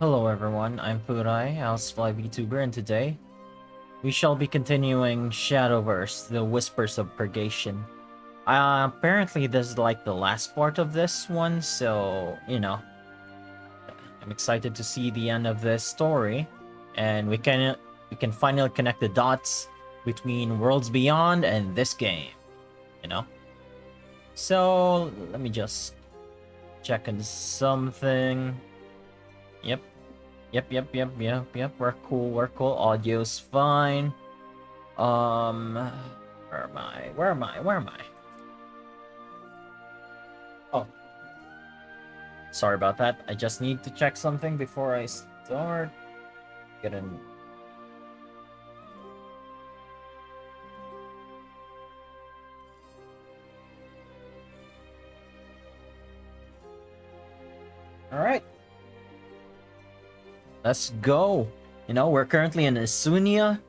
Hello everyone, I'm Furai, Housefly VTuber, and today we shall be continuing Shadowverse, the Whispers of Purgation. Apparently this is like the last part of this one, so, I'm excited to see the end of this story, and we can finally connect the dots between Worlds Beyond and this game, you know? So, let me just check on something. Yep. Yep. We're cool. Audio's fine. Where am I? Oh. Sorry about that. I just need to check something before I start. Getting... Alright. Let's go. We're currently in Isunia.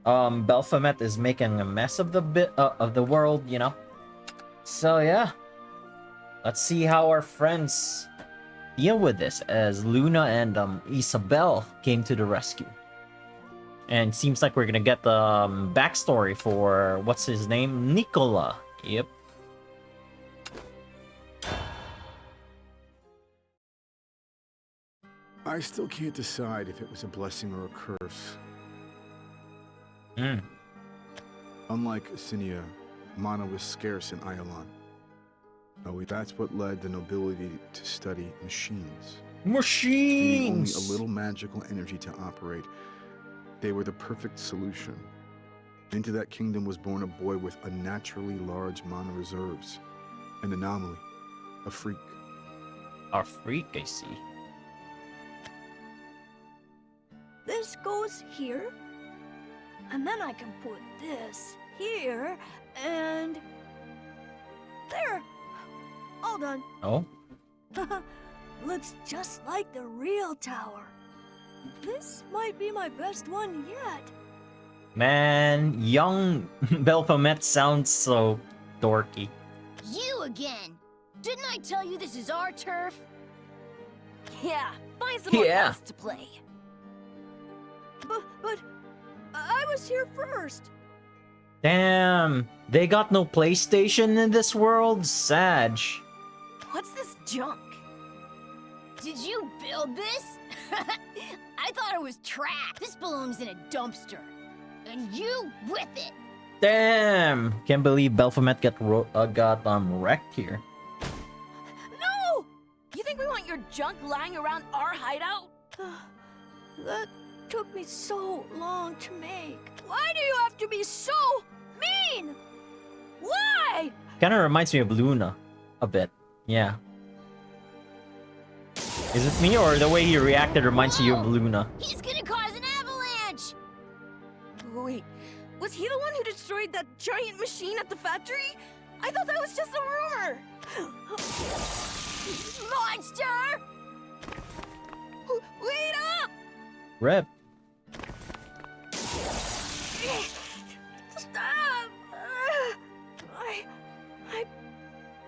Baphomet is making a mess of the world, So yeah. Let's see how our friends deal with this as Luna and Isabel came to the rescue. And seems like we're gonna get the backstory for what's his name? Nicola. Yep. I still can't decide if it was a blessing or a curse. Hmm. Unlike Icinia, mana was scarce in Iolan. Oh, that's what led the nobility to study machines. Needing only a little magical energy to operate, they were the perfect solution. Into that kingdom was born a boy with unnaturally large mana reserves. An anomaly. A freak. A freak, I see. This goes here, and then I can put this here, and there. All done. Oh? Looks just like the real tower. This might be my best one yet. Man, young Baphomet sounds so dorky. You again! Didn't I tell you this is our turf? Yeah, find someone else to play. But I was here first. Damn, they got no PlayStation in this world? Sad. What's this junk? Did you build this? I thought it was trash. This belongs in a dumpster. And you with it. Damn, can't believe Baphomet got wrecked here. No! You think we want your junk lying around our hideout? That took me so long to make. Why do you have to be so mean? Why? Kind of reminds me of Luna a bit. Yeah. Is it me or the way he reacted reminds you of Luna? He's gonna cause an avalanche! Wait, was he the one who destroyed that giant machine at the factory? I thought that was just a rumor! Monster! Wait up! Rip. Stop! I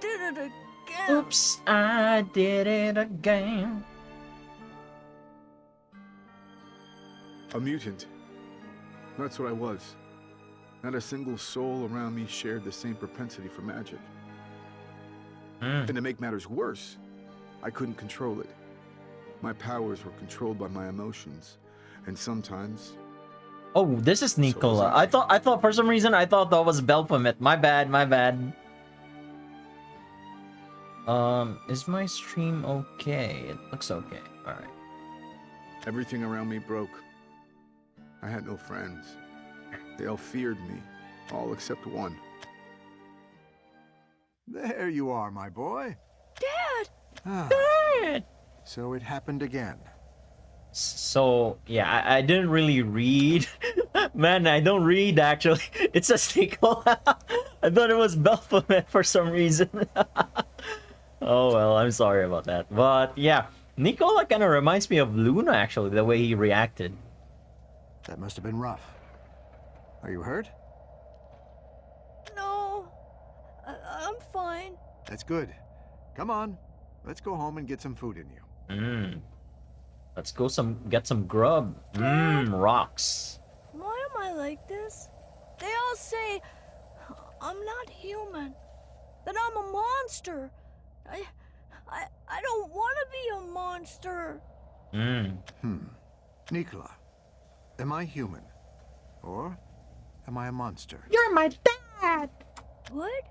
did it again. Oops, I did it again. A mutant. That's what I was. Not a single soul around me shared the same propensity for magic. And to make matters worse, I couldn't control it. My powers were controlled by my emotions, and sometimes... Oh, this is Nicola. I thought for some reason I thought that was Baphomet. My bad. Is my stream okay? It looks okay. Alright. Everything around me broke. I had no friends. They all feared me, all except one. There you are, my boy. Dad! Ah, Dad! so it happened again. So, yeah, I didn't really read. Man, I don't read, actually. It says Nicola. I thought it was Baphomet for some reason. Oh, well, I'm sorry about that. But, yeah, Nicola kind of reminds me of Luna, actually, the way he reacted. That must have been rough. Are you hurt? No, I'm fine. That's good. Come on, let's go home and get some food in you. Let's go get some grub. Rocks. Why am I like this? They all say I'm not human, that I'm a monster. I don't want to be a monster. Nicola, am I human? Or am I a monster? You're my dad. What?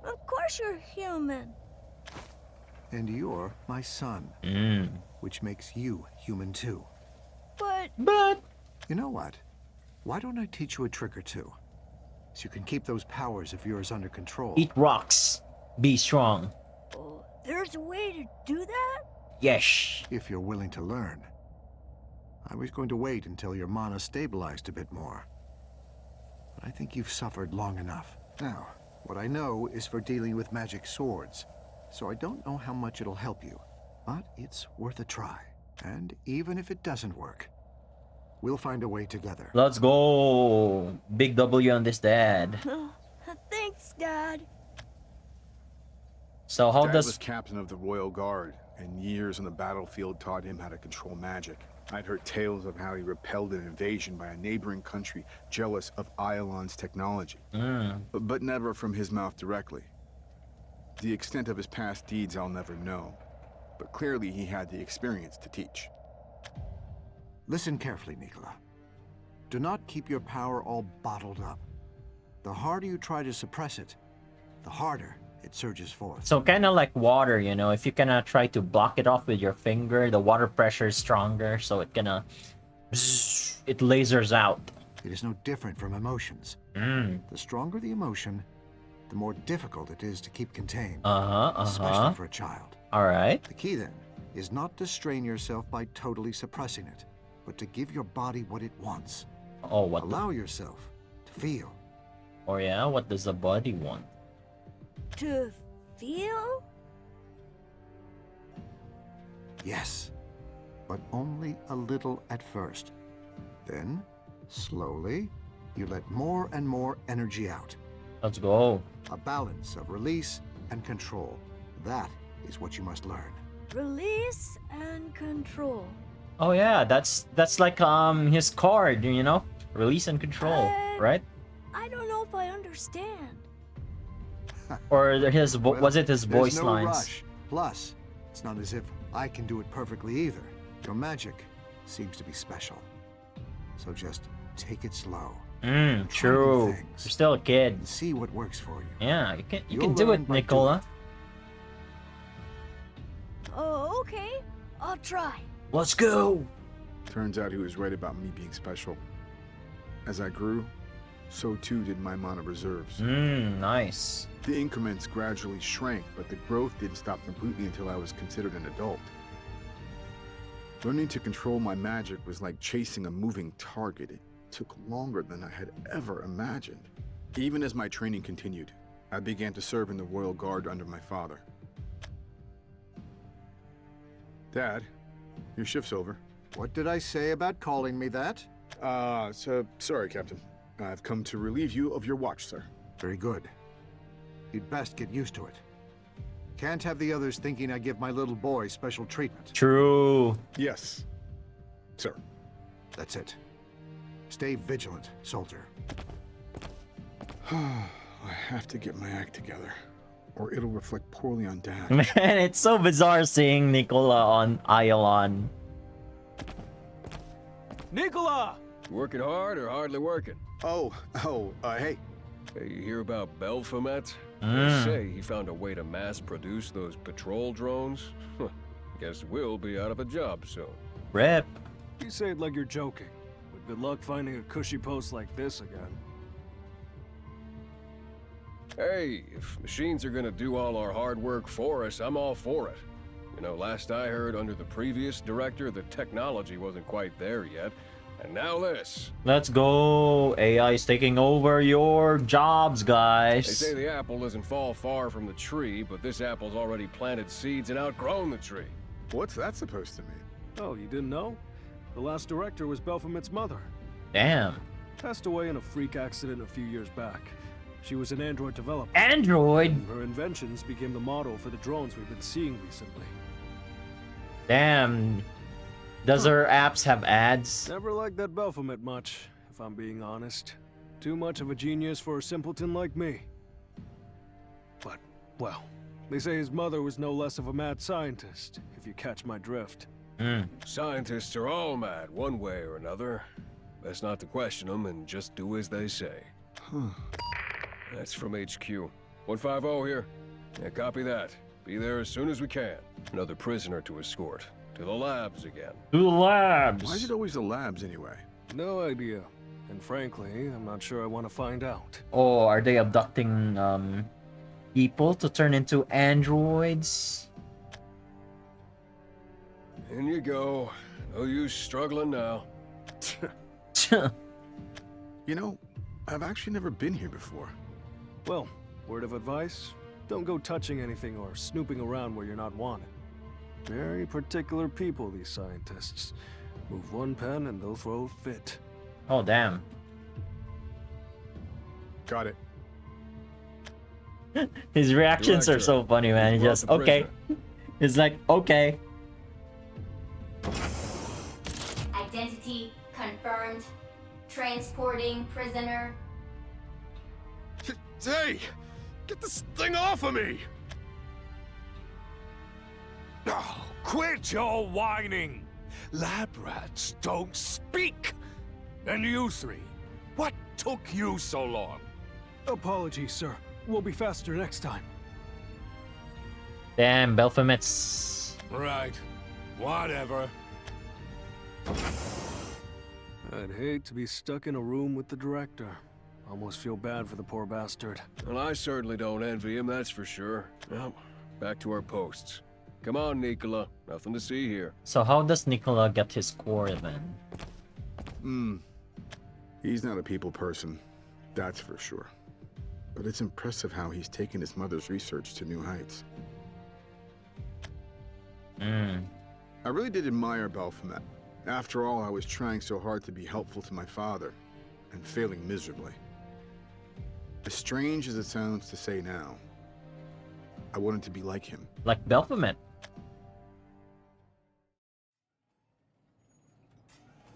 Of course you're human. And you're my son. Which makes you human too. But You know what? Why don't I teach you a trick or two? So you can keep those powers of yours under control. Eat rocks. Be strong. there's a way to do that? Yes. If you're willing to learn. I was going to wait until your mana stabilized a bit more. But I think you've suffered long enough. Now, what I know is for dealing with magic swords, so I don't know how much it'll help you, but it's worth a try. And even if it doesn't work, we'll find a way together. Let's go. Big W on this dad. Thanks, Dad. So how Dad does was captain of the Royal Guard, and years on the battlefield taught him how to control magic. I'd heard tales of how he repelled an invasion by a neighboring country jealous of Iolon's technology, but never from his mouth directly. The extent of his past deeds I'll never know, but clearly he had the experience to teach. Listen carefully, Nicola. Do not keep your power all bottled up. The harder you try to suppress it, the harder it surges forth. So kind of like water, you know, if you kind try to block it off with your finger, the water pressure is stronger, so it it lasers out. It is no different from emotions. The stronger the emotion, the more difficult it is to keep contained. Especially for a child. All right. The key then is not to strain yourself by totally suppressing it, but to give your body what it wants. Oh, what? Allow yourself to feel. Or yeah, what does the body want? To feel? Yes, but only a little at first. Then, slowly, you let more and more energy out. Let's go. A balance of release and control. That is what you must learn. Release and control. Oh yeah, that's like his card, you know, release and control, right? I don't know if I understand. Or his was it his voice There's no lines? rush. Plus, it's not as if I can do it perfectly either. Your magic seems to be special. So just take it slow. True. things. You're still a kid. And see what works for you. Yeah, you You'll can do learn it, by Nicola. Oh, okay. I'll try. Let's go. Turns out he was right about me being special. As I grew, so too did my mana reserves. Nice. The increments gradually shrank, but the growth didn't stop completely until I was considered an adult. Learning to control my magic was like chasing a moving target. It took longer than I had ever imagined. Even as my training continued, I began to serve in the Royal Guard under my father. Dad, your shift's over. What did I say about calling me that? Sorry, Captain. I've come to relieve you of your watch, sir. Very good. You'd best get used to it. Can't have the others thinking I give my little boy special treatment. True. Yes, sir. That's it. Stay vigilant, soldier. I have to get my act together, or it'll reflect poorly on Dad. Man, it's so bizarre seeing Nicola on Iolon. Nicola! Working hard or hardly working? Hey. Hey, you hear about Belphomet? They say he found a way to mass produce those patrol drones. Guess we'll be out of a job soon. Rip. You say it like you're joking, but good luck finding a cushy post like this again. Hey, if machines are gonna do all our hard work for us, I'm all for it. You know, last I heard, under the previous director, the technology wasn't quite there yet. And now this. Let's go. AI is taking over your jobs, guys. They say the apple doesn't fall far from the tree, but this apple's already planted seeds and outgrown the tree. What's that supposed to mean? Oh, you didn't know? The last director was Belphomet's mother. Damn. Passed away in a freak accident a few years back. She was an android developer. Android? Her inventions became the model for the drones we've been seeing recently. Damn. Does her apps have ads? Never liked that Baphomet much, if I'm being honest. Too much of a genius for a simpleton like me. But, well, they say his mother was no less of a mad scientist, if you catch my drift. Scientists are all mad, one way or another. Best not to question them and just do as they say. That's from HQ. 150 here. Yeah, copy that. Be there as soon as we can. Another prisoner to escort. To the labs again. To the labs. Why is it always the labs anyway? No idea. And frankly, I'm not sure I want to find out. Oh, are they abducting people to turn into androids? In you go. No use struggling now. You know, I've actually never been here before. Well, word of advice, don't go touching anything or snooping around where you're not wanted. Very particular people, these scientists. Move one pen and they'll throw a fit. Oh, damn. Got it. His reactions are Director, so funny, man. He brought just, the okay. He's like, okay. Identity confirmed. Transporting prisoner. Hey! Get this thing off of me! Oh, quit your whining! Lab rats don't speak! And you three, what took you so long? Apologies, sir. We'll be faster next time. Damn, Baphomet's. Right. Whatever. I'd hate to be stuck in a room with the director. Almost feel bad for the poor bastard. Well, I certainly don't envy him, that's for sure. Well, back to our posts. Come on, Nicola. Nothing to see here. So how does Nicola get his core then? He's not a people person, that's for sure. But it's impressive how he's taken his mother's research to new heights. I really did admire Baphomet. After all, I was trying so hard to be helpful to my father, and failing miserably. As strange as it sounds to say now, I wanted to be like him. Like Baphomet.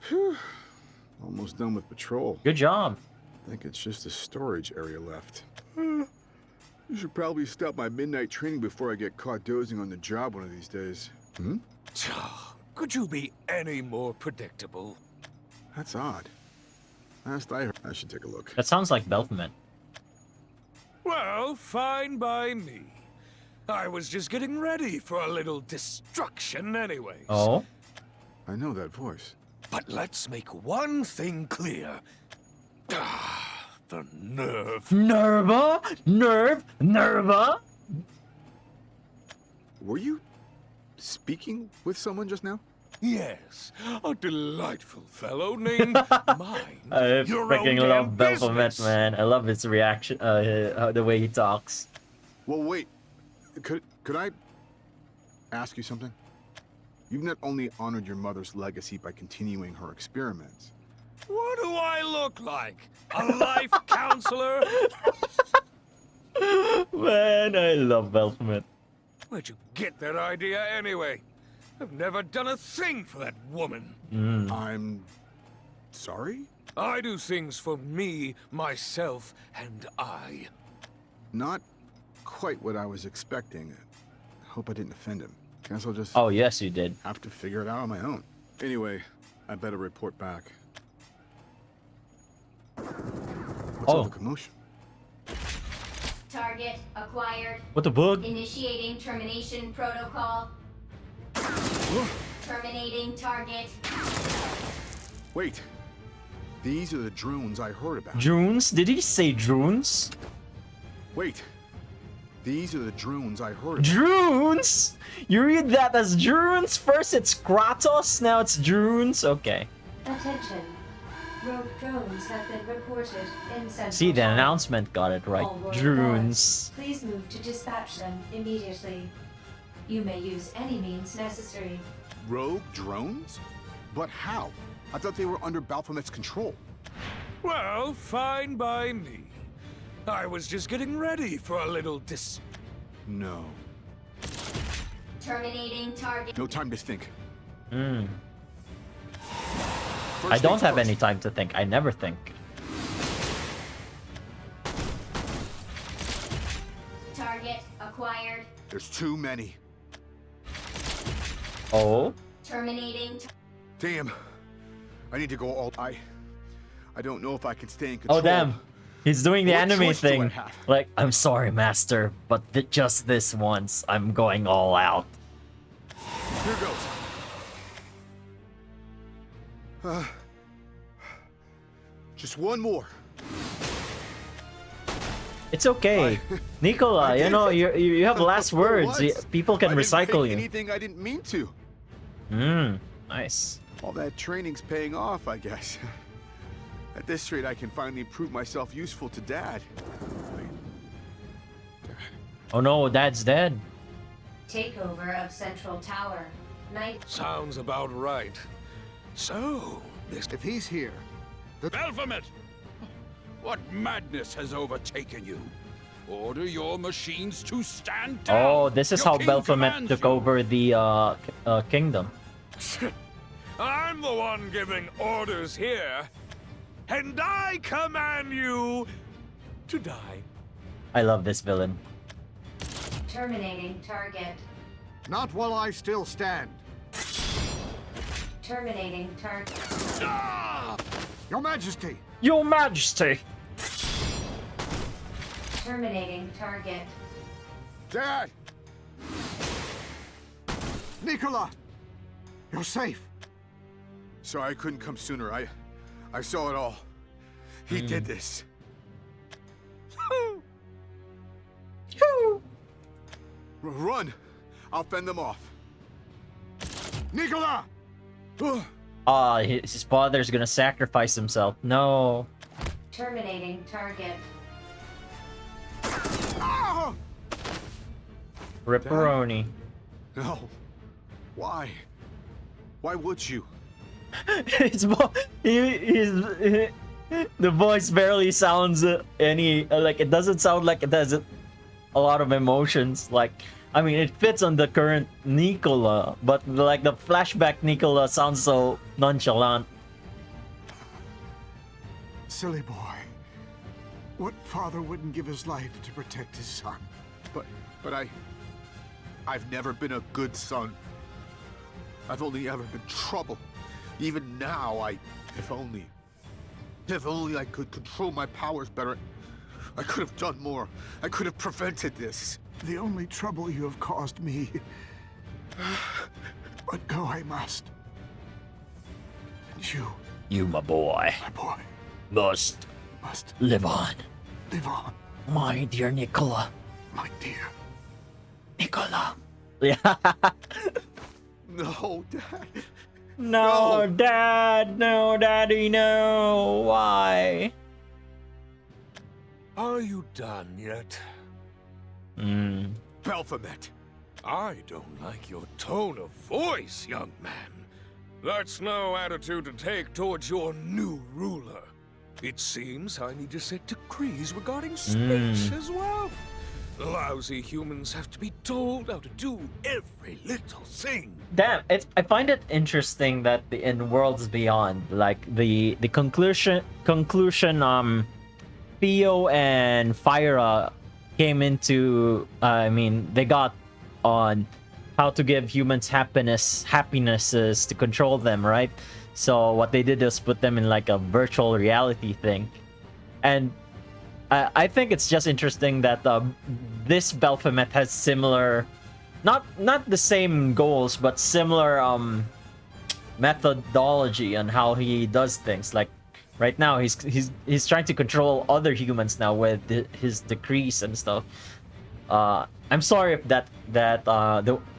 Whew. Almost done with patrol. Good job. I think it's just the storage area left. You should probably stop my midnight training before I get caught dozing on the job one of these days. Could you be any more predictable? That's odd. Last I heard, I should take a look. That sounds like Baphomet. Well, fine by me. I was just getting ready for a little destruction anyways. Oh? I know that voice. But let's make one thing clear. The nerve. Nerva? Nerva? Were you speaking with someone just now? Yes, a delightful fellow named Mine. I Your freaking own love damn Baphomet, business. man. I love his reaction, the way he talks. Well, wait. Could I ask you something? You've not only honored your mother's legacy by continuing her experiments. What do I look like? A life counselor? Man, I love Baphomet. Where'd you get that idea anyway? I've never done a thing for that woman. I'm sorry? I do things for me, myself, and I. Not quite what I was expecting. I hope I didn't offend him. Guess I'll just Oh, yes, you did. have to figure it out on my own. Anyway, I better report back. What's all the commotion? Target acquired. What the bug? Initiating termination protocol. Terminating target. Wait. These are the drones I heard about. Drones? Did he say drones? Wait. These are the drones I heard about. Drones? You read that as drones? First it's Kratos, now it's drones? Okay. Attention. Rogue drones have been reported in Central. See, the China. announcement got it right. All rogue Drones. guards, please move to dispatch them immediately. You may use any means necessary. Rogue drones? But how? I thought they were under Baphomet's control. Well, fine by me. I was just getting ready for a little No. Terminating target. No time to think. I don't things have first. any time to think. I never think. Target acquired. There's too many. Oh? Terminating. Damn. I need to go all. I don't know if I can stay in control. Oh, damn. He's doing the What anime choice do I thing. have? Like, I'm sorry, master, but just this once, I'm going all out. Here goes. Just one more. It's okay. Nicola, you know, you have last words. People can I didn't recycle make you. anything I didn't mean to. Nice. All that training's paying off, I guess. At this rate, I can finally prove myself useful to Dad. Oh no, Dad's dead. Takeover of Central Tower. Sounds about right. So, this... If he's here, Baphomet! What madness has overtaken you? Order your machines to stand down! Oh, this is Your how king Baphomet commands took you. over the kingdom. I'm the one giving orders here, and I command you to die. I love this villain. Terminating target. not while I still stand. Terminating target. Your Majesty! Your Majesty! Terminating target. Dad! Nicola! You're safe. Sorry I couldn't come sooner. I saw it all. He did this. Run! I'll fend them off. Nicola! His father's gonna sacrifice himself. No. Terminating target. Ah! Ripperoni. No. Why? Why would you? The voice barely sounds like it doesn't sound like it has a lot of emotions. Like, I mean, it fits on the current Nicola, but like the flashback Nicola sounds so nonchalant. Silly boy. What father wouldn't give his life to protect his son? But I've never been a good son. I've only ever been trouble. Even now, if only I could control my powers better, I could have done more. I could have prevented this. The only trouble you have caused me. But go I must. And You, my boy, my boy, must must live on. live on, My dear Nicola. my dear. Nicola. Yeah. No, Dad. No, No. Dad. No, Daddy, no. Why? Are you done yet? Baphomet. I don't like your tone of voice, young man. That's no attitude to take towards your new ruler. It seems I need to set decrees regarding space as well. Lousy humans have to be told how to do every little thing. Damn, I find it interesting that in Worlds Beyond, like the conclusion, Theo and Fyra came into, I mean, they got on how to give humans happinesses to control them, right? So what they did was put them in like a virtual reality thing, and I think it's just interesting that this Baphomet has similar, not the same goals, but similar methodology on how he does things. Like right now, he's trying to control other humans now with his decrees and stuff. I'm sorry if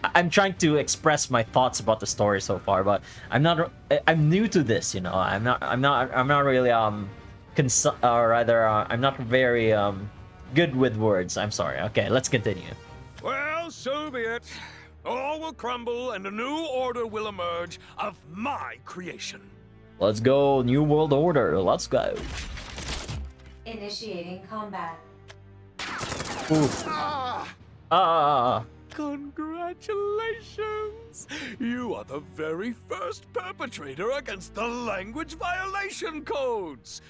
I'm trying to express my thoughts about the story so far, but I'm new to this, you know. I'm not really I'm not very good with words. I'm sorry. Okay, let's continue. Well, so be it. All will crumble and a new order will emerge of my creation. Let's go, New World Order. Let's go. Initiating combat. Oof. Congratulations! You are the very first perpetrator against the language violation codes.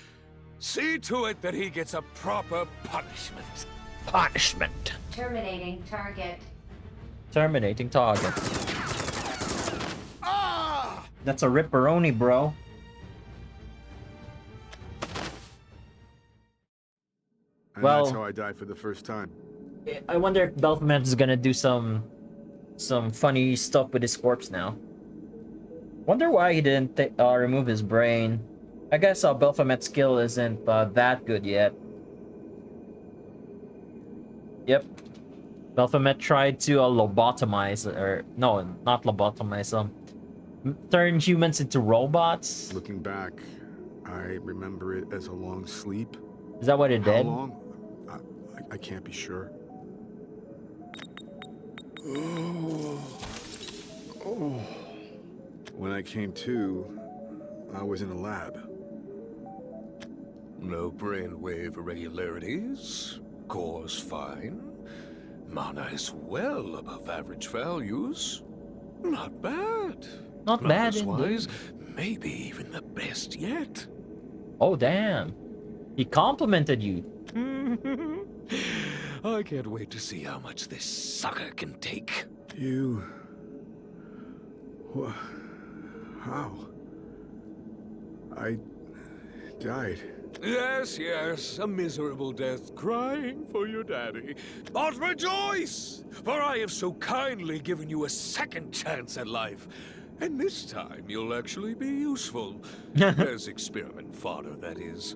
See to it that he gets a proper punishment. Punishment. Terminating target. Terminating target. Ah! That's a ripperoni, bro. And Well- that's how I died for the first time. I wonder if Belphegor is gonna do some funny stuff with his corpse now. Wonder why he didn't remove his brain. I guess Belphegor's skill isn't that good yet. Yep. Belphegor tried to lobotomize, or no, not lobotomize, turn humans into robots. Looking back, I remember it as a long sleep. Is that what it How did? long? I can't be sure. When I came to, I was in a lab. No brainwave irregularities. Core's fine. Mana is well above average values. Not bad. Not bad, Numbers-wise, maybe even the best yet. Oh damn! He complimented you. I can't wait to see how much this sucker can take. You... How? I... died. Yes, yes, a miserable death, crying for your daddy. But rejoice, for I have so kindly given you a second chance at life. And this time you'll actually be useful. As experiment fodder, that is.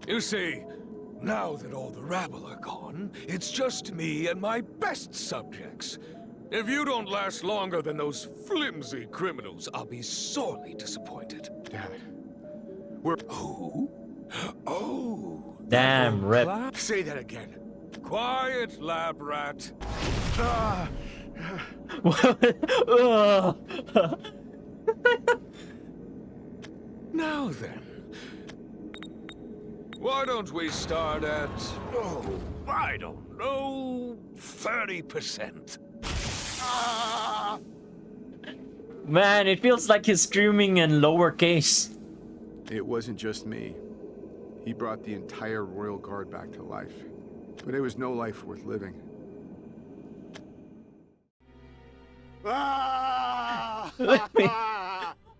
You see, now that all the rabble are gone, it's just me and my best subjects. If you don't last longer than those flimsy criminals, I'll be sorely disappointed. Dad. Who? Oh. Damn, that rip. whole Say that again. Quiet, lab rat. Ah. Ugh. Now then. Why don't we start at, I don't know, 30%? Ah! Man, it feels like he's screaming in lowercase. It wasn't just me. He brought the entire Royal Guard back to life. But it was no life worth living.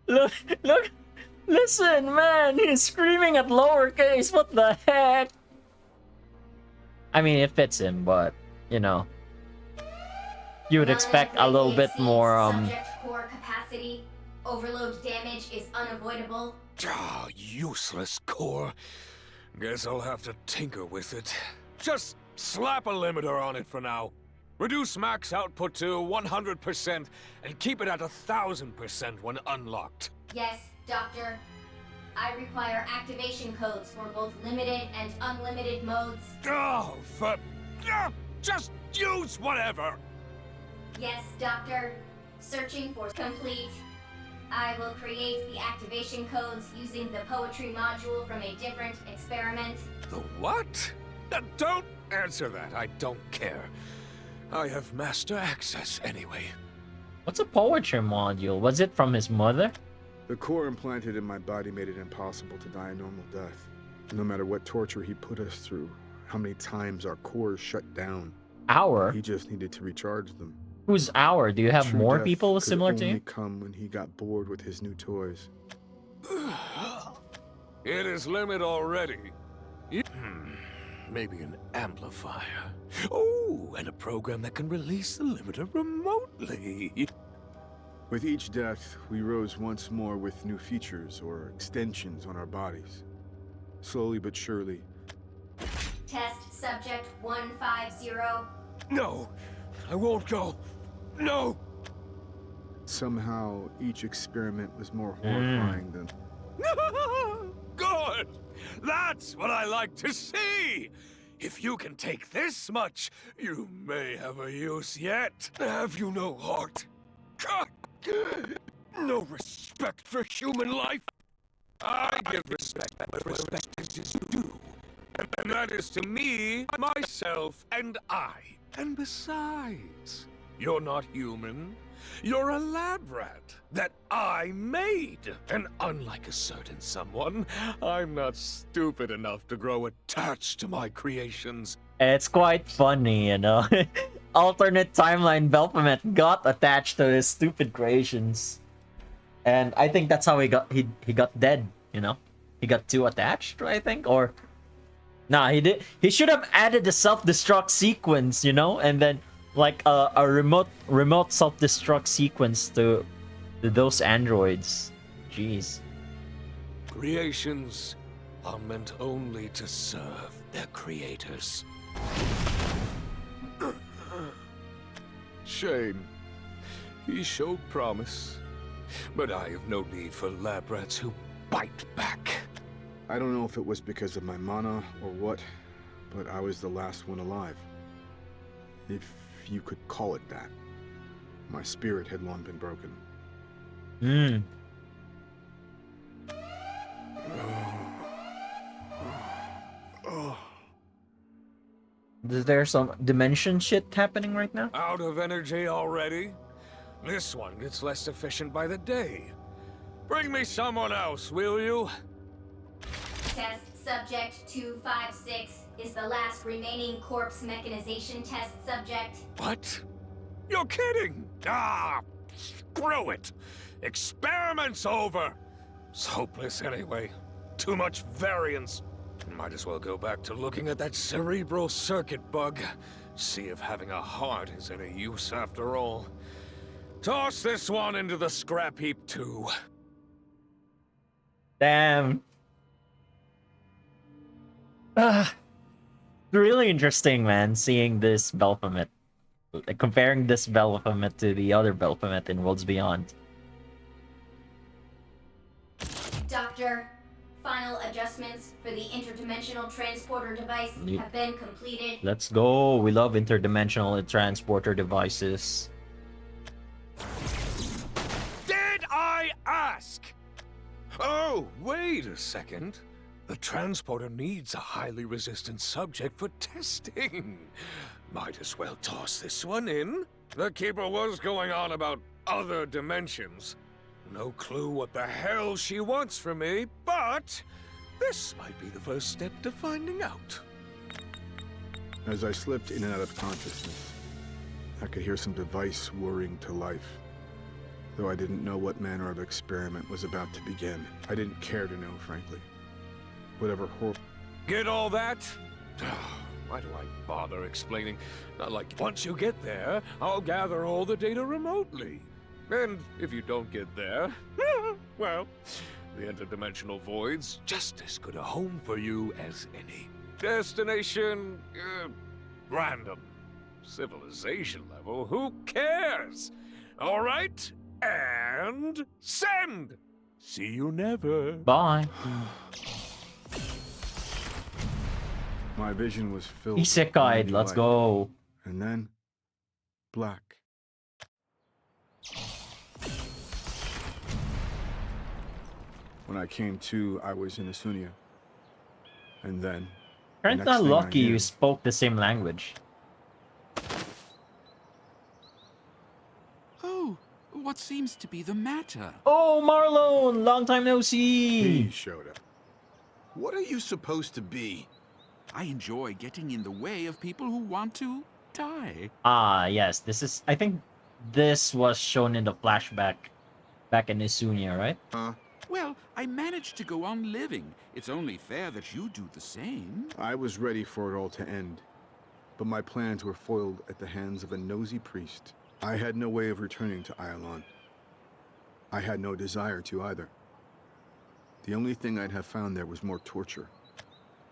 Look, listen, man, he's screaming at lowercase. What the heck? I mean, it fits him, but you know, you would expect a little bit more. Subject core capacity. Overload damage is unavoidable. Ah, useless core. Guess I'll have to tinker with it. Just slap a limiter on it for now. Reduce max output to 100% and keep it at 1000% when unlocked. Yes, Doctor. I require activation codes for both limited and unlimited modes. Oh, just use whatever! Yes, Doctor. Searching for complete. I will create the activation codes using the poetry module from a different experiment. The what? Don't answer that, I don't care. I have master access anyway. What's a poetry module? Was it from his mother? The core implanted in my body made it impossible to die a normal death. No matter what torture he put us through, how many times our cores shut down. Our? He just needed to recharge them. Who's our? Do you have True more death people could similar to only you? come when he got bored with his new toys. It is limit already. Maybe an amplifier. Oh, and a program that can release the limiter remotely. With each death, we rose once more with new features or extensions on our bodies. Slowly but surely. Test subject 150. No, I won't go. No! Somehow, each experiment was more horrifying than... Good! That's what I like to see! If you can take this much, you may have a use yet. Have you no heart? No respect for human life? I give respect where respect is due. And that is to me, myself, and I. And besides, you're not human. You're a lab rat that I made. And unlike a certain someone, I'm not stupid enough to grow attached to my creations. It's quite funny, you know. Alternate timeline Belphomet got attached to his stupid creations. And I think that's how he got dead, you know? He got too attached, I think, or nah, he should have added the self-destruct sequence, you know, and then like a remote self-destruct sequence to those androids. Jeez. Creations are meant only to serve their creators. Shame. He showed promise. But I have no need for lab rats who bite back. I don't know if it was because of my mana or what, but I was the last one alive. If you could call it that. My spirit had long been broken. Hmm. Is there some dimension shit happening right now? Out of energy already? This one gets less efficient by the day. Bring me someone else, will you? Test subject 256 is the last remaining corpse mechanization test subject. What? You're kidding! Ah, screw it! Experiment's over! It's hopeless anyway. Too much variance. Might as well go back to looking at that cerebral circuit bug. See if having a heart is any use after all. Toss this one into the scrap heap too. Damn. Really interesting, man, seeing this Belphomet. Like, comparing this Belphomet to the other Belphomet in Worlds Beyond. Doctor, final adjustments for the interdimensional transporter device have been completed. Let's go. We love interdimensional transporter devices. Did I ask? Oh, wait a second. The transporter needs a highly resistant subject for testing. Might as well toss this one in. The Keeper was going on about other dimensions. No clue what the hell she wants from me, but this might be the first step to finding out. As I slipped in and out of consciousness, I could hear some device whirring to life. Though I didn't know what manner of experiment was about to begin. I didn't care to know, frankly. Whatever horror... Get all that? Why do I bother explaining? Not like once you get there, I'll gather all the data remotely. And if you don't get there, well, the interdimensional void's just as good a home for you as any. Destination, random. Civilization level, who cares? All right, and send! See you never. Bye. My vision was filled Isekai, with let's light. go. And then, black. When I came to, I was in Asunia. And then... Aren't next that thing I lucky you knew- spoke the same language? Oh, what seems to be the matter? Oh, Marlon! Long time no see! He showed up. What are you supposed to be? I enjoy getting in the way of people who want to die. Ah, yes, this is... I think this was shown in the flashback back in Isunia, right? Well, I managed to go on living. It's only fair that you do the same. I was ready for it all to end. But my plans were foiled at the hands of a nosy priest. I had no way of returning to Iolon. I had no desire to either. The only thing I'd have found there was more torture.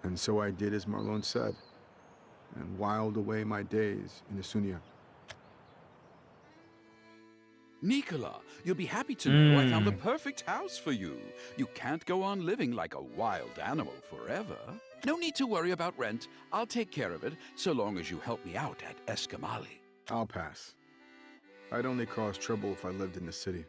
And so I did as Marlon said, and whiled away my days in Isunia. Nicola, you'll be happy to know I found the perfect house for you. You can't go on living like a wild animal forever. No need to worry about rent. I'll take care of it, so long as you help me out at Escamali. I'll pass. I'd only cause trouble if I lived in the city.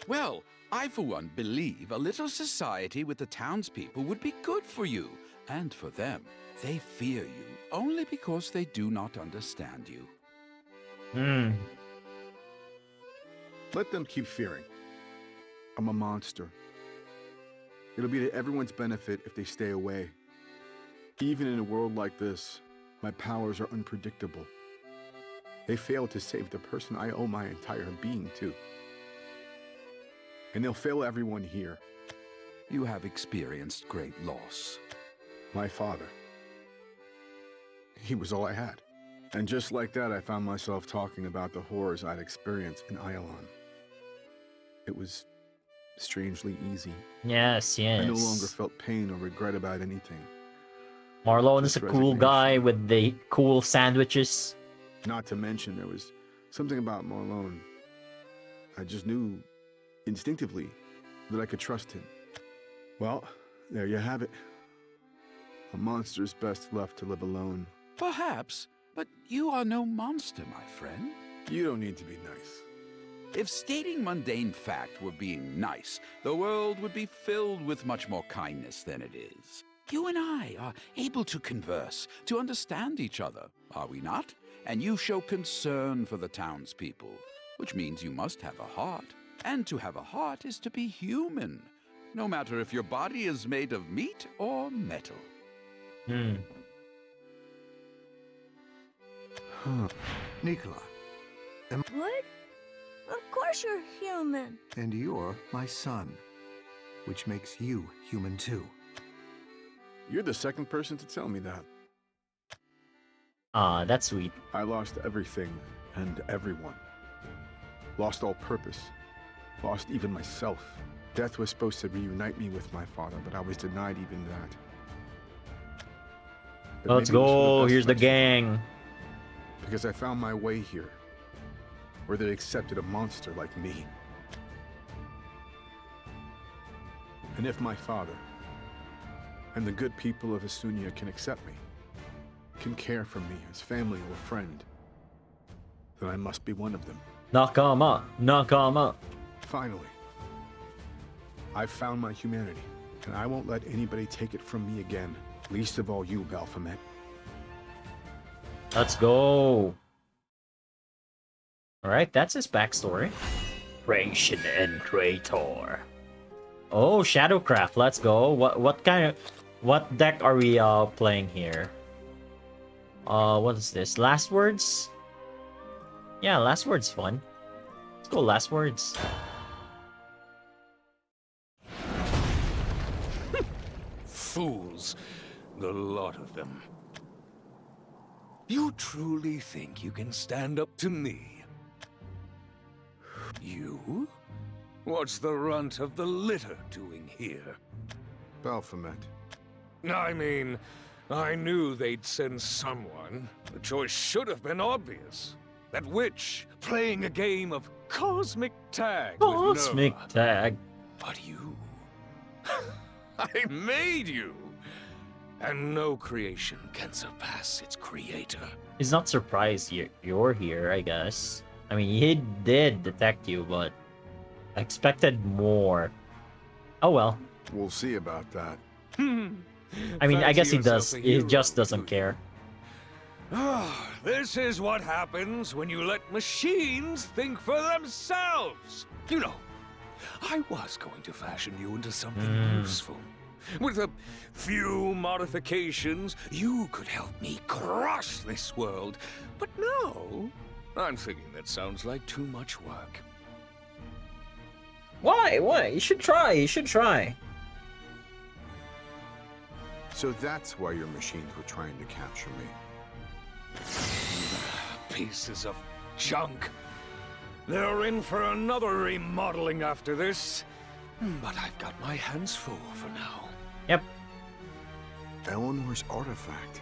Well, I for one believe a little society with the townspeople would be good for you. And for them, they fear you only because they do not understand you. Hmm. Let them keep fearing. I'm a monster. It'll be to everyone's benefit if they stay away. Even in a world like this, my powers are unpredictable. They failed to save the person I owe my entire being to. And they'll fail everyone here. You have experienced great loss. My father. He was all I had. And just like that, I found myself talking about the horrors I'd experienced in Iolon. It was strangely easy. Yes, yes. I no longer felt pain or regret about anything. Marlon is Just a cool guy resignation. with the cool sandwiches. Not to mention, there was something about Marlon. I just knew instinctively that I could trust him. Well, there you have it. A monster's best left to live alone. Perhaps, but you are no monster, my friend. You don't need to be nice. If stating mundane fact were being nice, the world would be filled with much more kindness than it is. You and I are able to converse, to understand each other, are we not? And you show concern for the townspeople, which means you must have a heart. And to have a heart is to be human, no matter if your body is made of meat or metal. Hmm. Nicola, What? Of course you're human. and you're my son, which makes you human too. You're the second person to tell me that. Ah, that's sweet. I lost everything and everyone. Lost all purpose. Lost even myself. Death was supposed to reunite me with my father, but I was denied even that. But Let's maybe it was for go. best Here's of the my gang. because I found my way here, where they accepted a monster like me. And if my father and the good people of Asunia can accept me, can care for me as family or friend, then I must be one of them. Nakama. Nakama. Finally, I've found my humanity, and I won't let anybody take it from me again, least of all you, Baphomet. Let's go. Alright, that's his backstory. Creation and Traitor. Oh, Shadowcraft, let's go. What deck are we playing here? What is this? Last Words? Yeah, Last Words fun. Let's go Last Words. Fools, the lot of them. You truly think you can stand up to me? You? What's the runt of the litter doing here? Baphomet. I mean, I knew they'd send someone. The choice should have been obvious. That witch playing a game of cosmic tag with Cosmic Nova. Tag. But you... I made you! And no creation can surpass its creator. He's not surprised you're here, I guess. I mean, he did detect you, but I expected more. Oh well. We'll see about that. I mean, I Fancy guess he yourself does. a He hero, just doesn't do you? care. This is what happens when you let machines think for themselves. You know, I was going to fashion you into something useful. With a few modifications, you could help me crush this world. But no, I'm thinking that sounds like too much work. Why? Why? You should try. You should try. So that's why your machines were trying to capture me. Pieces of junk. They're in for another remodeling after this. But I've got my hands full for now. Yep. Eleanor's artifact.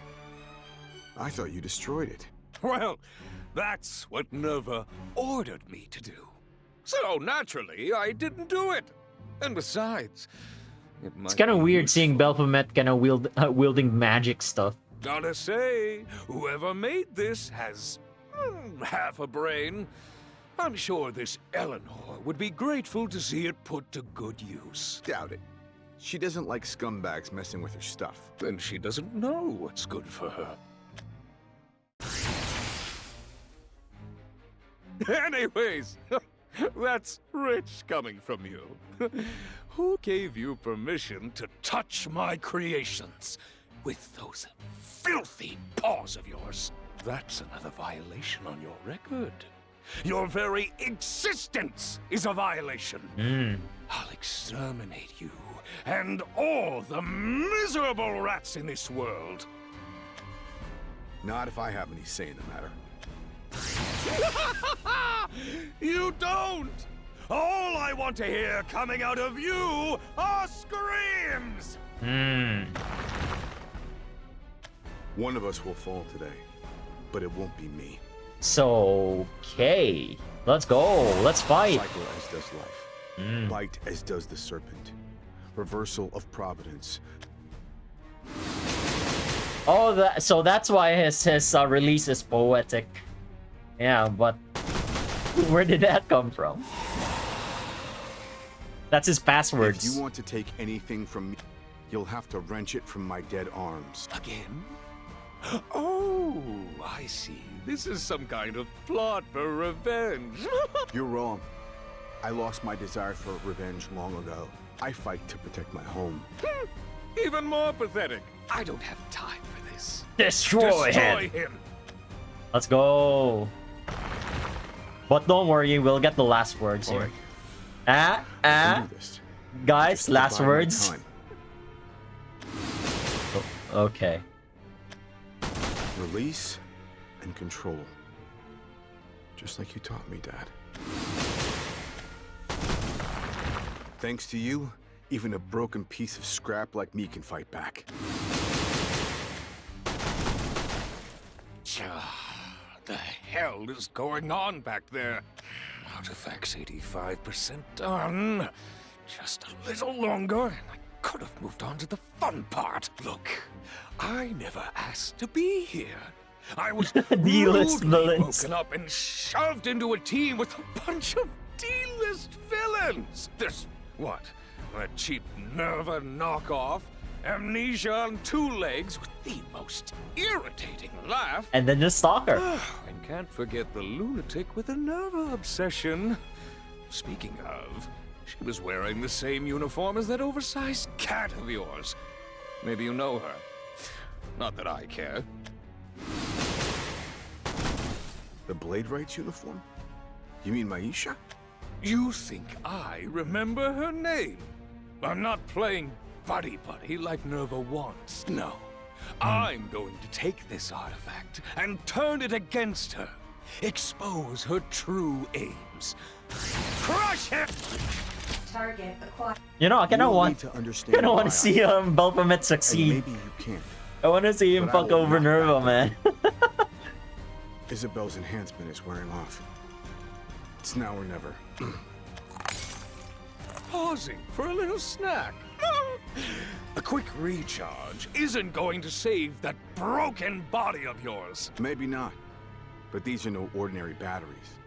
I thought you destroyed it. Well, that's what Nova ordered me to do. So naturally, I didn't do it. And besides, it might It's kind of be weird seeing useful. Baphomet kind of wielding magic stuff. Gotta say, whoever made this has half a brain. I'm sure this Eleanor would be grateful to see it put to good use. Doubt it. She doesn't like scumbags messing with her stuff. Then she doesn't know what's good for her. Anyways, that's rich coming from you. Who gave you permission to touch my creations with those filthy paws of yours? That's another violation on your record. Your very existence is a violation. I'll exterminate you and all the miserable rats in this world. Not if I have any say in the matter. You don't! All I want to hear coming out of you are screams! One of us will fall today, but it won't be me. So, okay. Let's go. Let's fight. Cycle as does life. Bite as does the serpent. Reversal of providence. Oh, so that's why his release is poetic. Yeah, but where did that come from? That's his passwords. If you want to take anything from me, you'll have to wrench it from my dead arms. Again? Oh, I see. This is some kind of plot for revenge. You're wrong. I lost my desire for revenge long ago. I fight to protect my home. Even more pathetic. I don't have time for this. Destroy him. Let's go. But don't worry, we'll get the last words here. I can do this. Guys, Just last divide my words. time. Okay. Release and control. Just like you taught me, Dad. Thanks to you, even a broken piece of scrap like me can fight back. The hell is going on back there? Artifacts 85% done. Just a little longer, and I could have moved on to the fun part. Look, I never asked to be here. I was D-list rudely villains. woken up and shoved into a team with a bunch of D-list villains. This, what? A cheap Nerva knockoff? Amnesia on two legs with the most irritating laugh. And then the stalker. And can't forget the lunatic with a Nerva obsession. Speaking of, she was wearing the same uniform as that oversized cat of yours. Maybe you know her. Not that I care. The Blade Right's uniform? You mean Maisha? You think I remember her name? I'm not playing buddy-buddy like Nerva wants, no. I'm going to take this artifact and turn it against her. Expose her true aims. Crush him! Target acquired. You know, I kind of want to I understand. kind of want to see Baphomet And succeed. maybe you can. I want to see him But I fuck will over not Nerva, back man. Isabel's enhancement is wearing off. It's now or never. Pausing for a little snack. A quick recharge isn't going to save that broken body of yours. Maybe not. But these are no ordinary batteries.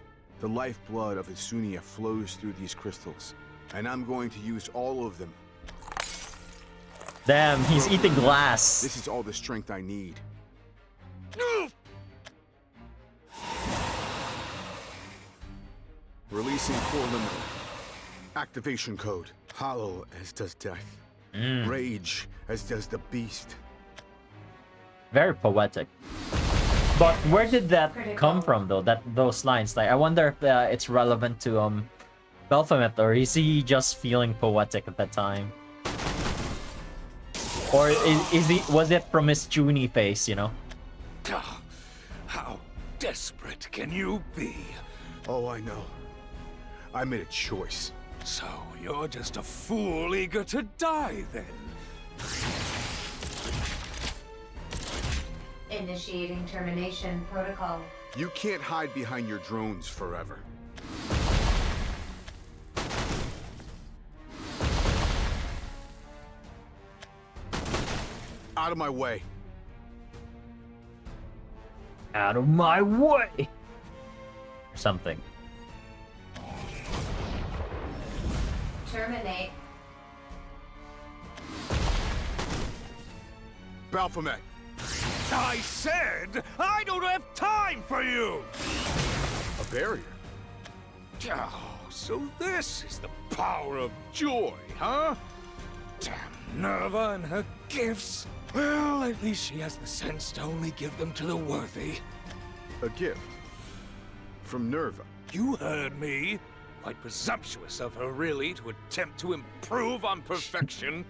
The lifeblood of Isunia flows through these crystals. And I'm going to use all of them. Damn, he's eating glass. This is all the strength I need. Releasing core limiter. Activation code. Hollow as does death. Rage as does the beast. Very poetic. But where did that come from, though? Those lines, like, I wonder if it's relevant to Baphomet, or is he just feeling poetic at that time? Or was it from his Junie face, you know? How desperate can you be? Oh, I know. I made a choice. So you're just a fool eager to die, then? Initiating termination protocol. You can't hide behind your drones forever. Out of my way. Out of my way! Or something. Terminate. Baphomet! I said I don't have time for you! A barrier? Oh, so this is the power of joy, huh? Damn Nerva and her gifts. Well, at least she has the sense to only give them to the worthy. A gift? From Nerva? You heard me. Quite presumptuous of her, really, to attempt to improve on perfection.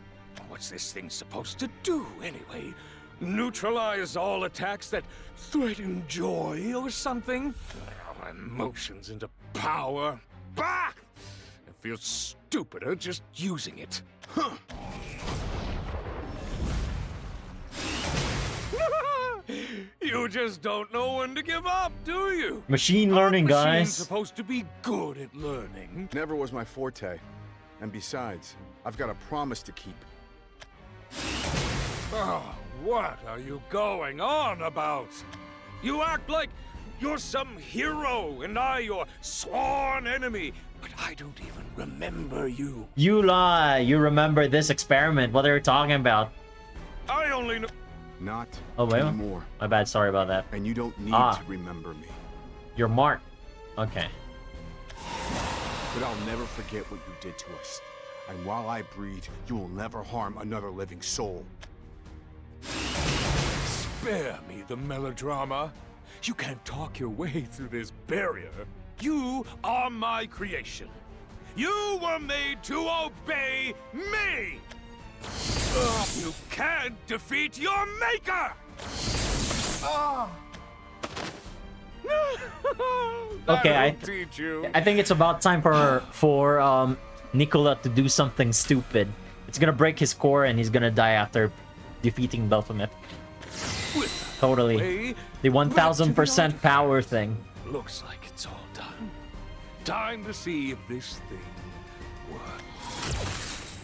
What's this thing supposed to do, anyway? Neutralize all attacks that threaten joy or something? Emotions into power? Bah! It feels stupider just using it. Huh. You just don't know when to give up, do you? Machine learning, Aren't machines guys. supposed to be good at learning? Never was my forte. And besides, I've got a promise to keep. Oh, what are you going on about? You act like you're some hero and I your sworn enemy, but I don't even remember you. You lie. You remember this experiment. What are you talking about? I only know... Not wait. anymore. My bad. Sorry about that. And you don't need to remember me. You're Mark. Okay. But I'll never forget what you did to us. And while I breathe, you will never harm another living soul. Spare me the melodrama. You can't talk your way through this barrier. You are my creation. You were made to obey me! You can't defeat your maker! Okay, I think it's about time for Nicola to do something stupid. It's gonna break his core and he's gonna die after defeating Baphomet. Totally. The 1000% power thing. Looks like it's all done. Time to see if this thing works.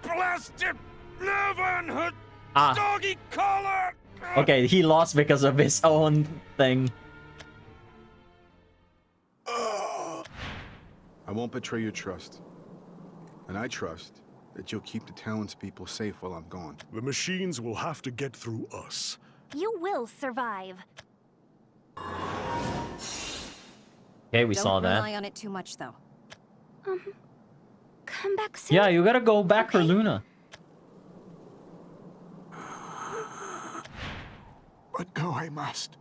Blast it! Never and her doggy collar! Okay, he lost because of his own thing. I won't betray your trust. And I trust that you'll keep the townspeople safe while I'm gone. The machines will have to get through us. You will survive. Okay, we saw that. Don't rely on it too much, though. Come back soon. Yeah, you gotta go back for Luna. But go I must.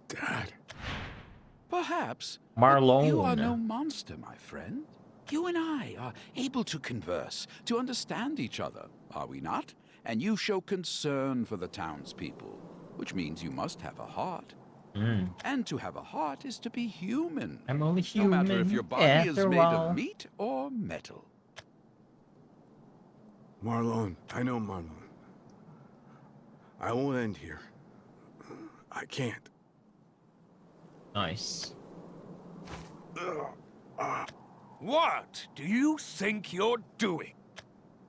Dad. Perhaps. Marlon. You are no monster, my friend. You and I are able to converse, to understand each other, are we not? And you show concern for the townspeople, which means you must have a heart. And to have a heart is to be human. I'm only human. No matter if your body is made of meat or metal. Marlon, I know Marlon. I won't end here. I can't. Nice. What do you think you're doing?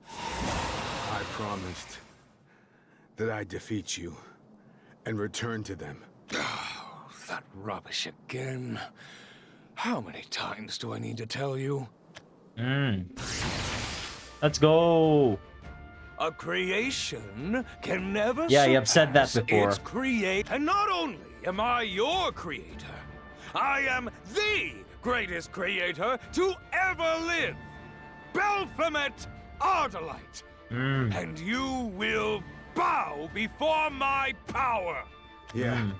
I promised that I'd defeat you and return to them. That rubbish again. How many times do I need to tell you? Let's go. A creation can never Yeah, you have said that surpass before. its and not only am I your creator, I am the greatest creator to ever live. Baphomet Ardalite. And you will bow before my power. Yeah,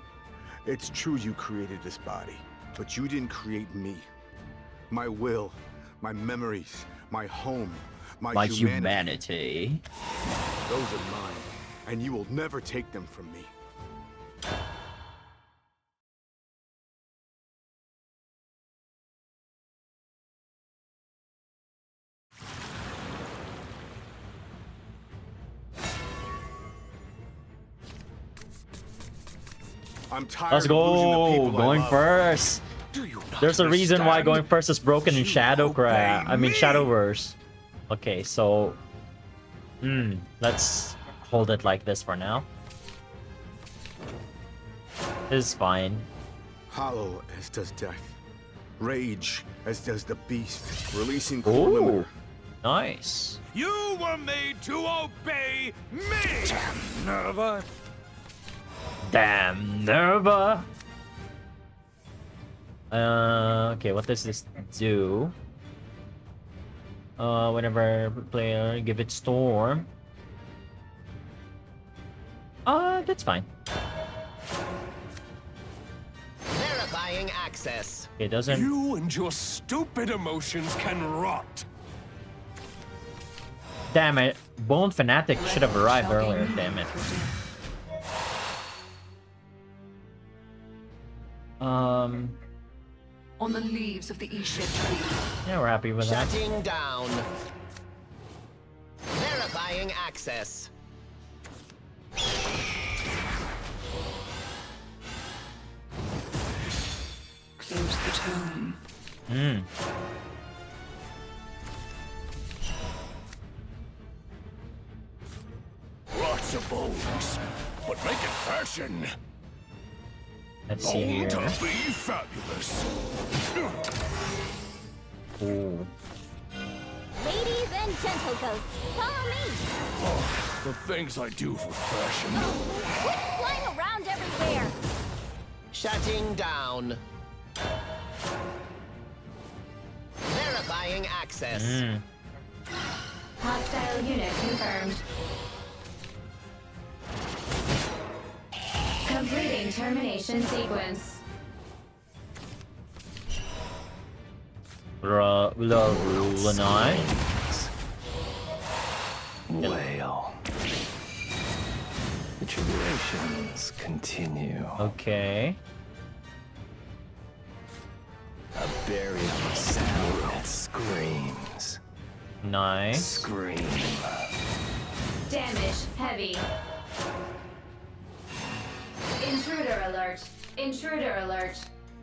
it's true you created this body, but you didn't create me. My will, my memories, my home, my humanity. Those are mine, and you will never take them from me. I'm tired Let's of losing the go. people I Going love. first. There's a reason why going first is broken in Shadowverse. Okay, so let's hold it like this for now. This is fine. Hollow as does death. Rage as does the beast, releasing core limiter. Nice. You were made to obey me! Damn Nerva! Damn Nerva! Okay, what does this do? Whenever player give it storm. That's fine. Verifying access. It doesn't. You and your stupid emotions can rot. Damn it. Bone Fanatic should have arrived earlier, damn it. On the leaves of the Isha tree. Yeah, we're happy with that. Shutting down. Verifying access. Close the tome. Lots of bones, but make it fashion. Let's see here. To be fabulous. Ooh. Ladies and gentlefolks, follow me. Oh, the things I do for fashion. Quit flying around everywhere. Shutting down. Verifying access. Hostile unit confirmed. Completing termination sequence. Lanai. Wail. The tribulations continue. Okay. A burial sound that screams. Nice. Scream. Damage heavy. Intruder alert. Intruder alert.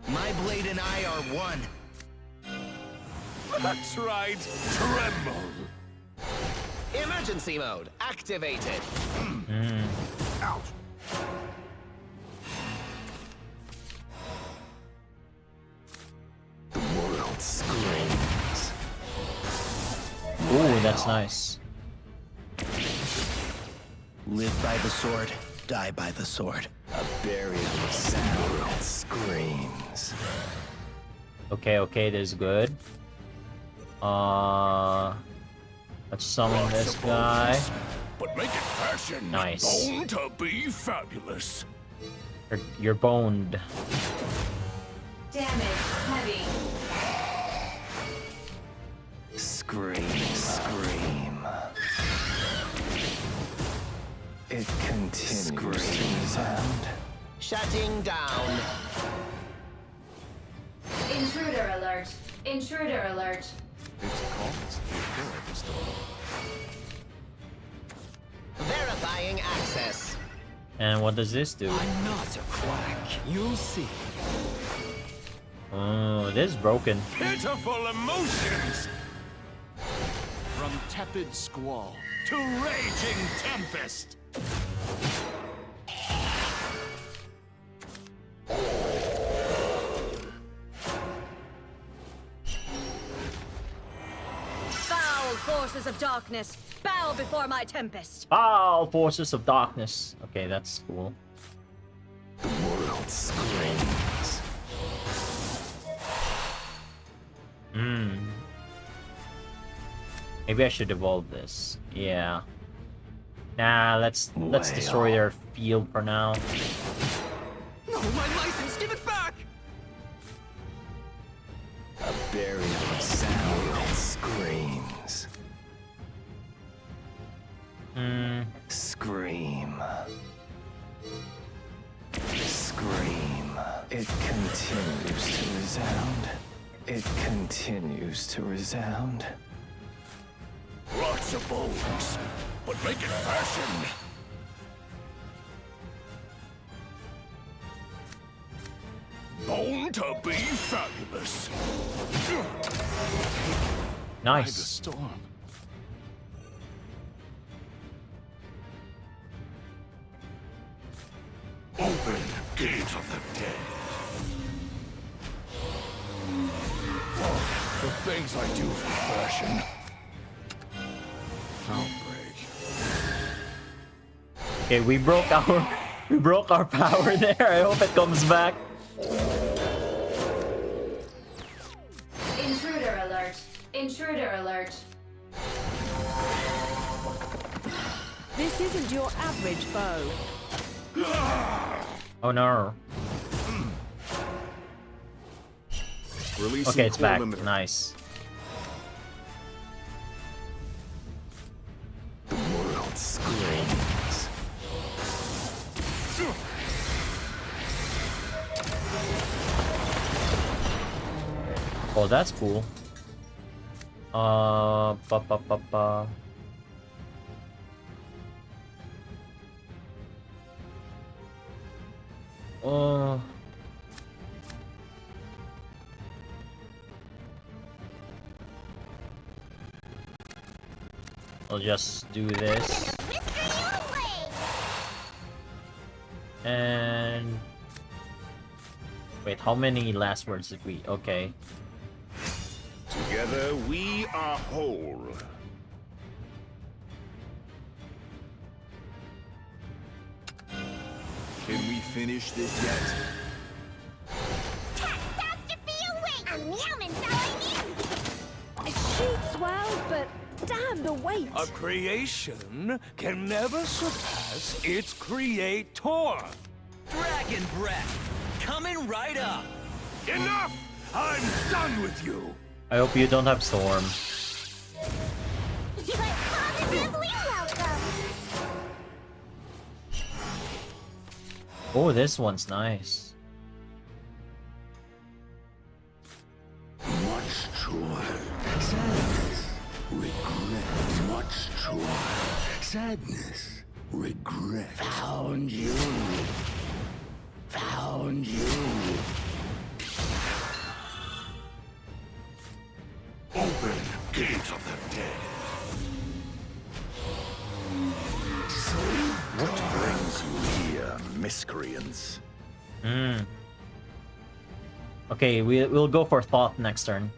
My blade and I are one. That's right. Tremble. Emergency mode activated. Out. The world screams. Ooh, that's nice. Live by the sword, die by the sword. A burial sound that screams. Okay, this is good. Let's summon this guy. But make it fashion. Nice. Bone to be fabulous. You're boned. Damage heavy. Scream, scream. It continues to resound. Shutting down. Intruder alert. Intruder alert. It's caused before the storm. Verifying access. And what does this do? I'm not a quack. You'll see. Oh, this is broken. Pitiful emotions. From tepid squall to raging tempest. Foul forces of darkness, bow before my tempest. Foul forces of darkness. Okay, that's cool. The world screams. Maybe I should evolve this. Yeah. Nah, let's destroy their field for now. No, my license, give it back! A burial sound that screams. Scream. Scream. It continues to resound. It continues to resound. Lots of bones, but make it fashion. Bone to be fabulous. Nice. By the storm. Open gate of the dead. The things I do for fashion. Okay, we broke our power there. I hope it comes back. Intruder alert. Intruder alert. This isn't your average bow. Oh no. Releasing Okay, it's core back. limiter. Nice. The world screams. Oh, that's cool. Ba ba ba ba. Oh. I'll just do this. And wait, how many last words did we? Okay. Together we are whole. Can we finish this yet? It shoots well, but damn the weight. A creation can never surpass its creator. Dragon breath, coming right up. Enough! I'm done with you. I hope you don't have storm. Oh, this one's nice. Much joy, sadness, regret. Much joy, sadness, regret. Found you. Found you. Open gate of the dead. So, what brings you here, miscreants? Hmm. Okay, we'll go for thought next turn.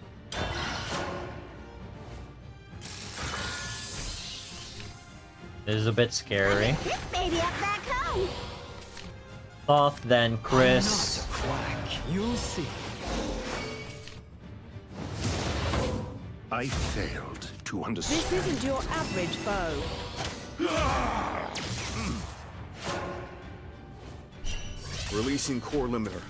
This is a bit scary. This baby up back home. Thought, then Chris. You'll see. I failed to understand. This isn't your average bow. Releasing core limiter.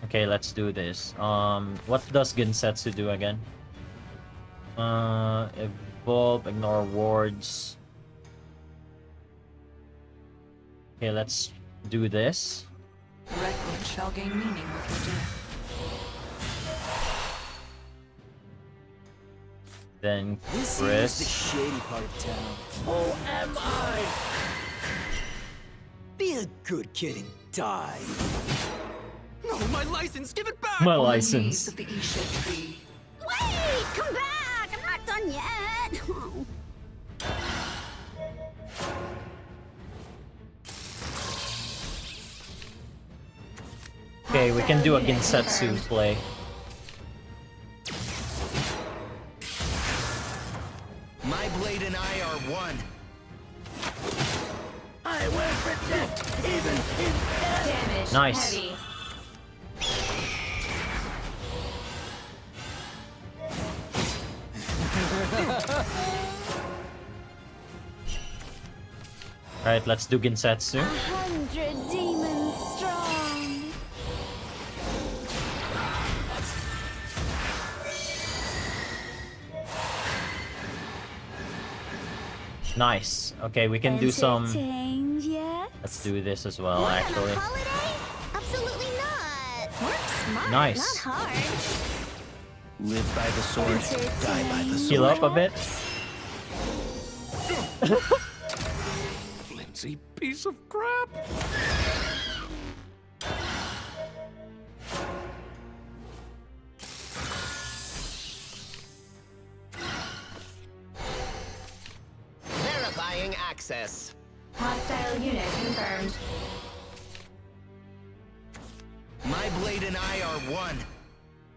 Okay, let's do this. What does Ginsetsu do again? Evolve, ignore wards. Okay, let's do this. Record shall gain meaning with your death. Then This Chris. is the shady part of town. Who am I? Be a good kid and die. No, my license! Give it back! My On the license. knees of the Isha tree. Wait! Come back! I'm not done yet! Okay, we can do a Ginsetsu play. My blade and I are one. I will protect even in death. Damage Nice. heavy. Alright, let's do Ginsetsu. 100 demons strong. Nice. Okay, we can do some. Entertained yet? Let's do this as well, actually. Holiday? Absolutely not. Work smart, Nice. not hard. Live by the sword, die by the Heal sword. up a bit. Flimsy piece of crap. Verifying access. Hostile unit confirmed. My blade and I are one.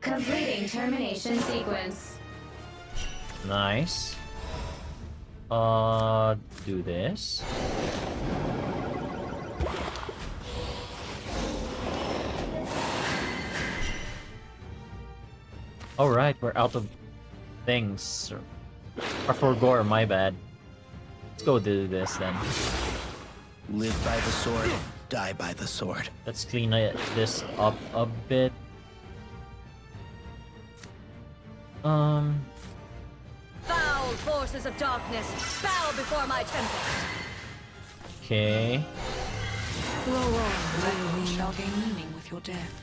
Completing termination sequence. Nice. Do this. Alright, we're out of things. Or for gore, my bad. Let's go do this then. Live by the sword, die by the sword. Let's clean this up a bit. Foul forces of darkness, bow before my tempest. Okay. Grow on, my we shall gain meaning with your death.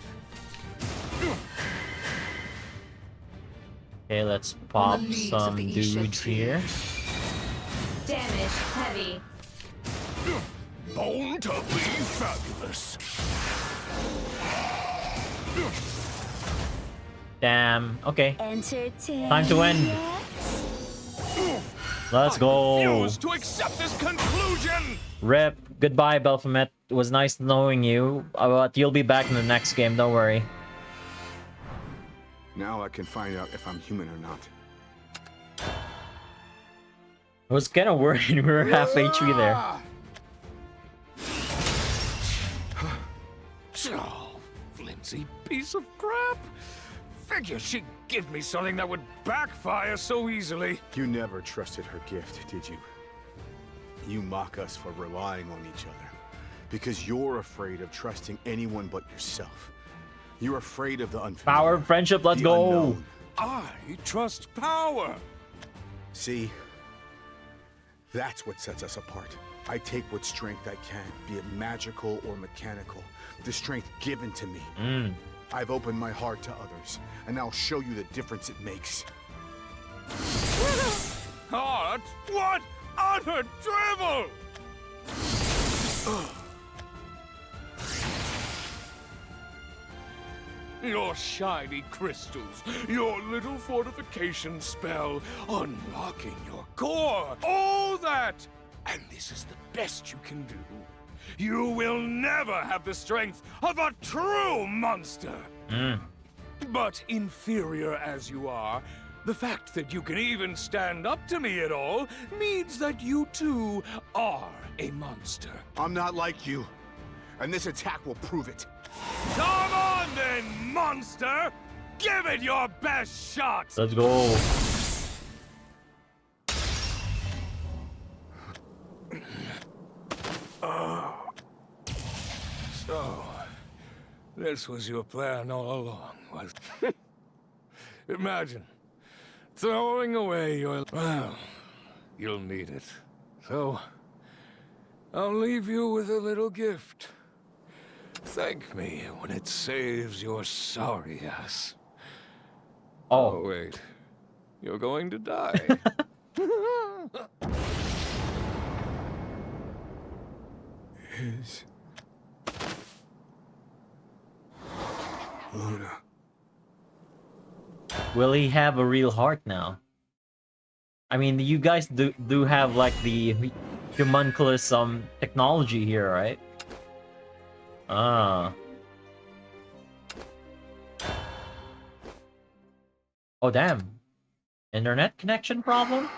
Okay, let's pop some dudes here. Damage heavy. Born to be fabulous. Damn. Okay. Entertain. Time to end. Let's go. Refuse to accept this conclusion. Rip. Goodbye, Belphomet. It was nice knowing you. But you'll be back in the next game. Don't worry. Now I can find out if I'm human or not. I was kind of worried we were half HP there. Oh, flimsy piece of crap. Figured she'd give me something that would backfire so easily. You never trusted her gift, did you? You mock us for relying on each other. Because you're afraid of trusting anyone but yourself. You're afraid of the unfamiliar. Power of friendship, let's the go. Unknown. I trust power. See? That's what sets us apart. I take what strength I can, be it magical or mechanical. The strength given to me. I've opened my heart to others, and I'll show you the difference it makes. Heart? What utter drivel! Your shiny crystals, your little fortification spell, unlocking your core, all that! And this is the best you can do. You will never have the strength of a true monster! But inferior as you are, the fact that you can even stand up to me at all means that you too are a monster. I'm not like you, and this attack will prove it. Come on then, monster! Give it your best shot! Let's go. So, this was your plan all along, was it? Imagine throwing away your... Well, you'll need it. So, I'll leave you with a little gift. Thank me when it saves your sorry ass. Oh, wait. You're going to die. Is... Luna. Will he have a real heart now? I mean, you guys do have like the homunculus technology here, right? Ah. Oh damn. Internet connection problem?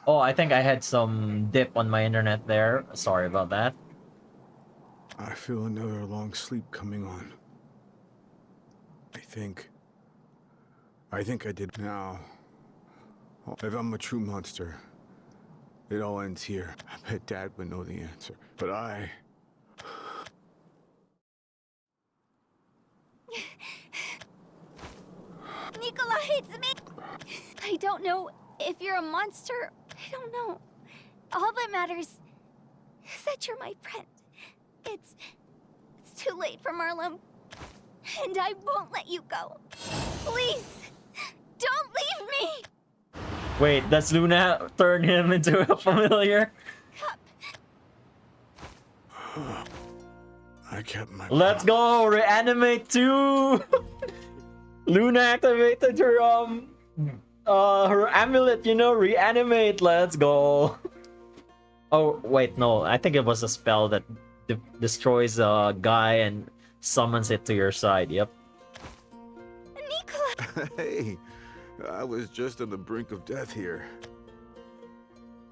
Oh, I think I had some dip on my internet there. Sorry about that. I feel another long sleep coming on. I think I did now. If I'm a true monster, it all ends here. I bet Dad would know the answer. But I... Nicola hates me! I don't know if you're a monster. I don't know. All that matters is that you're my friend. It's too late for Marlem. And I won't let you go. Please, don't leave me! Wait, does Luna turn him into a familiar? I kept my... Let's go! Reanimate too! Luna activated her her amulet, you know, reanimate. Let's go. Oh wait, no, I think it was a spell that destroys a guy and summons it to your side. Yep. Hey, I was just on the brink of death here.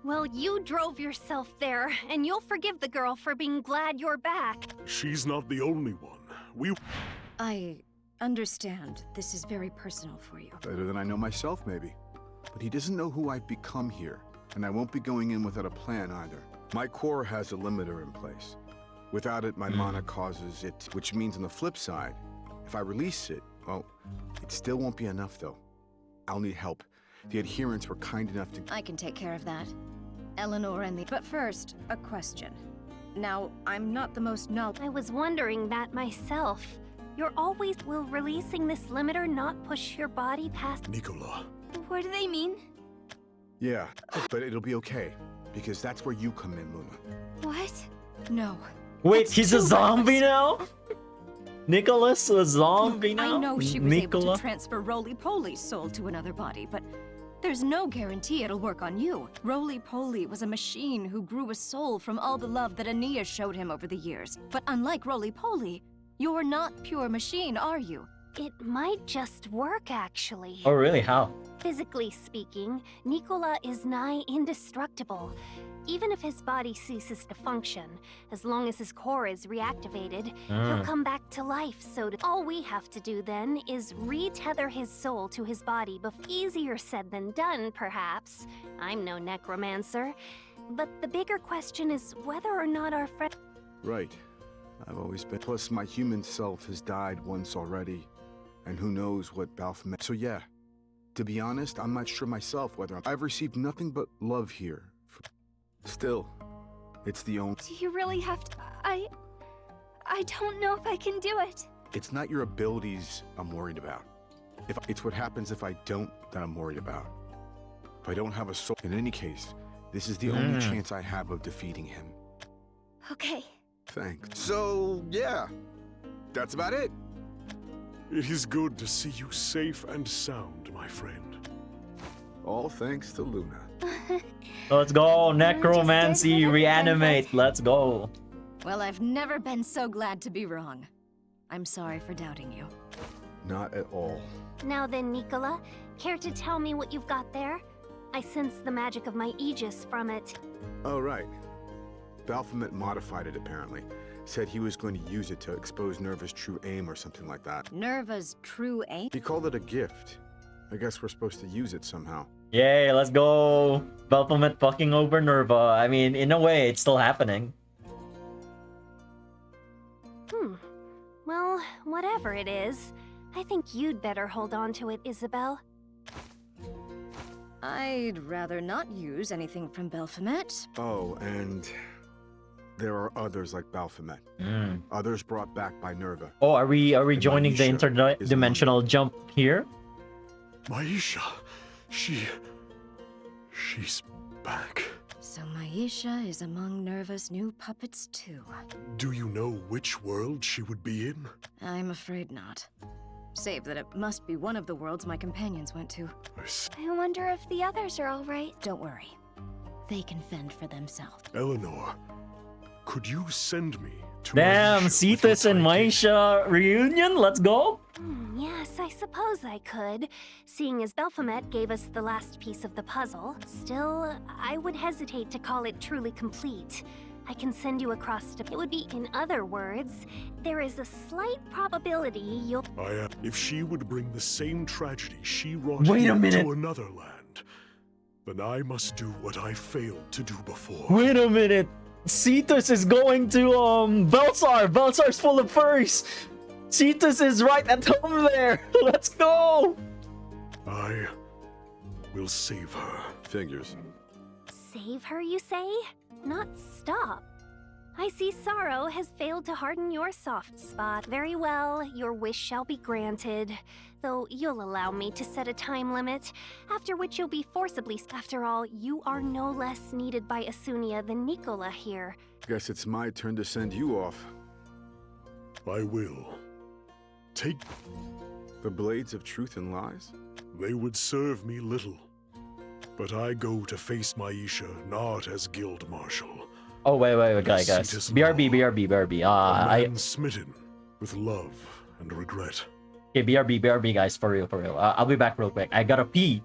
Well, you drove yourself there, and you'll forgive the girl for being glad you're back. She's not the only one. I understand this is very personal for you. Better than I know myself, maybe. But he doesn't know who I've become here, and I won't be going in without a plan either. My core has a limiter in place. Without it, my mana causes it, which means on the flip side, if I release it, well, it still won't be enough though. I'll need help. The adherents were kind enough to... I can take care of that. Eleanor and the... But first, a question. Now, I'm not the most I was wondering that myself. You're always... Will releasing this limiter not push your body past... Nicola. What do they mean? Yeah, but it'll be okay, because that's where you come in, Luna. What? No. Wait, he's a zombie now? Nicholas a zombie now? I know she was able to transfer Roly-Poly's soul to another body, but there's no guarantee it'll work on you. Roly-Poly was a machine who grew a soul from all the love that Aeneas showed him over the years. But unlike Roly-Poly, you're not pure machine, are you? It might just work, actually. Oh, really? How? Physically speaking, Nicola is nigh indestructible. Even if his body ceases to function, as long as his core is reactivated, he'll come back to life. So all we have to do then is retether his soul to his body. Easier said than done, perhaps. I'm no necromancer. But the bigger question is whether or not our friend... Right. I've always been... Plus, my human self has died once already. And who knows what Baphomet... So yeah, to be honest, I'm not sure myself whether I've received nothing but love here. Still, it's the only... Do you really have to... I don't know if I can do it. It's not your abilities I'm worried about. It's what happens if I don't that I'm worried about. If I don't have a soul... In any case, this is the only chance I have of defeating him. Okay. Thanks. So, yeah. That's about it. It is good to see you safe and sound, my friend. All thanks to Luna. Let's go, necromancy, reanimate, let's go. Well, I've never been so glad to be wrong. I'm sorry for doubting you. Not at all. Now then, Nicola, care to tell me what you've got there? I sense the magic of my Aegis from it. Oh, right. Baphomet modified it, apparently. Said he was going to use it to expose Nerva's true aim or something like that. Nerva's true aim? He called it a gift. I guess we're supposed to use it somehow. Yay, let's go. Baphomet fucking over Nerva. I mean, in a way, it's still happening. Well, whatever it is, I think you'd better hold on to it, Isabel. I'd rather not use anything from Baphomet. Oh, and there are others like Baphomet. Others brought back by Nerva. Oh, are we joining the interdimensional jump here? Maisha, she's back. So Maisha is among Nerva's new puppets too. Do you know which world she would be in? I'm afraid not. Save that it must be one of the worlds my companions went to. I wonder if the others are all right. Don't worry. They can fend for themselves. Eleanor, could you send me to Damn, Cetus and Maisha reunion? Let's go! Yes, I suppose I could, seeing as Baphomet gave us the last piece of the puzzle. Still, I would hesitate to call it truly complete. I can send you across to... It would be, in other words, there is a slight probability you'll... If she would bring the same tragedy she wrought Wait a here minute. to another land, then I must do what I failed to do before. Wait a minute! Cetus is going to, Belsar! Belsar's full of furries! Cetus is right at home there! Let's go! I will save her. Figures. Save her, you say? Not stop. I see sorrow has failed to harden your soft spot. Very well, your wish shall be granted. Though you'll allow me to set a time limit, after which you'll be forcibly... After all, you are no less needed by Asunia than Nicola here. Guess it's my turn to send you off. I will. Take... The blades of truth and lies? They would serve me little. But I go to face Maisha not as guild marshal. Oh, wait, guys. BRB. A man smitten with love and regret. Okay, BRB, guys, for real. I'll be back real quick. I gotta pee.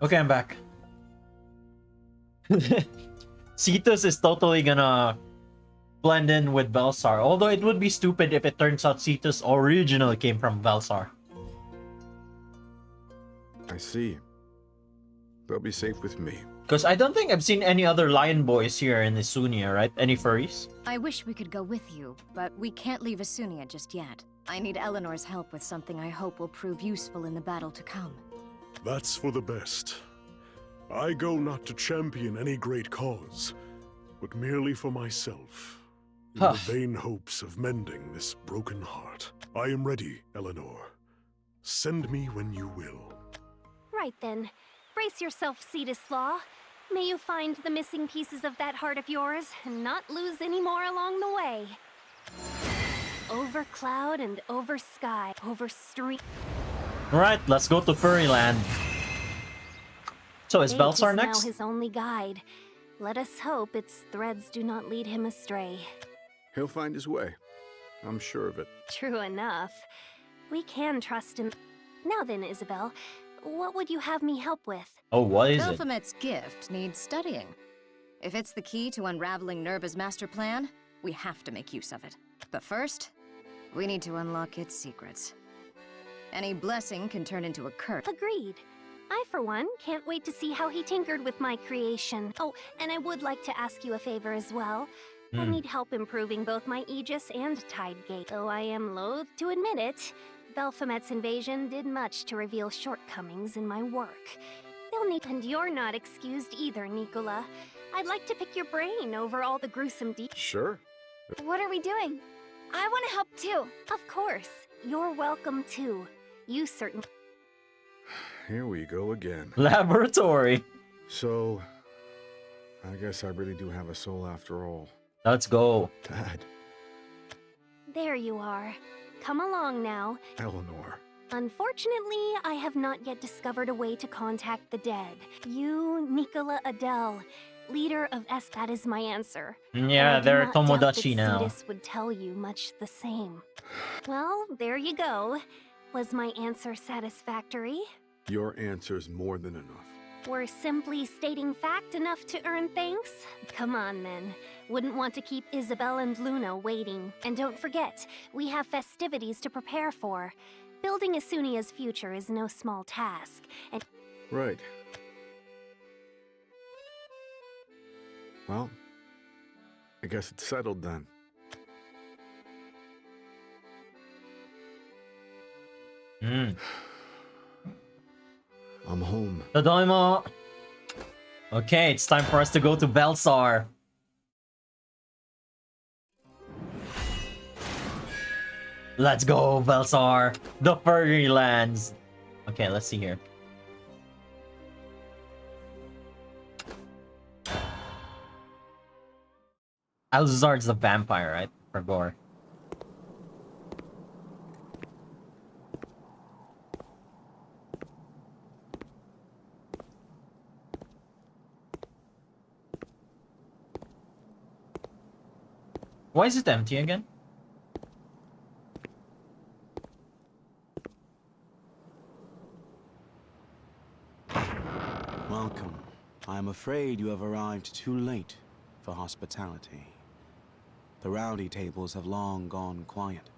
Okay, I'm back. Cetus is totally gonna blend in with Velsar, although it would be stupid if it turns out Cetus originally came from Velsar. I see. They'll be safe with me. Because I don't think I've seen any other lion boys here in Isunia, right? Any furries? I wish we could go with you, but we can't leave Isunia just yet. I need Eleanor's help with something I hope will prove useful in the battle to come. That's for the best. I go not to champion any great cause, but merely for myself, in the vain hopes of mending this broken heart. I am ready, Eleanor. Send me when you will. Right then. Brace yourself, Cetus Law. May you find the missing pieces of that heart of yours and not lose any more along the way. Over cloud and over sky, over stream. Alright, let's go to Furryland. So is Velsar next? Now his only guide. Let us hope its threads do not lead him astray. He'll find his way. I'm sure of it. True enough. We can trust him. Now then, Isabel, what would you have me help with? Oh, what is it? Baphomet's gift needs studying. If it's the key to unraveling Nerva's master plan, we have to make use of it. But first, we need to unlock its secrets. Any blessing can turn into a curse. Agreed. I, for one, can't wait to see how he tinkered with my creation. Oh, and I would like to ask you a favor as well. I need help improving both my Aegis and Tidegate. Though I am loath to admit it, Baphomet's invasion did much to reveal shortcomings in my work. You'll need, and you're not excused either, Nicola. I'd like to pick your brain over all the gruesome details. Sure. What are we doing? I want to help too. Of course. You're welcome too. You certainly. Here we go again. Laboratory. So, I guess I really do have a soul after all. Let's go. Dad. There you are. Come along now. Eleanor. Unfortunately, I have not yet discovered a way to contact the dead. You, Nicola Adele, leader of S. That is my answer. Yeah, they're Tomodachi now. Cetus would tell you much the same. Well, there you go. Was my answer satisfactory? Your answer's more than enough. Were simply stating fact enough to earn thanks? Come on, then. Wouldn't want to keep Isabel and Luna waiting. And don't forget, we have festivities to prepare for. Building Isunia's future is no small task, and... Right. Well, I guess it's settled then. I'm home. Tadaima! Okay, it's time for us to go to Velsar. Let's go, Velsar! The Furry Lands! Okay, let's see here. Alzard's the vampire, right? For gore. Why is it empty again? Welcome. I am afraid you have arrived too late for hospitality. The rowdy tables have long gone quiet.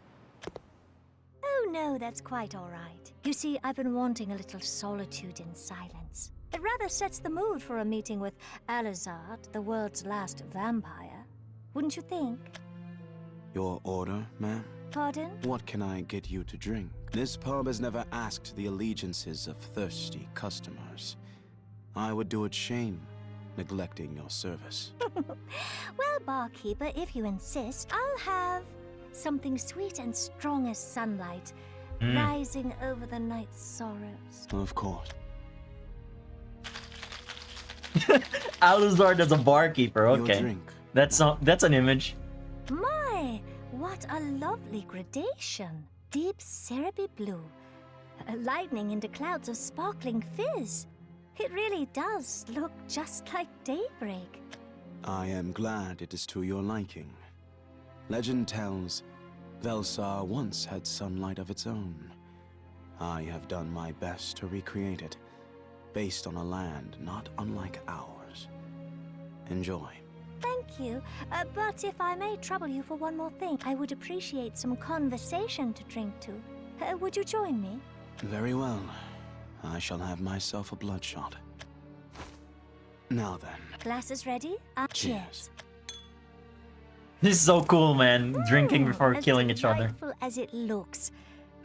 Oh no, that's quite all right. You see, I've been wanting a little solitude and silence. It rather sets the mood for a meeting with Alizard, the world's last vampire. Wouldn't you think? Your order, ma'am? Pardon? What can I get you to drink? This pub has never asked the allegiances of thirsty customers. I would do it shame, neglecting your service. Well, barkeeper, if you insist, I'll have something sweet and strong as sunlight, rising over the night's sorrows. Of course. Alizard as a barkeeper, okay. Your drink. That's an image. My, what a lovely gradation. Deep syrupy blue, lightning into clouds of sparkling fizz. It really does look just like daybreak. I am glad it is to your liking. Legend tells Velsar once had sunlight of its own. I have done my best to recreate it, based on a land not unlike ours. Enjoy. Thank you. But if I may trouble you for one more thing, I would appreciate some conversation to drink to. Would you join me? Very well. I shall have myself a bloodshot. Now then. Glasses ready? Cheers. This is so cool, man. Drinking before As killing each other. delightful as it looks.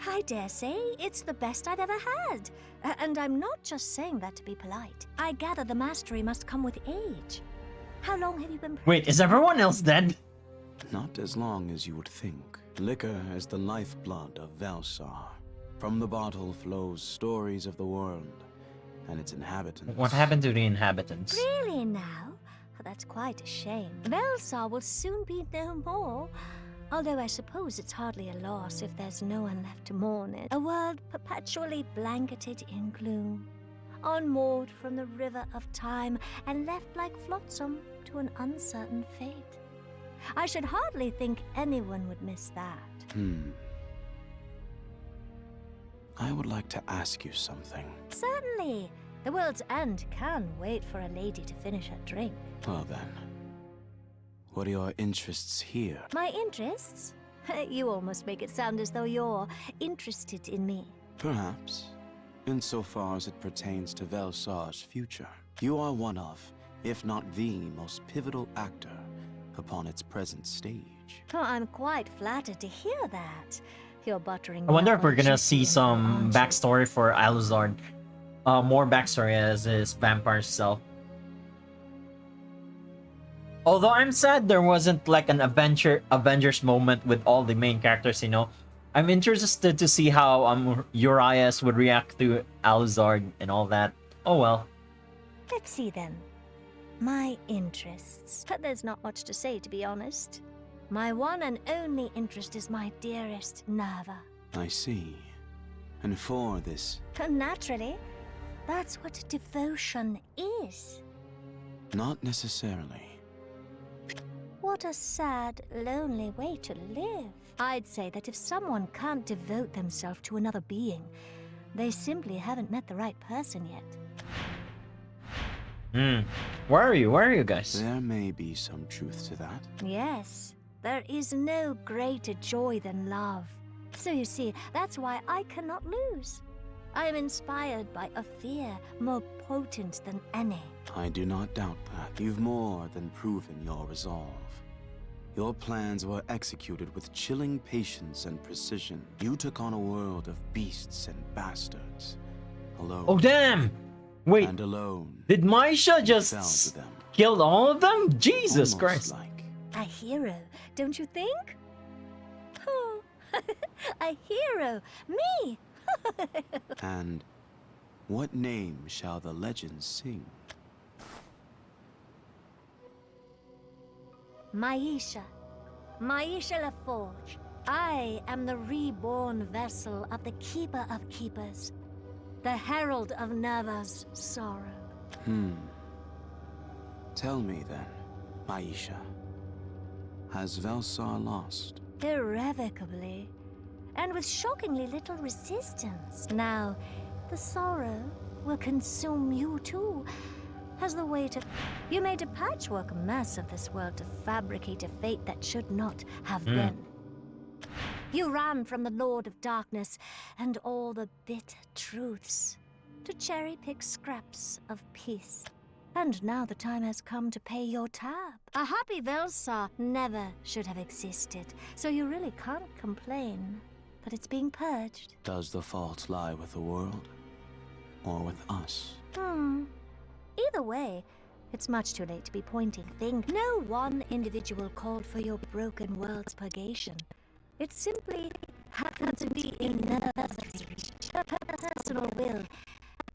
I dare say it's the best I've ever had. And I'm not just saying that to be polite. I gather the mastery must come with age. How long have you been... Wait, is everyone else dead? Not as long as you would think. Liquor is the lifeblood of Velsar. From the bottle flows stories of the world and its inhabitants. What happened to the inhabitants? Really now? That's quite a shame. Velsar will soon be no more. Although I suppose it's hardly a loss if there's no one left to mourn it. A world perpetually blanketed in gloom. Unmoored from the river of time and left like flotsam to an uncertain fate. I should hardly think anyone would miss that. I would like to ask you something. Certainly. The world's end can wait for a lady to finish her drink. Well then, what are your interests here? My interests? You almost make it sound as though you're interested in me. Perhaps, insofar as it pertains to Velsar's future. You are one of, if not the most pivotal actor upon its present stage. Oh, I'm quite flattered to hear that. You're buttering. I wonder if we're gonna see some backstory for Alucard. More backstory as his vampire self. Although I'm sad there wasn't like an Avengers moment with all the main characters, you know. I'm interested to see how Urias would react to Alucard and all that. Oh well. Let's see then. My interests. But there's not much to say, to be honest. My one and only interest is my dearest Nerva. I see. And for this... Naturally. That's what devotion is. Not necessarily. What a sad, lonely way to live. I'd say that if someone can't devote themselves to another being, they simply haven't met the right person yet. Where are you? Where are you guys? There may be some truth to that. Yes. There is no greater joy than love. So you see, that's why I cannot lose. I am inspired by a fear more potent than any. I do not doubt that. You've more than proven your resolve. Your plans were executed with chilling patience and precision. You took on a world of beasts and bastards. Alone. Oh damn! Wait, and alone. Did Maisha just kill all of them? Jesus Christ. Like. A hero, don't you think? Oh, a hero! Me! And what name shall the legends sing? Maisha. Maisha LaForge. I am the reborn vessel of the Keeper of Keepers. The herald of Nerva's sorrow. Tell me then, Maisha. Has Velsar lost? Irrevocably. And with shockingly little resistance. Now, the sorrow will consume you too. As the weight of... You made a patchwork mess of this world to fabricate a fate that should not have been. You ran from the Lord of Darkness and all the bitter truths to cherry-pick scraps of peace. And now the time has come to pay your tab. A happy Velsar never should have existed, so you really can't complain that it's being purged. Does the fault lie with the world? Or with us? Either way, it's much too late to be pointing fingers. No one individual called for your broken world's purgation. It simply happened to be in Nerva's personal will,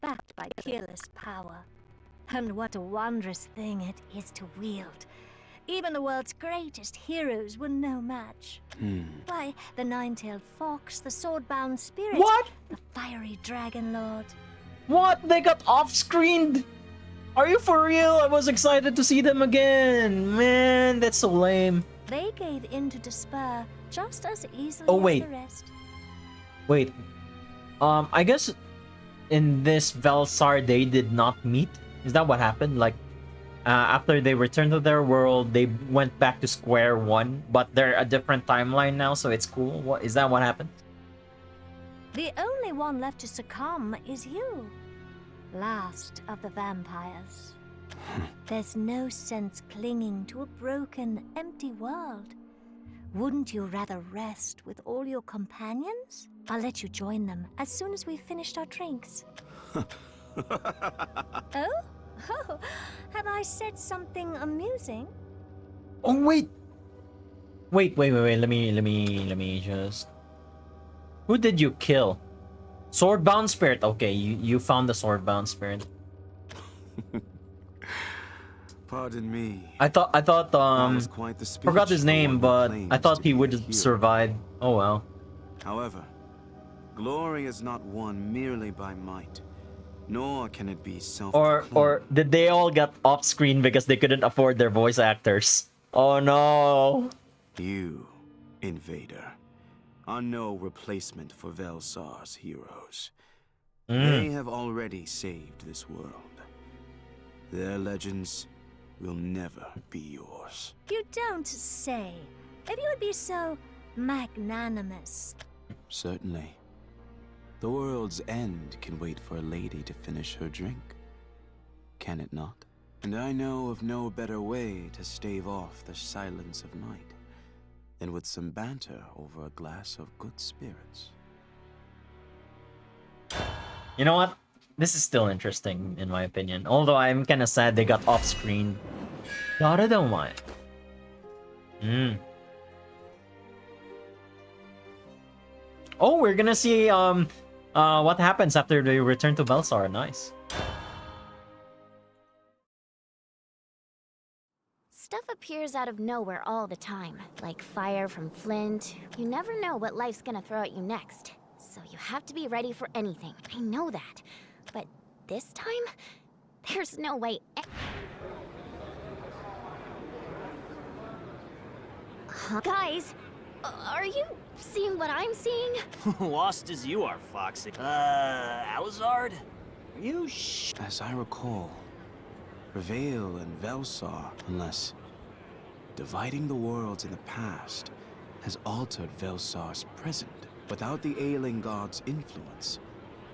backed by peerless power. And what a wondrous thing it is to wield. Even the world's greatest heroes were no match. Why, the nine-tailed fox, the sword-bound spirit, the fiery dragon lord. What? They got off-screened? Are you for real? I was excited to see them again. Man, that's so lame. They gave in to despair just as easily Oh, wait. as the rest. Wait. I guess in this Velsar they did not meet? Is that what happened? Like, after they returned to their world, they went back to square one, but they're a different timeline now, so it's cool. What is that? What happened? The only one left to succumb is you, last of the vampires. There's no sense clinging to a broken, empty world. Wouldn't you rather rest with all your companions? I'll let you join them as soon as we've finished our drinks. Oh? Oh, have I said something amusing? Oh wait. Wait. Let me just. Who did you kill? Swordbound spirit. Okay, you found the swordbound spirit. Pardon me. I thought was quite the speech forgot his for name, one who but claims I thought to he be a would hero. survive. Oh well. However, glory is not won merely by might, nor can it be self-proclaimed. Or did they all get off screen because they couldn't afford their voice actors? Oh no. You, invader, are no replacement for Velsar's heroes. They have already saved this world. Their legends will never be yours. You don't say. If you would be so magnanimous. Certainly. The world's end can wait for a lady to finish her drink. Can it not? And I know of no better way to stave off the silence of night than with some banter over a glass of good spirits. You know what? This is still interesting in my opinion. Although I'm kind of sad they got off screen. Dara don't mind. Oh, we're gonna see what happens after they return to Velsar. Nice. Stuff appears out of nowhere all the time, like fire from Flint. You never know what life's gonna throw at you next, so you have to be ready for anything. I know that, but this time, there's no way. Guys, are you seeing what I'm seeing? Lost as you are, Foxy. Alizard? Are you As I recall, Reveal and Velsar, unless dividing the worlds in the past has altered Velsar's present. Without the ailing god's influence,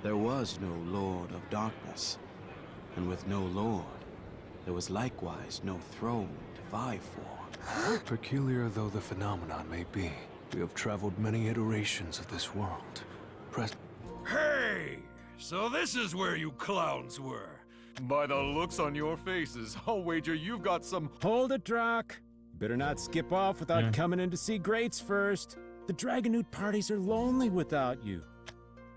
there was no Lord of Darkness. And with no Lord, there was likewise no throne to vie for. Peculiar though the phenomenon may be, we have traveled many iterations of this world. Hey! So this is where you clowns were. By the looks on your faces, I'll wager you've got some... Hold it, Drock. Better not skip off without coming in to see Greats first. The Dragonoot parties are lonely without you.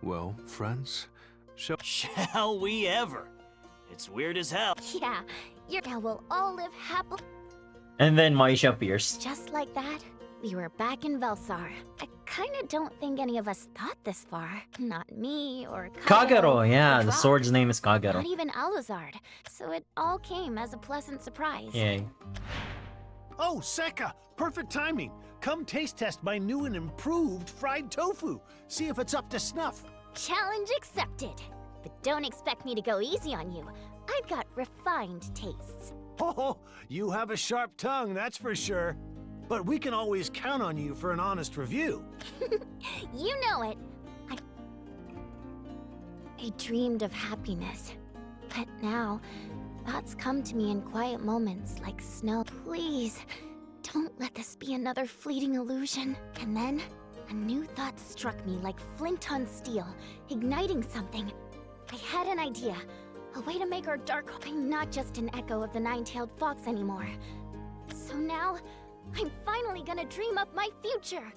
Well, friends, Shall we ever? It's weird as hell. Yeah, now we'll all live happily. And then Maisha appears. Just like that, we were back in Velsar. I kinda don't think any of us thought this far. Not me or Kagero, yeah, or the Drock. sword's name is Kagero. Not even Alizard. So it all came as a pleasant surprise. Yay. Oh, Sekka! Perfect timing. Come taste test my new and improved fried tofu. See if it's up to snuff. Challenge accepted. But don't expect me to go easy on you. I've got refined tastes. Oh, you have a sharp tongue, that's for sure. But we can always count on you for an honest review. You know it. I dreamed of happiness. But now, thoughts come to me in quiet moments like snow. Please, don't let this be another fleeting illusion. And then, a new thought struck me like flint on steel, igniting something. I had an idea. A way to make our dark home not just an echo of the nine-tailed fox anymore. So now, I'm finally gonna dream up my future.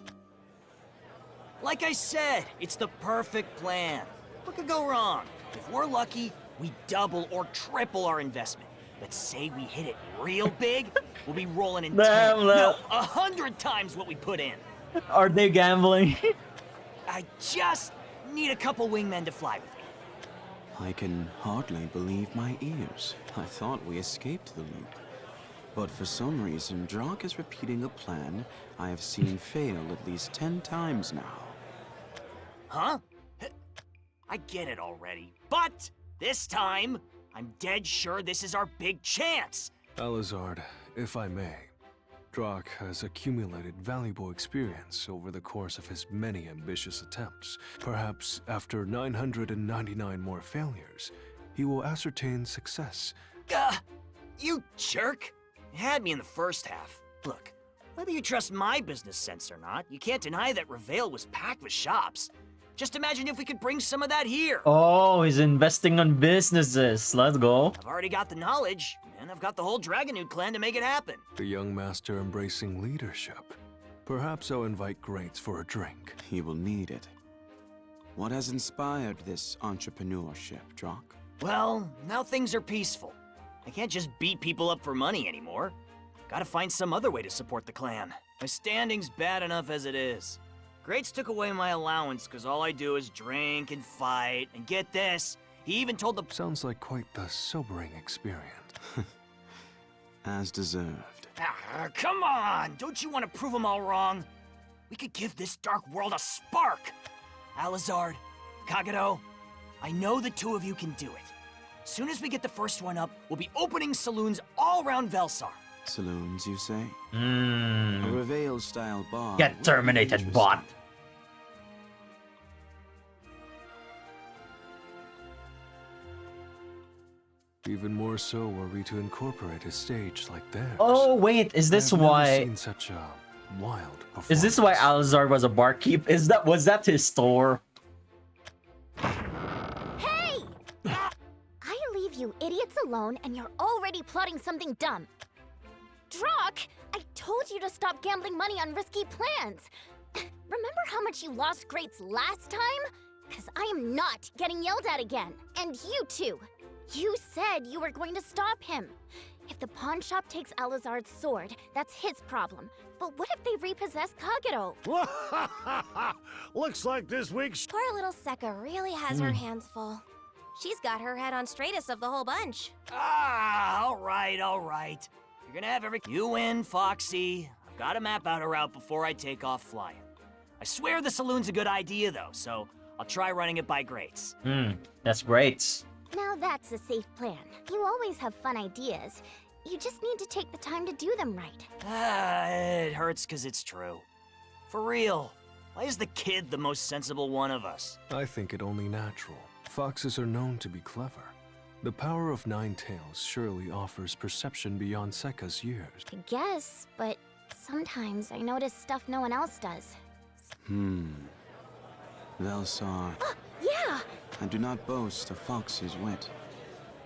Like I said, it's the perfect plan. What could go wrong? If we're lucky, we double or triple our investment. But say we hit it real big, we'll be rolling in 10, no, 100 times what we put in. Are they gambling? I just need a couple wingmen to fly with me. I can hardly believe my ears. I thought we escaped the loop. But for some reason, Drock is repeating a plan I have seen fail at least 10 times now. Huh? I get it already. But this time, I'm dead sure this is our big chance. Alizard, if I may, Drock has accumulated valuable experience over the course of his many ambitious attempts. Perhaps after 999 more failures, he will ascertain success. You jerk! You had me in the first half. Look, whether you trust my business sense or not, you can't deny that Reveal was packed with shops. Just imagine if we could bring some of that here. Oh, he's investing on businesses. Let's go. I've already got the knowledge, and I've got the whole Dragonood clan to make it happen. The young master embracing leadership. Perhaps I'll invite Greats for a drink. He will need it. What has inspired this entrepreneurship, Drock? Well, now things are peaceful. I can't just beat people up for money anymore. Gotta find some other way to support the clan. My standing's bad enough as it is. Greats took away my allowance because all I do is drink and fight, and get this, he even told the— Sounds like quite the sobering experience. As deserved. Come on! Don't you want to prove them all wrong? We could give this dark world a spark! Alizard, Kagero, I know the two of you can do it. Soon as we get the first one up, we'll be opening saloons all around Velsar. Saloons, you say? A Hmm. Reveal-style bar. Get terminated, bot. Even more so were we to incorporate a stage like theirs. Oh wait, is this I've never why? seen such a wild performance. Is this why Alizard was a barkeep? Was that his store? Hey! I leave you idiots alone and you're already plotting something dumb. Drock, I told you to stop gambling money on risky plans. Remember how much you lost Greats last time? Because I am not getting yelled at again. And you too. You said you were going to stop him. If the pawn shop takes Alizard's sword, that's his problem. But what if they repossess Kagero? Looks like this week's— Poor little Sekka really has her hands full. She's got her head on straightest of the whole bunch. All right. You're gonna have You win, Foxy. I've got to map out a route before I take off flying. I swear the saloon's a good idea, though, so I'll try running it by Greats. That's great. Now that's a safe plan. You always have fun ideas. You just need to take the time to do them right. It hurts because it's true. For real, why is the kid the most sensible one of us? I think it only natural. Foxes are known to be clever. The power of Nine Tails surely offers perception beyond Sekka's years. I guess, but sometimes I notice stuff no one else does. Velsar. Yeah! I do not boast of Fox's wit.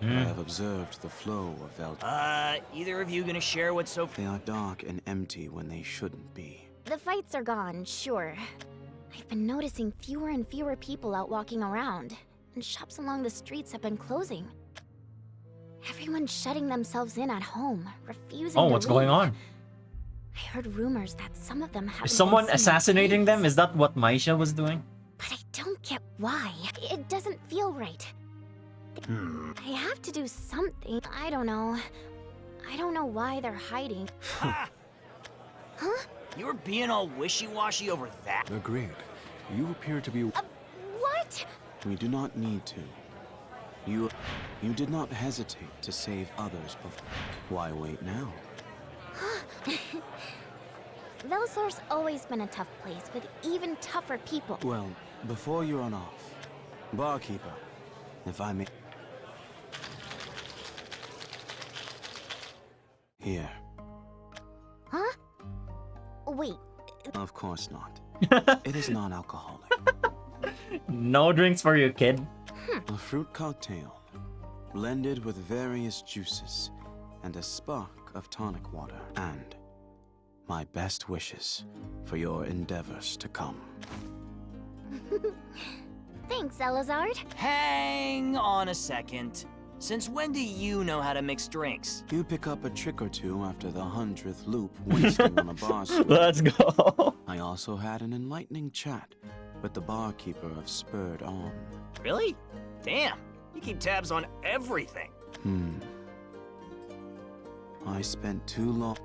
But I have observed the flow of Velsar. Either of you gonna share what's so— They are dark and empty when they shouldn't be. The fights are gone, sure. I've been noticing fewer and fewer people out walking around, and shops along the streets have been closing. Everyone's shutting themselves in at home, refusing to What's going leave. on? I heard rumors that some of them have Is someone assassinating them? Is that what Maisha was doing? But I don't get why. It doesn't feel right. I have to do something. I don't know. I don't know why they're hiding. Huh? You were being all wishy-washy over that. Agreed. You appear to be— What? We do not need to. You did not hesitate to save others before. Why wait now? Velsar's always been a tough place with even tougher people. Well, before you run off, barkeeper, if I may. Here. Huh? Wait. Of course not. It is non-alcoholic. No drinks for you, kid. A fruit cocktail, blended with various juices and a spark of tonic water. And my best wishes for your endeavors to come. Thanks, Alizard. Hang on a second. Since when do you know how to mix drinks? You pick up a trick or two after the 100th loop wasting on a bar stool. Let's go. I also had an enlightening chat with the barkeeper of Spurred On. Really? Damn, you keep tabs on everything. I spent too long.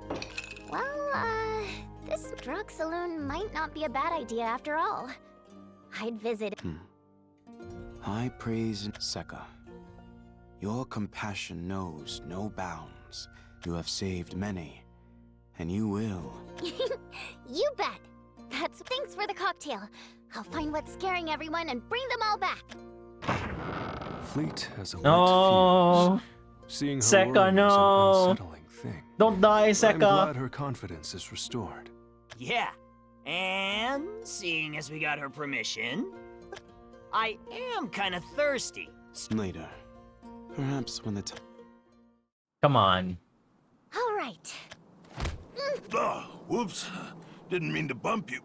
Well, this drug saloon might not be a bad idea after all. I'd visit. I praise Seka. Your compassion knows no bounds. You have saved many, and you will. You bet. Thanks for the cocktail. I'll find what's scaring everyone and bring them all back. Fleet has a No. lit fuse. Seeing her Seka, worry is no. an unsettling thing. Don't die, I'm Seka. glad her confidence is restored. Yeah. And seeing as we got her permission, I am kind of thirsty. Later. Perhaps when the time. Come on. All right. Oh, whoops. Didn't mean to bump you.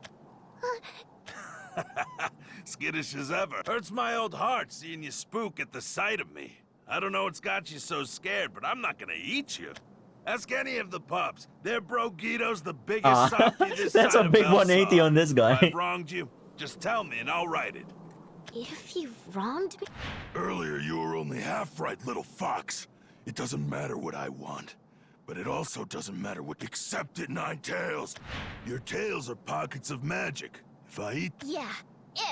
Skittish as ever. Hurts my old heart seeing you spook at the sight of me. I don't know what's got you so scared, but I'm not gonna eat you. Ask any of the pups. They're Broguito's the biggest softy this That's side a of big Belsar. 180 on this guy. If I've wronged you, just tell me and I'll right it. If you've wronged me... Earlier you were only half right, little fox. It doesn't matter what I want. But it also doesn't matter what... Accept it, Nine Tails. Your tails are pockets of magic. If I eat... Yeah,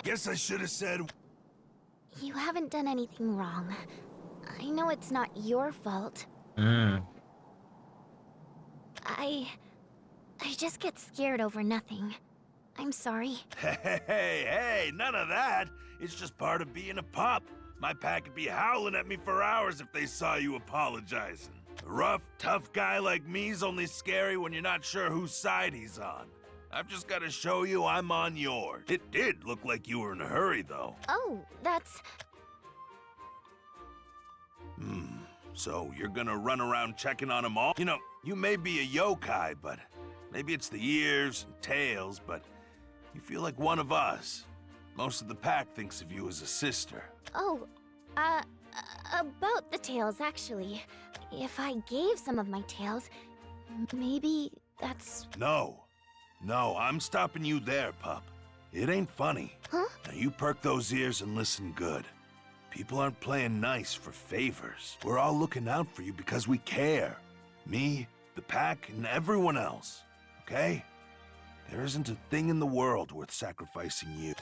Guess I should have said... You haven't done anything wrong. I know it's not your fault. I just get scared over nothing. I'm sorry. Hey, none of that. It's just part of being a pup. My pack would be howling at me for hours if they saw you apologizing. A rough, tough guy like me's only scary when you're not sure whose side he's on. I've just got to show you I'm on yours. It did look like you were in a hurry, though. Oh, that's... So you're gonna run around checking on them all? You know, you may be a yokai, but maybe it's the ears and tails, but you feel like one of us. Most of the pack thinks of you as a sister. Oh, about the tails, actually. If I gave some of my tails, maybe that's... No, I'm stopping you there, pup. It ain't funny. Huh? Now you perk those ears and listen good. People aren't playing nice for favors. We're all looking out for you because we care. Me, the pack, and everyone else. Okay? There isn't a thing in the world worth sacrificing you.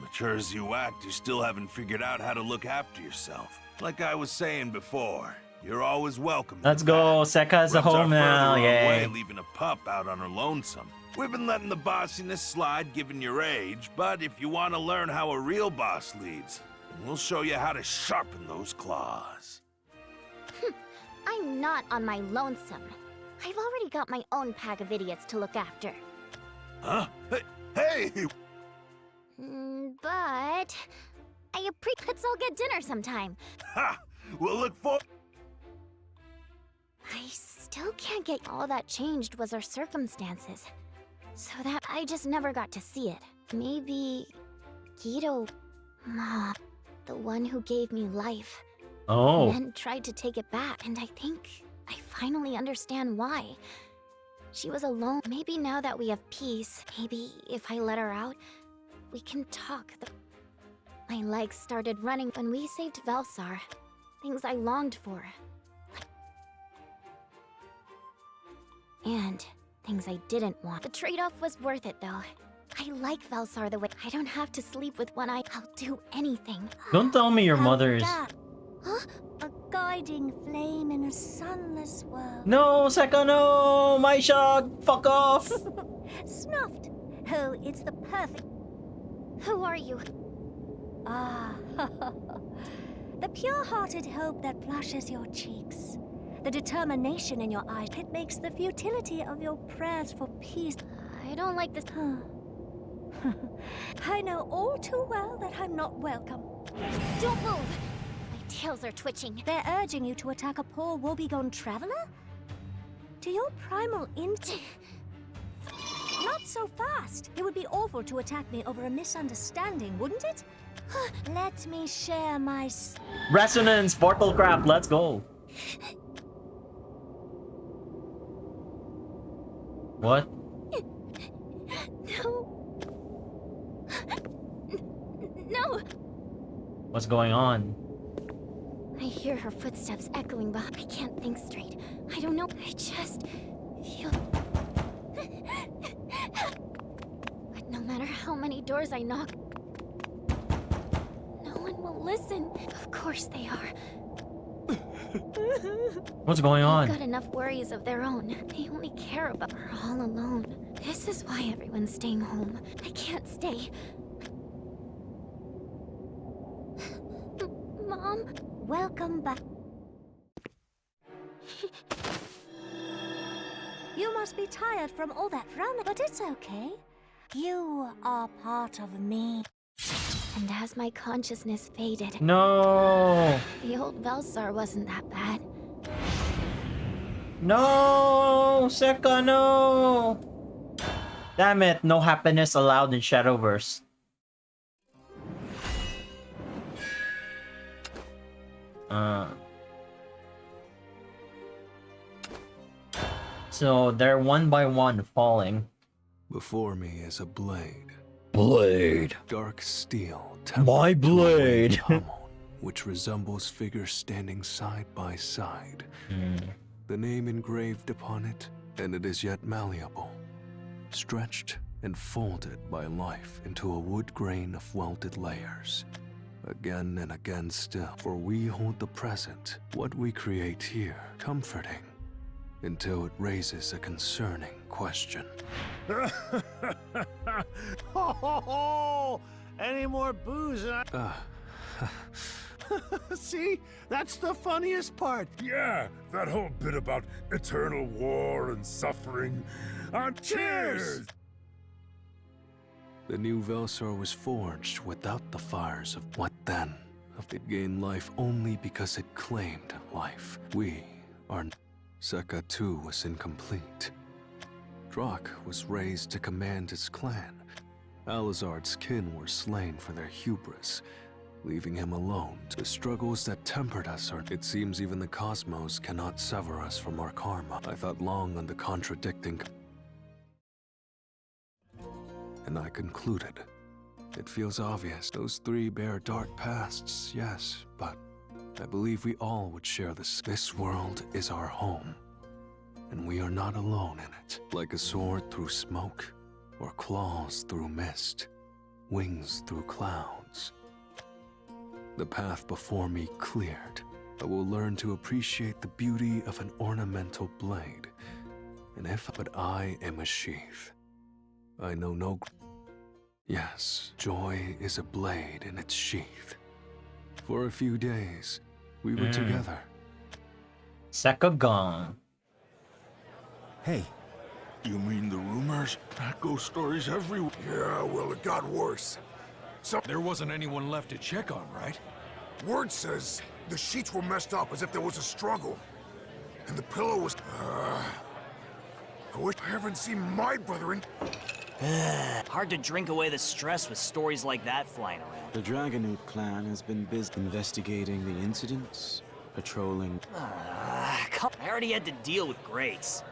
Mature as you act, you still haven't figured out how to look after yourself. Like I was saying before, you're always welcome. Let's go. Seka's a home now. Yay. Leaving a pup out on her lonesome. We've been letting the bossiness slide given your age, but if you want to learn how a real boss leads, we'll show you how to sharpen those claws. I'm not on my lonesome. I've already got my own pack of idiots to look after. Huh? Hey! But... let's all get dinner sometime. Ha! We'll look for... I still can't get... All that changed was our circumstances. So that I just never got to see it. Maybe... Guido... Mom... The one who gave me life. Oh. And then tried to take it back, and I think I finally understand why. She was alone. Maybe now that we have peace, maybe if I let her out, we can talk. My legs started running when we saved Velsar. Things I longed for. And things I didn't want. The trade-off was worth it, though. I like Velsar the way I don't have to sleep with one eye. I'll do anything. Don't tell me your mother's... Huh? A guiding flame in a sunless world. No, Seka, no! My shog! Fuck off! Snuffed. Oh, it's the perfect... Who are you? Ah, the pure-hearted hope that flushes your cheeks. The determination in your eyes. It makes the futility of your prayers for peace. I don't like this. I know all too well that I'm not welcome. Don't move! My tails are twitching. They're urging you to attack a poor woebegone traveler? To your primal instinct... Not so fast! It would be awful to attack me over a misunderstanding, wouldn't it? Let me share my... Resonance, Portal Craft, let's go! What? No. No! What's going on? I hear her footsteps echoing behind. I can't think straight. I don't know. I just feel... But no matter how many doors I knock... No will listen. Of course they are. What's going on? They've got enough worries of their own. They only care about her all alone. This is why everyone's staying home. I can't stay. Mom? Welcome back. You must be tired from all that frowning, but it's okay. You are part of me. And as my consciousness faded... No! The old Velsar wasn't that bad. No! Seka, no! Damn it, no happiness allowed in Shadowverse. So they're one by one falling. Before me is a blade. Blade. Dark steel. My blade. Pommel, which resembles figures standing side by side. The name engraved upon it, and it is yet malleable. Stretched and folded by life into a wood grain of welded layers. Again and again still, for we hold the present, what we create here, comforting, until it raises a concerning question. Any more booze? See? That's the funniest part. Yeah, that whole bit about eternal war and suffering. Cheers! The new Velsar was forged without the fires of what then? It gained life only because it claimed life. We are... Seka too was incomplete. Drak was raised to command his clan. Alizard's kin were slain for their hubris, leaving him alone. The struggles that tempered us are... It seems even the cosmos cannot sever us from our karma. I thought long on the contradicting... And I concluded. It feels obvious. Those three bear dark pasts, yes, but I believe we all would share this. This world is our home, and we are not alone in it. Like a sword through smoke, or claws through mist, wings through clouds. The path before me cleared. I will learn to appreciate the beauty of an ornamental blade. And if but I am a sheath, I know no... Yes, joy is a blade in its sheath. For a few days, we were together. Seka gone. Hey. You mean the rumors? Ghost stories everywhere. Yeah, well, it got worse. So there wasn't anyone left to check on, right? Word says the sheets were messed up as if there was a struggle. And the pillow was... I wish I haven't seen my brother in... Hard to drink away the stress with stories like that flying around. The Dragonoot clan has been busy investigating the incidents, patrolling... I already had to deal with Grates.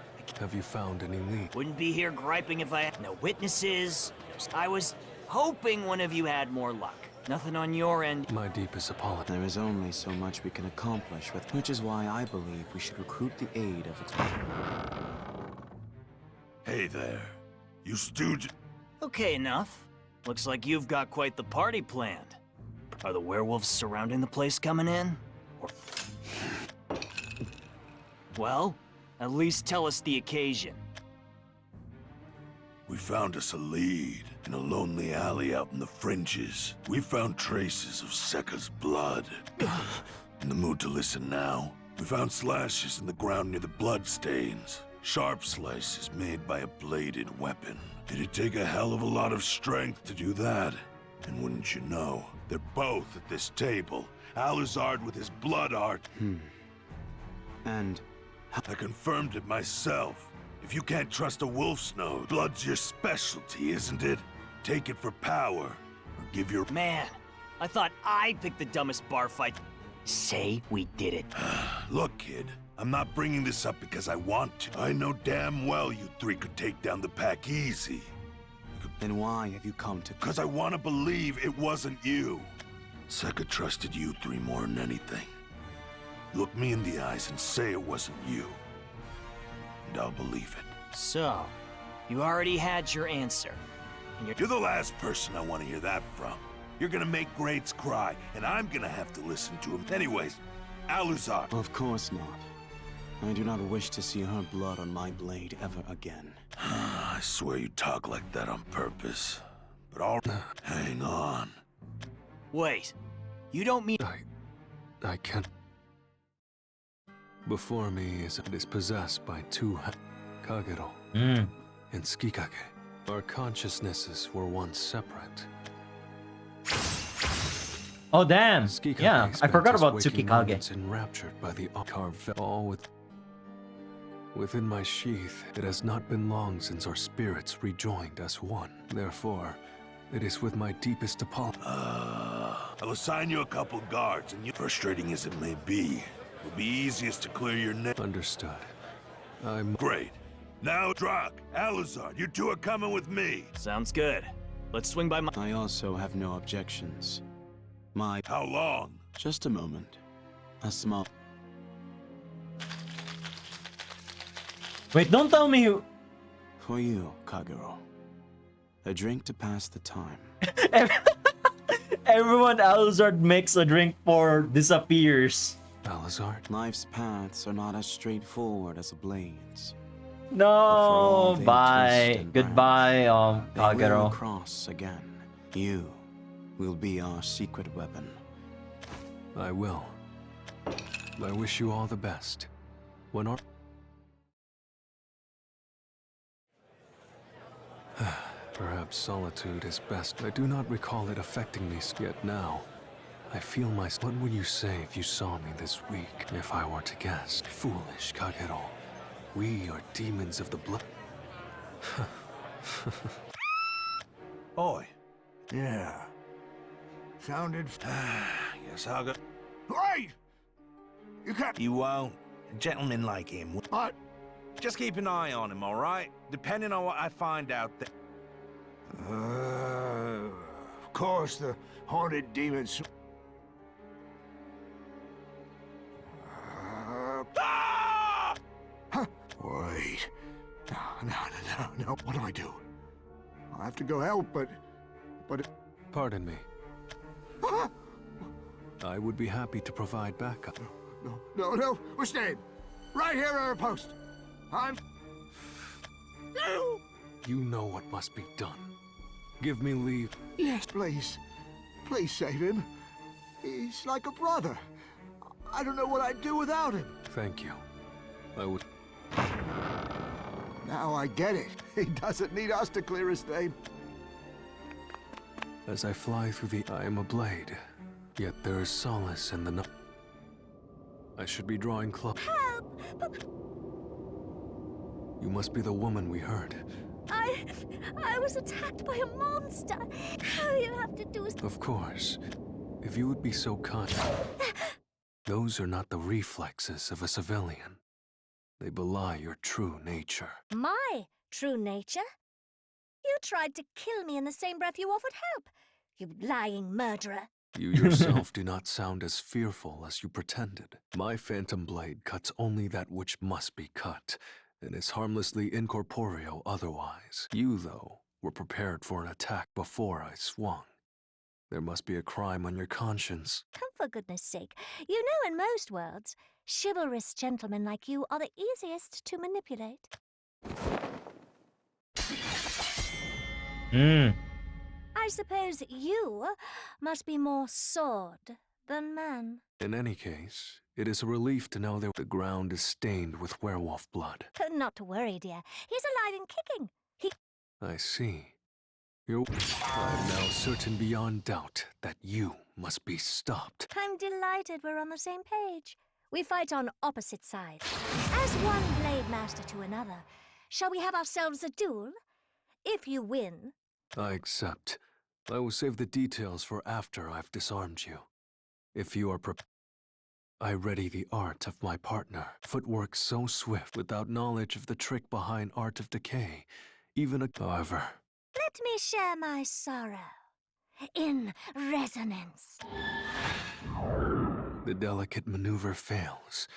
Have you found any lead? Wouldn't be here griping if I had no witnesses. I was hoping one of you had more luck. Nothing on your end. My deepest apology. There is only so much we can accomplish with, which is why I believe we should recruit the aid of its... Hey there. You stooge... Okay, enough. Looks like you've got quite the party planned. Are the werewolves surrounding the place coming in? Or... Well, at least tell us the occasion. We found us a lead in a lonely alley out in the fringes. We found traces of Seka's blood. In the mood to listen now? We found slashes in the ground near the bloodstains. Sharp slices made by a bladed weapon. It'd take a hell of a lot of strength to do that. And wouldn't you know, they're both at this table. Alizard with his blood art. And... I confirmed it myself. If you can't trust a wolf's nose, blood's your specialty, isn't it? Take it for power, or give your... Man, I thought I picked the dumbest bar fight. Say we did it. Look, kid, I'm not bringing this up because I want to. I know damn well you three could take down the pack easy. Then why have you come to... Because I want to believe it wasn't you. Seka trusted you three more than anything. Look me in the eyes and say it wasn't you. And I'll believe it. So, you already had your answer. And You're the last person I want to hear that from. You're gonna make Greats cry, and I'm gonna have to listen to him. Anyways, Aluzar. Of course not. I do not wish to see her blood on my blade ever again. I swear you talk like that on purpose. But all hang on. Wait, you don't mean... I can't... Before me is possessed by two Kagero and Tsukikage. Our consciousnesses were once separate. Oh damn! Tsukikage Yeah, I spent forgot his about waking Tsukikage. moments enraptured by the carved all within my sheath. It has not been long since our spirits rejoined as one. Therefore, it is with my deepest apology. I'll assign you a couple guards, and you, frustrating as it may be, will be easiest to clear your name. Understood. Great. Now, Drak, Aluzar, you two are coming with me. Sounds good. Let's swing by my... I also have no objections. How long? Just a moment. A small... Wait, don't tell me who... For you, Kagero. A drink to pass the time. Everyone Aluzard makes a drink for disappears. Aluzard? Life's paths are not as straightforward as a blade's. No, bye. Goodbye, They will Kagero. cross again. You will be our secret weapon. I will. I wish you all the best. When our... Perhaps solitude is best. I do not recall it affecting me yet now. I feel my... What would you say if you saw me this week? If I were to guess. Foolish Kagero. We are demons of the blood. Oi. Yeah. Sounded... Yes, I'll go... Wait! You can't... You won't. A gentleman like him... But... Just keep an eye on him, all right? Depending on what I find out... Of course, the haunted demons... Wait. No. What do I do? I have to go help, but... Pardon me. I would be happy to provide backup. No. We're staying. Right here at our post. I'm... No! You know what must be done. Give me leave. Yes, please. Please save him. He's like a brother. I don't know what I'd do without him. Thank you. I would... Now I get it. He doesn't need us to clear his name. As I fly through the... I am a blade. Yet there is solace in the... I should be drawing close. Help! You must be the woman we heard. I was attacked by a monster. All you have to do is... Of course. If you would be so kind. Those are not the reflexes of a civilian. They belie your true nature. My true nature? You tried to kill me in the same breath you offered help. You lying murderer. You yourself do not sound as fearful as you pretended. My phantom blade cuts only that which must be cut, and is harmlessly incorporeal otherwise. You, though, were prepared for an attack before I swung. There must be a crime on your conscience. For goodness sake, you know in most worlds, chivalrous gentlemen like you are the easiest to manipulate. I suppose you must be more sword than man. In any case, it is a relief to know that the ground is stained with werewolf blood. Not to worry, dear. He's alive and kicking. I see. I am now certain beyond doubt that you must be stopped. I'm delighted we're on the same page. We fight on opposite sides. As one blade master to another, shall we have ourselves a duel? If you win... I accept. I will save the details for after I've disarmed you. If you are prepared, I ready the art of my partner. Footwork so swift, without knowledge of the trick behind art of decay. However... Let me share my sorrow. In resonance. The delicate maneuver fails.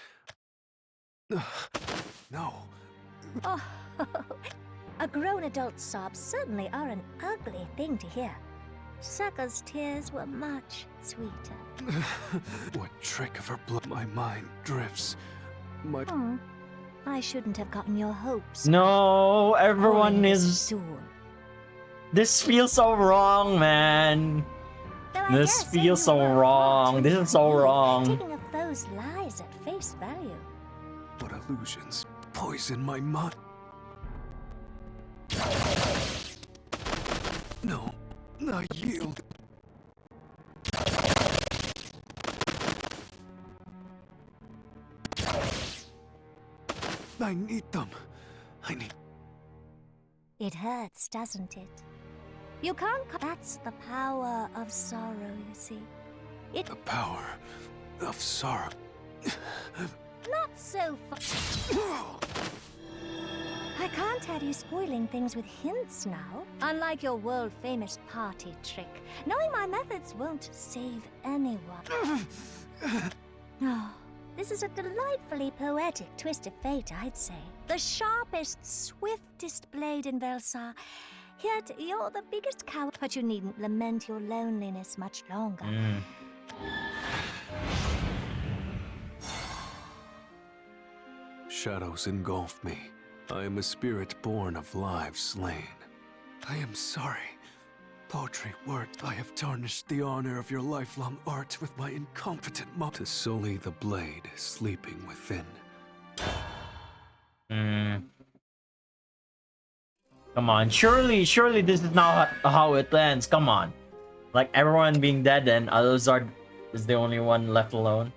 No. Oh, a grown adult's sobs certainly are an ugly thing to hear. Sekka's tears were much sweeter. What trick of her blood? My mind drifts. My... Oh, I shouldn't have gotten your hopes. No, everyone Calling is... duel. This feels so wrong, man. This feels so wrong. This is so wrong. Taking a foe's lies at face value. What illusions poison my mind? No, I yield. I need them. I need... It hurts, doesn't it? You can't... That's the power of sorrow, you see. It... The power of sorrow. Not so I can't have you spoiling things with hints now. Unlike your world-famous party trick, knowing my methods won't save anyone. No, this is a delightfully poetic twist of fate, I'd say. The sharpest, swiftest blade in Velsar. Yet you're the biggest coward, but you needn't lament your loneliness much longer. Shadows engulf me. I am a spirit born of lives slain. I am sorry. Poetry, words, I have tarnished the honor of your lifelong art with my incompetent to sully the blade sleeping within. Come on, surely this is not how it ends. Come on. Like everyone being dead and Alizard is the only one left alone.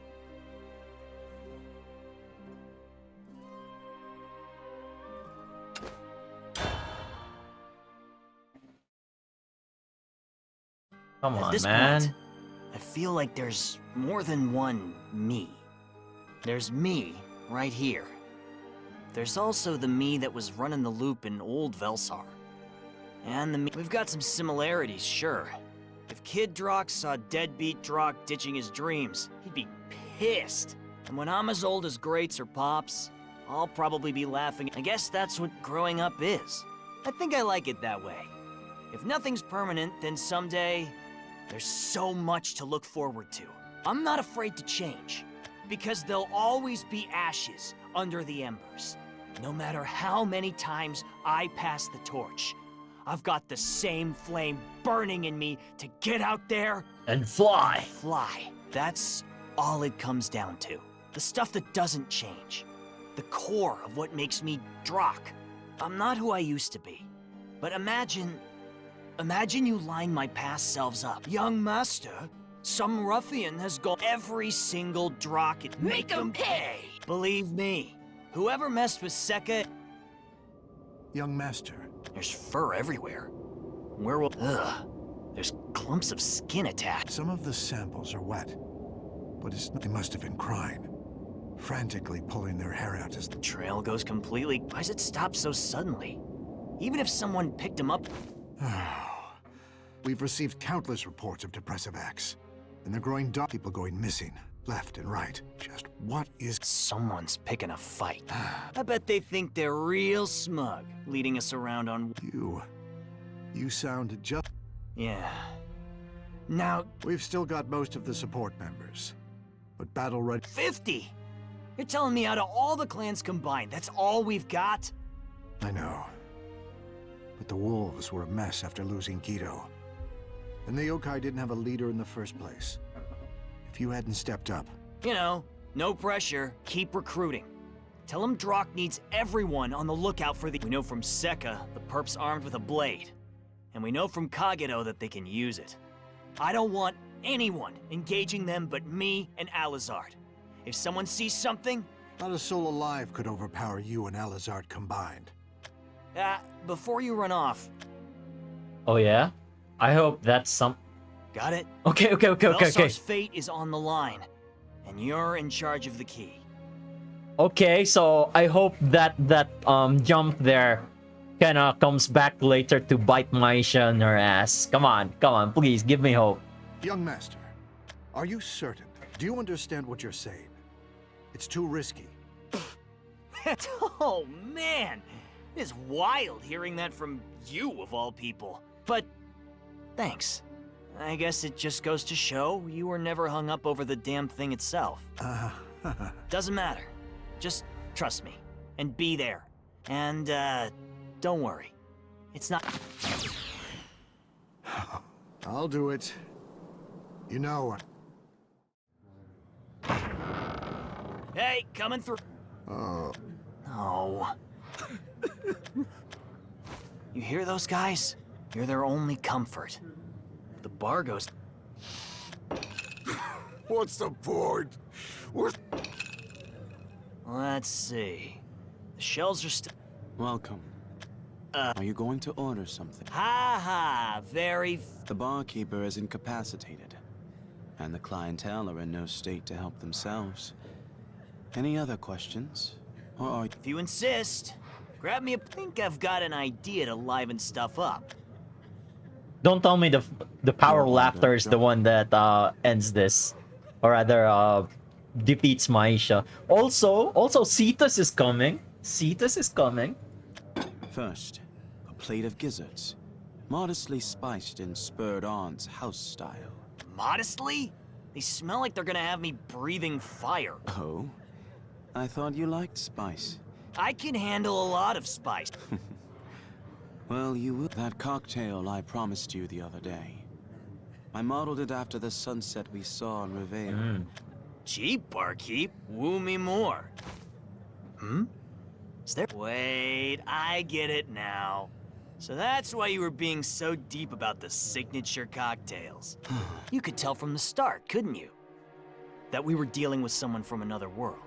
Come At on, this man. point, I feel like there's more than one me. There's me right here. There's also the me that was running the loop in old Velsar. And the me... We've got some similarities, sure. If Kid Drock saw deadbeat Drock ditching his dreams, he'd be pissed. And when I'm as old as Greats or Pops, I'll probably be laughing. I guess that's what growing up is. I think I like it that way. If nothing's permanent, then someday, there's so much to look forward to. I'm not afraid to change, because there'll always be ashes under the embers. No matter how many times I pass the torch, I've got the same flame burning in me to get out there and fly. Fly. That's all it comes down to. The stuff that doesn't change. The core of what makes me Drock. I'm not who I used to be. But imagine you line my past selves up. Young master, some ruffian has gone every single Drock and make him pay. Believe me, whoever messed with Sekka... Young master. There's fur everywhere. Where will... Ugh. There's clumps of skin attached. Some of the samples are wet, but they must have been crying. Frantically pulling their hair out as the trail goes completely... Why does it stop so suddenly? Even if someone picked him up... We've received countless reports of depressive acts, and they're growing dark. People going missing, left and right. Just what is... Someone's picking a fight. I bet they think they're real smug, leading us around on... You sound just... Yeah. Now... We've still got most of the support members, but battle ready... 50! You're telling me out of all the clans combined, that's all we've got? I know. But the wolves were a mess after losing Guido. And the yokai didn't have a leader in the first place. If you hadn't stepped up... You know, no pressure. Keep recruiting. Tell him Drock needs everyone on the lookout for the... We know from Sekka, the perp's armed with a blade. And we know from Kagero that they can use it. I don't want anyone engaging them but me and Alizard. If someone sees something... Not a soul alive could overpower you and Alizard combined. Before you run off... Oh yeah? I hope that's some... Got it? Okay. Velsar's fate is on the line, and you're in charge of the key. Okay, so I hope that jump there kinda comes back later to bite Maisha in her ass. Come on, please, give me hope. Young master, are you certain? Do you understand what you're saying? It's too risky. Oh, man! It is wild hearing that from you, of all people. But, thanks. I guess it just goes to show you were never hung up over the damn thing itself. Doesn't matter. Just trust me. And be there. And, don't worry. It's not... I'll do it. You know... Hey, coming through. Oh. No. You hear those guys? You're their only comfort. The bar goes... What's the point? Let's see. The shells are still... Welcome. Are you going to order something? Ha ha! Very... The barkeeper is incapacitated, and the clientele are in no state to help themselves. Any other questions? Or are you... If you insist, grab me a... think I've got an idea to liven stuff up. Don't tell me the power laughter is the one that ends this, or rather defeats Maisha. Also Cetus is coming. Cetus is coming. First, a plate of gizzards, modestly spiced in spurred on's house style. Modestly? They smell like they're gonna have me breathing fire. Oh? I thought you liked spice. I can handle a lot of spice. Well, you will. That cocktail I promised you the other day. I modeled it after the sunset we saw in Reveille. Gee, barkeep, woo me more. Is there... Wait, I get it now. So that's why you were being so deep about the signature cocktails. You could tell from the start, couldn't you? That we were dealing with someone from another world.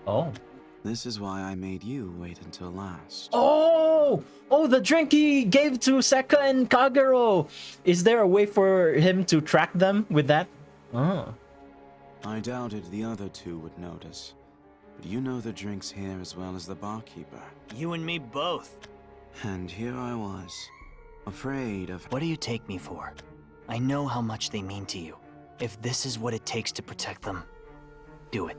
Oh. This is why I made you wait until last. Oh, the drink he gave to Seka and Kagero. Is there a way for him to track them with that? Oh. I doubted the other two would notice. But you know the drinks here as well as the barkeeper. You and me both. And here I was, afraid of... What do you take me for? I know how much they mean to you. If this is what it takes to protect them, do it.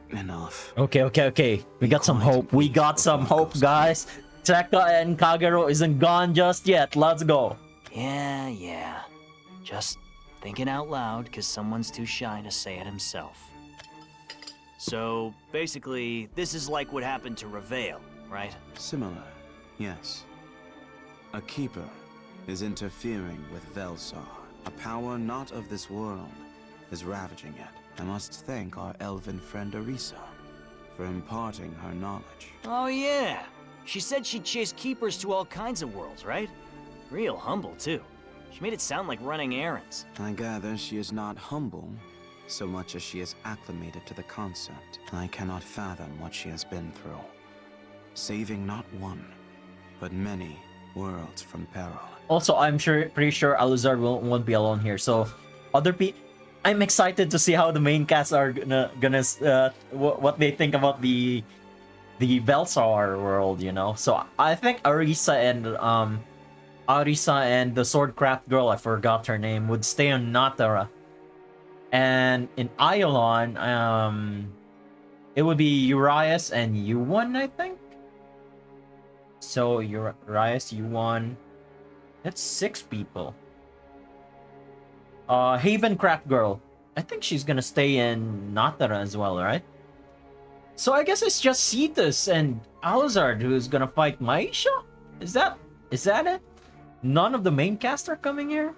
Enough. Okay. We got some hope. We got some hope, guys. Seka and Kagero isn't gone just yet. Let's go. Yeah. Just thinking out loud because someone's too shy to say it himself. So, basically, this is like what happened to Reveille, right? Similar, yes. A keeper is interfering with Velsar. A power not of this world is ravaging it. I must thank our elven friend Arisa for imparting her knowledge. Oh yeah! She said she'd chase keepers to all kinds of worlds, right? Real humble, too. She made it sound like running errands. I gather she is not humble so much as she is acclimated to the concept. I cannot fathom what she has been through. Saving not one, but many worlds from peril. Also, I'm pretty sure Alucard won't be alone here. So, other people... I'm excited to see how the main cast are gonna what they think about the Velsar world, you know. So I think Arisa and the swordcraft girl, I forgot her name, would stay on Natara. And in Iolon, it would be Urias and Yuan, I think. So Urias, Yuan, that's 6 people. Havencraft girl, I think she's gonna stay in Natara as well, right? So I guess it's just Cetus and Alucard who's gonna fight Maisha? Is that it? None of the main cast are coming here?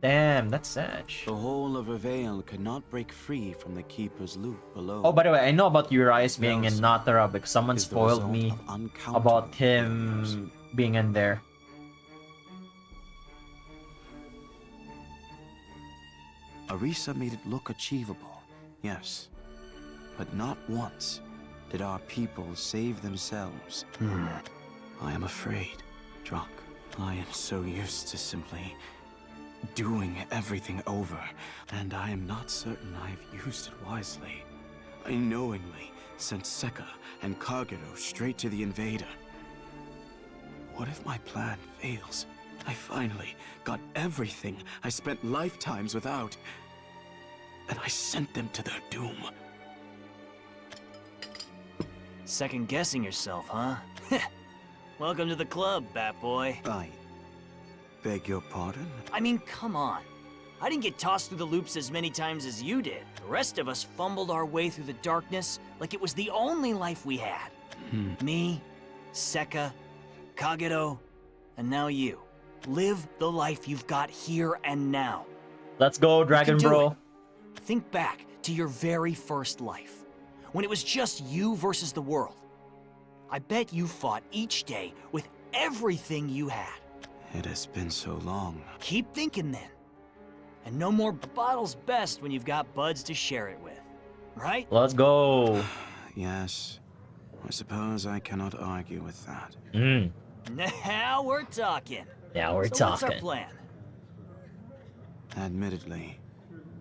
Damn, that's sad. The whole of Reveille could not break free from the Keeper's loop below. Oh, by the way, I know about Urias being in Natara because someone spoiled me about him being in there. Arisa made it look achievable, yes. But not once did our people save themselves. I am afraid, Drock. I am so used to simply doing everything over, and I am not certain I've used it wisely. I knowingly sent Seka and Kagero straight to the invader. What if my plan fails? I finally got everything I spent lifetimes without, and I sent them to their doom. Second guessing yourself, huh? Welcome to the club, Bat Boy. Beg your pardon? I mean, come on. I didn't get tossed through the loops as many times as you did. The rest of us fumbled our way through the darkness like it was the only life we had. Me, Sekka, Kagero, and now you. Live the life you've got here and now. Let's go, Dragon Bro. Think back to your very first life, when it was just you versus the world. I bet you fought each day with everything you had. It has been so long. Keep thinking then. And no more bottles best when you've got buds to share it with, right? Let's go. Yes. I suppose I cannot argue with that. Now we're talking. Now we're so what's our talking. plan? Admittedly,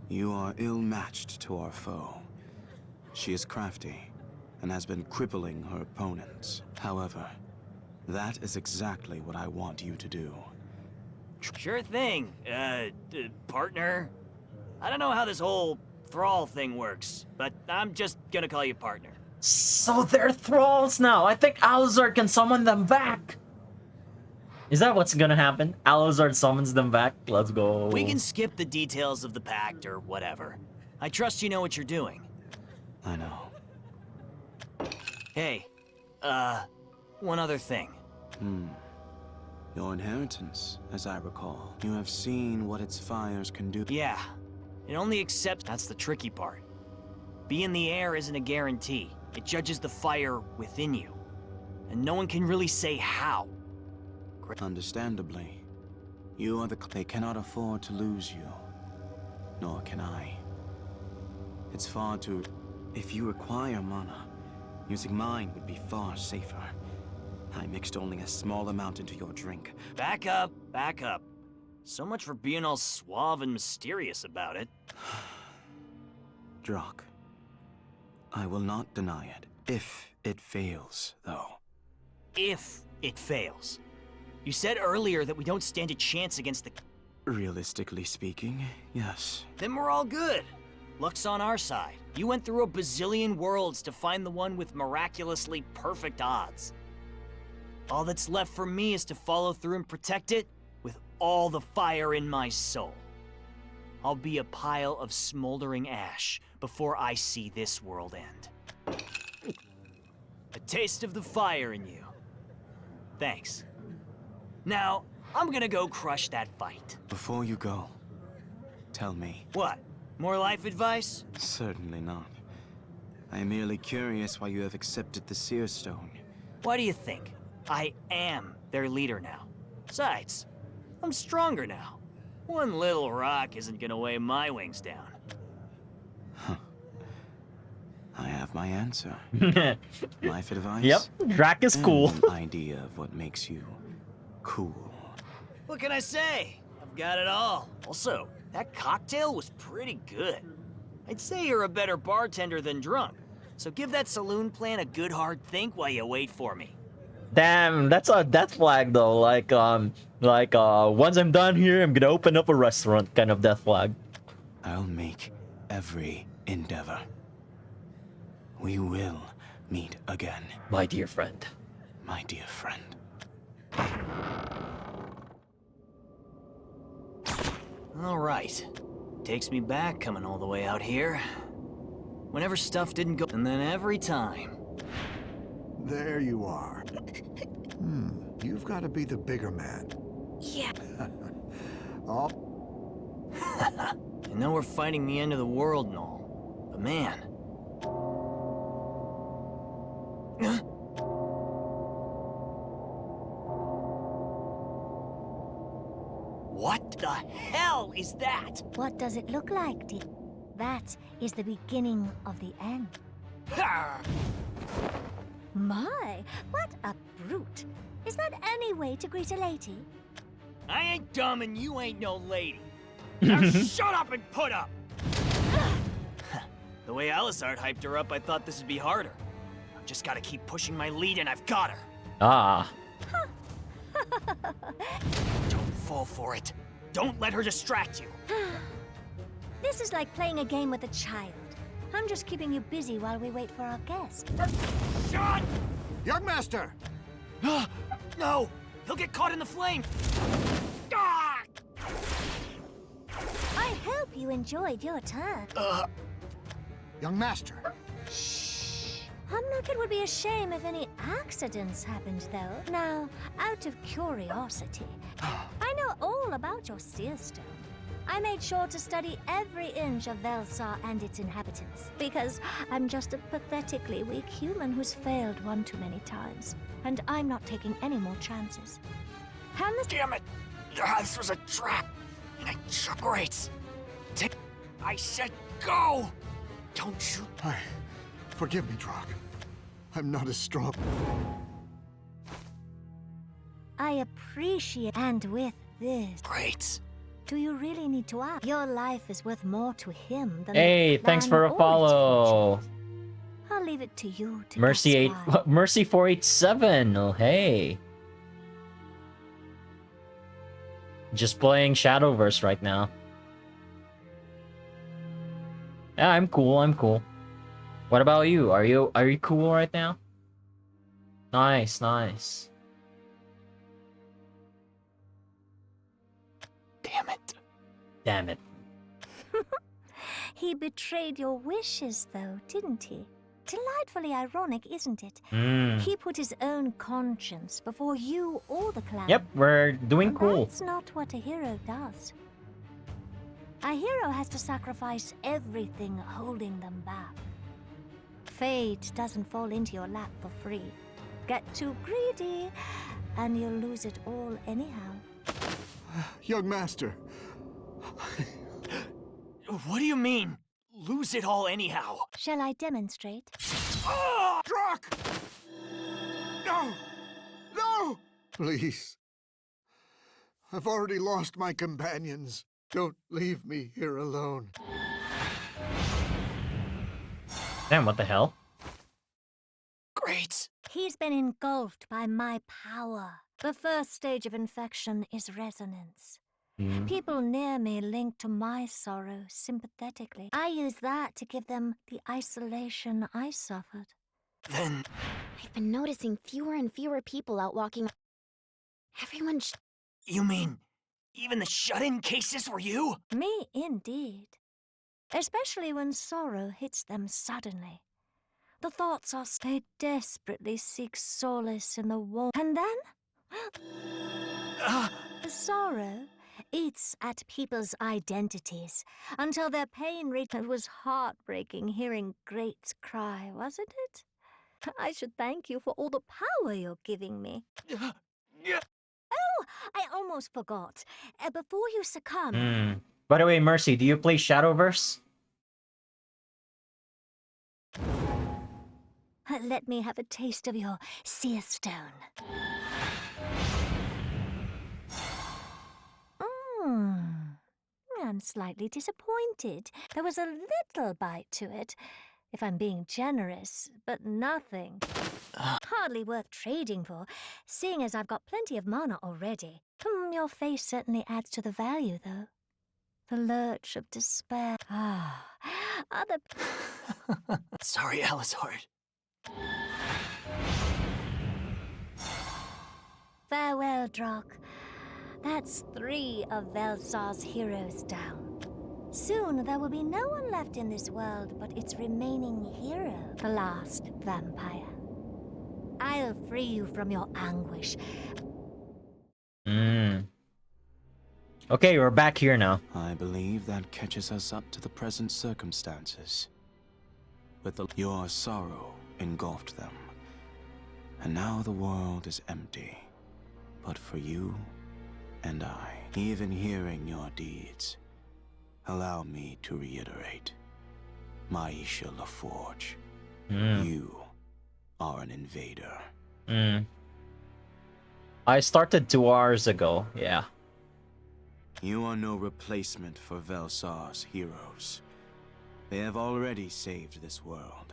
you are ill-matched to our foe. She is crafty and has been crippling her opponents. However, that is exactly what I want you to do. Sure thing, partner. I don't know how this whole thrall thing works, but I'm just gonna call you partner. So they're thralls now. I think Alazard can summon them back. Is that what's gonna happen? Alazard summons them back? Let's go. We can skip the details of the pact or whatever. I trust you know what you're doing. I know. Hey, one other thing. Your inheritance, as I recall. You have seen what its fires can do. Yeah, it only accepts... That's the tricky part. Being the heir isn't a guarantee. It judges the fire within you. And no one can really say how. Understandably. You are the... They cannot afford to lose you. Nor can I. It's far too... If you require mana, using mine would be far safer. I mixed only a small amount into your drink. Back up, back up. So much for being all suave and mysterious about it. Drock, I will not deny it. If it fails, though. If it fails. You said earlier that we don't stand a chance against the... Realistically speaking, yes. Then we're all good. Luck's on our side. You went through a bazillion worlds to find the one with miraculously perfect odds. All that's left for me is to follow through and protect it with all the fire in my soul. I'll be a pile of smoldering ash before I see this world end. A taste of the fire in you. Thanks. Now, I'm gonna go crush that fight. Before you go, tell me. What? More life advice? Certainly not. I am merely curious why you have accepted the Seer Stone. Why do you think? I am their leader now. Besides, I'm stronger now. One little rock isn't gonna weigh my wings down. I have my answer. Life advice? Yep, Drac is cool. An idea of what makes you cool. What can I say? I've got it all. Also, that cocktail was pretty good. I'd say you're a better bartender than drunk. So give that saloon plan a good hard think while you wait for me. Damn, that's a death flag though. Like once I'm done here, I'm gonna open up a restaurant kind of death flag. I'll make every endeavor. We will meet again. My dear friend. My dear friend. All right. Takes me back coming all the way out here. Whenever stuff didn't go, and then every time. There you are. You've got to be the bigger man. Yeah. Oh. I know we're fighting the end of the world and all, but man. What the hell is that? What does it look like, dear? That is the beginning of the end. My, what a brute. Is that any way to greet a lady? I ain't dumb and you ain't no lady. Now shut up and put up! The way Alizard hyped her up, I thought this would be harder. I've just gotta keep pushing my lead and I've got her. Ah. Don't fall for it. Don't let her distract you. This is like playing a game with a child. I'm just keeping you busy while we wait for our guest. Shut! Young master! No! He'll get caught in the flame! Ah! you enjoyed your turn. Young master. It would be a shame if any accidents happened, though. Now, out of curiosity, I know all about your seer stone. I made sure to study every inch of Velsar and its inhabitants, because I'm just a pathetically weak human who's failed one too many times, and I'm not taking any more chances. Damn it! This was a trap, and I took Grates. I said go! Don't shoot. Forgive me, Drock. I'm not as strong. I appreciate, and with this... Great. Do you really need to ask? Your life is worth more to him than Hey, the thanks clan for a or its follow. fortune. I'll leave it to you to Mercy guess why. Mercy 487. Oh hey. Just playing Shadowverse right now. Yeah, I'm cool. I'm cool. What about you? Are you cool right now? Nice, nice. Damn it. Damn it. He betrayed your wishes, though, didn't he? Delightfully ironic, isn't it? He put his own conscience before you or the clan. Yep, we're doing cool. That's not what a hero does. A hero has to sacrifice everything holding them back. Fate doesn't fall into your lap for free. Get too greedy, and you'll lose it all anyhow. Young master. What do you mean? Lose it all anyhow? Shall I demonstrate? Ah! Drock! No! No! Please. I've already lost my companions. Don't leave me here alone. Damn, what the hell? Great. He's been engulfed by my power. The first stage of infection is resonance. People near me link to my sorrow sympathetically. I use that to give them the isolation I suffered. Then... I've been noticing fewer and fewer people out walking. Everyone You mean, even the shut-in cases were you? Me, indeed. Especially when sorrow hits them suddenly. The thoughts are they desperately seek solace in the warmth. And then... the sorrow eats at people's identities until their pain reaches. It was heartbreaking hearing Greats cry, wasn't it? I should thank you for all the power you're giving me. Oh, I almost forgot. Before you succumb... By the way, Mercy, do you play Shadowverse? Let me have a taste of your seer stone. I'm slightly disappointed. There was a little bite to it, if I'm being generous, but nothing. Hardly worth trading for, seeing as I've got plenty of mana already. Your face certainly adds to the value, though. The lurch of despair. Other... Sorry, Alizard. Farewell, Drock. That's 3 of Velsar's heroes down. Soon there will be no one left in this world but its remaining hero, the last vampire. I'll free you from your anguish. Okay, we're back here now. I believe that catches us up to the present circumstances. With your sorrow engulfed them. And now the world is empty. But for you and I, even hearing your deeds, allow me to reiterate. Maisha LaForge, you are an invader. I started 2 hours ago, yeah. You are no replacement for Velsar's heroes. They have already saved this world,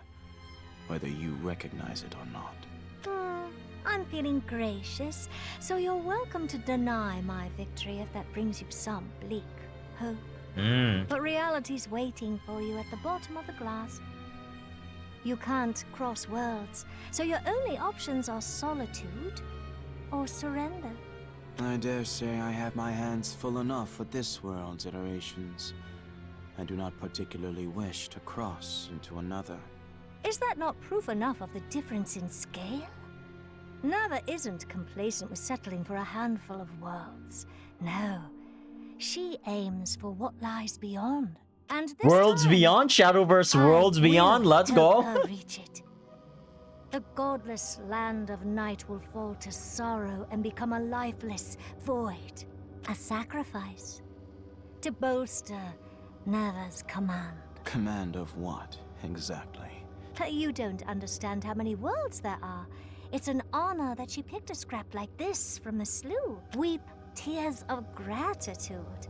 whether you recognize it or not. I'm feeling gracious, so you're welcome to deny my victory if that brings you some bleak hope. But reality's waiting for you at the bottom of the glass. You can't cross worlds, so your only options are solitude or surrender. I dare say I have my hands full enough with this world's iterations. I do not particularly wish to cross into another. Is that not proof enough of the difference in scale? Nava isn't complacent with settling for a handful of worlds. No, she aims for what lies beyond. And this Worlds time, Beyond? Shadowverse I Worlds Beyond? will Let's help go! her reach it. The godless land of night will fall to sorrow and become a lifeless void. A sacrifice. To bolster Nava's command. Command of what, exactly? You don't understand how many worlds there are. It's an honor that she picked a scrap like this from the slough. Weep tears of gratitude.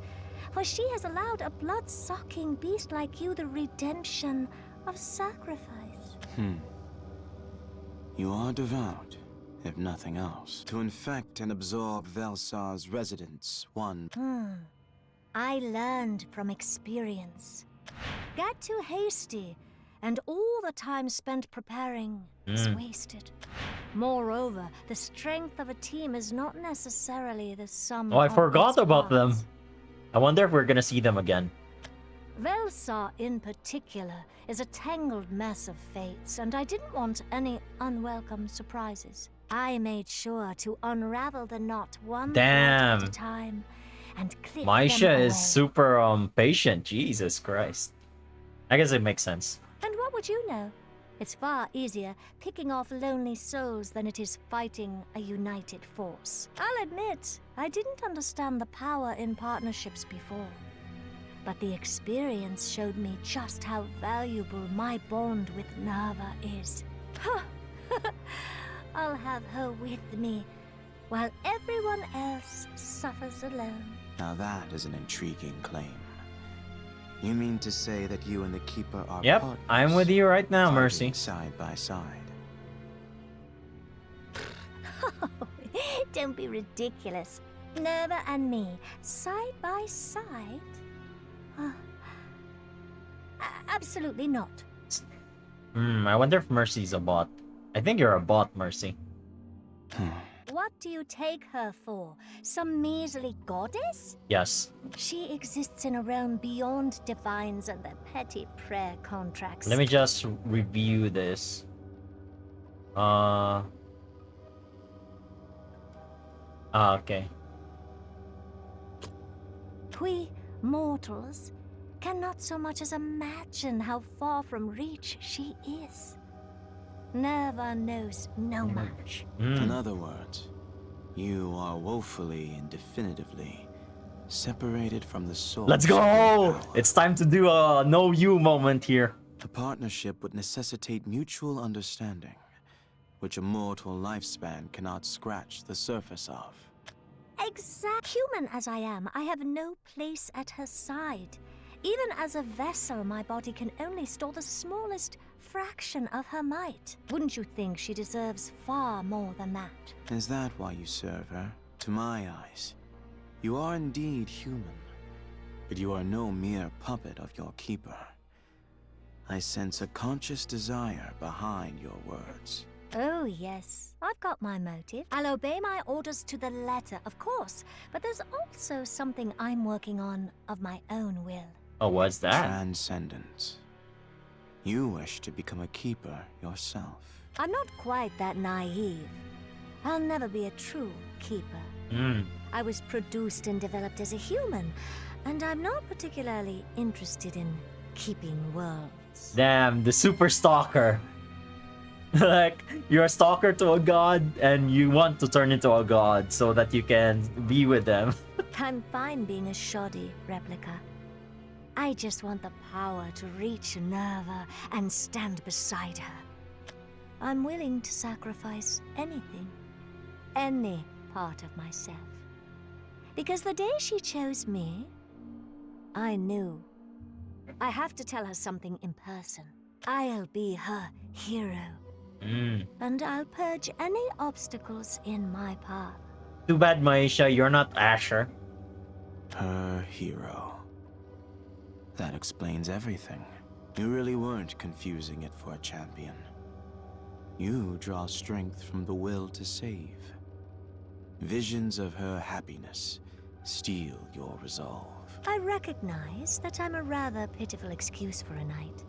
For she has allowed a blood-sucking beast like you the redemption of sacrifice. You are devout, if nothing else. To infect and absorb Velsar's residents, one... I learned from experience. Get too hasty, and all the time spent preparing is wasted. Moreover, the strength of a team is not necessarily the sum Oh, I of forgot its about them. parts. I wonder if we're gonna see them again. Velsar, in particular, is a tangled mess of fates, and I didn't want any unwelcome surprises. I made sure to unravel the knot one thread at Damn. a time, and clip Maisha them away. is super patient. Jesus Christ. I guess it makes sense. And what would you know? It's far easier picking off lonely souls than it is fighting a united force. I'll admit, I didn't understand the power in partnerships before. But the experience showed me just how valuable my bond with Nava is. I'll have her with me, while everyone else suffers alone. Now that is an intriguing claim. You mean to say that you and the Keeper are Yep, partners, I'm with you right now, fighting Mercy. side by side? Don't be ridiculous. Nava and me, side by side? Absolutely not. I wonder if Mercy's a bot. I think you're a bot, Mercy. What do you take her for? Some measly goddess? Yes. She exists in a realm beyond divines and their petty prayer contracts. Let me just review this. Okay. We mortals cannot so much as imagine how far from reach she is. Nava knows no much. In other words, you are woefully and definitively separated from the source. Let's of your go! power. It's time to do a no you moment here. The partnership would necessitate mutual understanding, which a mortal lifespan cannot scratch the surface of. Human as I am, I have no place at her side. Even as a vessel, my body can only store the smallest fraction of her might. Wouldn't you think she deserves far more than that? Is that why you serve her? To my eyes, you are indeed human, but you are no mere puppet of your keeper. I sense a conscious desire behind your words. Oh, yes. I've got my motive. I'll obey my orders to the letter, of course. But there's also something I'm working on of my own will. Oh, what's that? Transcendence. You wish to become a keeper yourself. I'm not quite that naive. I'll never be a true keeper. I was produced and developed as a human, and I'm not particularly interested in keeping worlds. Damn, the super stalker. Like, you're a stalker to a god, and you want to turn into a god so that you can be with them. I'm fine being a shoddy replica. I just want the power to reach Nerva and stand beside her. I'm willing to sacrifice anything. Any part of myself. Because the day she chose me, I knew. I have to tell her something in person. I'll be her hero. And I'll purge any obstacles in my path. Too bad, Maisha, you're not Asher. Her hero. That explains everything. You really weren't confusing it for a champion. You draw strength from the will to save. Visions of her happiness steel your resolve. I recognize that I'm a rather pitiful excuse for a knight.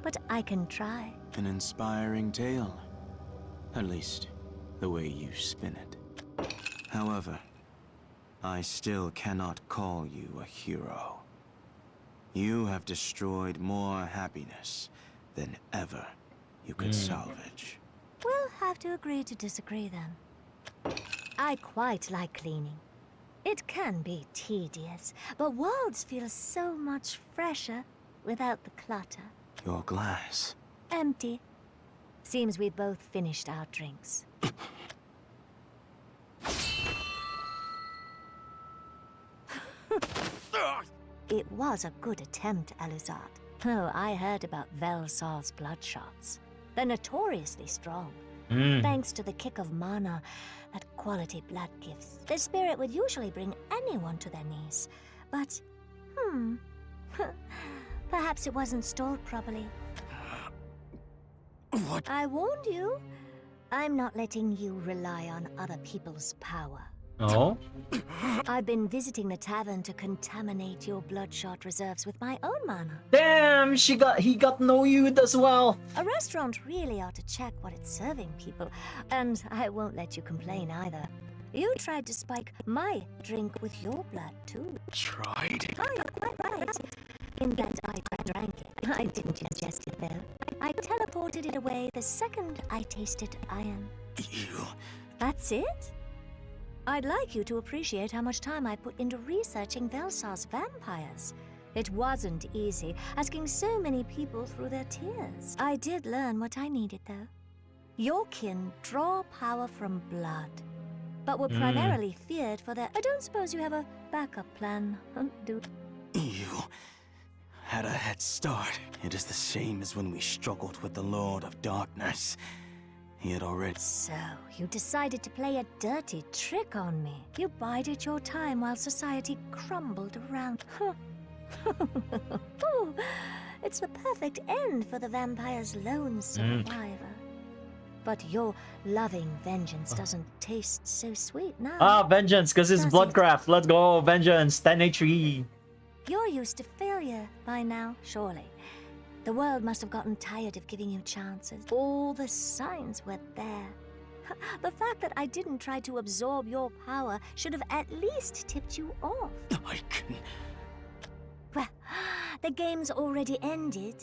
But I can try. An inspiring tale. At least, the way you spin it. However, I still cannot call you a hero. You have destroyed more happiness than ever you could salvage. We'll have to agree to disagree then. I quite like cleaning. It can be tedious, but worlds feel so much fresher without the clutter. Your glass. Empty. Seems we both finished our drinks. It was a good attempt, Alucard. Oh, I heard about Velsar's bloodshots. They're notoriously strong. Thanks to the kick of mana that quality blood gives. Their spirit would usually bring anyone to their knees. But, perhaps it wasn't stored properly. What? I warned you. I'm not letting you rely on other people's power. Oh? I've been visiting the tavern to contaminate your bloodshot reserves with my own mana. Damn, he got no youth as well. A restaurant really ought to check what it's serving people, and I won't let you complain either. You tried to spike my drink with your blood too. Tried? Oh, you're quite right. In that I drank it. I didn't ingest it though. I teleported it away the second I tasted iron. You... That's it? I'd like you to appreciate how much time I put into researching Velsar's vampires. It wasn't easy, asking so many people through their tears. I did learn what I needed, though. Your kin draw power from blood, but were primarily feared for their... I don't suppose you have a backup plan, do You had a head start. It is the same as when we struggled with the Lord of Darkness. He had already... So, you decided to play a dirty trick on me. You bided your time while society crumbled around. Ooh, it's the perfect end for the vampire's lone survivor. But your loving vengeance doesn't taste so sweet now. Ah, vengeance, because it's bloodcraft. Let's go, vengeance, 10 HP. You're used to failure by now, surely. The world must have gotten tired of giving you chances. All the signs were there. The fact that I didn't try to absorb your power should have at least tipped you off. I can... Well, the game's already ended.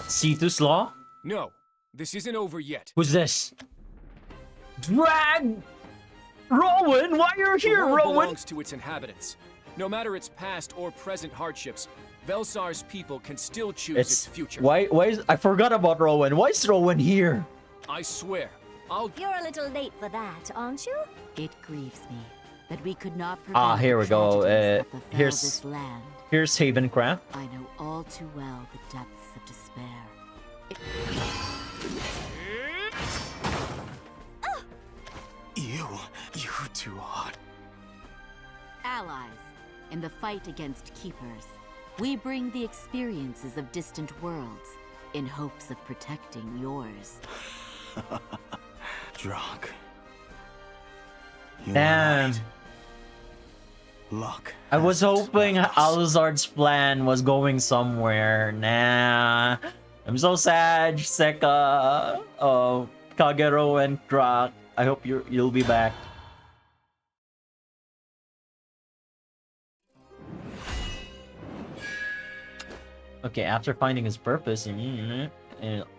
Cetus Law? No, this isn't over yet. Who's this? Drag! Rowan, why are you here, the world Rowan? belongs to its inhabitants. No matter its past or present hardships, Velsar's people can still choose its future. Why is... I forgot about Rowan. Why is Rowan here? I swear, You're a little late for that, aren't you? It grieves me that we could not prevent Here we go. that befell this land. Here's Havencraft. I know all too well the depths of despair. You too hot. Allies in the fight against Keepers. We bring the experiences of distant worlds in hopes of protecting yours. Drunk. Damn. Luck. I was hoping Alucard's plan was going somewhere. Nah. I'm so sad, Seka, Kagero, and Drak. I hope you'll be back. Okay, after finding his purpose,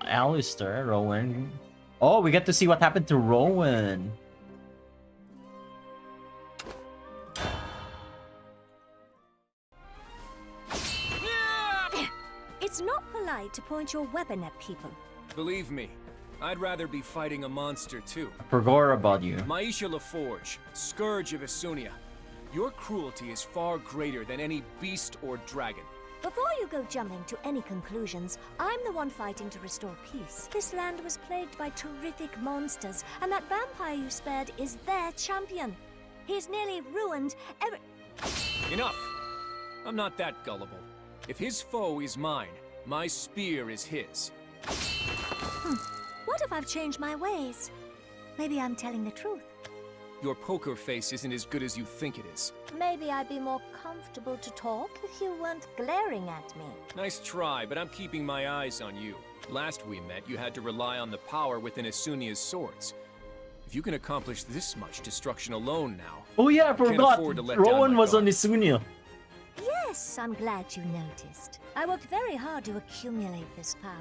Alistair, Rowan. Oh, we get to see what happened to Rowan. It's not polite to point your weapon at people. believe me, I'd rather be fighting a monster too. I forgot about you. Maisha LaForge, Scourge of Isunia. Your cruelty is far greater than any beast or dragon. Before you go jumping to any conclusions, I'm the one fighting to restore peace. This land was plagued by terrific monsters, and that vampire you spared is their champion. He's nearly ruined every... Enough! I'm not that gullible. If his foe is mine, my spear is his. What if I've changed my ways? Maybe I'm telling the truth. Your poker face isn't as good as you think it is. Maybe I'd be more comfortable to talk if you weren't glaring at me. Nice try, but I'm keeping my eyes on you. Last we met, you had to rely on the power within Asunia's swords. If you can accomplish this much destruction alone now... Oh yeah, I can't forgot. afford to let down Rowan my was on guard. Isunia. Yes, I'm glad you noticed. I worked very hard to accumulate this power.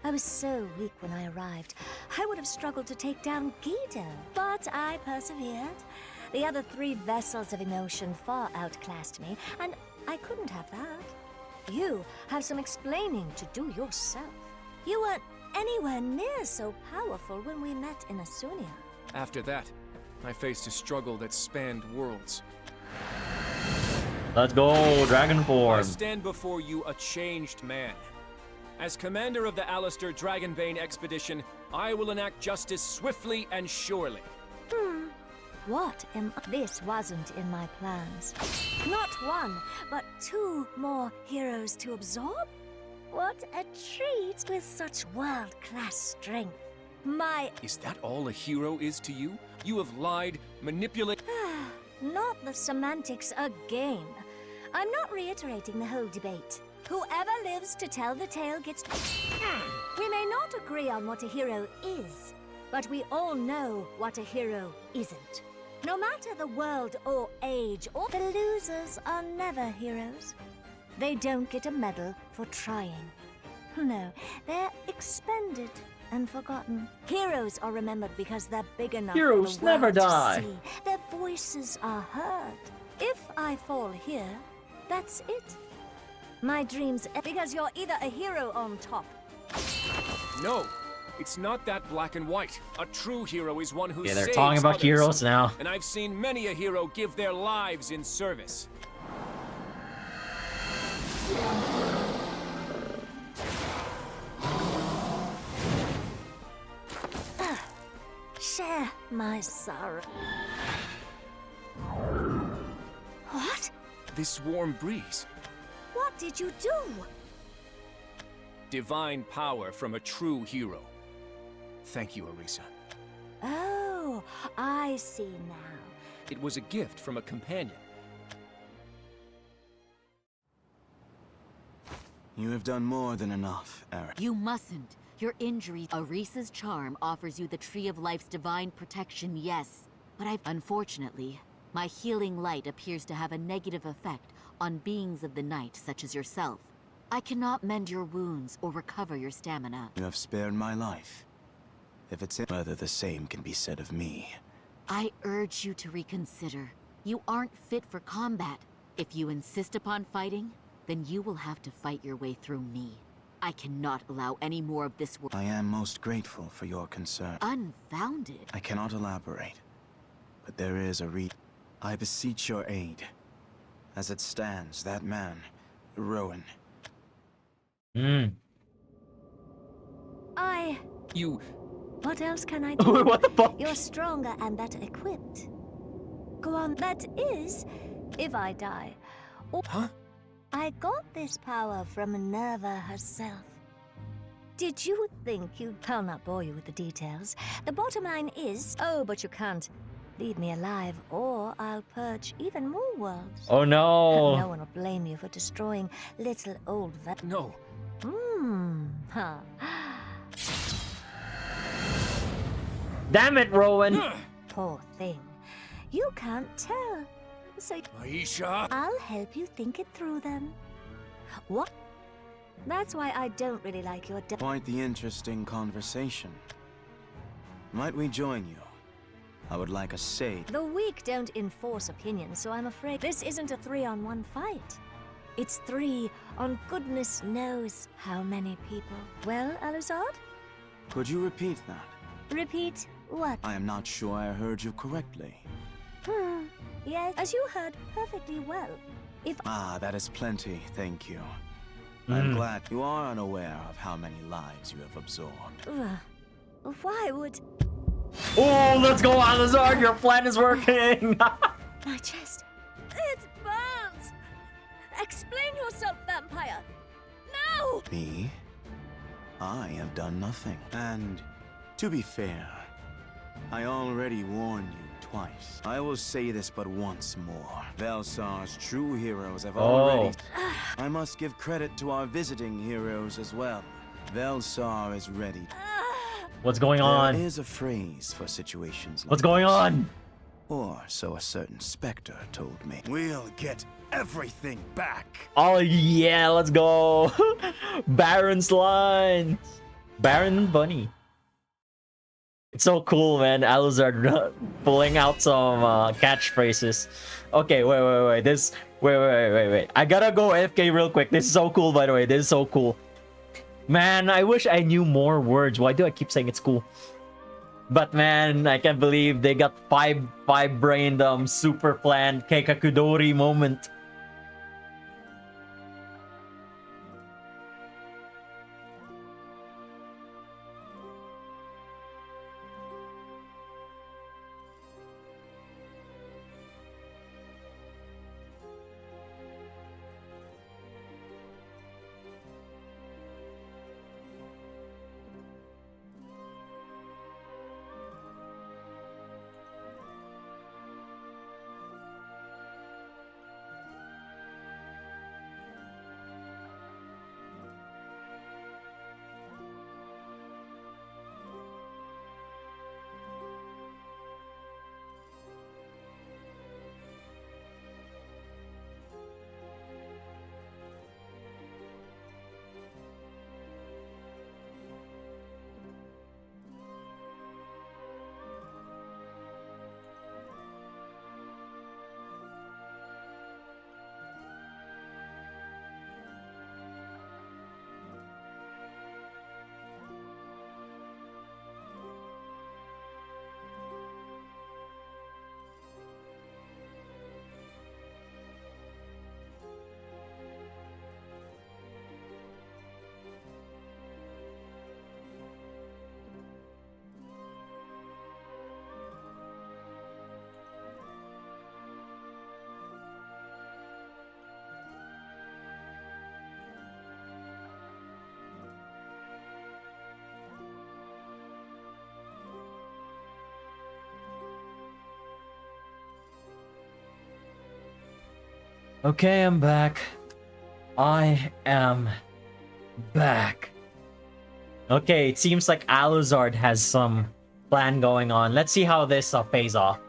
I was so weak when I arrived, I would have struggled to take down Guido. But I persevered. The other 3 vessels of emotion far outclassed me, and I couldn't have that. You have some explaining to do yourself. You weren't anywhere near so powerful when we met in Asunia. After that, I faced a struggle that spanned worlds. Let's go, Dragon I Form. stand before you a changed man. As commander of the Alistair Dragonbane expedition, I will enact justice swiftly and surely. What am I? This wasn't in my plans. Not 1, but 2 more heroes to absorb? What a treat with such world-class strength. Is that all a hero is to you? You have lied, manipulated... Not the semantics again. I'm not reiterating the whole debate. Whoever lives to tell the tale gets... We may not agree on what a hero is, but we all know what a hero isn't. No matter the world or age, or the losers are never heroes. They don't get a medal for trying. No, they're expended and forgotten. Heroes are remembered because they're big enough Heroes for the world never to die. see. Their voices are heard. If I fall here, that's it. My dreams, because you're either a hero on top. No, it's not that black and white. A true hero is one who Yeah, they're saves talking about others. heroes now. And I've seen many a hero give their lives in service. Share my sorrow. What? This warm breeze. What did you do? Divine power from a true hero. Thank you, Arisa. Oh, I see now. It was a gift from a companion. You have done more than enough, Eric. You mustn't. Your injury. Arisa's charm offers you the Tree of Life's divine protection, yes. But unfortunately, my healing light appears to have a negative effect on beings of the night such as yourself. I cannot mend your wounds or recover your stamina. You have spared my life. If it's whether the same can be said of me. I urge you to reconsider. You aren't fit for combat. If you insist upon fighting, then you will have to fight your way through me. I cannot allow any more of this work. I am most grateful for your concern. Unfounded. I cannot elaborate, but there is a I beseech your aid. As it stands, that man, Rowan. You... What else can I do? What the fuck? You're stronger and better equipped. Go on, that is, if I die. Or huh? I got this power from Minerva herself. Did you think I'll not bore you with the details. The bottom line is, oh, but you can't leave me alive, or I'll purge even more worlds. Oh no. No one will blame you for destroying little old No. Huh. Damn it, Rowan. Poor thing. You can't tell. So Aisha! I'll help you think it through then. What? That's why I don't really like your Quite the interesting conversation. Might we join you? I would like a say. The weak don't enforce opinions, so I'm afraid this isn't a 3-on-1 fight. It's 3 on goodness knows how many people. Well, Alizard? Could you repeat that? Repeat what? I am not sure I heard you correctly. Yes, as you heard perfectly well. That is plenty, thank you. I'm glad you are unaware of how many lives you have absorbed. Why would... Oh, let's go, Alizard. Your plan is working. My chest. It burns. Explain yourself, vampire. No! Me? I have done nothing. And, to be fair, I already warned you twice. I will say this but once more. Velsar's true heroes have Oh. already... I must give credit to our visiting heroes as well. Velsar is ready. What's going on? There is a phrase for situations like What's going this. on? Or so a certain specter told me. We'll get everything back. Oh yeah, let's go. Baron's lines. Baron Bunny. It's so cool, man. Alizard pulling out some catchphrases. Okay, wait. Wait. I gotta go AFK real quick. This is so cool, by the way. This is so cool. Man, I wish I knew more words. Why do I keep saying it's cool? But man, I can't believe they got five-brained super planned Keikakudori moment. Okay, I'm back. I am back. Okay, it seems like Alizard has some plan going on. Let's see how this pays off.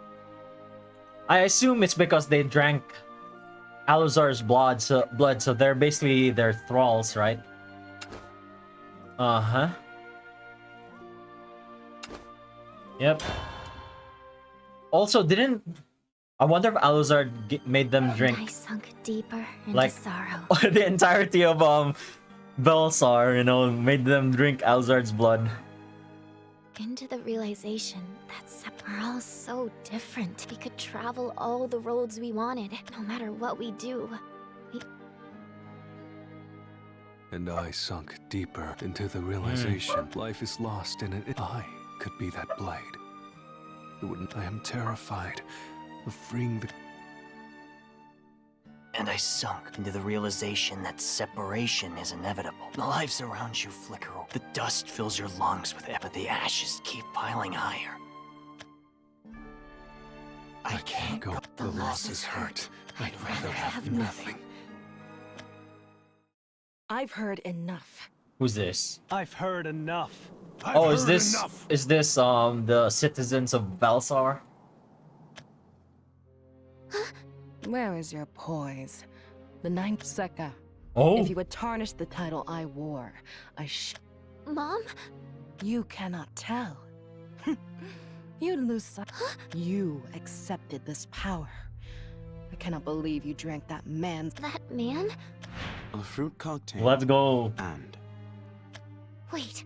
I assume it's because they drank Alizar's blood, so they're basically their thralls, right? Uh-huh. Yep. Also, I wonder if Alizard made them drink I sunk deeper into like sorrow. the entirety of Velsar, you know, made them drink Alizard's blood. Into the realization that we're all so different. We could travel all the roads we wanted, no matter what we do. And I sunk deeper into the realization life is lost in it. I could be that blade. It wouldn't. I am terrified of freeing the... And I sunk into the realization that separation is inevitable. The lives around you flicker. The dust fills your lungs with air, but the ashes keep piling higher. I can't go. The loss is hurt. I'd rather have nothing. I've heard enough. Who's this? I've heard enough. Is this the citizens of Velsar? Where is your poise? The ninth Seka. Oh. If you had tarnished the title I wore, Mom? You cannot tell. You'd lose sight. You accepted this power. I cannot believe you drank that man's... That man? A fruit cocktail. Let's go. And Wait.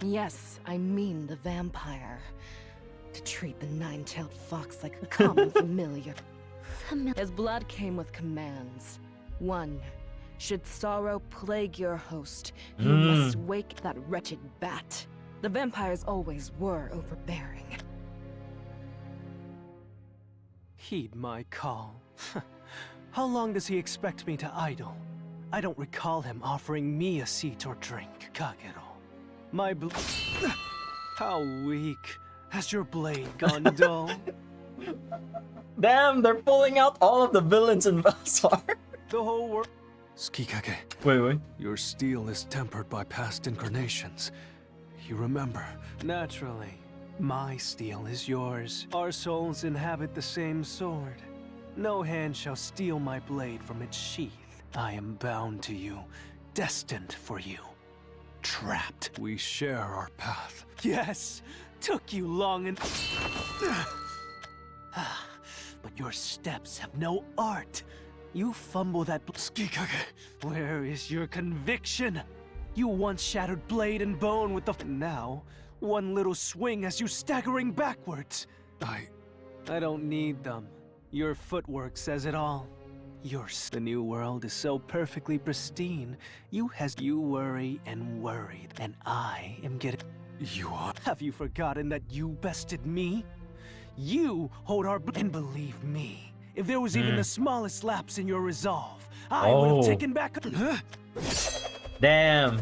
Yes, I mean the vampire. To treat the nine-tailed fox like a common familiar. His blood came with commands. 1. Should sorrow plague your host, you must wake that wretched bat. The vampires always were overbearing. Heed my call. How long does he expect me to idle? I don't recall him offering me a seat or drink. Kagero. My How weak. Has your blade gone dull? Damn, they're pulling out all of the villains in Valsar. The whole world. Tsukikage. Wait. Your steel is tempered by past incarnations. You remember. Naturally, my steel is yours. Our souls inhabit the same sword. No hand shall steal my blade from its sheath. I am bound to you, destined for you. Trapped. We share our path. Yes, took you long and... But your steps have no art. You fumble that... Tsukikage. Where is your conviction? You once shattered blade and bone with the... Now, one little swing has you staggering backwards. I don't need them. Your footwork says it all. The new world is so perfectly pristine. You worry and worry, and I am getting... You are... Have you forgotten that you bested me? You hold our... And believe me, if there was even the smallest lapse in your resolve, I would have taken back... Damn.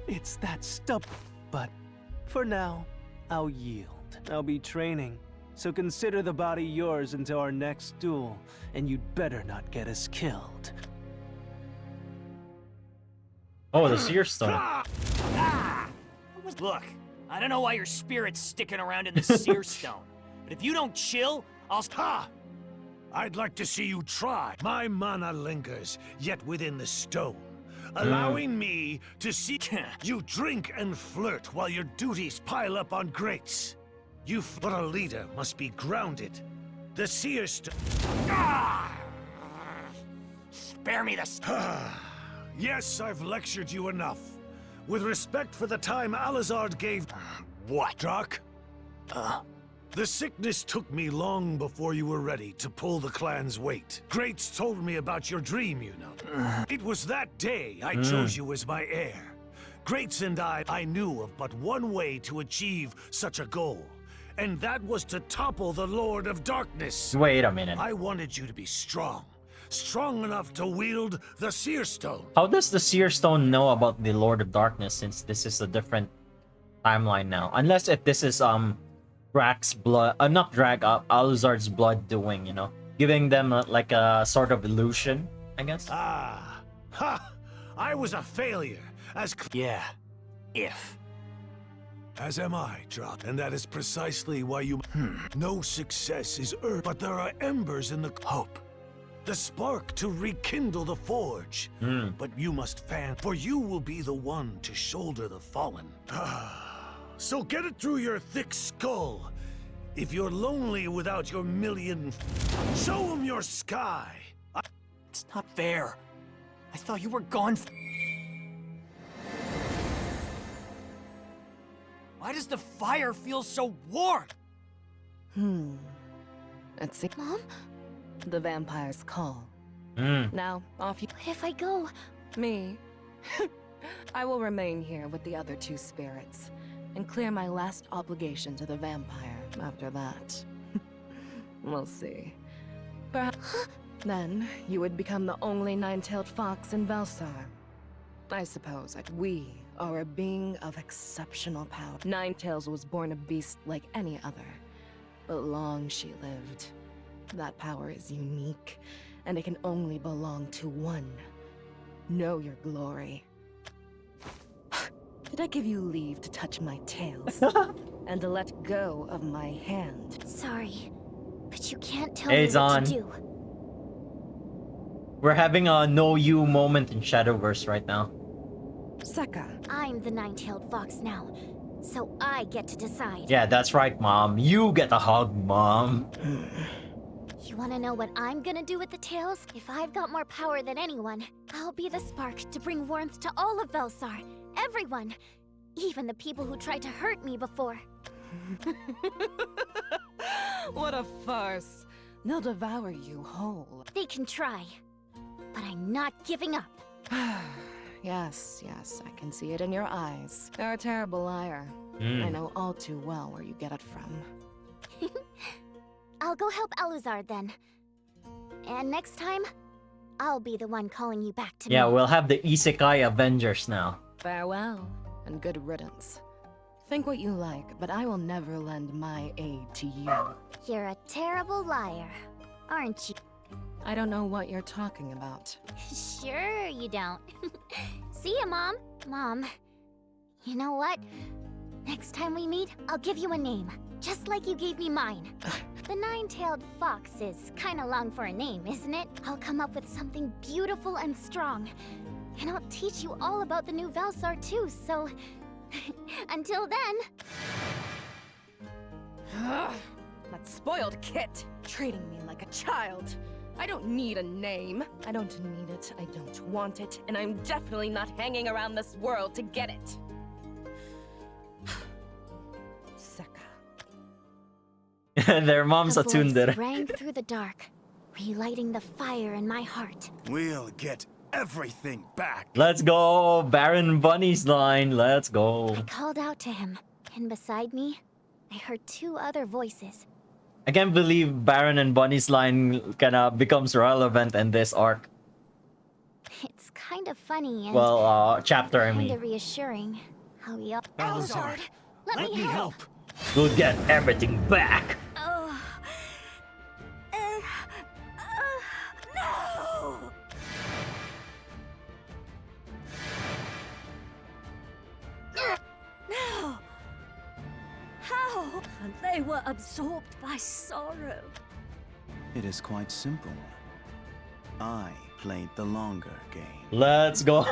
It's that stuff. But for now, I'll yield. I'll be training. So consider the body yours until our next duel, and you'd better not get us killed. Oh, the Seer Stone. Look, I don't know why your spirit's sticking around in the Seer Stone, but if you don't chill, I'll... I'd like to see you try. My mana lingers, yet within the stone, allowing me to see you drink and flirt while your duties pile up on grates. But a leader must be grounded. The Seer Stone... Spare me this... Yes, I've lectured you enough. With respect for the time Alizard gave... What? Doc? The sickness took me long before you were ready to pull the clan's weight. Greats told me about your dream, you know. It was that day I chose you as my heir. Greats and I knew of but one way to achieve such a goal. And that was to topple the Lord of Darkness. Wait a minute. I wanted you to be strong. Strong enough to wield the Seer Stone. How does the Seer Stone know about the Lord of Darkness, since this is a different timeline now? Unless if this is Drak's blood, not Drak, Alucard's blood doing, you know, giving them like a sort of illusion, I guess. Ha! I was a failure. Yeah, if. As am I, Drak, and that is precisely why you... No success is earned, but there are embers in the hope. The spark to rekindle the forge. But you must fan, for you will be the one to shoulder the fallen. So get it through your thick skull. If you're lonely without your million... Show them your sky! It's not fair. I thought you were gone. Why does the fire feel so warm? Let's see. Mom? The vampire's call. Now, off you... What if I go? Me? I will remain here with the other two spirits, and clear my last obligation to the vampire after that. We'll see. Perhaps then you would become the only nine-tailed fox in Valsar. I suppose we are a being of exceptional power. Ninetails was born a beast like any other, but long she lived. That power is unique, and it can only belong to one. Know your glory. Did I give you leave to touch my tails? And to let go of my hand? Sorry, but you can't tell Hey, me what to Zahn. do. We're having a know you moment in Shadowverse right now. Seka. I'm the nine-tailed fox now, so I get to decide. Yeah, that's right, Mom. You get a hug, Mom. You wanna know what I'm gonna do with the tails? If I've got more power than anyone, I'll be the spark to bring warmth to all of Valsar. Everyone. Even the people who tried to hurt me before. What a farce. They'll devour you whole. They can try, but I'm not giving up. Yes, I can see it in your eyes. You're a terrible liar. I know all too well where you get it from. I'll go help Alucard then. And next time, I'll be the one calling you back to me. Yeah, we'll have the Isekai Avengers now. Farewell, and good riddance. Think what you like, but I will never lend my aid to you. You're a terrible liar, aren't you? I don't know what you're talking about. Sure you don't. See ya, Mom. Mom, you know what? Next time we meet, I'll give you a name, just like you gave me mine. The nine-tailed fox is kinda long for a name, isn't it? I'll come up with something beautiful and strong. And I'll teach you all about the new Velsar too, so... until then... That spoiled kit, treating me like a child. I don't need a name. I don't need it, I don't want it, and I'm definitely not hanging around this world to get it. Their mom's a attuned voice there. rang through the dark, relighting the fire in my heart. We'll get everything back. Let's go, Baron Bunny's line. Let's go. I called out to him, and beside me, I heard two other voices. I can't believe Baron and Bunny's line kinda becomes relevant in this arc. It's kind of funny and Well, chapter, I kind mean. of reassuring how he up. Elzard, let me help. We'll get everything back. Oh. No! No! How? They were absorbed by sorrow. It is quite simple. I played the longer game. Let's go.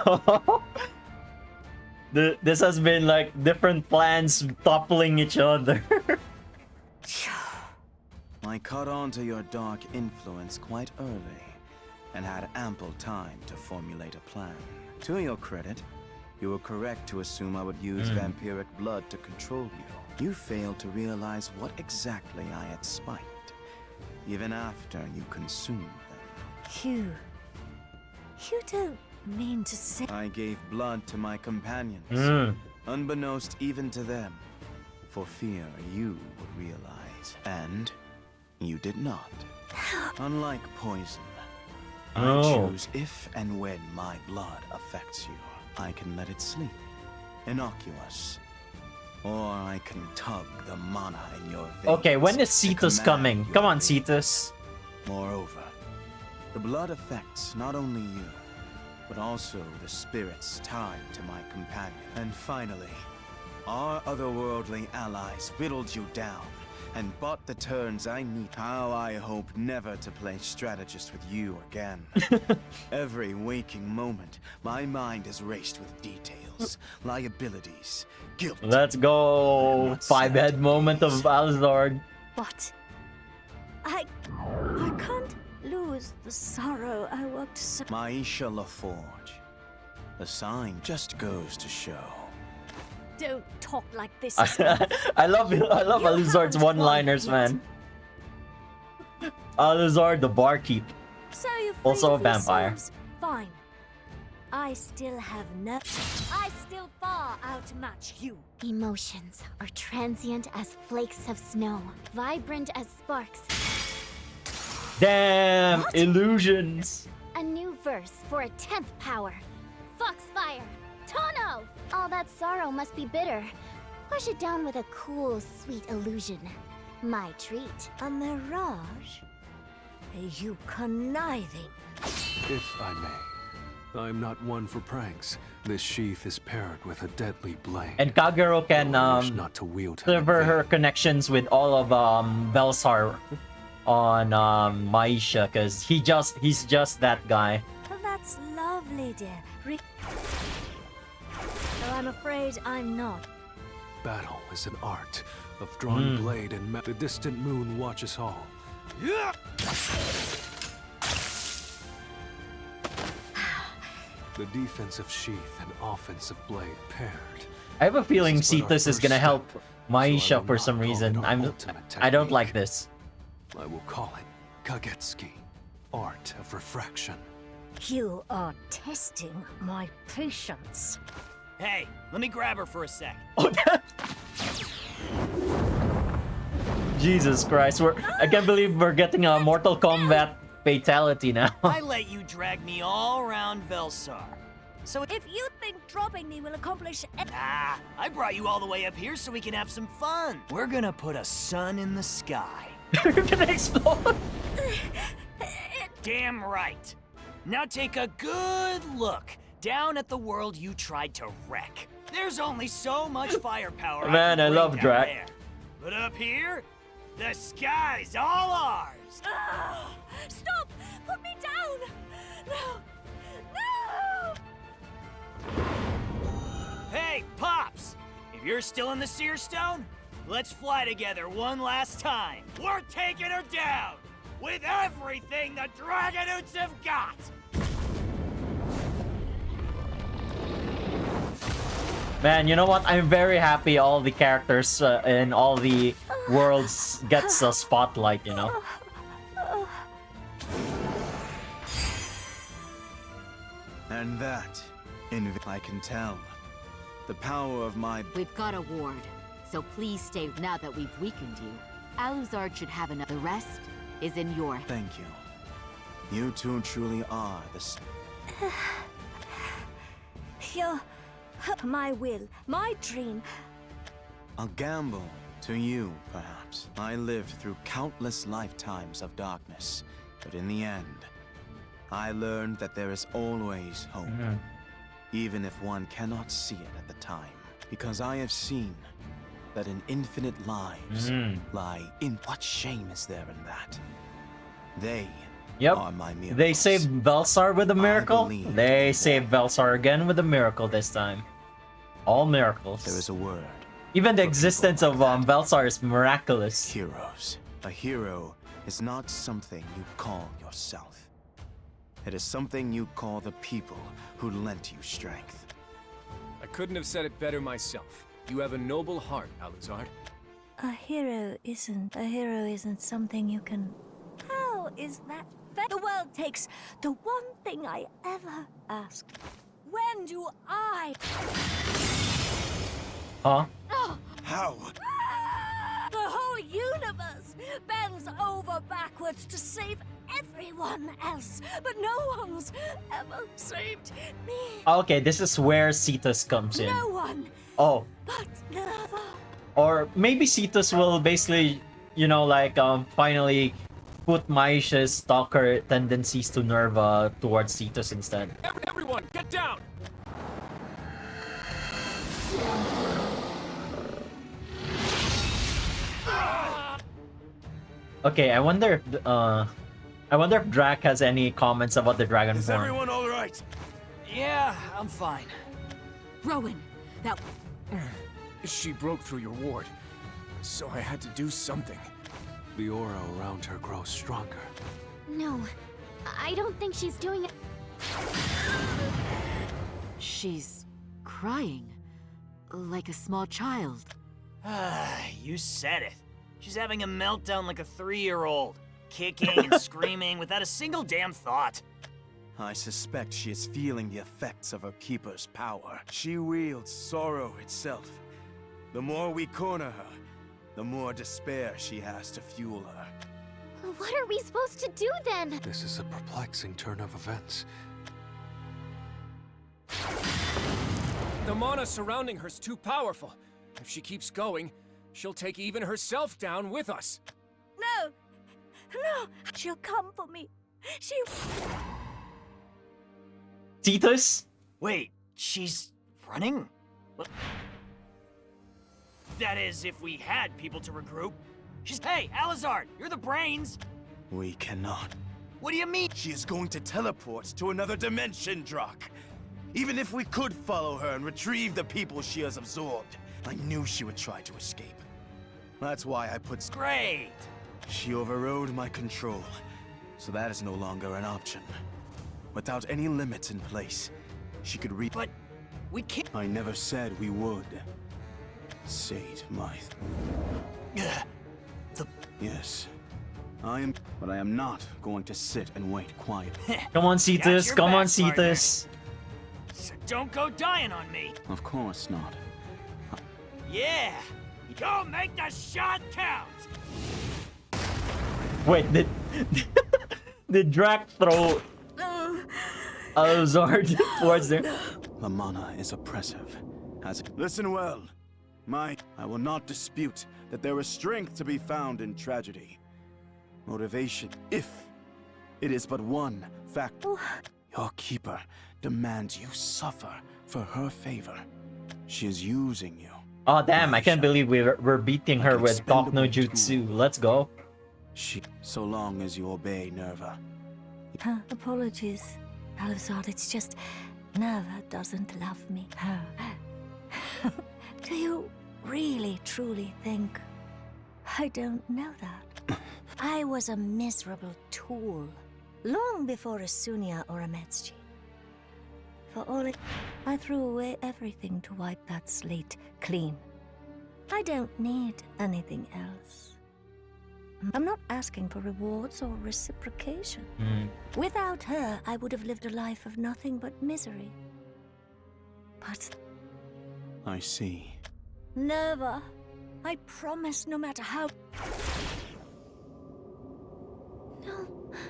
This has been like different plans toppling each other. I caught on to your dark influence quite early, and had ample time to formulate a plan. To your credit, you were correct to assume I would use vampiric blood to control you. You failed to realize what exactly I had spiked, even after you consumed them. You don't mean to say... I gave blood to my companions, Mm. unbeknownst even to them, for fear you would realize. And you did not. Unlike poison, I Oh. choose if and when my blood affects you. I can let it sleep, innocuous, or I can tug the mana in your veins. Okay, when is to Cetus command coming? your Come on, will. Cetus. Moreover, the blood affects not only you, but also the spirits tied to my companion. And finally, our otherworldly allies whittled you down and bought the turns I need. How I hope never to play strategist with you again. Every waking moment, my mind is raced with details, liabilities, guilt. Let's go. Five-head moment of Alzard. But... I can't lose the sorrow I worked so... Maisha LaForge. The sign just goes to show. Don't talk like this. I love Aluzard's one-liners, man. Aluzard the barkeep. So you Also a vampire. Fine. I still have no... I still far outmatch you. Emotions are transient as flakes of snow, vibrant as sparks. Damn, illusions. A new verse for a 10th power. Foxfire! Tono! All that sorrow must be bitter. Wash it down with a cool, sweet illusion. My treat. A mirage? You conniving. If I may, I'm not one for pranks. This sheath is paired with a deadly blade. And Kagero can not to wield him in sever her connections with all of Velsar on Maisha, because he's just that guy. Well, that's lovely, dear. Though I'm afraid I'm not. Battle is an art of drawing blade and the distant moon watches all. Yeah! The defensive sheath and offensive blade paired. I have a feeling This is but our Cetus is gonna first help step, Maisha so I will for not some call it reason. our ultimate I don't technique. like this. I will call it Kagetsuki, art of refraction. You are testing my patience. Hey, let me grab her for a sec. Jesus Christ, I can't believe we're getting a Mortal Kombat fatality now. I let you drag me all around Velsar. So If you think dropping me will accomplish nah, I brought you all the way up here so we can have some fun. We're gonna put a sun in the sky. You're gonna explode. Damn right. Now take a good look down at the world you tried to wreck. There's only so much firepower. Man, I love down Drac. there. But up here, the sky's all ours. Stop! Put me down! No! No! Hey, Pops! If you're still in the Seer Stone, let's fly together one last time. We're taking her down with everything the Dragonoots have got. Man, you know what? I'm very happy all the characters in all the worlds gets a spotlight, you know? And that, I can tell. The power of my... We've got a ward, so please stay now that we've weakened you. Aluzard should have enough. The rest is in your... Thank you. You two truly are the... You're my will, my dream. A gamble to you, perhaps. I lived through countless lifetimes of darkness, but in the end, I learned that there is always hope, even if one cannot see it at the time. Because I have seen that in infinite lives lie in... What shame is there in that? They are my miracles. They saved Velsar with a miracle. They saved Velsar again with a miracle this time. All miracles. There is a word. Even the existence of Velsar is miraculous. Heroes. A hero is not something you call yourself. It is something you call the people who lent you strength. I couldn't have said it better myself. You have a noble heart, Aluzard. A hero isn't something you can... How is that fair? The world takes the one thing I ever asked. When do I... Huh? How? The whole universe bends over backwards to save everyone else, but no one's ever saved me. Okay, this is where Cetus comes in. No one. Oh. But never. Or maybe Cetus will basically, you know, like finally put Maisha's stalker tendencies to Nerva towards Cetus instead. Everyone, get down! Okay, I wonder if Drac has any comments about the dragon Is form. everyone all right? Yeah, I'm fine. Rowan, that... She broke through your ward, so I had to do something. The aura around her grows stronger. No, I don't think she's doing it. She's crying. Like a small child. You said it. She's having a meltdown like a 3-year-old. Kicking and screaming without a single damn thought. I suspect she is feeling the effects of her keeper's power. She wields sorrow itself. The more we corner her, the more despair she has to fuel her. What are we supposed to do then? This is a perplexing turn of events. The mana surrounding her's too powerful. If she keeps going, she'll take even herself down with us. No! No! She'll come for me. She... Cetus? Wait, she's running? What? That is, if we had people to regroup. She's... Hey, Aluzard, you're the brains! We cannot. What do you mean? She is going to teleport to another dimension, Drac. Even if we could follow her and retrieve the people she has absorbed, I knew she would try to escape. That's why I put... Great! She overrode my control, so that is no longer an option. Without any limits in place, she could reach... But we can't... I never said we would. Sate my... Yes. I am... But I am not going to sit and wait quietly. Come on, Cetus. Come on, Cetus. So don't go dying on me. Of course not. Yeah! Go make the shot count! Wait, did Drac throw Aluzard towards there? The mana is oppressive. Listen well. I will not dispute that there is strength to be found in tragedy. Motivation, if it is but one factor. Your keeper demands you suffer for her favor. She is using you. Oh damn, I can't believe we're beating her with Talk no Jutsu. Let's go. So long as you obey Nerva. Apologies, Alizard, it's just Nerva doesn't love me. Do you really, truly think I don't know that? I was a miserable tool, long before a Sunia or a Metzji. For all it, I threw away everything to wipe that slate clean. I don't need anything else. I'm not asking for rewards or reciprocation. Without her, I would have lived a life of nothing but misery. But I see. Nerva, I promise no matter how... No.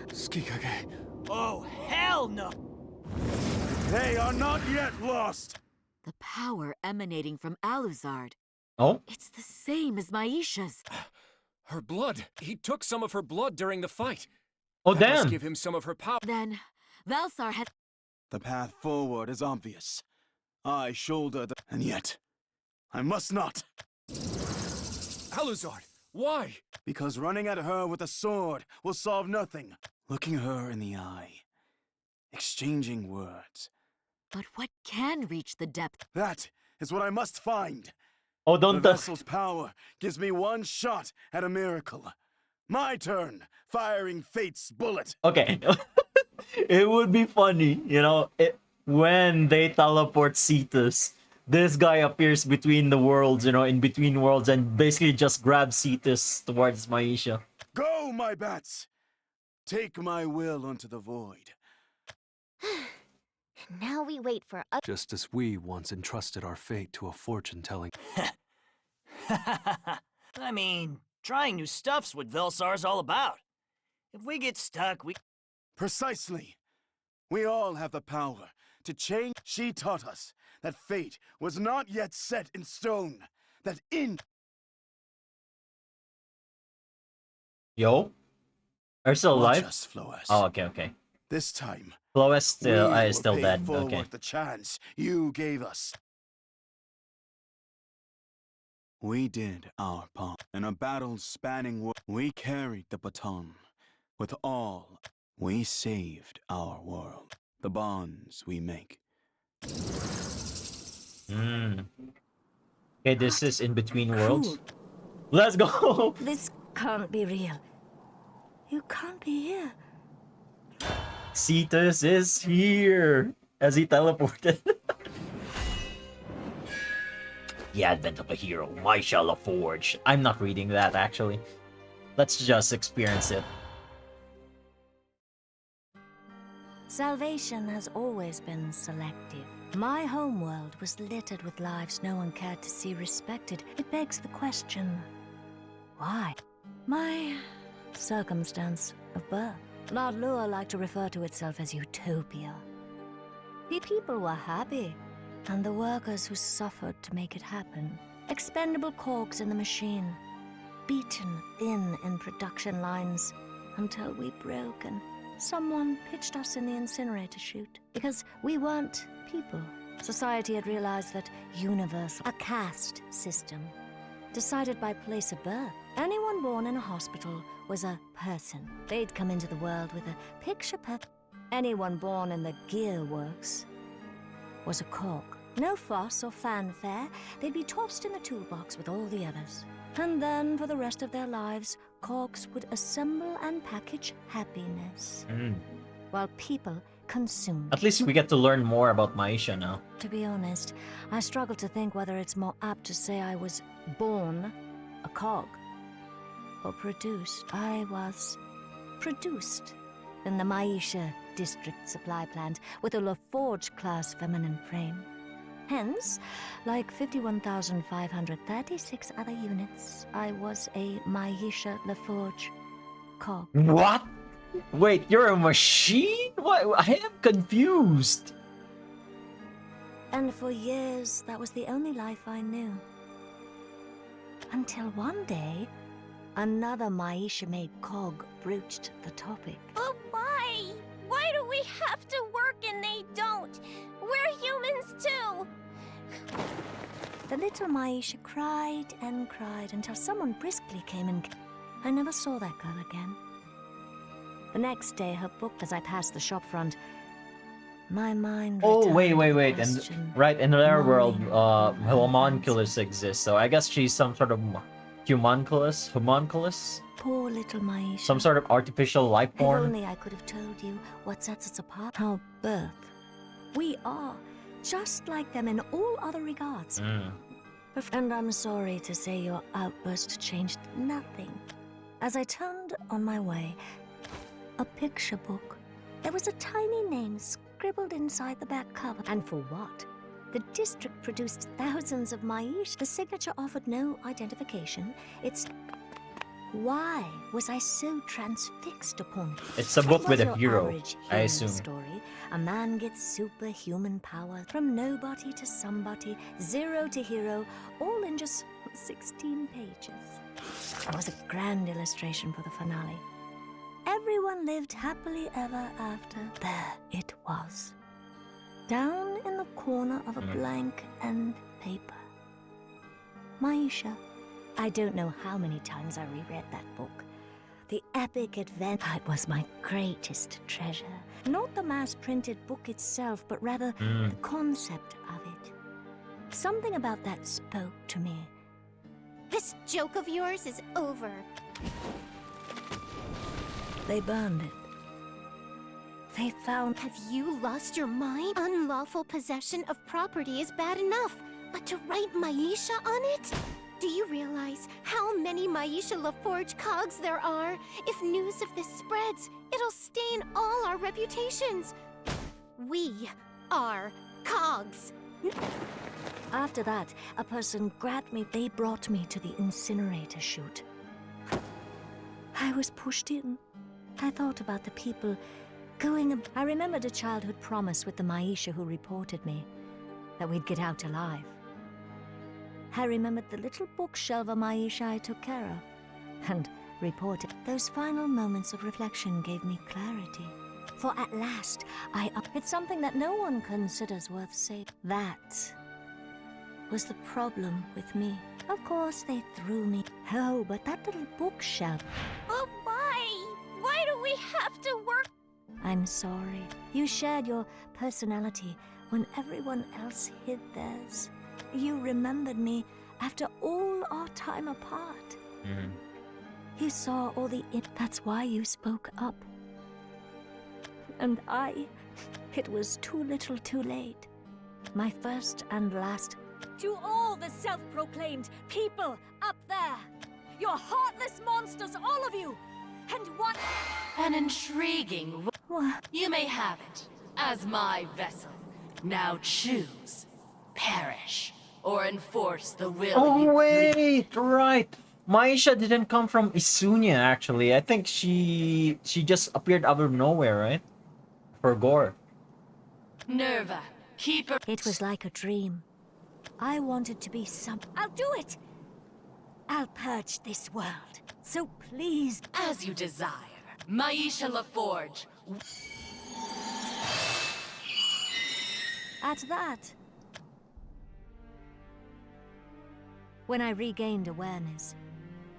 Skikage. Oh, hell no! They are not yet lost! The power emanating from Alucard. Oh? It's the same as Maisha's. Her blood! He took some of her blood during the fight. Oh, That must damn! give him some of her power. Then, Velsar had... The path forward is obvious. I shoulder the... And yet, I must not. Alucard, why? Because running at her with a sword will solve nothing. Looking her in the eye. Exchanging words. But what can reach the depth? That is what I must find. Oh, don't... The vessel's power gives me one shot at a miracle. My turn, firing fate's bullet. Okay. It would be funny, you know, when they teleport Cetus, this guy appears between the worlds, you know, in between worlds, and basically just grabs Cetus towards Maisha. Go, my bats! Take my will unto the void. Now we wait for Just as we once entrusted our fate to a fortune-telling. I mean, trying new stuff's what Velsar's all about. If we get stuck, we... Precisely. We all have the power to change. She taught us that fate was not yet set in stone. That in... Yo? Are you still alive? Watch us, Floes. Oh, okay, okay. This time, Floes still, we is still will pay dead, forward okay. the chance you gave us. We did our part. In a battle spanning world, we carried the baton. With all, we saved our world. The bonds we make. Okay, this is in between worlds. Let's go! This can't be real. You can't be here. Cetus is here! As he teleported. The advent of a hero, Maisha LaForge. I'm not reading that, actually. Let's just experience it. Salvation has always been selective. My homeworld was littered with lives no one cared to see respected. It begs the question, why? My circumstance of birth. Lord Lua liked to refer to itself as utopia. The people were happy, and the workers who suffered to make it happen. Expendable cogs in the machine, beaten thin in production lines until we broke and someone pitched us in the incinerator chute. Because we weren't people. Society had realized that universal, a caste system, decided by place of birth. Anyone born in a hospital was a person. They'd come into the world with a picture perfect. Anyone born in the gear works was a cog. No fuss or fanfare, they'd be tossed in the toolbox with all the others. And then, for the rest of their lives, cogs would assemble and package happiness. While people consumed. At least we get to learn more about Maisha now. To be honest, I struggle to think whether it's more apt to say I was born a cog or produced. I was produced in the Maisha district supply plant with a LaForge-class feminine frame. Hence, like 51,536 other units, I was a Maisha LaForge cog. What? Wait, you're a machine? What? I am confused. And for years, that was the only life I knew. Until one day, another Maisha-made cog broached the topic. But why? Why do we have to work and they don't? We're humans too! The little Maisha cried and cried until someone briskly came and... I never saw that girl again. The next day, her book as I passed the shop front, my mind Oh, wait. returned to the And question, right, in their world, gnawing at my homunculus exists, so I guess she's some sort of homunculus? Poor little Maisha. Some sort of artificial life If form? only I could have told you what sets us apart. Our birth. We are just like them in all other regards. And I'm sorry to say your outburst changed nothing. As I turned on my way, a picture book. There was a tiny name scribbled inside the back cover. And for what? The district produced thousands of Maish. The signature offered no identification. It's... Why was I so transfixed upon it? It's a book It with was a your hero, average I hero assume. Story. A man gets superhuman power from nobody to somebody, zero to hero, all in just 16 pages. It was a grand illustration for the finale. Everyone lived happily ever after. There it was. Down in the corner of a blank end paper. Maisha. I don't know how many times I reread that book. The epic adventure. It was my greatest treasure. Not the mass-printed book itself, but rather the concept of it. Something about that spoke to me. This joke of yours is over. They burned it. They found... Have you lost your mind? Unlawful possession of property is bad enough, but to write Maisha on it? Do you realize how many Maisha LaForge cogs there are? If news of this spreads, it'll stain all our reputations. We are cogs. After that, a person grabbed me. They brought me to the incinerator chute. I was pushed in. I thought about the people going... I remembered a childhood promise with the Maisha who reported me, that we'd get out alive. I remembered the little bookshelf of Maisha I took care of, and reported. Those final moments of reflection gave me clarity. For at last, it's something that no one considers worth saying. That was the problem with me. Of course, they threw me. Oh, but that little bookshelf... But why? Why do we have to work? I'm sorry. You shared your personality when everyone else hid theirs. You remembered me after all our time apart. You saw all the... That's why you spoke up. And it was too little too late. My first and last... To all the self-proclaimed people up there! You're heartless monsters, all of you! And what... An intriguing... You may have it, as my vessel. Now choose. Perish. Or enforce the will Oh, wait! Right! Maisha didn't come from Isunia, actually. I think she just appeared out of nowhere, right? For Gore. Nerva, keeper... It was like a dream. I wanted to be some... I'll do it! I'll purge this world. So please... As you desire. Maisha LaForge. At that... When I regained awareness,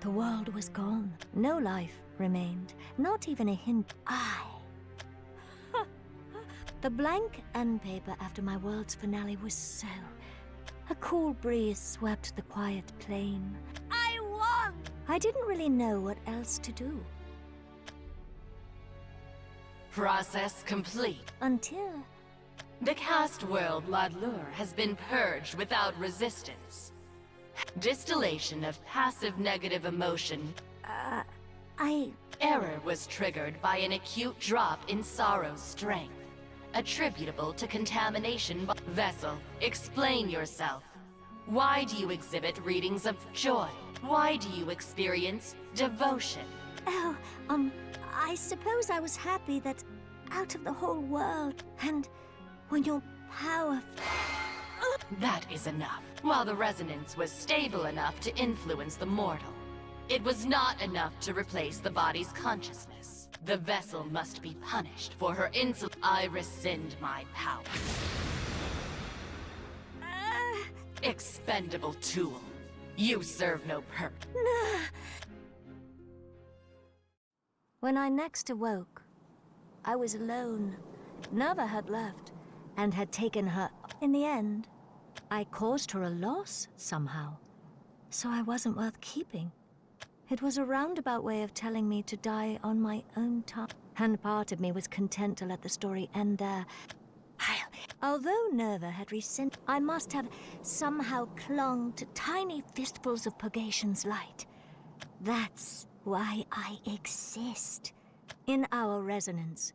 the world was gone. No life remained. Not even a hint. The blank end paper after my world's finale was so... A cool breeze swept the quiet plain. I won! I didn't really know what else to do. Process complete. Until... The cast world Ladlur has been purged without resistance. Distillation of passive negative emotion. Error was triggered by an acute drop in sorrow's strength, attributable to contamination by... Vessel, explain yourself. Why do you exhibit readings of joy? Why do you experience devotion? Oh, I suppose I was happy that out of the whole world, and when your power... That is enough. While the resonance was stable enough to influence the mortal, it was not enough to replace the body's consciousness. The vessel must be punished for her insolence. I rescind my power. Expendable tool. You serve no purpose. When I next awoke, I was alone. Nava had left and had taken her. In the end, I caused her a loss somehow, so I wasn't worth keeping. It was a roundabout way of telling me to die on my own time, and part of me was content to let the story end there. Although Nerva had rescinded, I must have somehow clung to tiny fistfuls of Purgation's light. That's why I exist. In our resonance,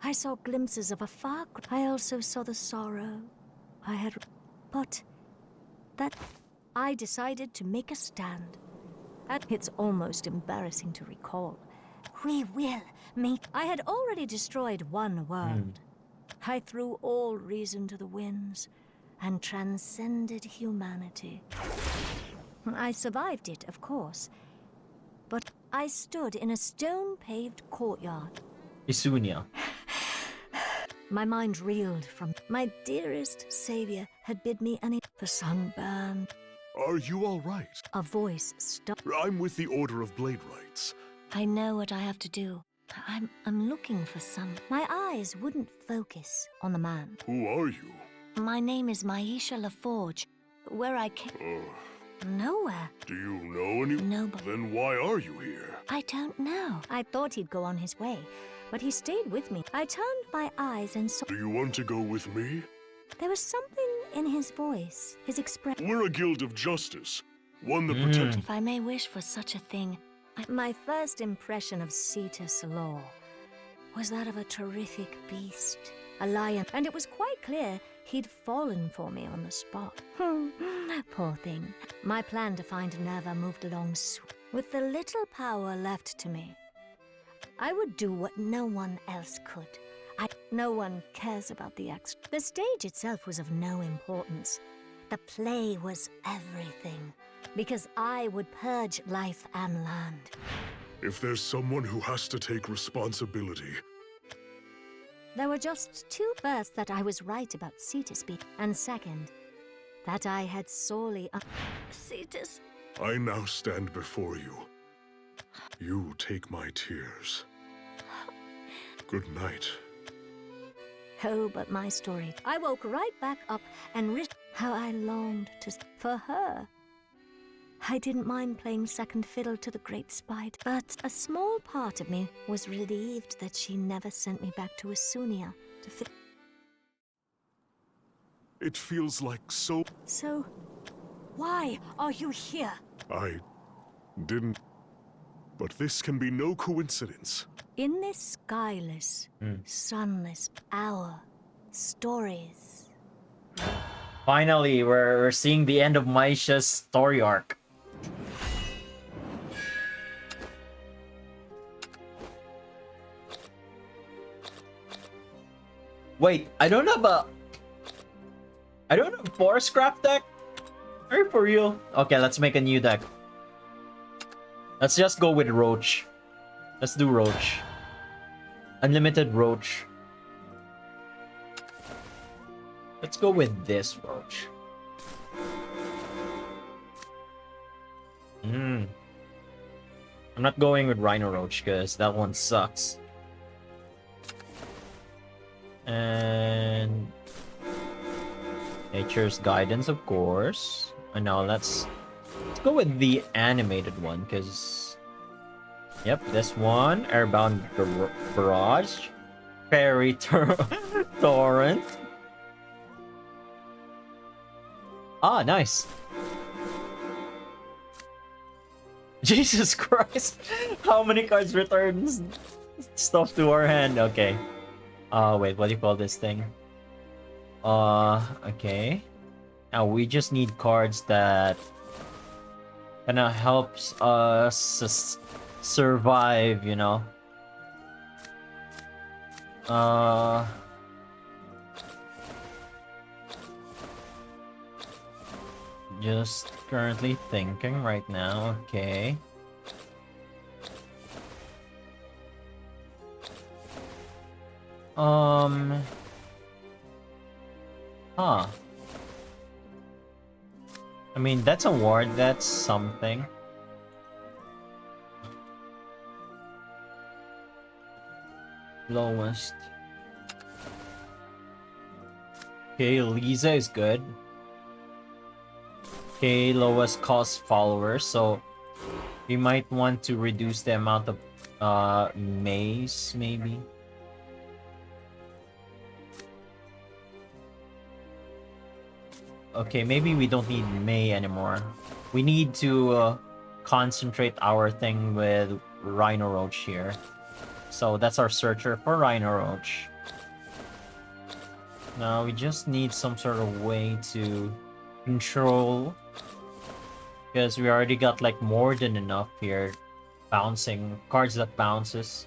I saw glimpses of a far. I also saw the sorrow I had. But that I decided to make a stand. It's almost embarrassing to recall. We will meet. I had already destroyed one world. I threw all reason to the winds and transcended humanity. I survived it, of course, but I stood in a stone-paved courtyard. Isunia. My mind reeled from my dearest savior had bid me the sun burned. Are you all right? A voice stopped. I'm with the Order of Blade Rights. I know what I have to do. I'm looking for some. My eyes wouldn't focus on the man. Who are you? My name is Maisha LaForge. Where I came... Nowhere. Do you know any? Nobody. Then why are you here? I don't know. I thought he'd go on his way, but he stayed with me. I turned my eyes and saw... Do you want to go with me? There was something in his voice, his expression. We're a guild of justice. One that protects... If I may wish for such a thing, my first impression of Cetus Law was that of a terrific beast, a lion, and it was quite clear he'd fallen for me on the spot. Poor thing. My plan to find Nerva moved along with the little power left to me. I would do what no one else could. No one cares about the act. The stage itself was of no importance. The play was everything, because I would purge life and land. If there's someone who has to take responsibility... There were just two. First, that I was right about Cetus and second, that I had sorely... Cetus... I now stand before you. You take my tears. Good night. Oh, but my story. I woke right back up and how I longed for her. I didn't mind playing second fiddle to the great spider, but a small part of me was relieved that she never sent me back to Isunia to It feels like so... So, why are you here? I didn't... But this can be no coincidence. In this skyless, sunless hour, stories. Finally, we're seeing the end of Maisha's story arc. Wait, I don't have a forest craft deck? Are you for real? Okay, let's make a new deck. Let's just go with Roach. Let's do Roach. Unlimited Roach. Let's go with this Roach. I'm not going with Rhino Roach because that one sucks. And Nature's Guidance, of course. And now let's go with the animated one because yep, this one, Airbound Barrage, Fairy Torrent. Ah, nice. Jesus Christ, how many cards returns stuff to our hand? Okay. Wait, what do you call this thing? Okay. Now we just need cards that kinda helps us survive, you know. Just currently thinking right now, okay. Huh. I mean, that's a ward, that's something. Lowest. Okay, Lisa is good. Okay, lowest cost followers, so we might want to reduce the amount of maze, maybe. Okay, maybe we don't need May anymore. We need to concentrate our thing with Rhino Roach here. So that's our searcher for Rhino Roach. Now we just need some sort of way to control, because we already got like more than enough here. Bouncing cards that bounces.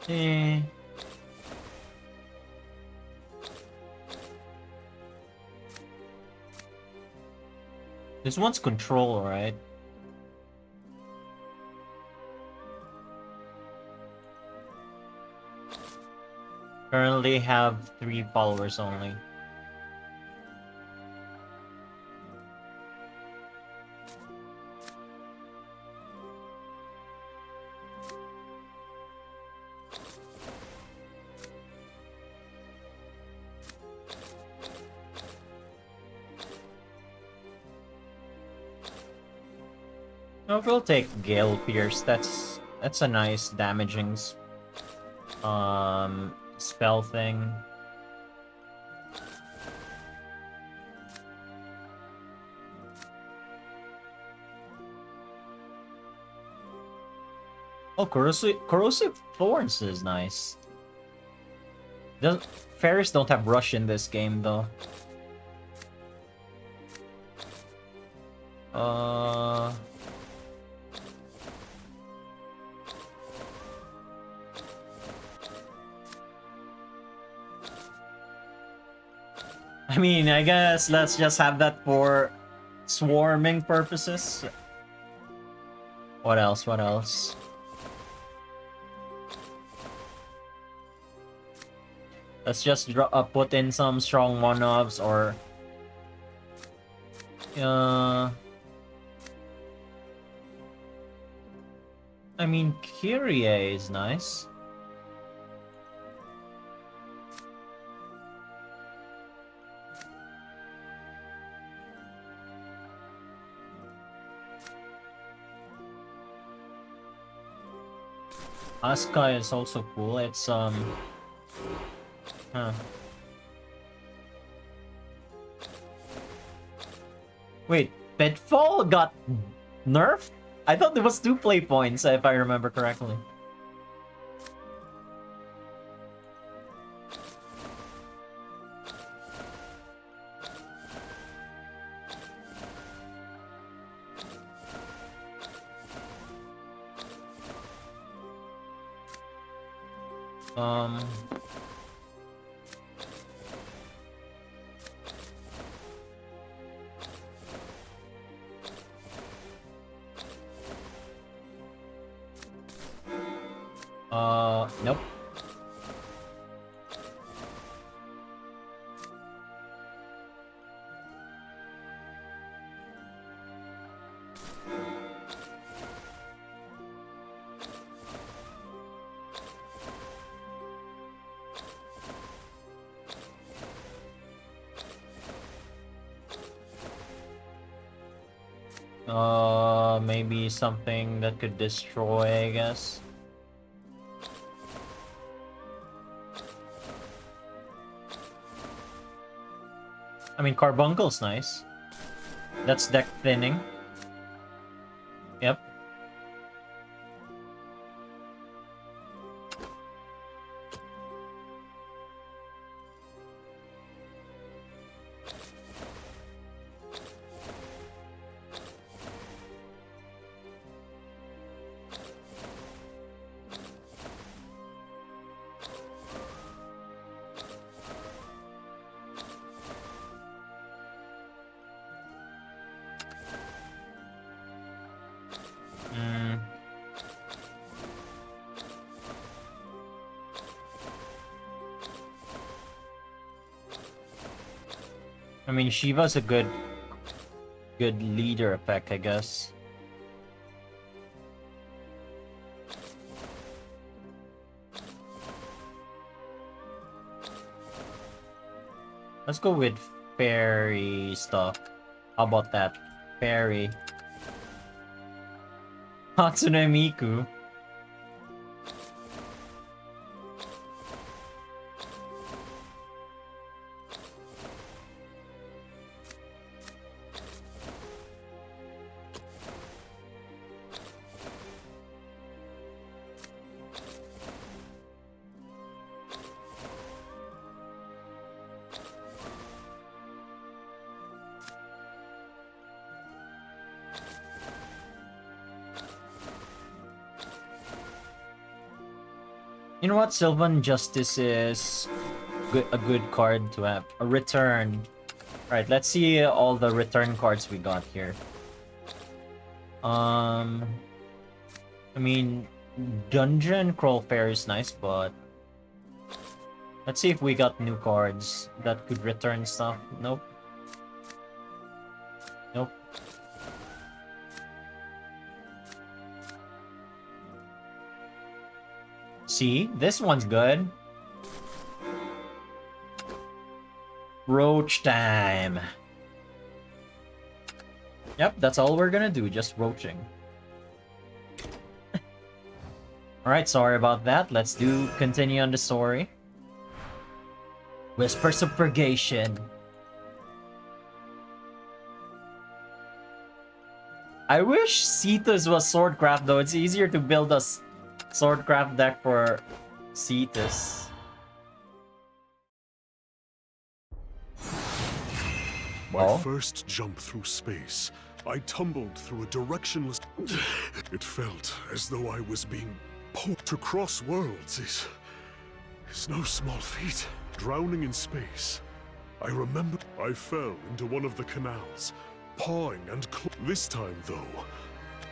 Eh. This one's control, right? Currently have 3 followers only. No, we'll take Gale Pierce. That's a nice damaging spell thing. Oh, corrosive thorns is nice. Fairies don't have rush in this game though. I mean, I guess let's just have that for swarming purposes. What else? What else? Let's just put in some strong one-offs or... I mean, Kyrie is nice. Asuka is also cool. It's Wait, Pitfall got nerfed? I thought there was 2 play points, if I remember correctly. Nope. Maybe something that could destroy, I guess. I mean, Carbuncle's nice. That's deck thinning. I mean, Shiva's a good leader effect, I guess. Let's go with fairy stuff. How about that? Fairy. Hatsune Miku. You know what? Sylvan Justice is a good card to have. A return. Alright, let's see all the return cards we got here. I mean, Dungeon Crawl Fair is nice, but let's see if we got new cards that could return stuff. Nope. Nope. See, this one's good. Roach time. Yep, that's all we're gonna do, just roaching. Alright, sorry about that. Let's continue on the story. Whispers of Purgation. I wish Cetus was Swordcraft though. It's easier to build a Swordcraft deck for Cetus. My first jump through space, I tumbled through a directionless... It felt as though I was being pulled. To cross worlds is no small feat. Drowning in space, I remember I fell into one of the canals, pawing and This time, though,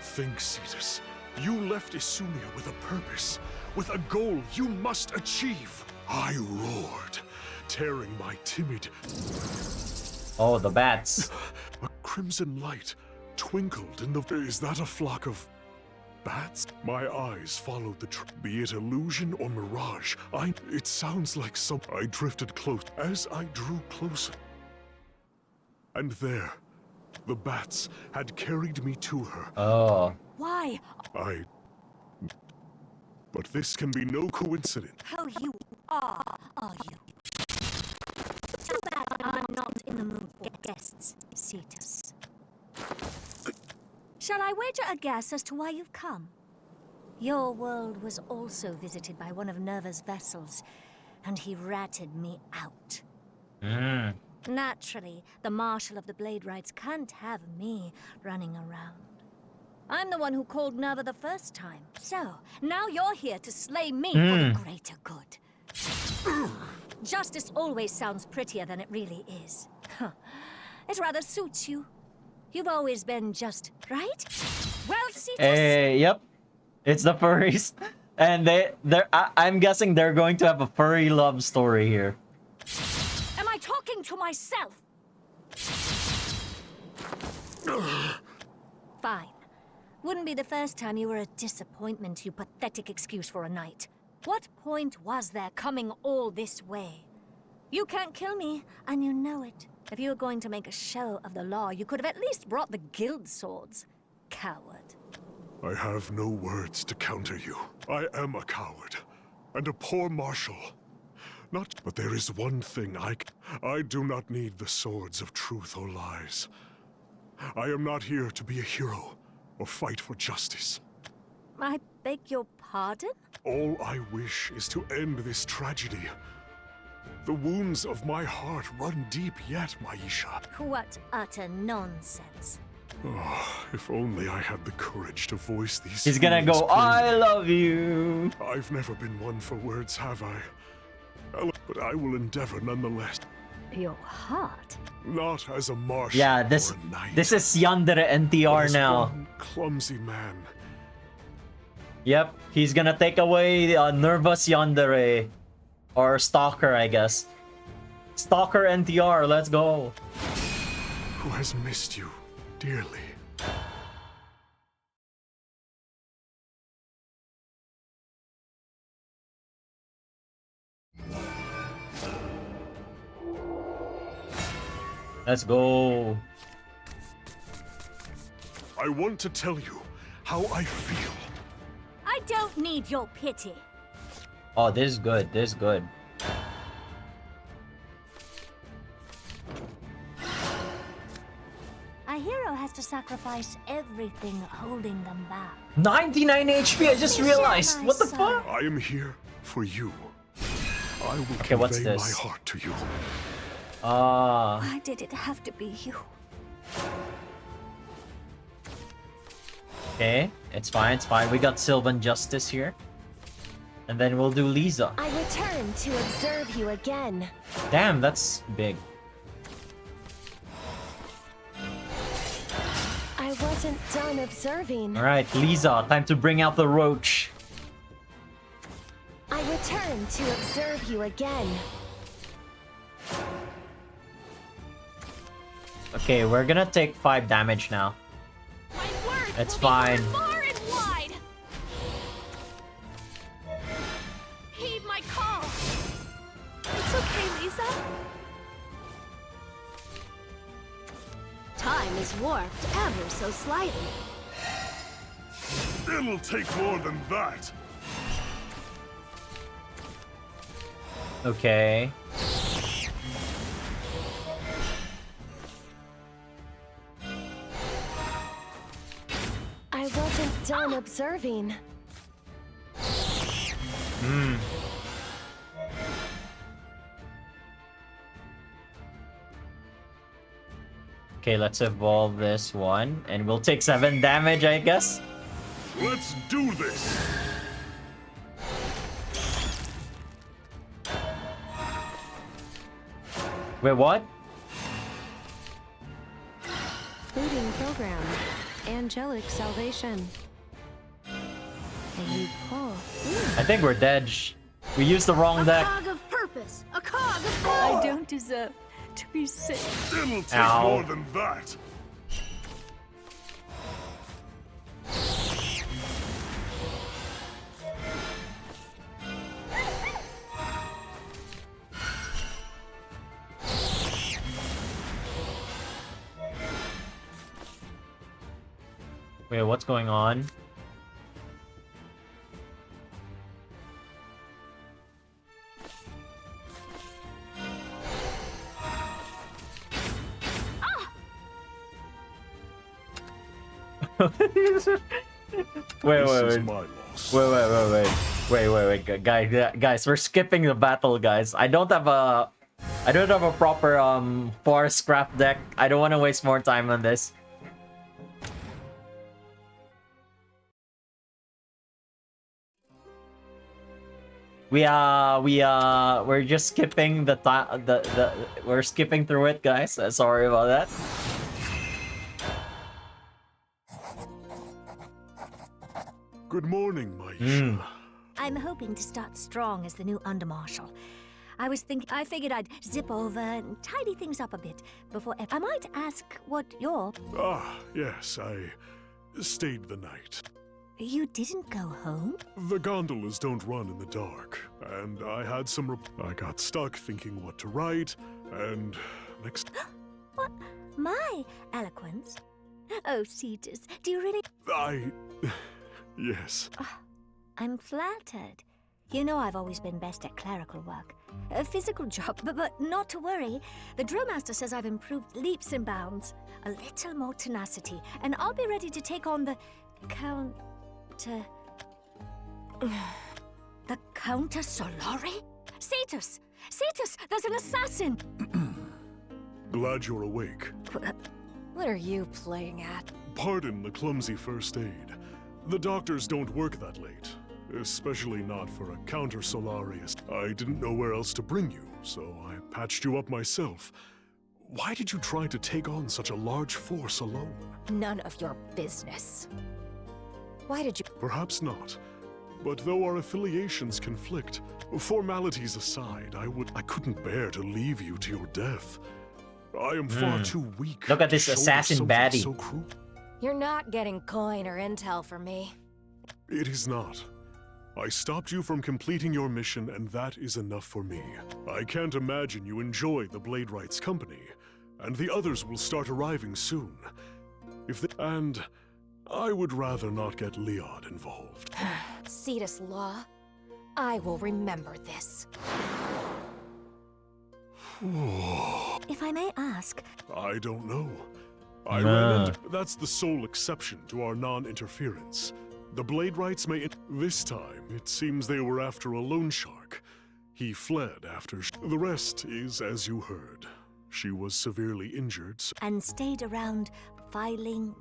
think, Cetus. You left Isunia with a purpose, with a goal you must achieve. I roared, tearing my timid... Oh, the bats. A crimson light twinkled in the... Is that a flock of bats? My eyes followed the be it illusion or mirage. It sounds like some... I drifted close. As I drew closer... And there, the bats had carried me to her. Oh. Why? But this can be no coincidence. How you are you? Too bad I'm not in the mood for guests, Cetus. Shall I wager a guess as to why you've come? Your world was also visited by one of Nerva's vessels, and he ratted me out. Naturally, the Marshal of the Blade Rights can't have me running around. I'm the one who called Nerva the first time. So, now you're here to slay me for the greater good. Justice always sounds prettier than it really is. It rather suits you. You've always been just, right? Well, Cetus... Hey, yep. It's the furries. And I'm guessing they're going to have a furry love story here. Am I talking to myself? Fine. Wouldn't be the first time you were a disappointment, you pathetic excuse for a night. What point was there coming all this way? You can't kill me, and you know it. If you were going to make a show of the law, you could have at least brought the guild swords. Coward. I have no words to counter you. I am a coward, and a poor marshal. But there is one thing I do not need the swords of truth or lies. I am not here to be a hero, or fight for justice. I beg your pardon? All I wish is to end this tragedy. The wounds of my heart run deep yet, Maisha. What utter nonsense. Oh, if only I had the courage to voice these He's gonna go, I love you. I've never been one for words, have I? But I will endeavor nonetheless. Your heart? Not as a marshal. Yeah, this is Yandere NTR now. One clumsy man. Yep, he's gonna take away Nervous Yandere. Or Stalker, I guess. Stalker NTR, let's go. Who has missed you dearly. Let's go. I want to tell you how I feel. I don't need your pity. Oh, this is good. This is good. A hero has to sacrifice everything holding them back. 99 HP, I just realized. What the fuck? I am here for you. I will Okay, what's convey this? my heart to you. Why did it have to be you? Okay, it's fine, it's fine. We got Sylvan Justice here. And then we'll do Lisa. I return to observe you again. Damn, that's big. I wasn't done observing. Alright, Lisa, time to bring out the roach. I return to observe you again. Okay, we're gonna take 5 damage now. It's fine. Far and wide. Heed my call. It's okay, Lisa. Time is warped ever so slightly. It'll take more than that. Okay. I wasn't done observing. Hmm. Okay, let's evolve this one. And we'll take 7 damage, I guess. Let's do this. Wait, what? Booting program. Angelic salvation. And you pull. I think we're dead. We used the wrong deck. Cog of purpose. A cog of I power. don't deserve to be sick. It'll take Ow. more than that. Wait, what's going on? Wait, guys, we're skipping the battle, guys. I don't have a proper forest craft deck. I don't want to waste more time on this. We're just skipping we're skipping through it, guys. Sorry about that. Good morning, Maisha. I'm hoping to start strong as the new Undermarshal. I figured I'd zip over and tidy things up a bit before I might ask what you're... Ah, yes, I stayed the night. You didn't go home? The gondolas don't run in the dark, and I had some I got stuck thinking what to write, and next... What? My eloquence? Oh, Cetus, do you really... Yes. I'm flattered. You know I've always been best at clerical work. A physical job, but not to worry. The drill master says I've improved leaps and bounds. A little more tenacity, and I'll be ready to take on the Counter... the Counter Solari? Cetus! Cetus, there's an assassin! Glad you're awake. What are you playing at? Pardon the clumsy first aid. The doctors don't work that late, especially not for a counter-Solarius. I didn't know where else to bring you, so I patched you up myself. Why did you try to take on such a large force alone? None of your business. Why did you... Perhaps not, But though our affiliations conflict, formalities aside, I couldn't bear to leave you to your death. I am far too weak. Look at to this shoulder assassin something baddie. so cruel. You're not getting coin or intel from me. It is not. I stopped you from completing your mission, and that is enough for me. I can't imagine you enjoy the Blade Right's company, and the others will start arriving soon. And I would rather not get Leod involved. Cetus Law, I will remember this. If I may ask, I don't know. I ran into... That's the sole exception to our non-interference. The Blade Rights may... This time, it seems they were after a loan shark. He fled after... The rest is as you heard. She was severely injured, and stayed around filing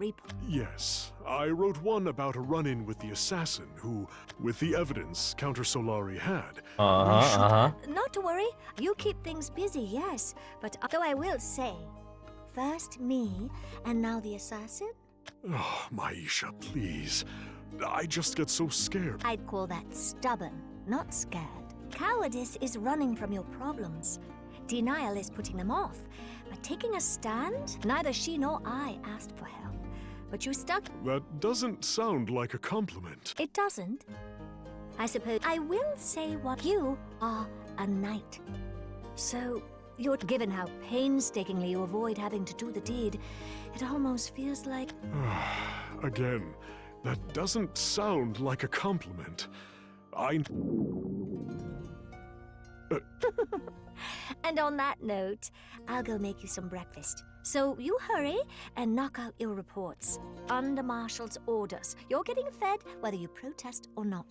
Yes. I wrote one about a run-in with the assassin who, with the evidence Counter Solari had... Not to worry, you keep things busy, yes. But though I will say, first me, and now the assassin? Oh, Maisha, please. I just get so scared. I'd call that stubborn, not scared. Cowardice is running from your problems. Denial is putting them off. But taking a stand? Neither she nor I asked for help. But you stuck. That doesn't sound like a compliment. It doesn't. I suppose I will say what you are a knight. So, you're given how painstakingly you avoid having to do the deed, it almost feels like... Again, that doesn't sound like a compliment. And on that note, I'll go make you some breakfast. So you hurry and knock out your reports. Under Marshal's orders. You're getting fed whether you protest or not.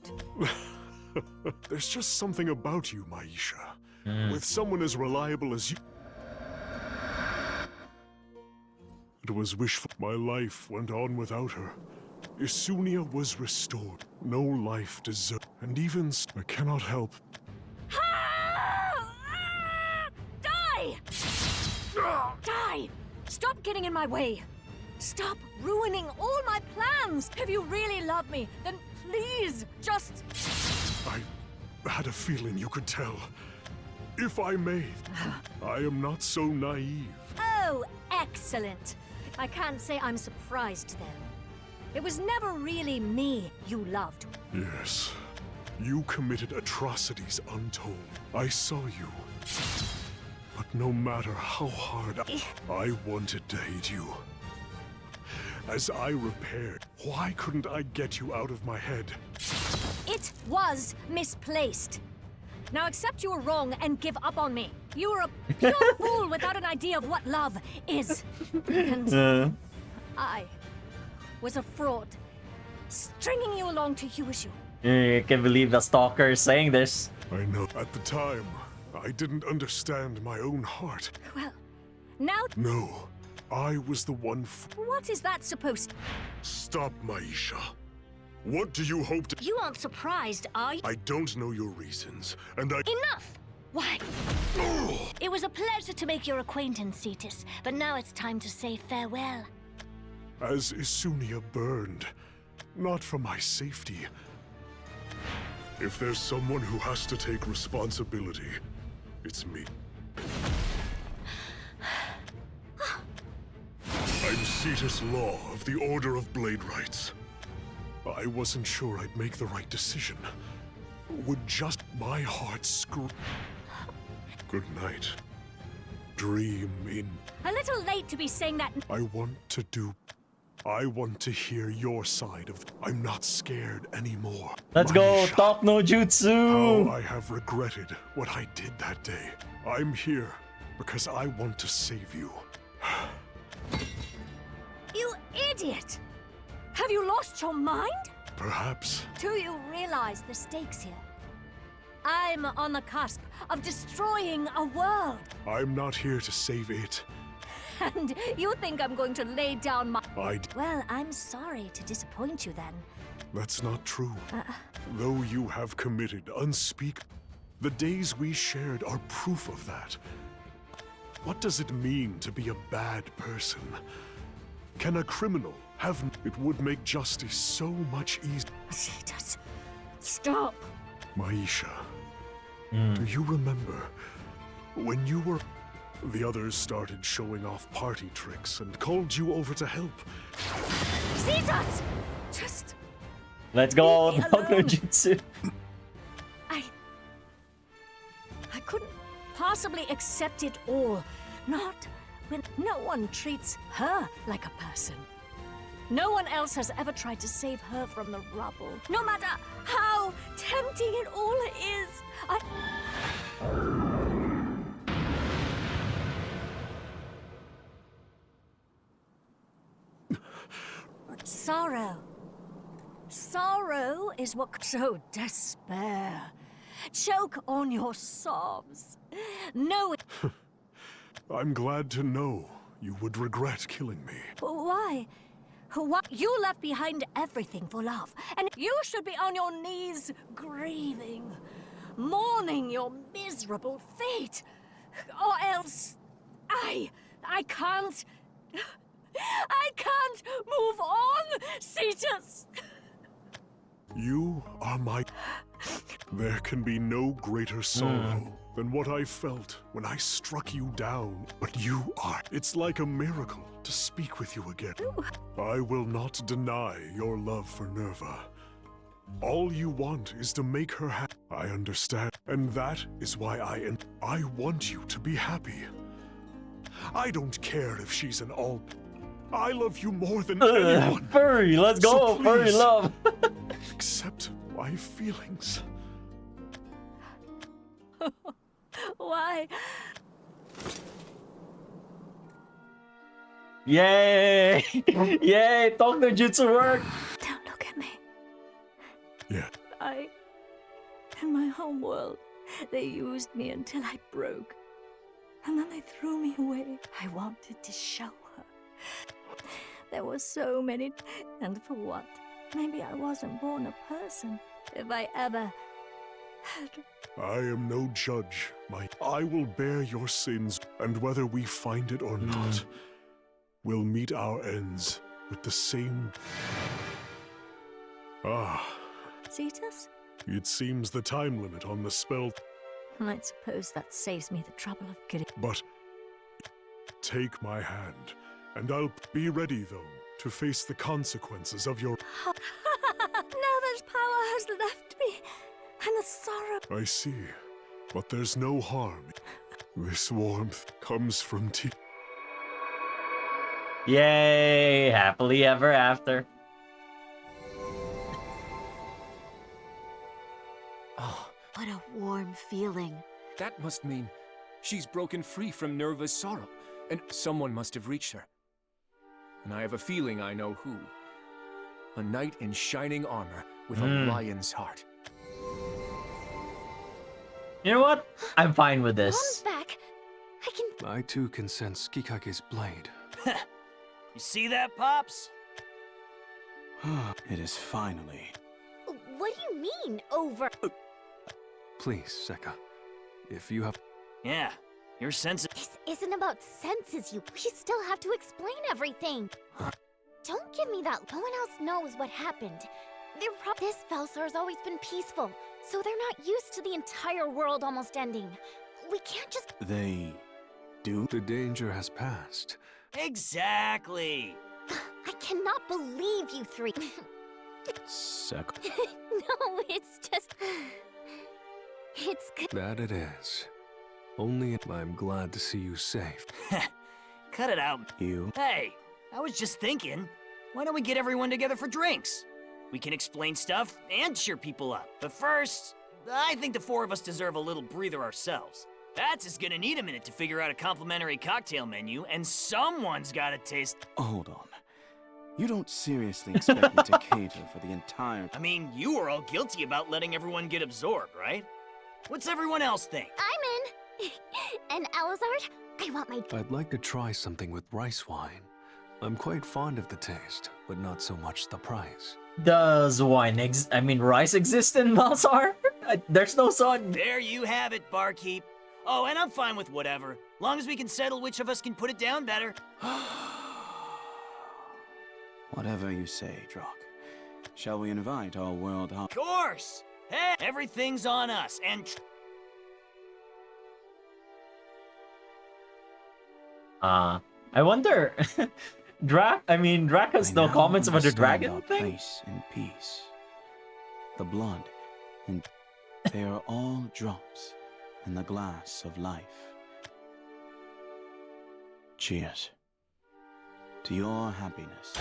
There's just something about you, Maisha. With someone as reliable as you... It was wishful. My life went on without her. Isunia was restored. No life deserved. And even I cannot help. Die! Die! Stop getting in my way! Stop ruining all my plans! If you really love me, then please, just... I had a feeling you could tell. If I may, I am not so naive. Oh, excellent! I can't say I'm surprised, though. It was never really me you loved. Yes. You committed atrocities untold. I saw you. But no matter how hard I wanted to hate you. As I repaired, why couldn't I get you out of my head? It was misplaced. Now accept you were wrong and give up on me. You were a pure fool without an idea of what love is. And I was a fraud, stringing you along to use you. I can't believe the stalker is saying this. I know. At the time, I didn't understand my own heart. Well, now... No, I was the one What is that supposed to... Stop, Maisha. What do you hope to... You aren't surprised, are you? I don't know your reasons, and I... Enough! Why? It was a pleasure to make your acquaintance, Cetus, but now it's time to say farewell. As Isunia burned, not for my safety. If there's someone who has to take responsibility, it's me. I'm Cetus Law of the Order of Blade Rights. I wasn't sure I'd make the right decision. Would just my heart scream? Good night. Dream in... A little late to be saying that... I want to hear your side of... I'm not scared anymore. Let's go, Talk no Jutsu! How I have regretted what I did that day. I'm here because I want to save you. You idiot! Have you lost your mind? Perhaps. Do you realize the stakes here? I'm on the cusp of destroying a world. I'm not here to save it. And you think I'm going to lay down my... Well, I'm sorry to disappoint you then. That's not true. Though you have committed the days we shared are proof of that. What does it mean to be a bad person? Can a criminal have... It would make justice so much easier. Cetus, Stop. Maisha, Hmm. do you remember when you were... The others started showing off party tricks and called you over to help? Cetus! Just Let's go, leave me Dr. alone. Jutsu. I couldn't possibly accept it all. Not when no one treats her like a person. No one else has ever tried to save her from the rubble. No matter how tempting it all is, Sorrow. Sorrow is what... So despair. Choke on your sobs. No... I'm glad to know you would regret killing me. Why? Why? You left behind everything for love, and you should be on your knees grieving, mourning your miserable fate. Or else... I can't... I can't move on, Cetus! You are my... There can be no greater sorrow than what I felt when I struck you down. But you are... It's like a miracle to speak with you again. I will not deny your love for Nerva. All you want is to make her happy. I understand. And that is why I want you to be happy. I don't care if she's an all... I love you more than anyone. Furry, let's go, So furry please, love. accept my feelings. Why? Yay! Yay! Dr. Jutsu work! Don't look at me. Yeah. In my home world, they used me until I broke. And then they threw me away. I wanted to show her. There were so many... And for what? Maybe I wasn't born a person. If I ever had... I am no judge, I will bear your sins, and whether we find it or not, we'll meet our ends with the same... Ah, Cetus? it seems the time limit on the spell... I suppose that saves me the trouble of getting... But take my hand, and I'll be ready, though, to face the consequences of your... Nerva's power has left me, and the sorrow... I see, but there's no harm. This warmth comes from tea. Yay! Happily ever after. What a warm feeling. That must mean she's broken free from Nerva's sorrow, and someone must have reached her. And I have a feeling I know who. A knight in shining armor with a lion's heart. You know what? I'm fine with Mom's this. back. I too can sense Kikage's blade. You see that, Pops? It is finally. What do you mean, over? Please, Seka. If you have... Yeah, your sense of... This isn't about senses, you. We still have to explain everything. Don't give me that. No one else knows what happened. This Velsar's always been peaceful, so they're not used to the entire world almost ending. We can't just... They... do? The danger has passed. Exactly! I cannot believe you three. Seka. No, it's just... It's good. That it is. Only I'm glad to see you safe. Cut it out. You? Hey, I was just thinking, why don't we get everyone together for drinks? We can explain stuff and cheer people up. But first, I think the four of us deserve a little breather ourselves. Bats is gonna need a minute to figure out a complimentary cocktail menu, and someone's gotta taste... Hold on. You don't seriously expect me to cater for the entire... I mean, you were all guilty about letting everyone get absorbed, right? What's everyone else think? I'm in. And Alizard, I want my... I'd like to try something with rice wine. I'm quite fond of the taste, but not so much the price. Does rice exist in Malzar? There's no sun. There you have it, barkeep. Oh, and I'm fine with whatever. Long as we can settle which of us can put it down better. Whatever you say, Drock. Shall we invite our world... Of course! Hey, everything's on us, and... I wonder... Drac has no now comments about the understand dragon our thing? place in peace. The blood, and they are all drops in the glass of life. Cheers to your happiness.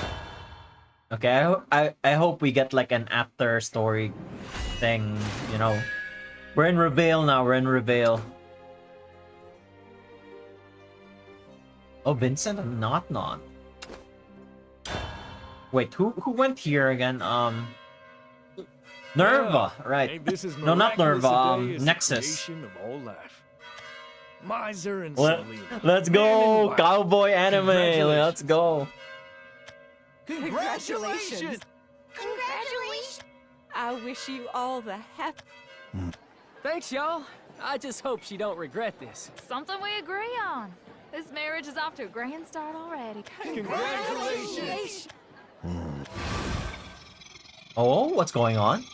Okay, I hope we get like an after story thing, you know. We're in Reveal now, we're in Reveal. Oh, Vincent and Not. Wait, who went here again? Nerva, right. Hey, this is No, not miraculous Nerva, today is the Nexus. creation of all life. Miser and Let, Selena. let's Man in go, black. cowboy anime, Congratulations. let's go. Congratulations! Congratulations! I wish you all the hap. Thanks, y'all. I just hope she don't regret this. Something we agree on. This marriage is off to a grand start already. Congratulations! Oh, what's going on?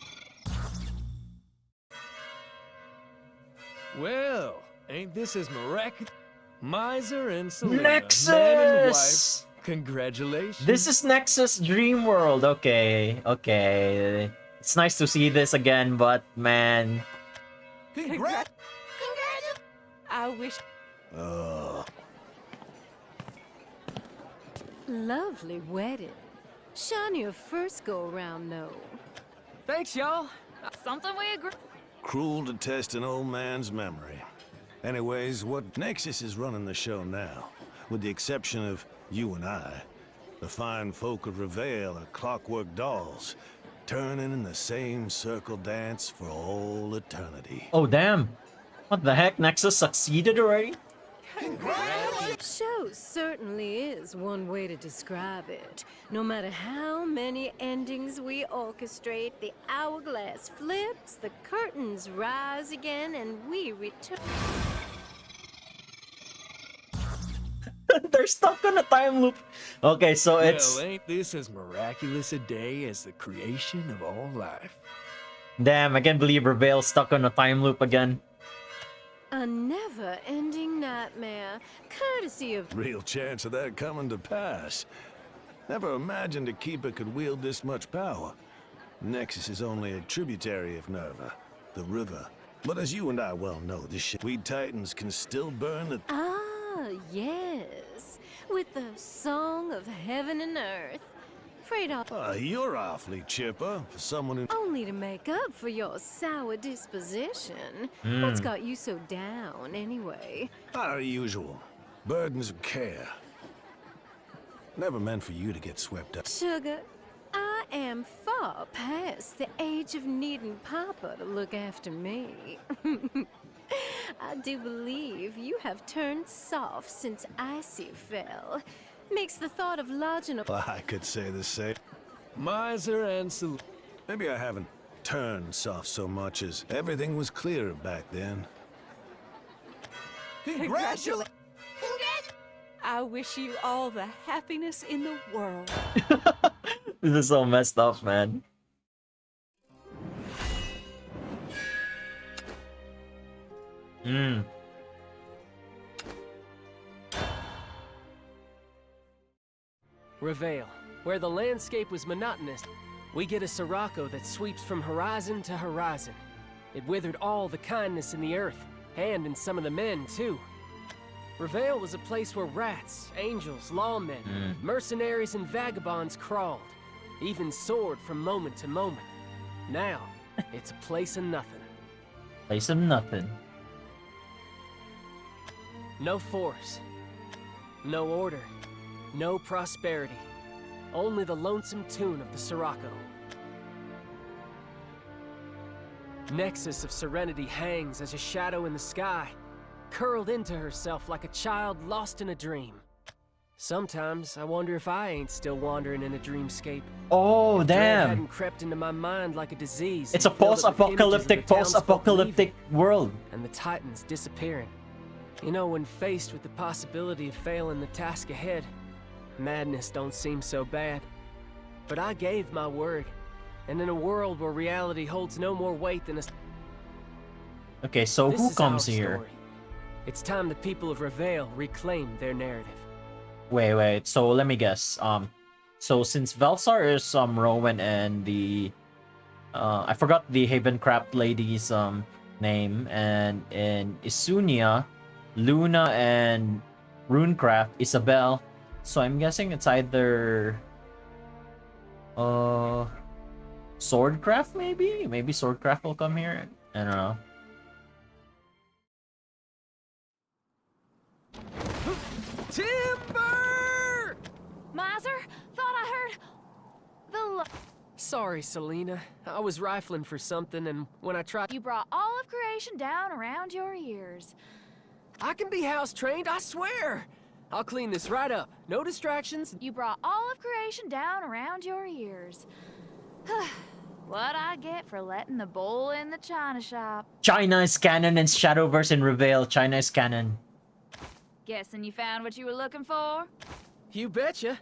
Well, ain't this as miraculous? Miser and Selena. Nexus! Man and wife. Congratulations. This is Nexus Dream World. Okay. It's nice to see this again, but man. Congrats! I wish. Lovely wedding. Shine your first go-around, though. Thanks, y'all. Something we agree. Cruel to test an old man's memory. Anyways, what Nexus is running the show now, with the exception of you and I. The fine folk of Reveal are clockwork dolls, turning in the same circle dance for all eternity. Oh, damn. What the heck? Nexus succeeded already? Show certainly is one way to describe it. No matter how many endings we orchestrate, the hourglass flips, the curtains rise again, and we return. They're stuck on a time loop. Okay, so it's... Well, ain't this as miraculous a day as the creation of all life? Damn, I can't believe Reveal's stuck on a time loop again. A never-ending nightmare, courtesy of... Real chance of that coming to pass. Never imagined a keeper could wield this much power. Nexus is only a tributary of Nerva, the river. But as you and I well know, we Titans can still burn the... Ah, yes. With the song of heaven and earth. Afraid I'll... you're awfully chipper for someone who... Only to make up for your sour disposition. Mm. What's got you so down, anyway? Our usual. Burdens of care. Never meant for you to get swept up. Sugar, I am far past the age of needing Papa to look after me. I do believe you have turned soft since Icy fell. Makes the thought of lodging a... I could say the same. Miser and Selena. Maybe I haven't turned soft so much as everything was clearer back then. Congratulations! I wish you all the happiness in the world. This is so messed up, man. Reveal, where the landscape was monotonous, we get a Sirocco that sweeps from horizon to horizon. It withered all the kindness in the earth, and in some of the men, too. Reveal was a place where rats, angels, lawmen, mercenaries, and vagabonds crawled, even soared from moment to moment. Now, it's a place of nothing. Place of nothing. No force, no order, no prosperity. Only the lonesome tune of the Sirocco. Nexus of Serenity hangs as a shadow in the sky, curled into herself like a child lost in a dream. Sometimes I wonder if I ain't still wandering in a dreamscape. Oh, If dread damn. hadn't crept into my mind like a disease. It's a and filled it with post-apocalyptic, images of the townsfolk post-apocalyptic world. and the Titans disappearing. You know, when faced with the possibility of failing the task ahead, madness don't seem so bad. But I gave my word. And in a world where reality holds no more weight than a... Okay, so This who is our comes here? story. It's time the people of Revale reclaim their narrative. Wait. So let me guess. So since Velsar is Rowan and the I forgot the Havencraft lady's name, and in Isunia, Luna and Runecraft, Isabel. So I'm guessing it's either Swordcraft maybe? Maybe Swordcraft will come here. I don't know. Timber! Miser, thought I heard the Sorry, Selena. I was rifling for something, and when I tried... You brought all of creation down around your ears. I can be house-trained, I swear! I'll clean this right up. No distractions. You brought all of creation down around your ears. What I get for letting the bull in the china shop. China is canon and Shadowverse in Revale. China is canon. Guessing you found what you were looking for? You betcha.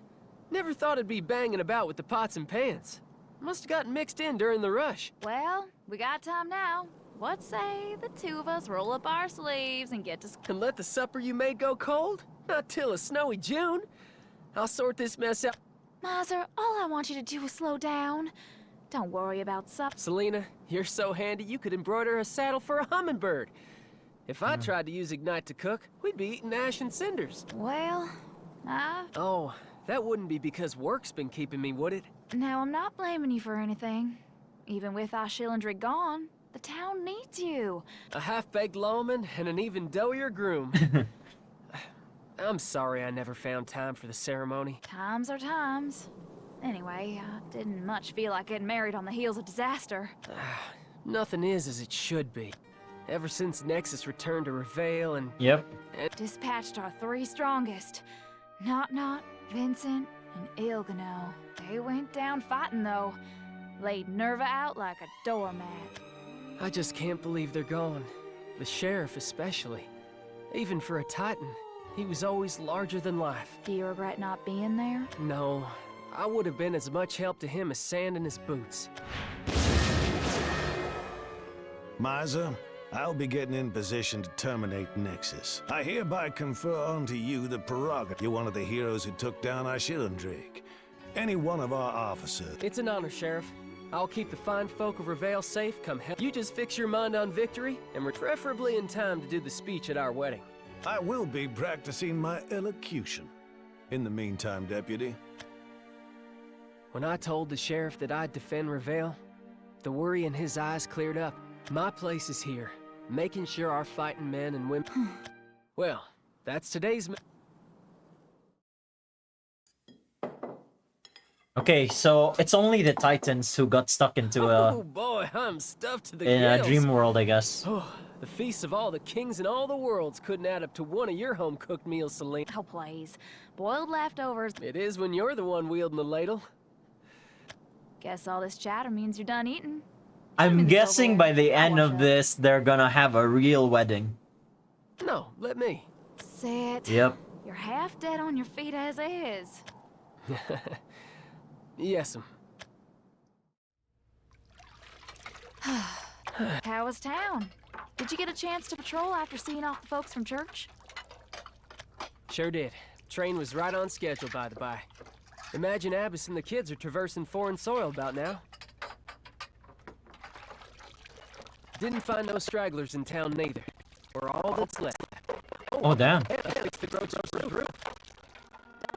Never thought I'd be banging about with the pots and pans. Must have gotten mixed in during the rush. Well, we got time now. What say the two of us roll up our sleeves and get to... And let the supper you made go cold? Not till a snowy June. I'll sort this mess out. Miser, all I want you to do is slow down. Don't worry about supper. Selena, you're so handy you could embroider a saddle for a hummingbird. If I tried to use Ignite to cook, we'd be eating ash and cinders. Well, Oh, that wouldn't be because work's been keeping me, would it? Now, I'm not blaming you for anything. Even with our Shillandry gone, the town needs you. A half-baked lawman and an even doughier groom. I'm sorry I never found time for the ceremony. Times are times. Anyway, I didn't much feel like getting married on the heels of disaster. Nothing is as it should be. Ever since Nexus returned to Revale and... Yep. Dispatched our three strongest. Not, Vincent, and Ilgano. They went down fighting, though. Laid Nerva out like a doormat. I just can't believe they're gone. The sheriff especially. Even for a Titan, he was always larger than life. Do you regret not being there? No. I would have been as much help to him as sand in his boots. Miser, I'll be getting in position to terminate Nexus. I hereby confer unto you the prerogative. You're one of the heroes who took down our Shillandrig. Any one of our officers. It's an honor, Sheriff. I'll keep the fine folk of Revale safe come hell. You just fix your mind on victory, and we're preferably in time to do the speech at our wedding. I will be practicing my elocution. In the meantime, Deputy. When I told the Sheriff that I'd defend Revale, the worry in his eyes cleared up. My place is here, making sure our fighting men and women... Well, that's today's... Okay, so it's only the Titans who got stuck into Oh boy, I'm stuffed to the in a gills. dream world, I guess. Oh, the feasts of all the kings in all the worlds couldn't add up to one of your home-cooked meals, Selene. Oh, please. Boiled leftovers. It is when you're the one wielding the ladle. Guess all this chatter means you're done eating. I'm guessing by the end of this, they're gonna have a real wedding. No, let me. Sit. Yep. You're half dead on your feet as is. Yes'm. How was town? Did you get a chance to patrol after seeing off the folks from church? Sure did. Train was right on schedule, by the by. Imagine Abbas and the kids are traversing foreign soil about now. Didn't find no stragglers in town neither. We're all that's left. Oh, damn. It's the grocer's roof.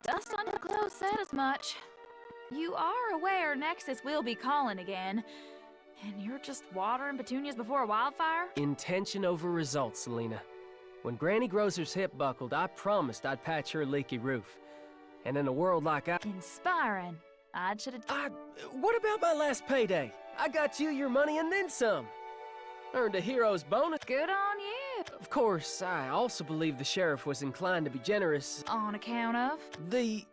Dust on your clothes said as much. You are aware Nexus will be calling again. And you're just watering petunias before a wildfire? Intention over results, Selena. When Granny Grocer's hip buckled, I promised I'd patch her leaky roof. And in a world like Inspiring. I should've... What about my last payday? I got you your money and then some. Earned a hero's bonus. Good on you. Of course, I also believe the sheriff was inclined to be generous. On account of? The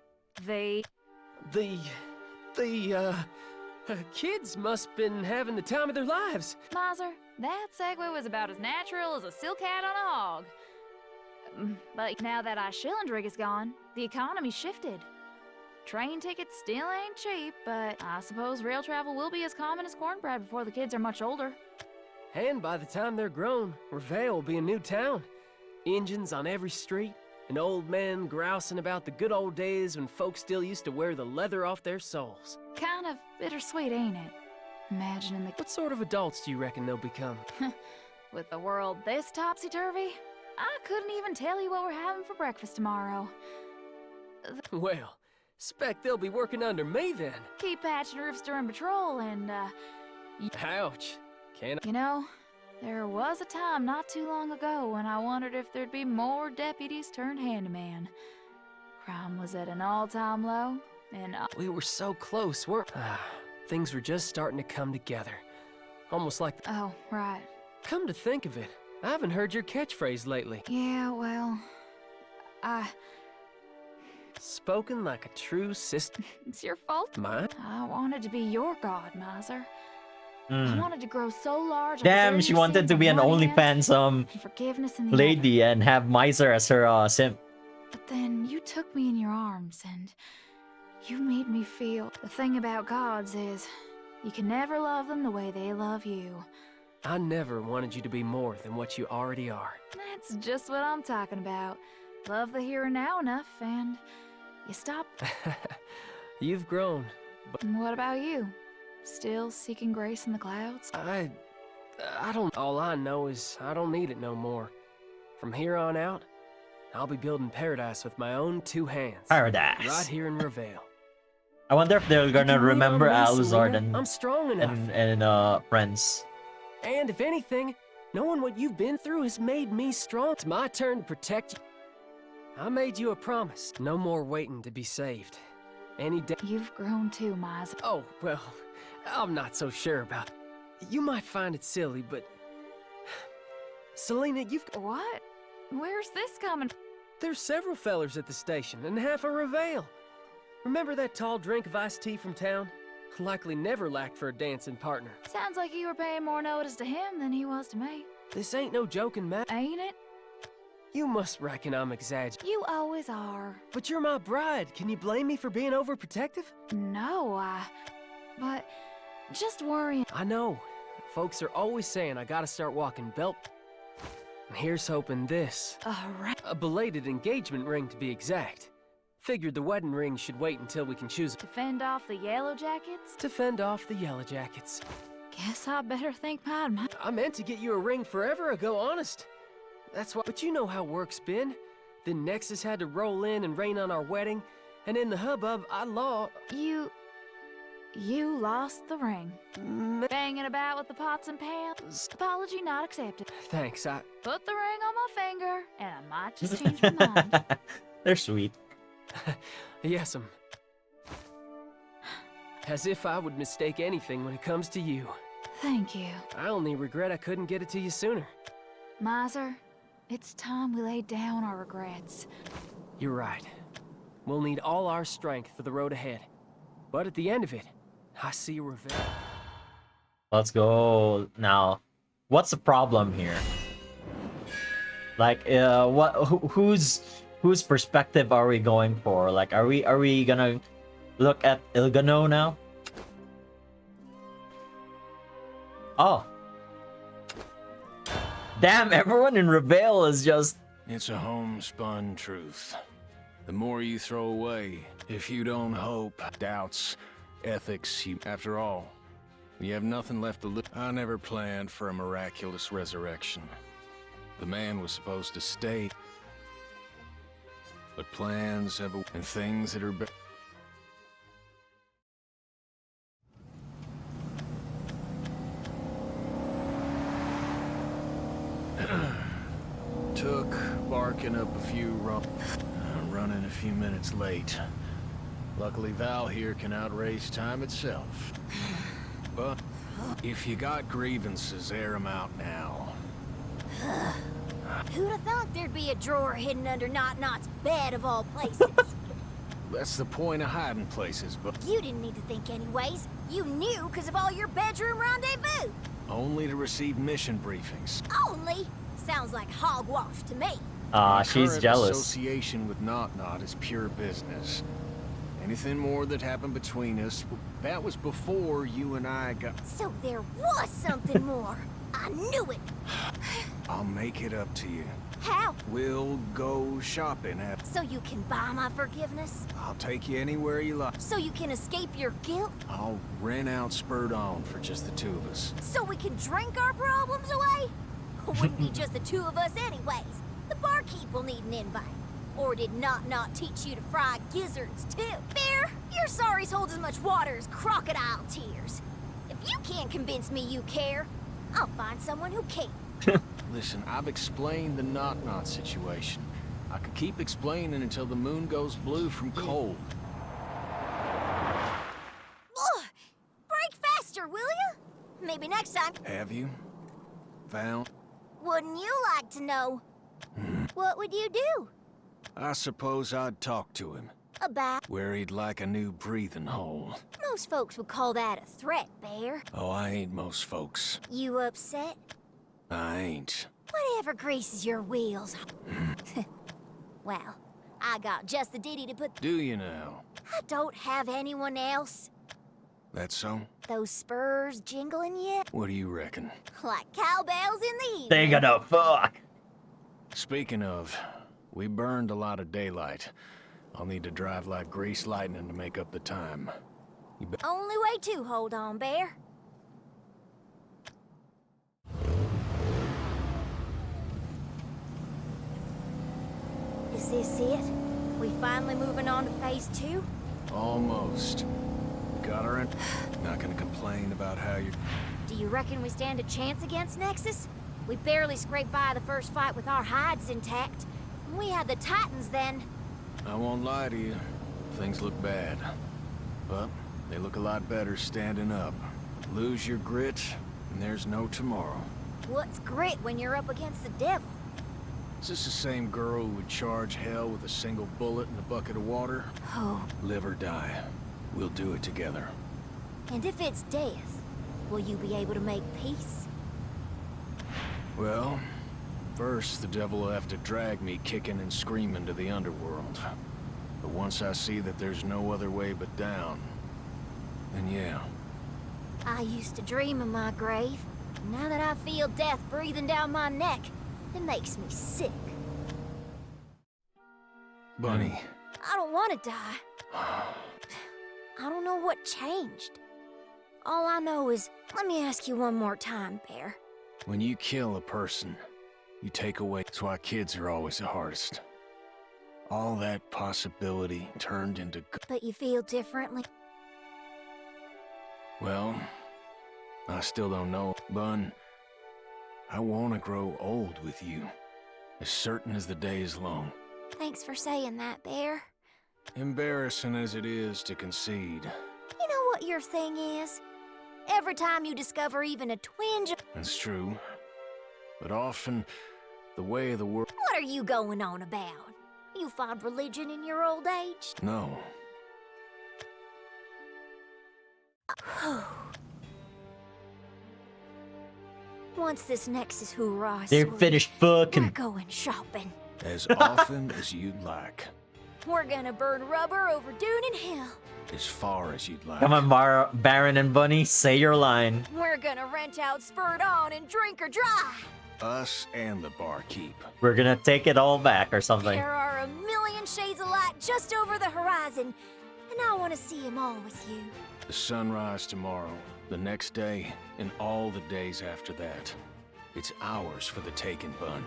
kids must been having the time of their lives. Miser, that segue was about as natural as a silk hat on a hog. But now that our Shillandrig is gone, the economy shifted. Train tickets still ain't cheap, but I suppose rail travel will be as common as cornbread before the kids are much older. And by the time they're grown, Revale will be a new town. Engines on every street, and old men grousing about the good old days when folks still used to wear the leather off their soles. Kind of bittersweet, ain't it? Imagining the... What sort of adults do you reckon they'll become? With the world this topsy-turvy, I couldn't even tell you what we're having for breakfast tomorrow. Well, expect they'll be working under me then. Keep patching roofs during patrol and, Ouch. Can I... You know, there was a time not too long ago when I wondered if there'd be more deputies turned handyman. Crime was at an all-time low, and We were so close, weren't... Things were just starting to come together. Almost like... Oh, right. Come to think of it, I haven't heard your catchphrase lately. Yeah, well... Spoken like a true sister. It's your fault. Mine? I wanted to be your god, Miser. I Mm. wanted to grow so large. I could Damn, barely she wanted see to be an my one hand, OnlyFans forgiveness in the lady and have Miser as her simp. But then you took me in your arms and you made me feel. The thing about gods is you can never love them the way they love you. I never wanted you to be more than what you already are. That's just what I'm talking about. Love the here and now enough and you stop. You've grown, but... And what about you? Still seeking grace in the clouds? I don't... All I know is I don't need it no more. From here on out, I'll be building paradise with my own two hands. Paradise. Right here in Revale. I wonder if they're gonna remember Alizard I'm strong enough. and Friends. And if anything, knowing what you've been through has made me strong. It's my turn to protect you. I made you a promise. No more waiting to be saved. Any day. You've grown too, Miser. Oh, well, I'm not so sure about it. You might find it silly, but... Selena, you've... What? Where's this coming? There's several fellers at the station, and half a Revale. Remember that tall drink of iced tea from town? Likely never lacked for a dancing partner. Sounds like you were paying more notice to him than he was to me. This ain't no joking matter. Ain't it? You must reckon I'm exaggerating. You always are. But you're my bride. Can you blame me for being overprotective? No, but just worrying. I know. Folks are always saying I gotta start walking belt. And here's hoping this. A belated engagement ring to be exact. Figured the wedding ring should wait until we can choose it. To fend off the Yellow Jackets? To fend off the Yellow Jackets. Guess I better think mine. I meant to get you a ring forever ago, honest. That's why. But you know how work's been. Then Nexus had to roll in and rain on our wedding. And in the hubbub, I lost... You lost the ring. Banging about with the pots and pans. Apology not accepted. Thanks, Put the ring on my finger, and I might just change my mind. They're sweet. Yes'm. As if I would mistake anything when it comes to you. Thank you. I only regret I couldn't get it to you sooner. Miser, it's time we laid down our regrets. You're right. We'll need all our strength for the road ahead. But at the end of it, I see a Revale. Let's go now. What's the problem here? Like, whose perspective are we going for? Like, are we gonna look at Ilgano now? Oh. Damn, everyone in Revale is just... It's a homespun truth. The more you throw away, if you don't hope, doubts, ethics, after all, you have nothing left to live. I never planned for a miraculous resurrection. The man was supposed to stay. But plans have and things that are took barking up a few running a few minutes late. Luckily Val here can outrace time itself. But if you got grievances, air them out now. Who'd have thought there'd be a drawer hidden under Not-Not's bed of all places? That's the point of hiding places, but... You didn't need to think anyways. You knew because of all your bedroom rendezvous. Only to receive mission briefings. Only? Sounds like hogwash to me. She's Current jealous. Association with Not-Not is pure business. Anything more that happened between us, that was before you and I got... So there was something more. I knew it. I'll make it up to you. How? We'll go shopping. So you can buy my forgiveness? I'll take you anywhere you like. So you can escape your guilt? I'll rent out Spurred On for just the two of us. So we can drink our problems away? Wouldn't be just the two of us anyways. The barkeep will need an invite. Or did Not teach you to fry gizzards too? Bear, your sorries hold as much water as crocodile tears. If you can't convince me you care, I'll find someone who can. Listen, I've explained the Not situation. I could keep explaining until the moon goes blue from cold. Ugh, break faster, will you? Maybe next time. Have you found? Wouldn't you like to know? What would you do? I suppose I'd talk to him. About? Where he'd like a new breathing hole. Most folks would call that a threat, Bear. Oh, I ain't most folks. You upset? I ain't. Whatever greases your wheels. Well, I got just the ditty to put... Do you now? I don't have anyone else. That so? Those spurs jingling yet? What do you reckon? Like cowbells in the evening. They gonna fuck. Speaking of, we burned a lot of daylight. I'll need to drive like grease lightning to make up the time. Only way to hold on, Bear. Is this it? We finally moving on to phase 2? Almost. Got her in. Not gonna complain about how you're... Do you reckon we stand a chance against Nexus? We barely scraped by the first fight with our hides intact. We had the Titans then. I won't lie to you. Things look bad. But they look a lot better standing up. Lose your grit, and there's no tomorrow. What's grit when you're up against the devil? Is this the same girl who would charge hell with a single bullet and a bucket of water? Oh. Live or die. We'll do it together. And if it's death, will you be able to make peace? Well, first the devil will have to drag me kicking and screaming to the underworld. But once I see that there's no other way but down, then yeah. I used to dream of my grave. Now that I feel death breathing down my neck, it makes me sick. Bunny. I don't want to die. I don't know what changed. All I know is, let me ask you one more time, Bear. When you kill a person, you take away. That's why kids are always the hardest. All that possibility turned into... But you feel differently? Well, I still don't know. Bun, I want to grow old with you. As certain as the day is long. Thanks for saying that, Bear. Embarrassing as it is to concede. You know what your thing is? Every time you discover even a twinge of... That's true. But often, the way of the world... What are you going on about? You find religion in your old age? No. Once this Nexus hoorah They're sorted, finished fucking. we're going shopping. As often as you'd like. We're gonna burn rubber over dune and hill. As far as you'd like. Come on, Baron and Bunny, say your line. We're gonna rent out Spurred On and drink her dry. Us and the barkeep. We're gonna take it all back or something. There are a million shades of light just over the horizon, and I want to see them all with you. The sunrise tomorrow, the next day, and all the days after that. It's ours for the taking, Bun.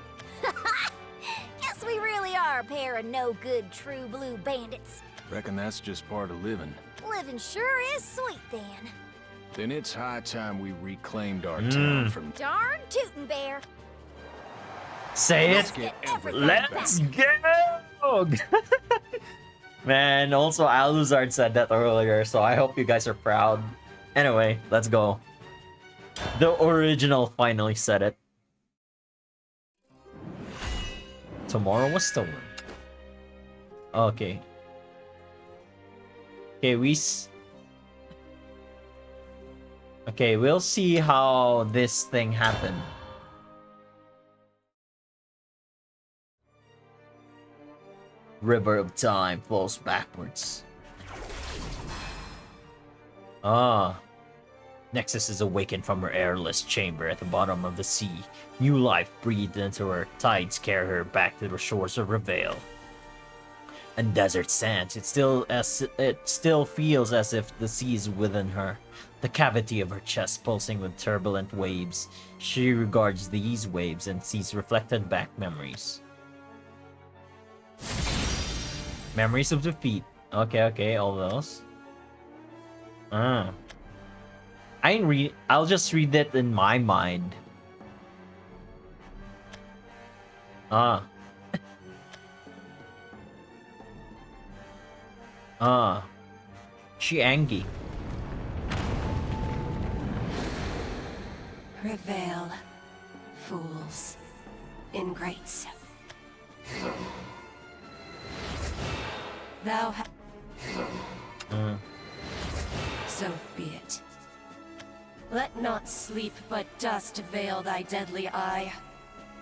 Guess we really are a pair of no-good true blue bandits. Reckon that's just part of living. Living sure is sweet then. Then it's high time we reclaimed our town from... Darn tootin' Bear. Say it. Let's go! Man, also Aluzard said that earlier, so I hope you guys are proud. Anyway, let's go. The original finally said it. Tomorrow was stolen. Okay. Okay, we'll see how this thing happened. River of time flows backwards. Ah. Nexus is awakened from her airless chamber at the bottom of the sea. New life breathed into her. Tides carry her back to the shores of Reveal. And desert sands, it still feels as if the sea is within her. The cavity of her chest pulsing with turbulent waves. She regards these waves and sees reflected back memories. Memories of defeat. Okay, all those. I'll just read it in my mind. She angry. Reveal, fools, ingrates. Thou So be it. Let not sleep but dust veil thy deadly eye.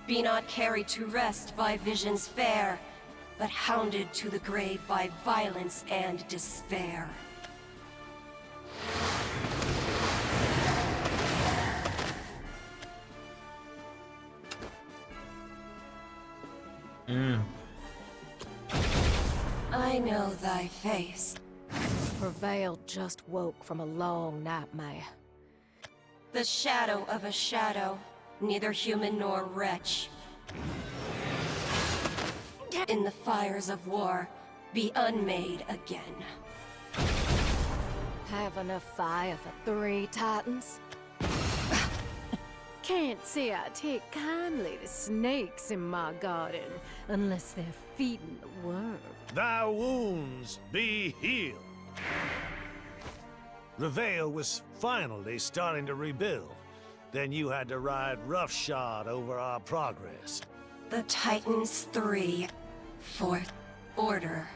Be not carried to rest by visions fair, but hounded to the grave by violence and despair. I know thy face. Reveal just woke from a long nightmare. The shadow of a shadow, neither human nor wretch. In the fires of war, be unmade again. Have enough fire for 3 titans? Can't say I take kindly to snakes in my garden, unless they're feeding the worm. Thy wounds be healed. Reveal was finally starting to rebuild. Then you had to ride roughshod over our progress. The Titans 3. 4th Order.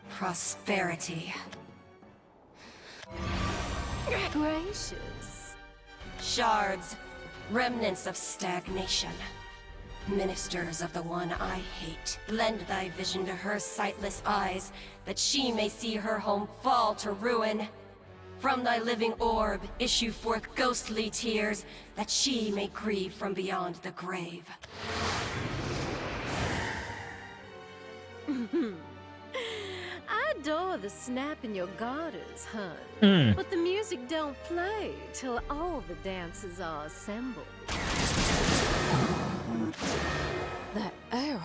Prosperity. Gracious. Shards. Remnants of stagnation. Ministers of the one I hate. Lend thy vision to her sightless eyes, that she may see her home fall to ruin. From thy living orb issue forth ghostly tears, that she may grieve from beyond the grave. I adore the snap in your garters, hun. But the music don't play till all the dancers are assembled. That arrow.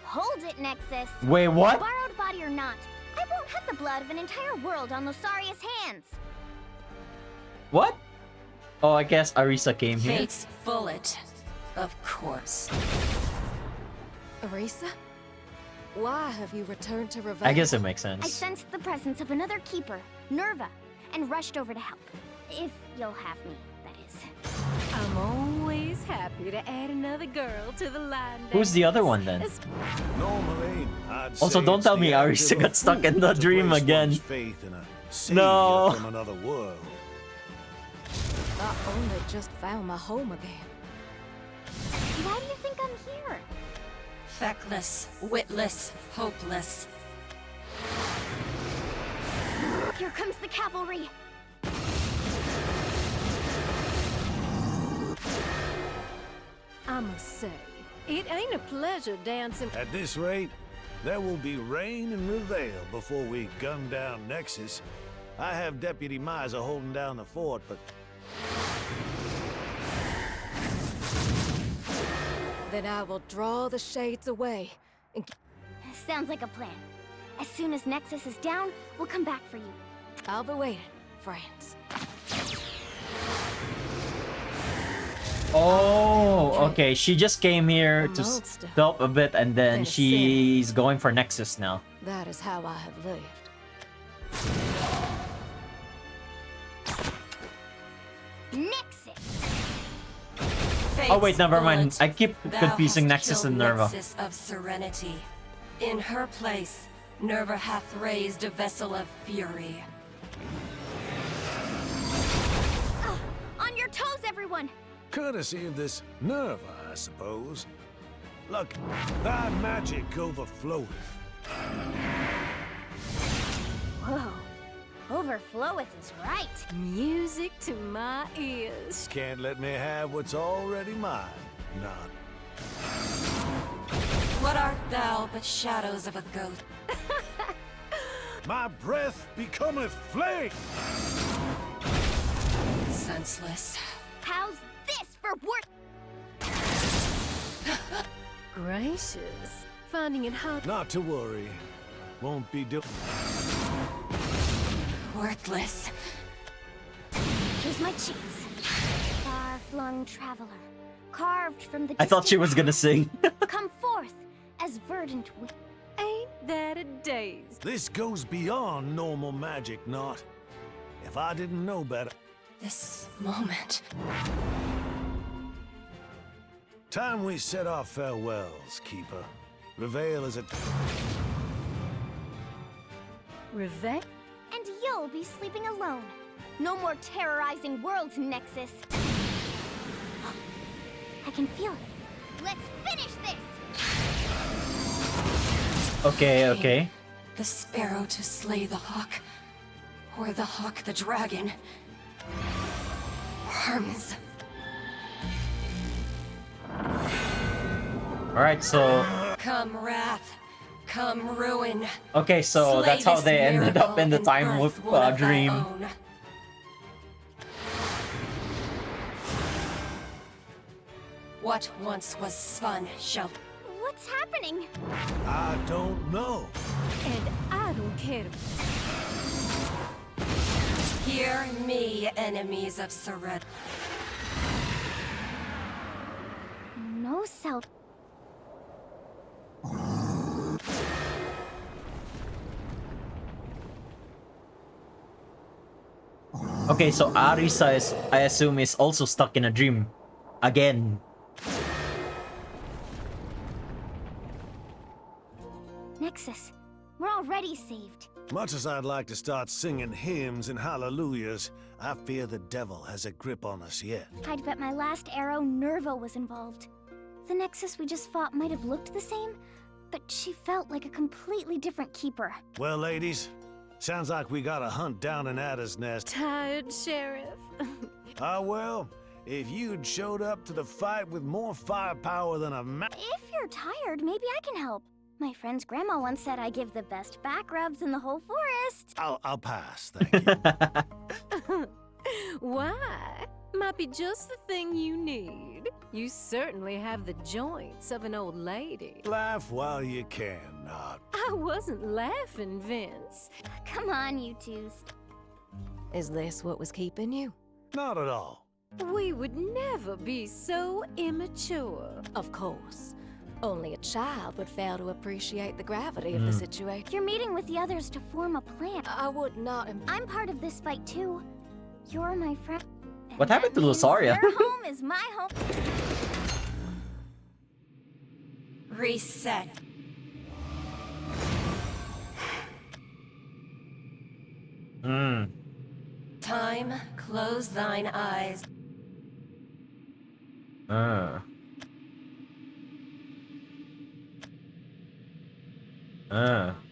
Hold it, Nexus. Wait, what? Borrowed body or not, I won't have the blood of an entire world on Losaria's hands. What? Oh, I guess Arisa came here. Fate's bullet, of course. Arisa? Why have you returned to Reveal? I guess it makes I sense. sensed the presence of another keeper, Nerva, and rushed over to help. If you'll have me, that is. I'm always happy to add another girl to the line. Who's the other one then? Normally, I'd Also, say don't it's tell the me act Arisa of a got stuck in fool the to dream place again. one's faith in a savior No. from another world. I only just found my home again. Why do you think I'm here? Feckless, witless, hopeless. Here comes the cavalry. I must say, it ain't a pleasure dancing. At this rate, there will be rain in Reveal before we gun down Nexus. I have Deputy Miser holding down the fort, but... Then I will draw the shades away. And... Sounds like a plan. As soon as Nexus is down, we'll come back for you. I'll be waiting, friends. Oh, okay. She just came here to stop a bit, and then she's going for Nexus now. That is how I have lived. Nexus! Oh wait, never mind. I keep Thou confusing hast Nexus killed and Nerva. Nexus of Serenity. In her place, Nerva hath raised a vessel of fury. On your toes, everyone! Courtesy of this Nerva, I suppose. Look, thy magic overfloweth. Whoa. Overfloweth is right. Music to my ears. Can't let me have what's already mine. Not. What art thou but shadows of a ghost? My breath becometh flame! Senseless. How's this for work? Gracious. Finding it hard. Not to worry. Won't be Worthless. Here's my chance. Far-flung traveler, carved from the I thought she was gonna sing. Come forth as verdant wind. Ain't that a daze? This goes beyond normal magic, not. If I didn't know better. This moment. Time we said our farewells, Keeper. Reveal is a... Reveal? And you'll be sleeping alone. No more terrorizing worlds, Nexus. I can feel it. Let's finish this! Okay. The sparrow to slay the hawk. Or the hawk the dragon. Arms. Alright, so... Come wrath. Come ruin. Okay, so Slay that's how this they ended up in the miracle time and loop birth one of thy dream. own. What once was spun shall... What's happening? I don't know. And I don't care. Hear me, enemies of Seret. No self. Okay, so Arisa is, I assume, is also stuck in a dream. Again. Nexus, we're already saved. Much as I'd like to start singing hymns and hallelujahs, I fear the devil has a grip on us yet. I'd bet my last arrow Nerva was involved. The Nexus we just fought might have looked the same, but she felt like a completely different keeper. Well, ladies, sounds like we got a hunt down in Ada's Nest. Tired, Sheriff. Well, if you'd showed up to the fight with more firepower than a If you're tired, maybe I can help. My friend's grandma once said I give the best back rubs in the whole forest. I'll pass, thank you. Why? Might be just the thing you need. You certainly have the joints of an old lady. Laugh while you can, not. I wasn't laughing, Vince. Come on, you two. Is this what was keeping you? Not at all. We would never be so immature. Of course. Only a child would fail to appreciate the gravity of the situation. You're meeting with the others to form a plan. I would not. I'm part of this fight too. You're my friend. What happened to Lusaria? Your home is my home. Reset. Time, close thine eyes.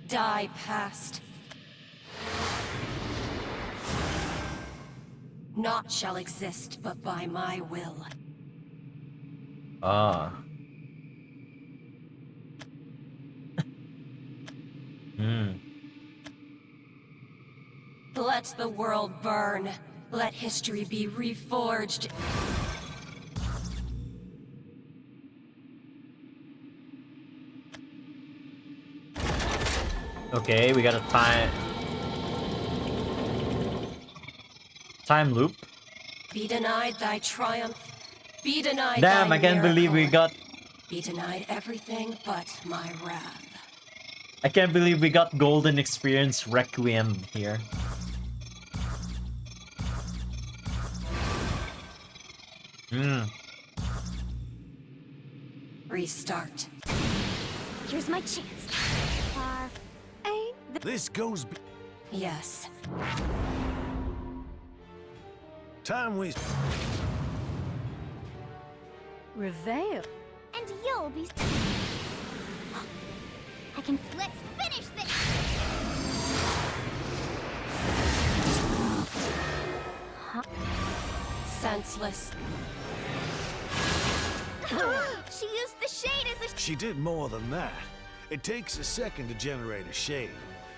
Die past. Naught shall exist but by my will. Let the world burn. Let history be reforged. Okay, we got a time loop. Be denied thy triumph. Be denied Damn, thy I can't believe we miracle. got... Be denied everything but my wrath. I can't believe we got Golden Experience Requiem here. Restart. Here's my chance. This goes... Yes. Time we... Reveal. And you'll be... I can... Let's finish this! senseless. She used the shade as a... She did more than that. It takes a second to generate a shade.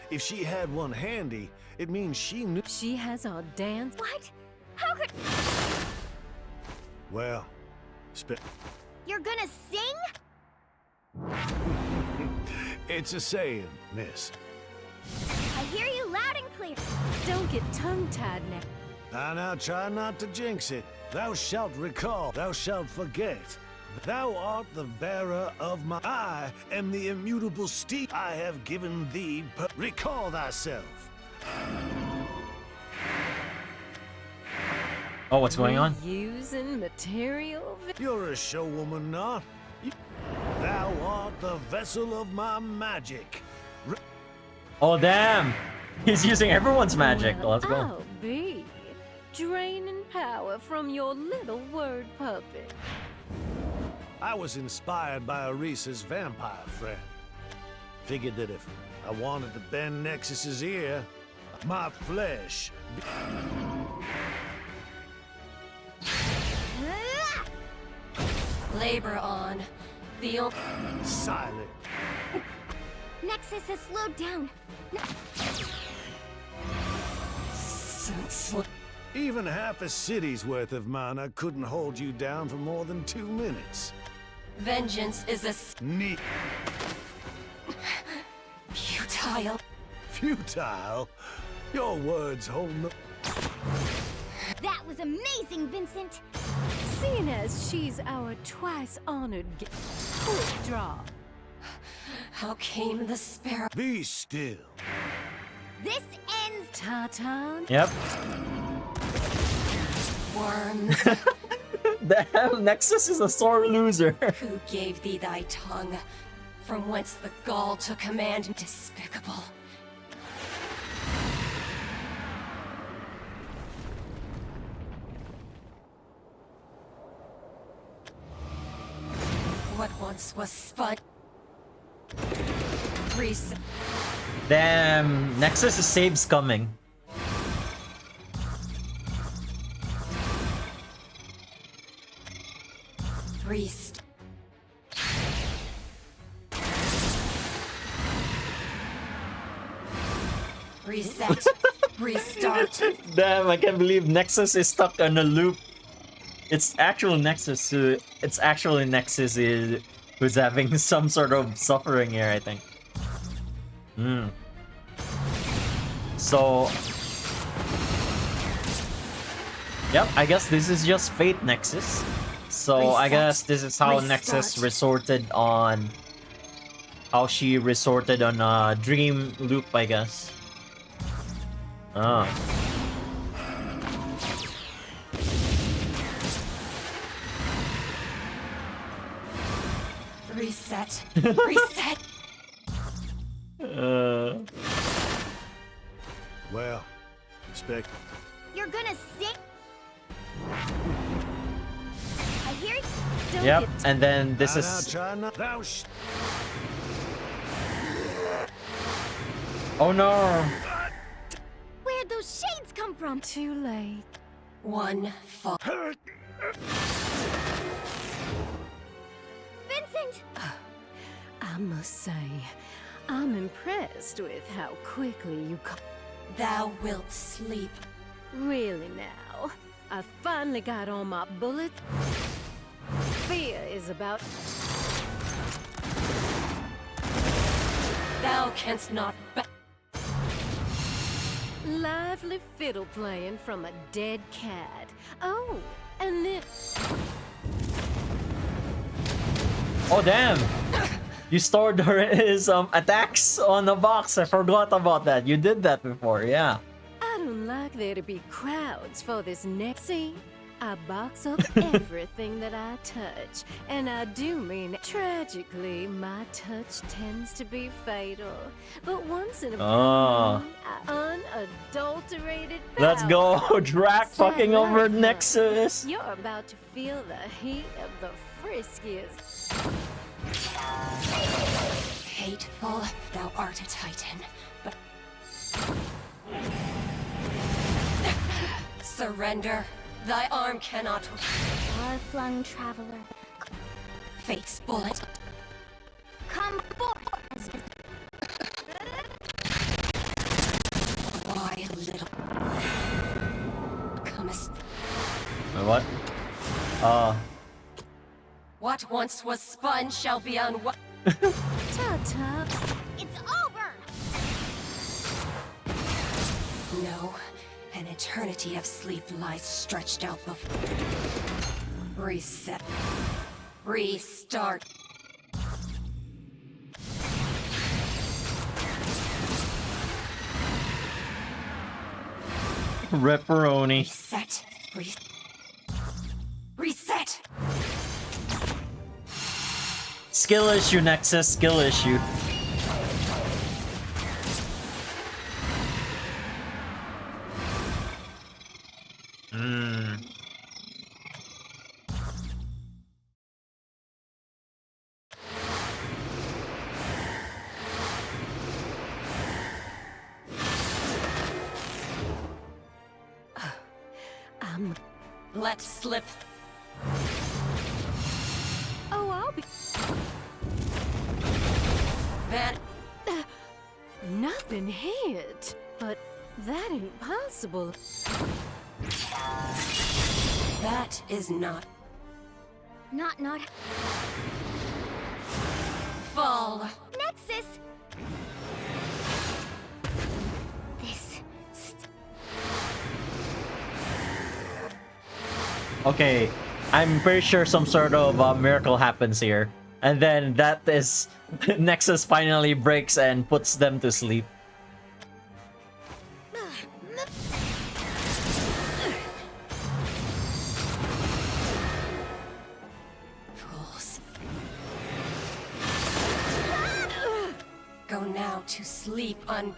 If she had one handy, it means she knew. She has our dance. What? How could... Well, You're gonna sing? it's a saying, miss. I hear you loud and clear. Don't get tongue-tied now. Now try not to jinx it. Thou shalt recall, thou shalt forget. Thou art the bearer of my... I am the immutable steed I have given thee. Recall thyself. Oh, what's going on? Using material. You're a showwoman, not? Thou art the vessel of my magic. Oh, damn! He's using everyone's magic. Well, Let's go. I'll be draining power from your little word puppet. I was inspired by Arisa's vampire friend. Figured that if I wanted to bend Nexus's ear, my flesh... Labor on. The Silent. Nexus has slowed down. Even half a city's worth of mana couldn't hold you down for more than 2 minutes. vengeance is a Neat. futile. Futile? Your words hold no... That was amazing, Vincent. Seeing as she's our twice-honored quick draw. How came the sparrow? Be still. This ends... Ta-ta. Yep. Worms. Damn, Nexus is a sore loser. Who gave thee thy tongue? From whence the gall to command? Despicable. What once was spun. Reset. Damn, Nexus saves coming. Priest. Reset. Restart. Damn, I can't believe Nexus is stuck on a loop. It's actually Nexus who's having some sort of suffering here, I think. So... Yep, I guess this is just Fate Nexus. So I guess this is how Nexus resorted on... How she resorted on a dream loop, I guess. Ah. Reset. Reset. Well, respect. You're gonna sing? I hear you. Don't Yep, get and then this Now is... try not... Thou sh... Oh no! Where'd those shades come from? too late. One fall. Vincent! I must say, I'm impressed with how quickly you Thou wilt sleep. Really now, I finally got all my bullets. Fear is about... Thou canst not Lively fiddle playing from a dead cat. Oh, and then... Oh damn! You stored his attacks on the box. I forgot about that. You did that before, yeah. I don't like there to be crowds for this next scene. I box up everything that I touch, and I do mean tragically, my touch tends to be fatal. But once in a blue moon, unadulterated power. Let's go, Drac fucking over Satellite Nexus. You're about to feel the heat of the friskiest. hateful. Thou art a titan, but surrender. Thy arm cannot. Far-flung traveler. Fate's bullet. Come forth. Why little? Comest. Wait, what? What once was spun shall be unwound. Ta-ta. It's over! No, an eternity of sleep lies stretched out before. Reset. Restart. Ripperoni. Reset. Reset. Skill issue, Nexus. Skill issue. Let slip. Oh, I'll be... Van. Nothing hit. But that ain't possible. That is not. Not. Fall. Nexus! Okay, I'm pretty sure some sort of miracle happens here. And then that is... Nexus finally breaks and puts them to sleep. Fools. Go now to sleep on.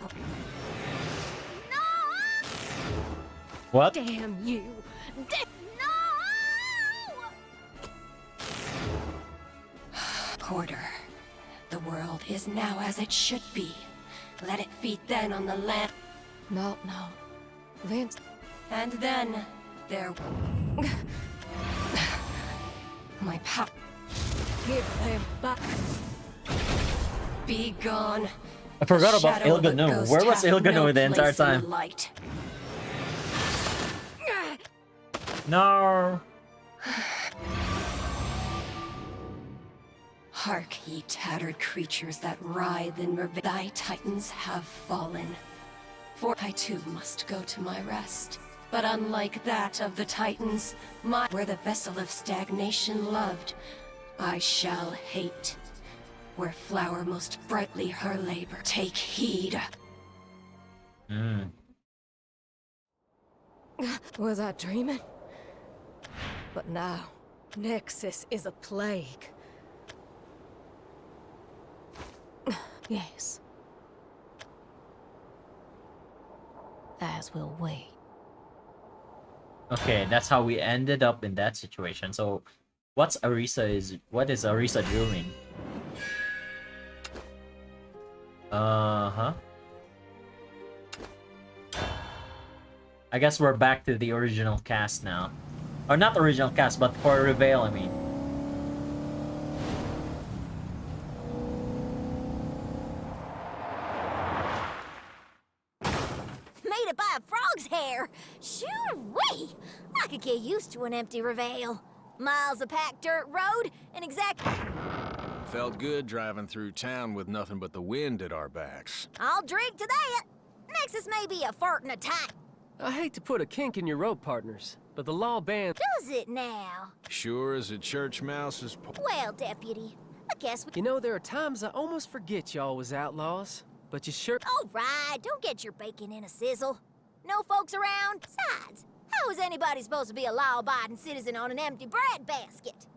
What? Damn you! Porter, the world is now as it should be. Let it feed then on the land. No. Vince. And then there. My pop. Give them back. Be gone. I forgot about Shadow of a Ilganu. ghost Where was hath Ilganu no the entire place in the time? light. No. Hark, ye tattered creatures that writhe in revenge. Thy titans have fallen. For I too must go to my rest. But unlike that of the titans, where the vessel of stagnation loved, I shall hate. Where flower most brightly her labor. Take heed. Was I dreaming? But now, Nexus is a plague. Yes. As will wait. Okay, that's how we ended up in that situation. So, what is Arisa doing? I guess we're back to the original cast now. Or not original cast, but for Reveal, I mean. Made it by a frog's hair. Shoo-wee! I could get used to an empty Reveal. Miles of packed dirt road, and Felt good driving through town with nothing but the wind at our backs. I'll drink to that. Nexus may be a fart in a tight. I hate to put a kink in your rope, partners, but the law bans. Does it now? Sure as a church mouse's Well, Deputy, I guess we... You know, there are times I almost forget y'all was outlaws, but you sure... All right, don't get your bacon in a sizzle. No folks around? Besides, how is anybody supposed to be a law-abiding citizen on an empty bread basket?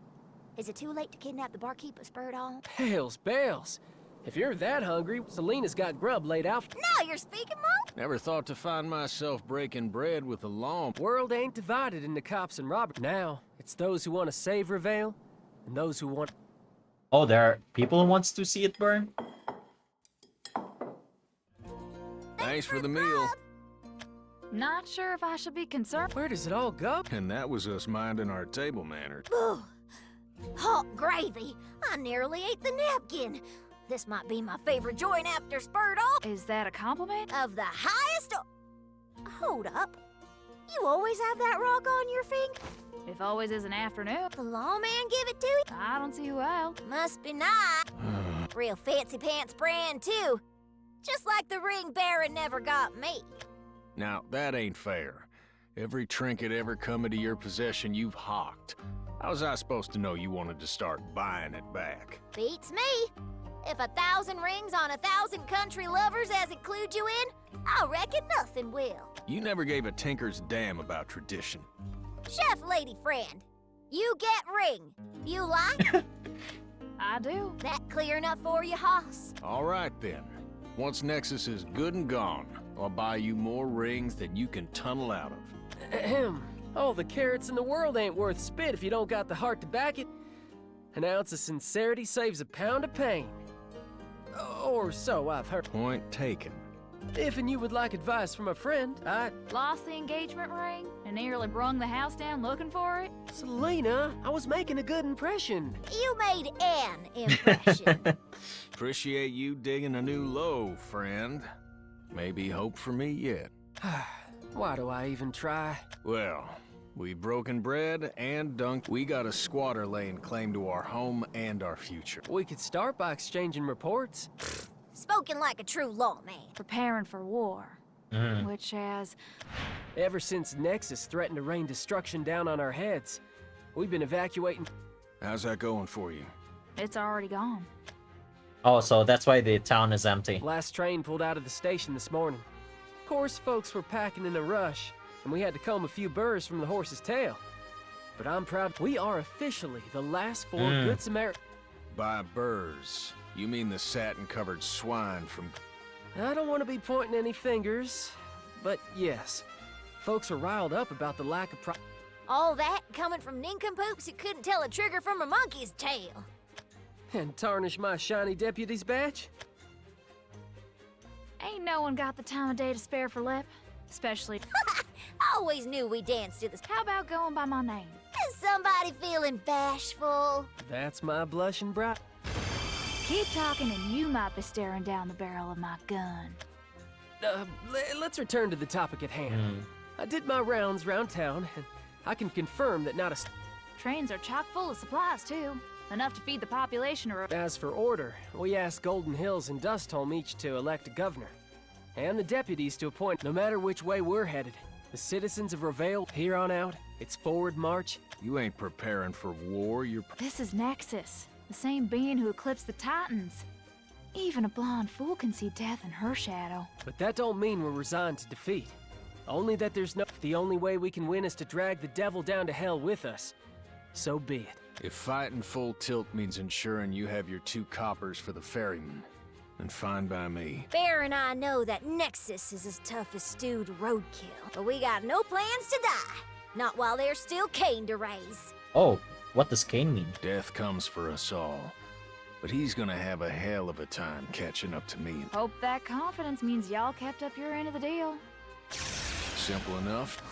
Is it too late to kidnap the barkeep with spurred on? Hells bells. If you're that hungry, Selena's got grub laid out. Now you're speaking, Mo? Never thought to find myself breaking bread with the law. World ain't divided into cops and robbers. Now, it's those who want to save Reveal, and those who want... Oh, there are people who wants to see it burn? Thanks for the meal. Not sure if I should be concerned. Where does it all go? And that was us minding our table manners. Ugh. Hot gravy. I nearly ate the napkin. This might be my favorite joint after spurred off. Is that a compliment? Of the highest. Hold up. You always have that rock on your finger? If always is an afternoon. The lawman give it to you? I don't see who else. Must be nice. Real fancy pants brand, too. Just like the ring Baron never got me. Now, that ain't fair. Every trinket ever come into your possession, you've hawked. How was I supposed to know you wanted to start buying it back? Beats me. If 1,000 rings on 1,000 country lovers as include you in, I reckon nothing will. You never gave a tinker's damn about tradition. Chef lady friend, you get ring. You like? I do. That clear enough for you, Hoss? All right, then. Once Nexus is good and gone, I'll buy you more rings than you can tunnel out of. Ahem. All the carrots in the world ain't worth spit if you don't got the heart to back it. An ounce of sincerity saves a pound of pain. Or so I've heard. Point taken. If and you would like advice from a friend, I... Lost the engagement ring and nearly brung the house down looking for it? Selena, I was making a good impression. You made an impression. Appreciate you digging a new low, friend. Maybe hope for me yet. Why do I even try? Well, we've broken bread and dunked. We got a squatter laying claim to our home and our future. We could start by exchanging reports. Spoken like a true lawman. Preparing for war. Which has... Ever since Nexus threatened to rain destruction down on our heads, we've been evacuating. How's that going for you? It's already gone. Oh, so that's why the town is empty. Last train pulled out of the station this morning. Of course, folks were packing in a rush, and we had to comb a few burrs from the horse's tail. But I'm proud we are officially the last 4 good Samaritans. By burrs, you mean the satin-covered swine from... I don't want to be pointing any fingers, but yes. Folks are riled up about the lack of All that coming from nincompoops who couldn't tell a trigger from a monkey's tail. And tarnish my shiny deputy's badge? Ain't no one got the time of day to spare for lip. Especially... I always knew we danced to this. How about going by my name? Is somebody feeling bashful? That's my blushing bride. Keep talking and you might be staring down the barrel of my gun. Let's return to the topic at hand. I did my rounds round town, and I can confirm that not a... Trains are chock full of supplies, too. Enough to feed the population or... As for order, we asked Golden Hills and Dustholm each to elect a governor. And the deputies to appoint, no matter which way we're headed. The citizens of Reveil, here on out, it's forward march. You ain't preparing for war, you're... This is Nexus, the same being who eclipsed the Titans. Even a blind fool can see death in her shadow. But that don't mean we're resigned to defeat. Only that there's no... The only way we can win is to drag the devil down to hell with us. So be it. If fighting full tilt means ensuring you have your 2 coppers for the ferryman, then fine by me. Bear and I know that Nexus is as tough as stewed roadkill, but we got no plans to die. Not while there's still Cain to raise. Oh, what does Cain mean? Death comes for us all, but he's gonna have a hell of a time catching up to me. Hope that confidence means y'all kept up your end of the deal. Simple enough.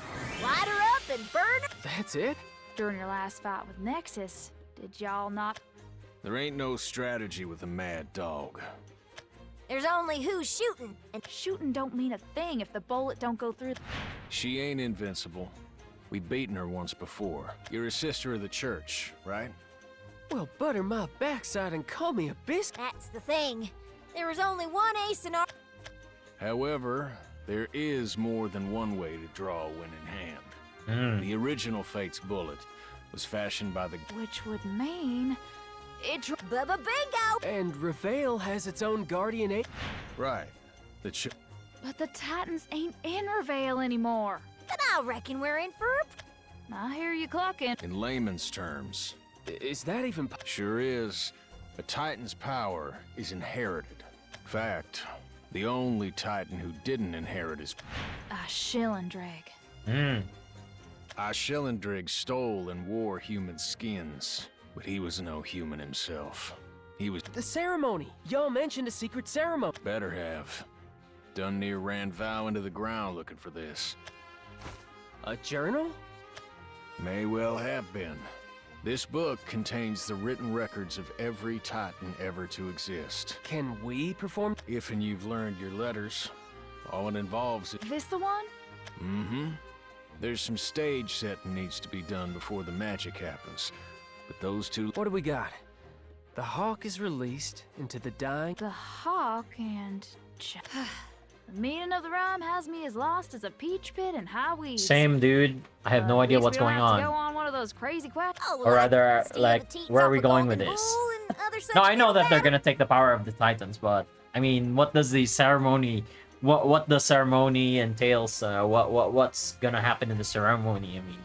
Light her up and burn her. That's it? During your last fight with Nexus, did y'all not... There ain't no strategy with a mad dog. There's only who's shooting. And shooting don't mean a thing if the bullet don't go through... She ain't invincible. We've beaten her once before. You're a sister of the church, right? Well, butter my backside and call me a biscuit. That's the thing. There was only one ace in our... However, there is more than one way to draw a winning hand. The original Fate's bullet was fashioned by the... Which would mean... It's... Bubba Bingo! And Reveil has its own guardian Right. But the Titans ain't in Reveil anymore. Then I reckon we're in for a... I hear you clucking. In layman's terms. Is that even... Sure is. A Titan's power is inherited. In fact, the only Titan who didn't inherit his... Shillendrag. Shillendrag stole and wore human skins, but he was no human himself. He was... The ceremony! Y'all mentioned a secret ceremony. Better have. Done near ran vow into the ground looking for this. A journal? May well have been. This book contains the written records of every Titan ever to exist. Can we perform? If and you've learned your letters, all it involves is... This the one? Mm-hmm. There's some stage setting needs to be done before the magic happens. But those two... What do we got? The Hawk is released into the dying... The Hawk and... The meaning of the rhyme has me as lost as a peach pit in high weeds. Same, dude. I have no idea what's going Go on. on one of those crazy quests. Or rather, like, where are we going with this? No, I know that they're gonna take the power of the Titans, but I mean, what does the ceremony? What the ceremony entails? What's gonna happen in the ceremony? I mean.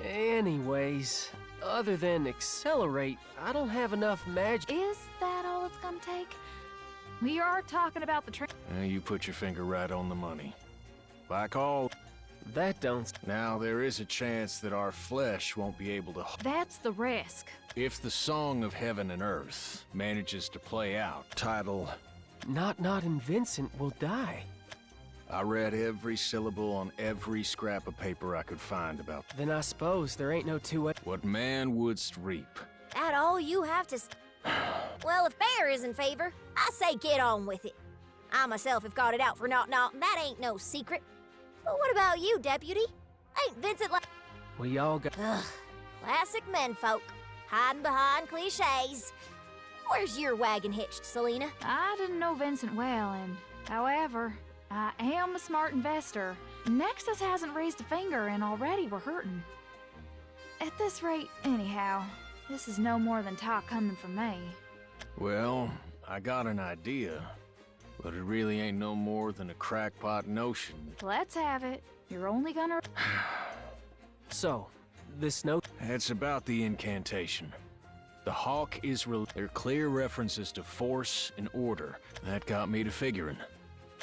Anyways, other than accelerate, I don't have enough magic. Is that all it's gonna take? We are talking about the train. You put your finger right on the money. Like all... That don't... Now, there is a chance that our flesh won't be able to... That's the risk. If the Song of Heaven and Earth manages to play out, title... Not and Vincent will die. I read every syllable on every scrap of paper I could find about... Then I suppose there ain't no two way... What man wouldst reap. That all you have to... Well, if Bear is in favor, I say get on with it. I myself have got it out for and that ain't no secret. But what about you, Deputy? Ain't Vincent like... We all got... Ugh, classic menfolk, hiding behind cliches. Where's your wagon hitched, Selena? I didn't know Vincent well, and however, I am a smart investor. Nexus hasn't raised a finger, and already we're hurting. At this rate, anyhow, this is no more than talk coming from me. Well, I got an idea, but it really ain't no more than a crackpot notion. Let's have it. You're only gonna... So, this note... It's about the incantation. The Hawk is They're clear references to force and order. That got me to figuring.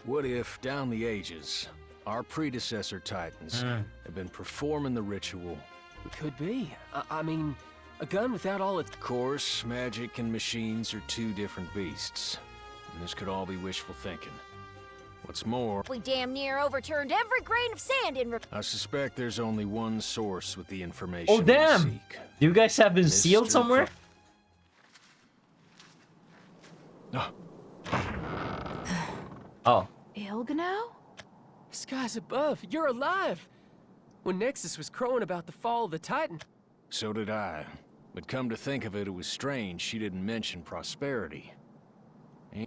What if, down the ages, our predecessor Titans have been performing the ritual? It could be. I mean, a gun without all its... Of course, magic and machines are two different beasts. And this could all be wishful thinking. What's more... We damn near overturned every grain of sand in... I suspect there's only one source with the information Oh, damn! we seek. You guys have been sealed somewhere? Oh. Ilgano? Skies above, you're alive! When Nexus was crowing about the fall of the Titan... So did I. But come to think of it, it was strange she didn't mention prosperity.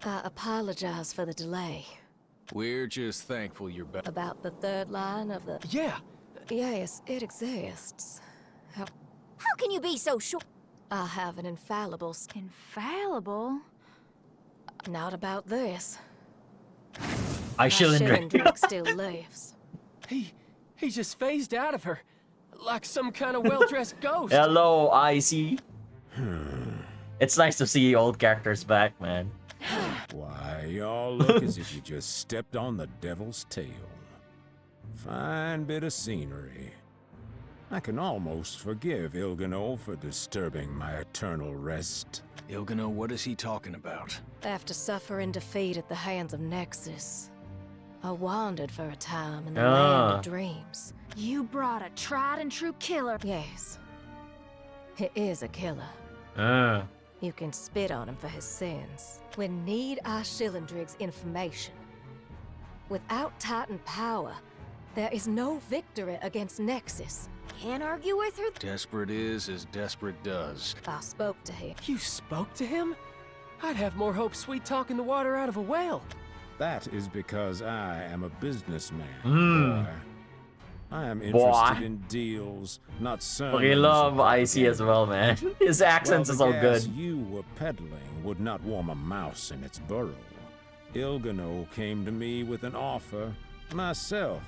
I apologize for the delay. We're just thankful you're back. About the third line of the... Yeah! Yes, it exists. How can you be so sure? I have an infallible... Infallible? Not about this. I shouldn't drink. Still lives. He just phased out of her. Like some kind of well-dressed ghost. Hello, Icy. It's nice to see old characters back, man. Why, y'all look as if you just stepped on the devil's tail. Fine bit of scenery. I can almost forgive Ilgano for disturbing my eternal rest. Ilgano, what is he talking about? After suffering defeat at the hands of Nexus, I wandered for a time in the land of dreams. You brought a tried and true killer. Yes. He is a killer. You can spit on him for his sins. We need our Shillendrig's information. Without Titan power, there is no victory against Nexus. Can't argue with her. Desperate is as desperate does. I spoke to him. You spoke to him? I'd have more hope sweet-talking the water out of a whale. That is because I am a businessman, boy. I am interested in deals, not sermons. We love Icy as well, man. His accents is so good. You were peddling would not warm a mouse in its burrow. Ilgano came to me with an offer, myself.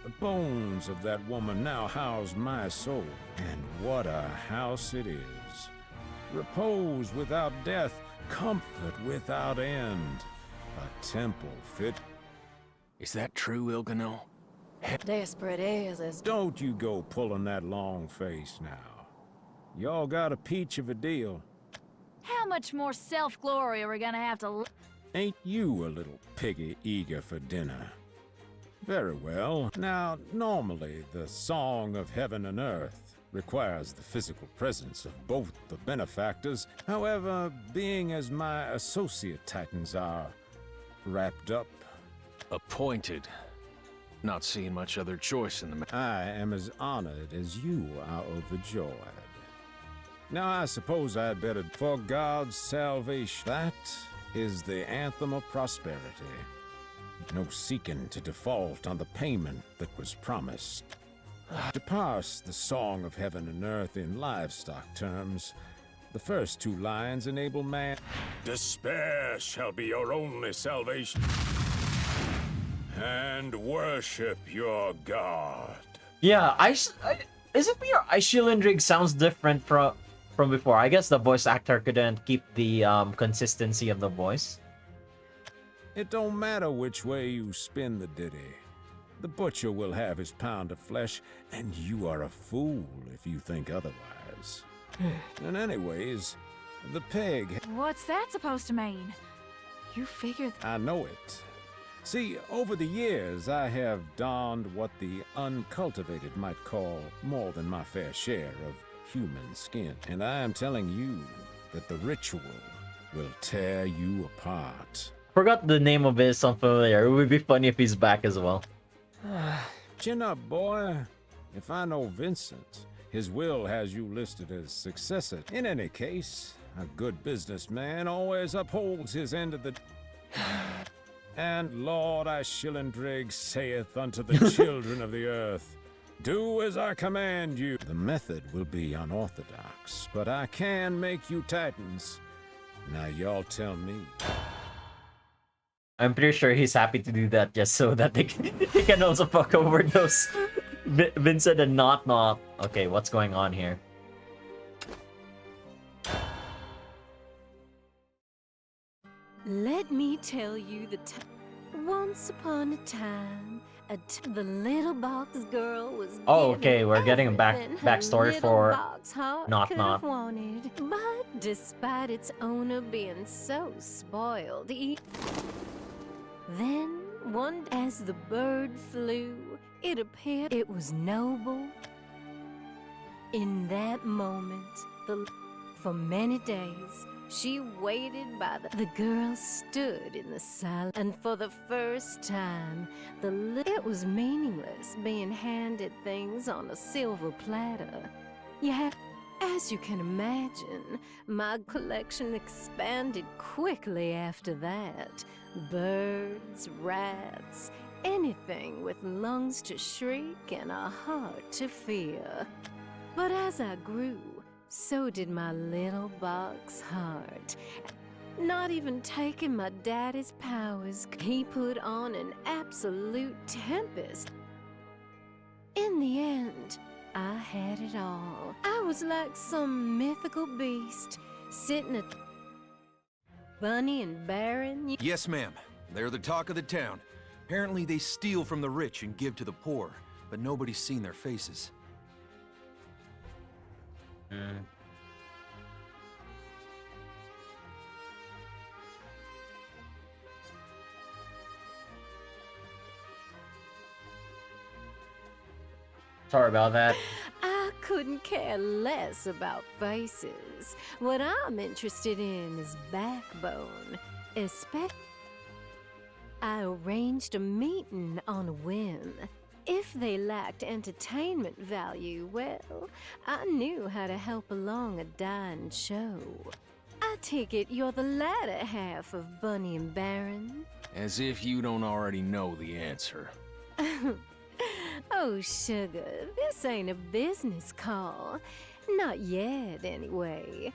The bones of that woman now house my soul, and what a house it is. Repose without death, comfort without end. A temple fit. Is that true, Ilgano? Desperate is as... Don't you go pulling that long face now. Y'all got a peach of a deal. How much more self-glory are we gonna have to... Ain't you a little piggy eager for dinner? Very well. Now, normally, the Song of Heaven and Earth requires the physical presence of both the benefactors. However, being as my associate titans are wrapped up... Appointed. Not seeing much other choice in the... I am as honored as you are overjoyed. Now I suppose I'd better... For God's salvation. That is the anthem of prosperity. No seeking to default on the payment that was promised. To parse the Song of Heaven and Earth in livestock terms, the first two lines enable man... Despair shall be your only salvation. And worship your God. Yeah, is it weird? Shilindrig sounds different from before. I guess the voice actor couldn't keep the consistency of the voice. It don't matter which way you spin the ditty. The butcher will have his pound of flesh, and you are a fool if you think otherwise. And anyways, the pig... What's that supposed to mean? You figured... I know it. See, over the years, I have donned what the uncultivated might call more than my fair share of human skin. And I am telling you that the ritual will tear you apart. Forgot the name of it, so familiar. It would be funny if he's back as well. Chin up, boy. If I know Vincent, his will has you listed as successor. In any case, a good businessman always upholds his end of the... And Lord Shilindrig saith unto the children of the earth, do as I command you. The method will be unorthodox, but I can make you titans. Now y'all tell me. I'm pretty sure he's happy to do that just so that they can also fuck over those Vincent and Not. Okay, what's going on here? Let me tell you the once upon a time, the little box girl was Oh, okay, we're getting a backstory for Not. Wanted. But despite its owner being so spoiled, then one as the bird flew, it appeared it was noble. In that moment, for many days, she waited by the girl stood in the silence, and for the first time, it was meaningless being handed things on a silver platter. Yet, as you can imagine, my collection expanded quickly after that. Birds, rats, anything with lungs to shriek and a heart to fear. But as I grew, so did my little box heart. Not even taking my daddy's powers, he put on an absolute tempest. In the end, I had it all. I was like some mythical beast, sitting at Bunny and Baron. Yes, ma'am. They're the talk of the town. Apparently they steal from the rich and give to the poor, but nobody's seen their faces. Sorry about that. I couldn't care less about faces. What I'm interested in is backbone. I arranged a meeting on a whim. If they lacked entertainment value, well, I knew how to help along a dying show. I take it you're the latter half of Bunny and Baron? As if you don't already know the answer. Oh, sugar, this ain't a business call. Not yet, anyway.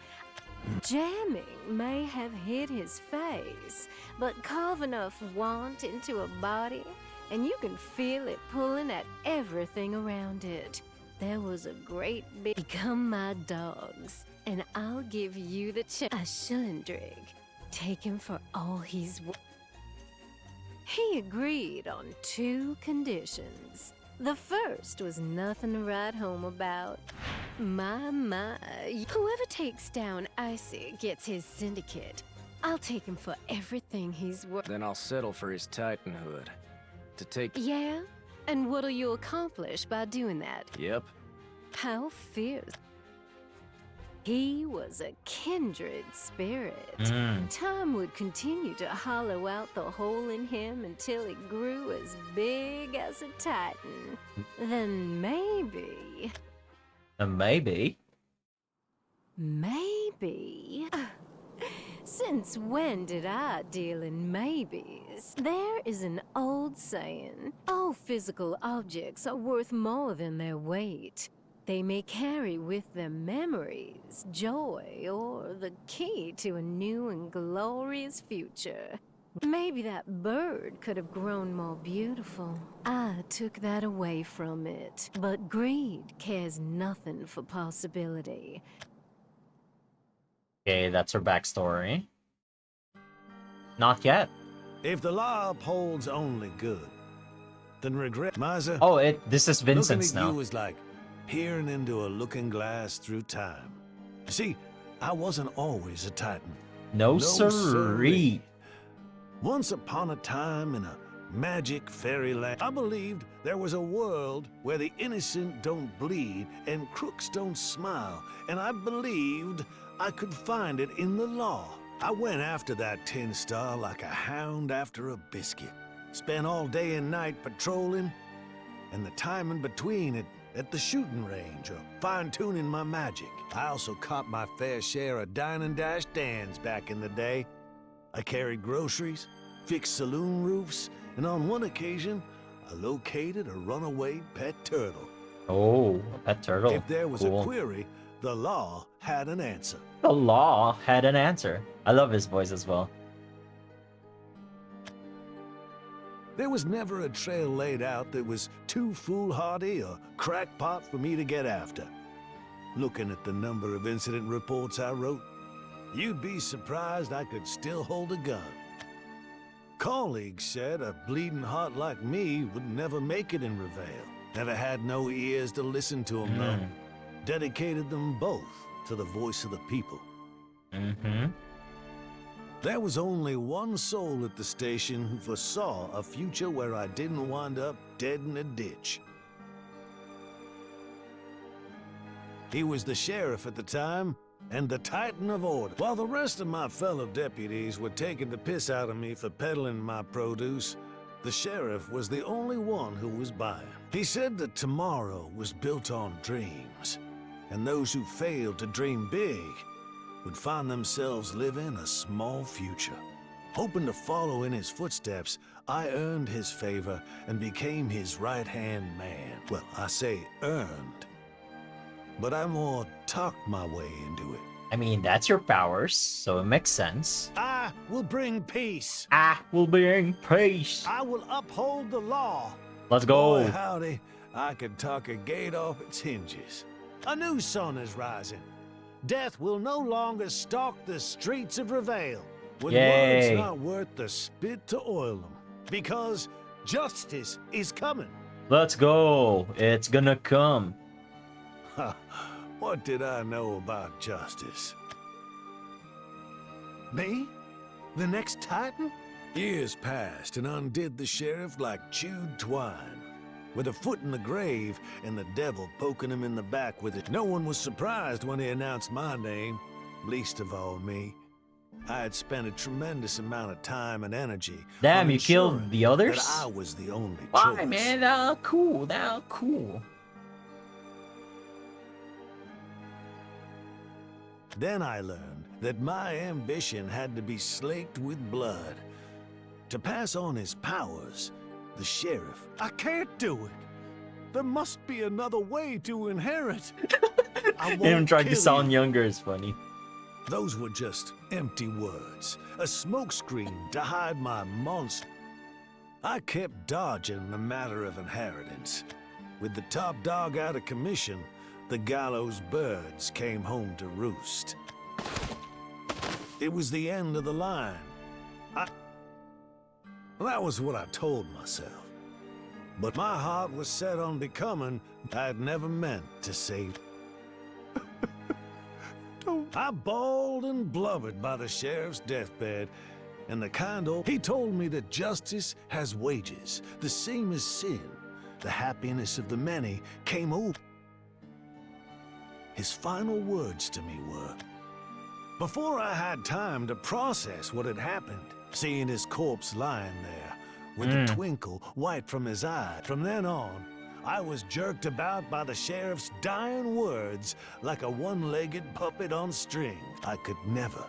Jamming may have hit his face, but carve enough want into a body, and you can feel it pulling at everything around it. There was a great big... Become my dogs, and I'll give you the Shilindrig. Take him for all he's worth. He agreed on 2 conditions. The first was nothing to write home about. My, whoever takes down Icy gets his syndicate. I'll take him for everything he's worth. Then I'll settle for his titanhood. To take... Yeah? And what'll you accomplish by doing that? Yep. How fierce. He was a kindred spirit. Time would continue to hollow out the hole in him until it grew as big as a titan. Then maybe... Maybe? Maybe... Since when did I deal in maybes? There is an old saying, all physical objects are worth more than their weight. They may carry with them memories, joy, or the key to a new and glorious future. Maybe that bird could have grown more beautiful. I took that away from it. But greed cares nothing for possibility. Okay, that's her backstory. Not yet. If the law upholds only good, then regret... Maza, Oh, this is Vincent's looking at now. you is like peering into a looking glass through time. You see, I wasn't always a titan. No, sirree. sirree. Once upon a time in a magic fairyland, I believed there was a world where the innocent don't bleed and crooks don't smile, and I believed I could find it in the law. I went after that 10-star like a hound after a biscuit. Spent all day and night patrolling, and the time in between at the shooting range or fine-tuning my magic. I also caught my fair share of dine and dash Dans back in the day. I carried groceries, fixed saloon roofs, and on one occasion, I located a runaway pet turtle. Oh, a pet turtle. If there was Cool. a query, the law had an answer. The law had an answer. I love his voice as well. There was never a trail laid out that was too foolhardy or crackpot for me to get after. Looking at the number of incident reports I wrote, you'd be surprised I could still hold a gun. Colleagues said a bleeding heart like me would never make it in Reveal. Never had no ears to listen to them, though. Dedicated them both to the voice of the people. There was only one soul at the station who foresaw a future where I didn't wind up dead in a ditch. He was the sheriff at the time, and the Titan of Order. While the rest of my fellow deputies were taking the piss out of me for peddling my produce, the sheriff was the only one who was buying. He said that tomorrow was built on dreams, and those who failed to dream big would find themselves living a small future. Hoping to follow in his footsteps, I earned his favor and became his right-hand man. Well, I say earned, but I more talked my way into it. I mean, that's your powers, so it makes sense. I will bring peace. I will bring peace. I will uphold the law. Let's go. Boy, howdy, I could talk a gate off its hinges. A new sun is rising. Death will no longer stalk the streets of Reveal. When Yay. words not worth the spit to oil them. Because justice is coming. Let's go. It's gonna come. What did I know about justice? Me? The next Titan? Years passed and undid the sheriff like chewed twine. With a foot in the grave and the devil poking him in the back with it. No one was surprised when he announced my name, least of all me. I had spent a tremendous amount of time and energy. Damn, on you killed ensuring the others? That I was the only Why, choice. man? They're cool. They're cool. Then I learned that my ambition had to be slaked with blood. To pass on his powers, the sheriff... I can't do it! There must be another way to inherit! I Him won't trying to kill sound you. younger is funny. Those were just empty words. A smokescreen to hide my monster. I kept dodging the matter of inheritance. With the top dog out of commission, the gallows birds came home to roost. It was the end of the line. That was what I told myself. But my heart was set on becoming I'd never meant to save. Don't I bawled and blubbered by the sheriff's deathbed, and the kind old... He told me that justice has wages, the same as sin. The happiness of the many came over. His final words to me were, before I had time to process what had happened, seeing his corpse lying there, with a twinkle wiped from his eye, from then on, I was jerked about by the sheriff's dying words like a one-legged puppet on strings. I could never.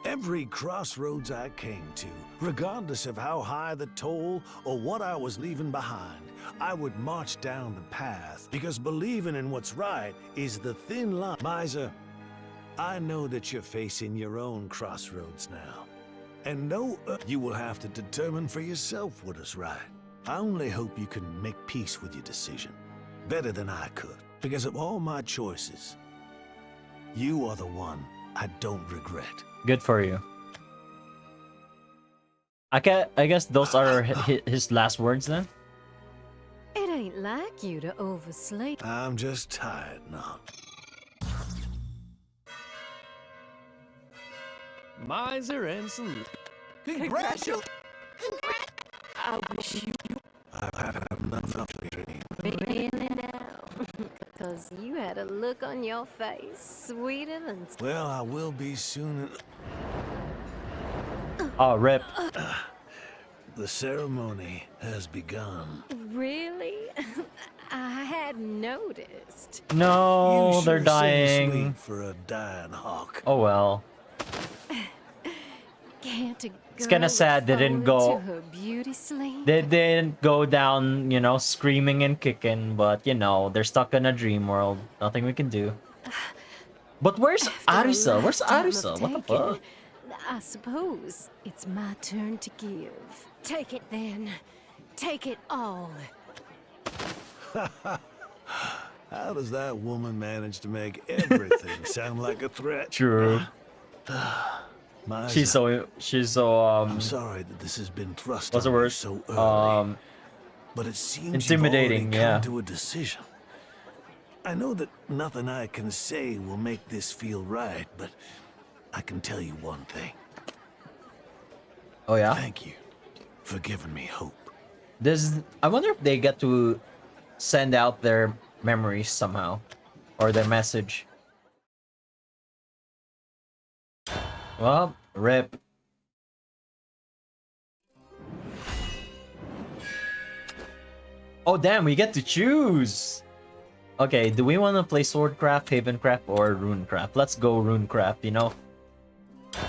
Every crossroads I came to, regardless of how high the toll or what I was leaving behind, I would march down the path, because believing in what's right is the thin line. Miser, I know that you're facing your own crossroads now, and you will have to determine for yourself what is right. I only hope you can make peace with your decision, better than I could, because of all my choices, you are the one I don't regret. Good for you. I guess those are his last words then? It ain't like you to oversleep. I'm just tired now. Miser and salute. Congratulations! I wish you I've had enough of the dream. really now. Because you had a look on your face sweeter than... Well, I will be soon. Oh, rip. The ceremony has begun. Really? I hadn't noticed. No, You they're sure seem dying. sweet for a dying hawk. Oh well. Can't a It's kind of girl sad they look didn't forward go. to her beauty sleep? They didn't go down, you know, screaming and kicking. But you know, they're stuck in a dream world. Nothing we can do. But where's Arisa? Where's Arisa? What the fuck? I suppose it's my turn to give. Take it then. Take it all. How does that woman manage to make everything sound like a threat? True. She's so I'm sorry that this has been thrust what's the on you word? so early. But it seems intimidating, you've already come yeah. to a decision. I know that nothing I can say will make this feel right, but I can tell you one thing. Oh yeah? Thank you for giving me hope. I wonder if they get to send out their memories somehow. Or their message. Well, rip. Oh damn, we get to choose! Okay, do we want to play Swordcraft, Havencraft, or Runecraft? Let's go Runecraft, you know?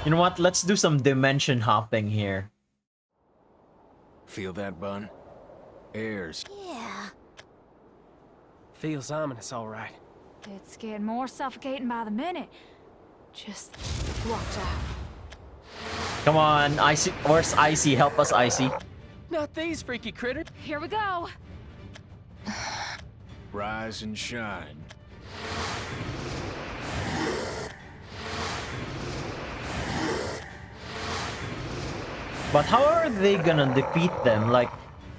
You know what? Let's do some dimension hopping here. Feel that, Bun? Airs. Yeah. Feels ominous, all right. It's getting more suffocating by the minute. Just watch out. Come on, Icy. Where's Icy? Help us, Icy. Not these freaky critters. Here we go. Rise and shine. But how are they gonna defeat them? Like,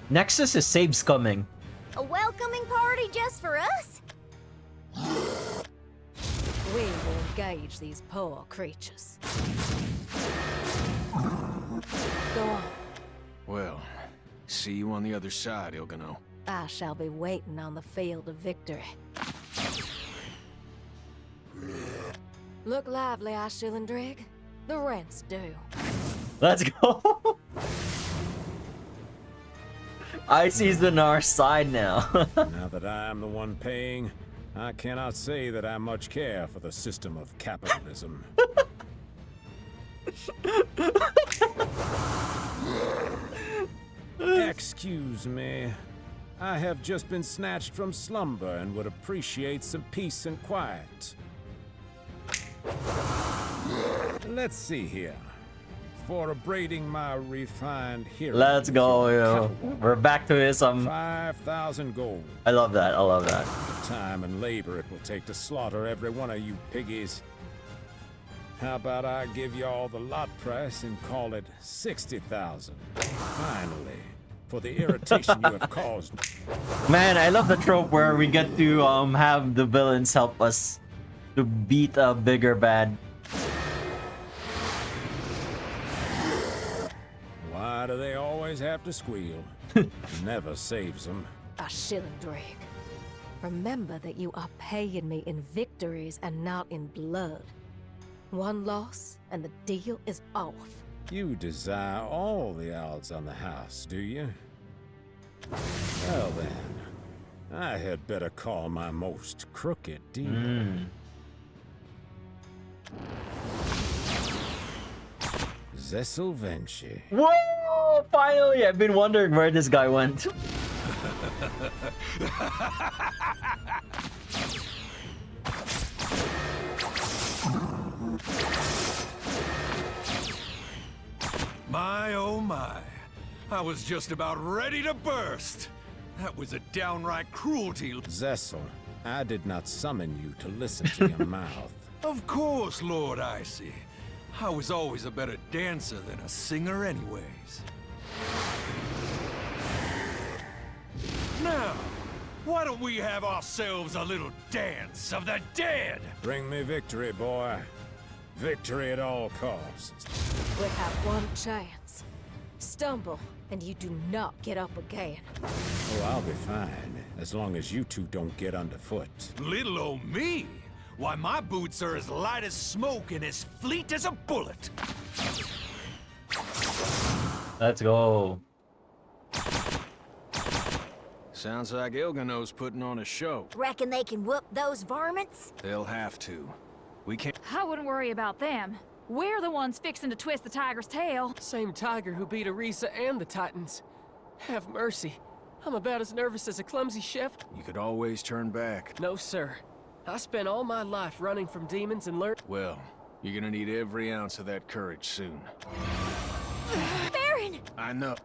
Nexus is Sabe's coming. A welcoming party just for us? We will engage these poor creatures. Go on. Well, see you on the other side, Ilgano. I shall be waiting on the field of victory. Look lively, Shillandrig. The rent's due. Let's go. Icy's on our side now. Now that I am the one paying, I cannot say that I much care for the system of capitalism. Excuse me. I have just been snatched from slumber and would appreciate some peace and quiet. Let's see here. For abrading my refined hero. Let's go, yo. We're back to his 5,000 gold. I love that. I love that. The time and labor it will take to slaughter every one of you piggies. How about I give y'all the lot price and call it 60,000? Finally, for the irritation you have caused. Man, I love the trope where we get to have the villains help us to beat a bigger bad. always have to squeal. Never saves them. A Shillendrake. Remember that you are paying me in victories and not in blood. One loss, and the deal is off. You desire all the odds on the house, do you? Well then, I had better call my most crooked deal. Zesselvenshi. Whoa! Finally! I've been wondering where this guy went. My oh my. I was just about ready to burst. That was a downright cruelty. Zessel, I did not summon you to listen to your mouth. Of course, Lord Icy. I was always a better dancer than a singer anyways. Now, why don't we have ourselves a little dance of the dead? Bring me victory, boy. Victory at all costs. We have one chance. Stumble, and you do not get up again. Oh, I'll be fine, as long as you two don't get underfoot. Little old me? Why, my boots are as light as smoke and as fleet as a bullet. Let's go. Sounds like Ilgano's putting on a show. Reckon they can whoop those varmints? They'll have to. We can't. I wouldn't worry about them. We're the ones fixing to twist the tiger's tail. Same tiger who beat Arisa and the Titans. Have mercy. I'm about as nervous as a clumsy chef. You could always turn back. No, sir. I spent all my life running from demons and learned. Well, you're gonna need every ounce of that courage soon. Baron! I know.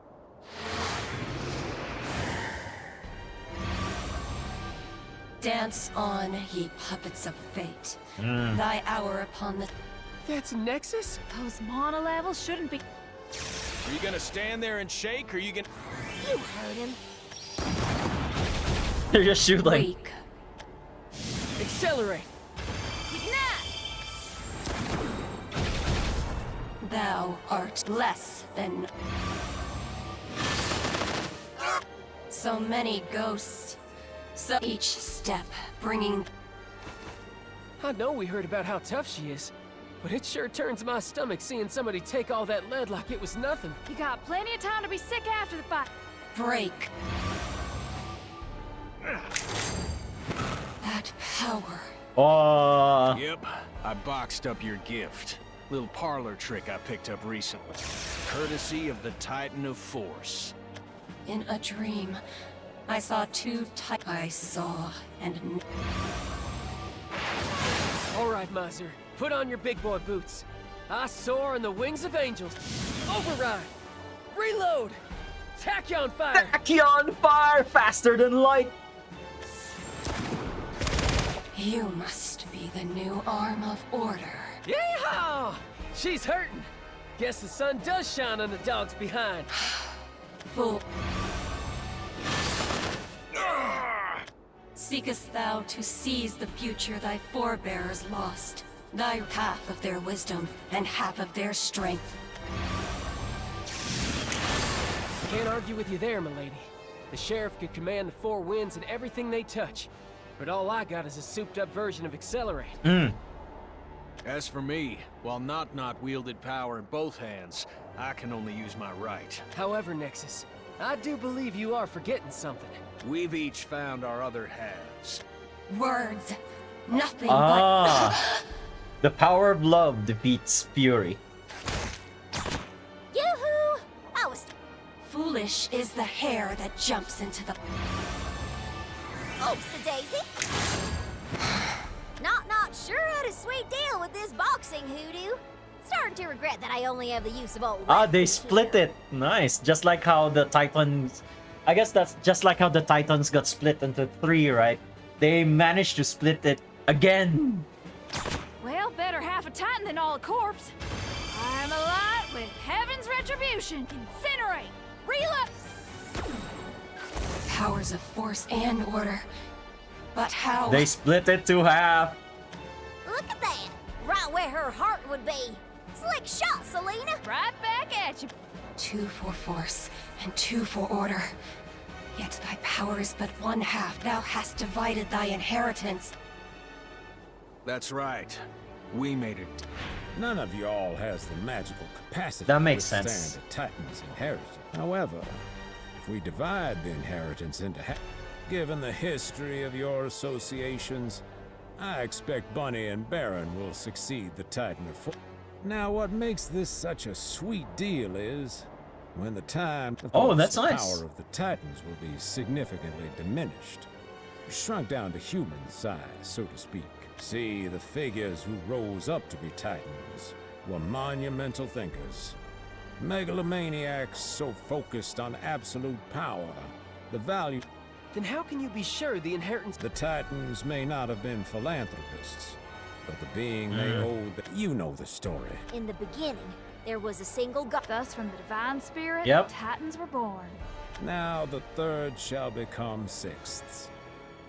Dance on, ye puppets of fate. Mm. Thy hour upon the... That's Nexus? Those mana levels shouldn't be... Are you gonna stand there and shake, or are you gonna... You heard him. They're just shooting. Weak. Accelerate! Thou art less than... So many ghosts. So each step bringing... I know we heard about how tough she is, but it sure turns my stomach seeing somebody take all that lead like it was nothing. You got plenty of time to be sick after the fight. Break. That power. Oh. Yep, I boxed up your gift. Little parlor trick I picked up recently. Courtesy of the Titan of Force. In a dream, I saw two I saw and... All right, Miser. Put on your big boy boots. I soar on the wings of angels. Override! Reload! Tachyon fire! Tachyon fire! Faster than light! You must be the new arm of order. Yeehaw! She's hurting. Guess the sun does shine on the dogs behind. Fool. Seekest thou to seize the future thy forebears lost? Thy half of their wisdom and half of their strength. Can't argue with you there, milady. The sheriff could command the four winds and everything they touch. But all I got is a souped-up version of Accelerate. As for me, while Not wielded power in both hands, I can only use my right. However, Nexus, I do believe you are forgetting something. We've each found our other halves. Words. Nothing but... The power of love defeats fury. Yoo-hoo! I was... Foolish is the hare that jumps into the... Oops-a-daisy! Not sure had a sweet deal with this boxing hoodoo. Starting to regret that I only have the use of old... They split it. Nice. Just like how the Titans... I guess that's just like how the Titans got split into 3, right? They managed to split it again. Well, better half a Titan than all a corpse. I'm alive with heaven's retribution. Incinerate! Reload! Powers of force and order. But how? They split it to half. Look at that! Right where her heart would be. Slick shot, Selena! Right back at you. 2 for force, and 2 for order. Yet thy power is but 1/2. Thou hast divided thy inheritance. That's right. We made it. None of y'all has the magical capacity That makes to withstand sense. the Titan's inheritance. However, if we divide the inheritance into half, given the history of your associations, I expect Bunny and Baron will succeed the Titan of Force. Now, what makes this such a sweet deal is, when the time, of course, that's the nice. power of the Titans will be significantly diminished, shrunk down to human size, so to speak. See, the figures who rose up to be Titans were monumental thinkers, megalomaniacs so focused on absolute power, the value. Then how can you be sure the inheritance... The Titans may not have been philanthropists, but the being they owed, you know the story. In the beginning, there was a single god. Thus, from the divine spirit, Yep. Titans were born. Now the third shall become sixths,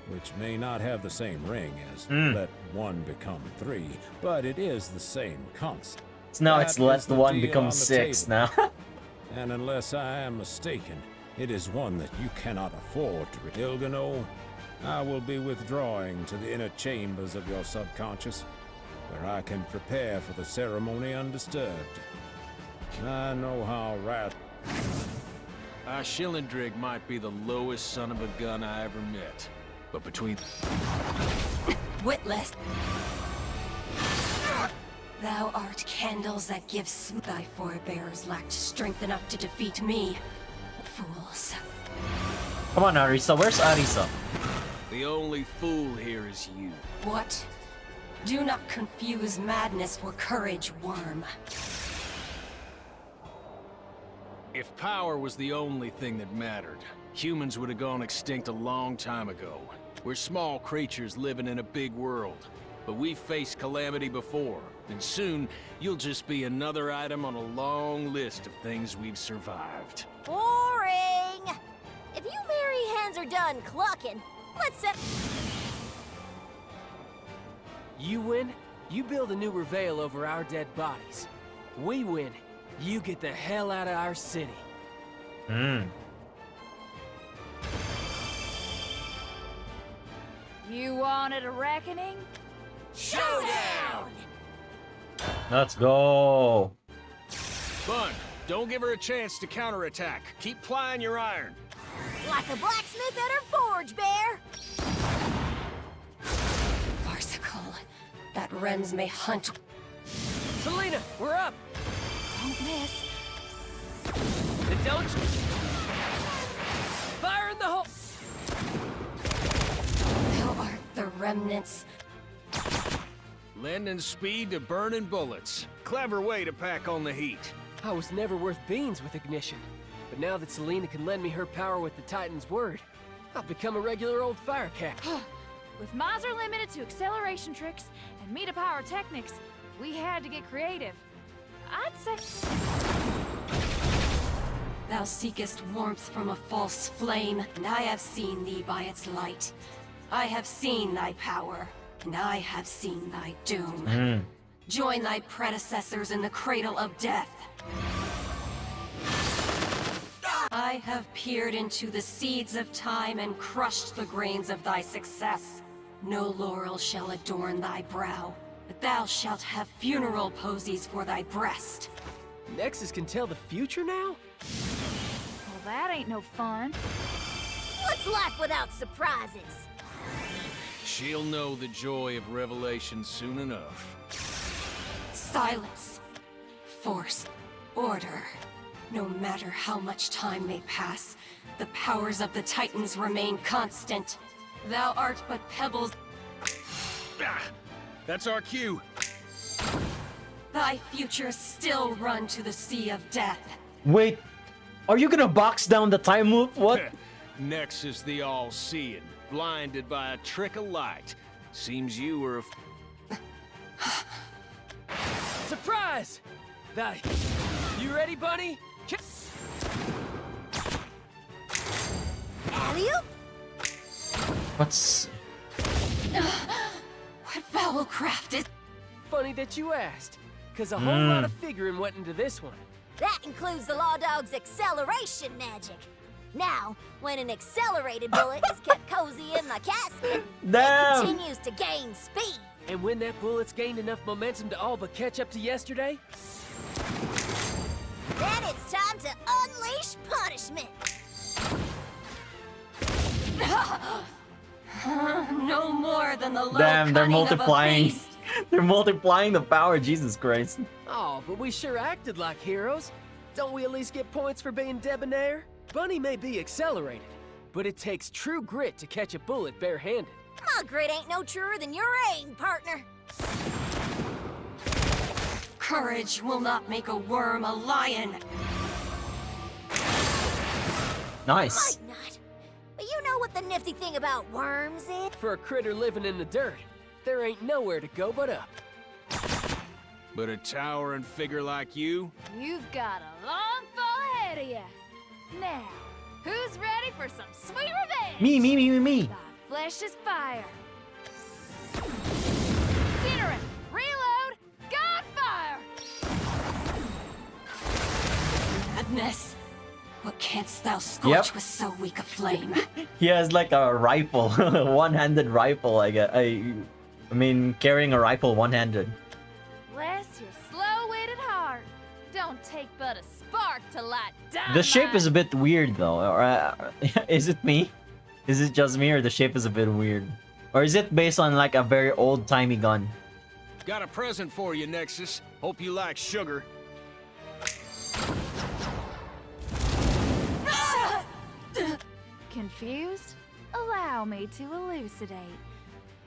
which may not have the same ring as let one become 3, but it is the same concept. So now That it's let is the the one deal become on the 6 table. now. And unless I am mistaken, it is one that you cannot afford to Ilgano, I will be withdrawing to the inner chambers of your subconscious, where I can prepare for the ceremony undisturbed. I know how Shillandrig might be the lowest son of a gun I ever met. But between... Witless. Thou art candles that give thy forebears lacked strength enough to defeat me. Fools. Come on, Arisa. Where's Arisa? The only fool here is you. What? Do not confuse madness for courage, worm. If power was the only thing that mattered, humans would have gone extinct a long time ago. We're small creatures living in a big world. But we've faced calamity before, and soon you'll just be another item on a long list of things we've survived. Boring! If you merry hands are done clucking, let's set... You win, you build a new reveal over our dead bodies. We win, you get the hell out of our city. You wanted a reckoning? Showdown! Let's go. Bun, don't give her a chance to counterattack. Keep plying your iron. Like a blacksmith at her forge, Bear! Farcical. That wrens may hunt. Selena, we're up! Don't miss. And don't... Fire in the hole! Thou art the remnants. Lending speed to burning bullets. Clever way to pack on the heat. I was never worth beans with ignition. But now that Selena can lend me her power with the Titan's word, I've become a regular old firecat. With Miser limited to acceleration tricks and meter power techniques, we had to get creative. I'd say... Thou seekest warmth from a false flame, and I have seen thee by its light. I have seen thy power, and I have seen thy doom. Join thy predecessors in the cradle of death. I have peered into the seeds of time and crushed the grains of thy success. No laurel shall adorn thy brow, but thou shalt have funeral posies for thy breast. Nexus can tell the future now? Well, that ain't no fun. What's life without surprises? She'll know the joy of revelation soon enough. Silence. Force. Order. No matter how much time may pass, the powers of the Titans remain constant. Thou art but pebbles. Ah, that's our cue. Thy futures still run to the sea of death. Wait, are you gonna box down the time loop? What? Nexus the all-seeing, blinded by a trick of light. Seems you were Surprise! You ready, Bunny? Alley-oop? What's... What foul craft is... Funny that you asked, because a whole lot of figuring went into this one. That includes the Law Dog's acceleration magic. Now, when an accelerated bullet is kept cozy in my casket, Damn. it continues to gain speed. And when that bullet's gained enough momentum to all but catch up to yesterday? Then it's time to unleash punishment. No more than the low Damn, they're cunning of a multiplying. beast. They're multiplying the power, Jesus Christ. Oh, but we sure acted like heroes. Don't we at least get points for being debonair? Bunny may be accelerated, but it takes true grit to catch a bullet barehanded. My grit ain't no truer than your aim, partner. Courage will not make a worm a lion. Nice. Might not. But you know what the nifty thing about worms is? For a critter living in the dirt, there ain't nowhere to go but up. But a towering figure like you? You've got a long fall ahead of you. Now, who's ready for some sweet revenge? Me. Flesh is fire. Incinerate! Reload! Godfire! Madness. What canst thou scorch with so weak a flame? He has like a rifle, one-handed rifle. I mean, carrying a rifle one-handed. Bless your slow-witted heart. Don't take but a spark to light dynamite. The shape is a bit weird though. Or, is it me? Is it just me, or the shape is a bit weird? Or is it based on like a very old-timey gun? Got a present for you, Nexus. Hope you like sugar. Confused? Allow me to elucidate.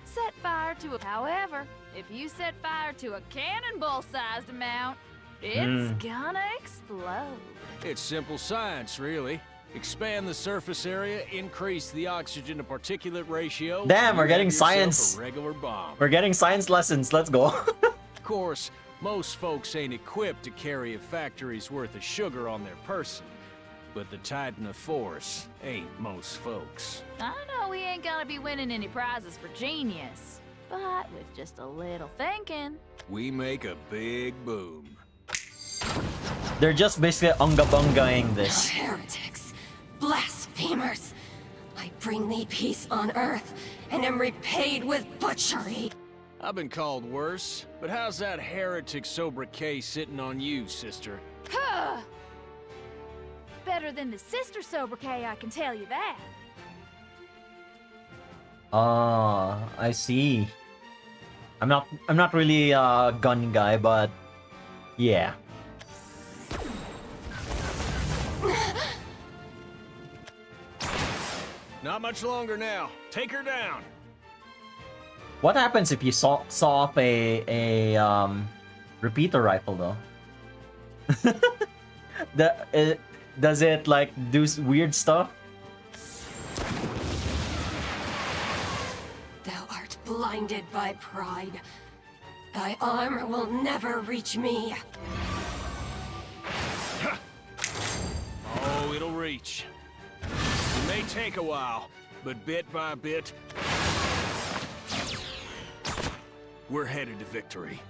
Set fire to a... However, if you set fire to a cannonball-sized amount, it's gonna explode. It's simple science, really. Expand the surface area, increase the oxygen to particulate ratio. Damn, we're you getting have yourself science. A regular bomb. We're getting science lessons. Let's go. Of course, most folks ain't equipped to carry a factory's worth of sugar on their person. But the Titan of Force ain't most folks. I know we ain't gonna be winning any prizes for genius, but with just a little thinking. We make a big boom. They're just basically unga-bungaing this. Heretics, blasphemers. I bring thee peace on earth, and am repaid with butchery. I've been called worse, but how's that heretic sobriquet sitting on you, sister? Huh! Better than the sister sobriquet, I can tell you that. I see. I'm not really a gun guy, but yeah. Not much longer now. Take her down. What happens if you saw off a repeater rifle though? Does it like do weird stuff? Thou art blinded by pride. Thy arm will never reach me. Oh, it'll reach. It may take a while, but bit by bit, we're headed to victory.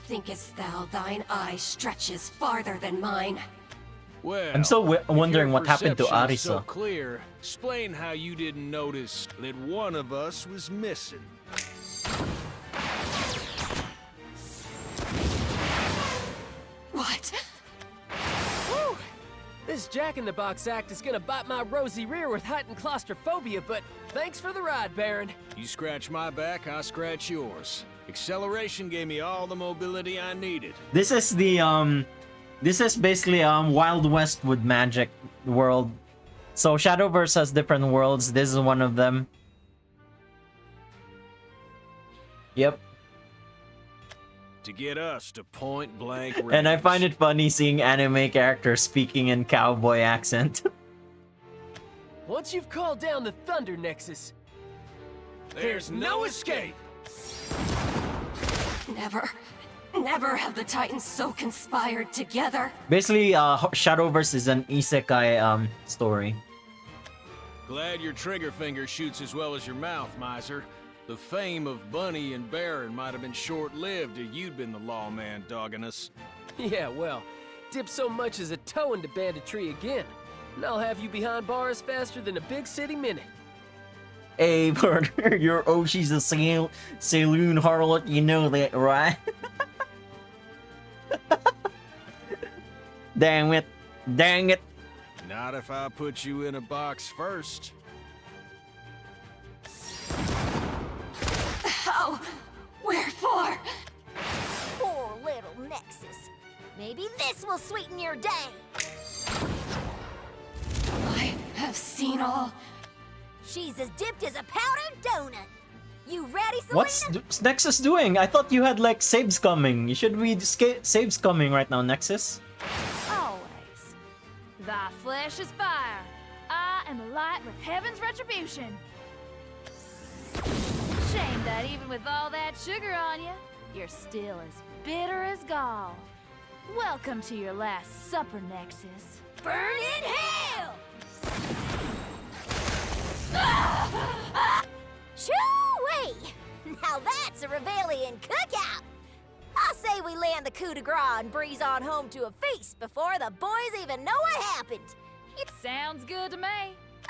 Thinkest thou thine eye stretches farther than mine? Well, I'm still wondering if what your happened to perception is so Arisa. clear, explain how you didn't notice that one of us was missing. What? Whew! This Jack-in-the-Box act is gonna bite my rosy rear with heightened claustrophobia, but thanks for the ride, Baron. You scratch my back, I scratch yours. Acceleration gave me all the mobility I needed. This is the this is basically Wild West with magic world. So Shadowverse has different worlds. This is one of them. Yep. To get us to point blank range. And I find it funny seeing anime characters speaking in cowboy accent. Once you've called down the Thunder Nexus, there's no escape! Never have the Titans so conspired together. Basically, Shadowverse is an isekai story. Glad your trigger finger shoots as well as your mouth, miser. The fame of Bunny and Baron might have been short-lived if you'd been the lawman dogging us. yeah, well, dip so much as a toe into banditry again, and I'll have you behind bars faster than a big city minute. Hey, partner, your Oshi's a saloon harlot, you know that, right? Dang it. Dang it. Not if I put you in a box first. How? Wherefore? Poor little Nexus. Maybe this will sweeten your day. I have seen all. She's as dipped as a powdered donut. You ready, Selena? What's Nexus doing? I thought you had like saves coming. You should read saves coming right now, Nexus. Always. Thy flesh is fire. I am the light with heaven's retribution. Shame that even with all that sugar on you, you're still as bitter as gall. Welcome to your last supper, Nexus. Burn in hell! Choo-wee! Now that's a Rebellion cookout! I say we land the coup de grace and breeze on home to a feast before the boys even know what happened. Sounds good to me.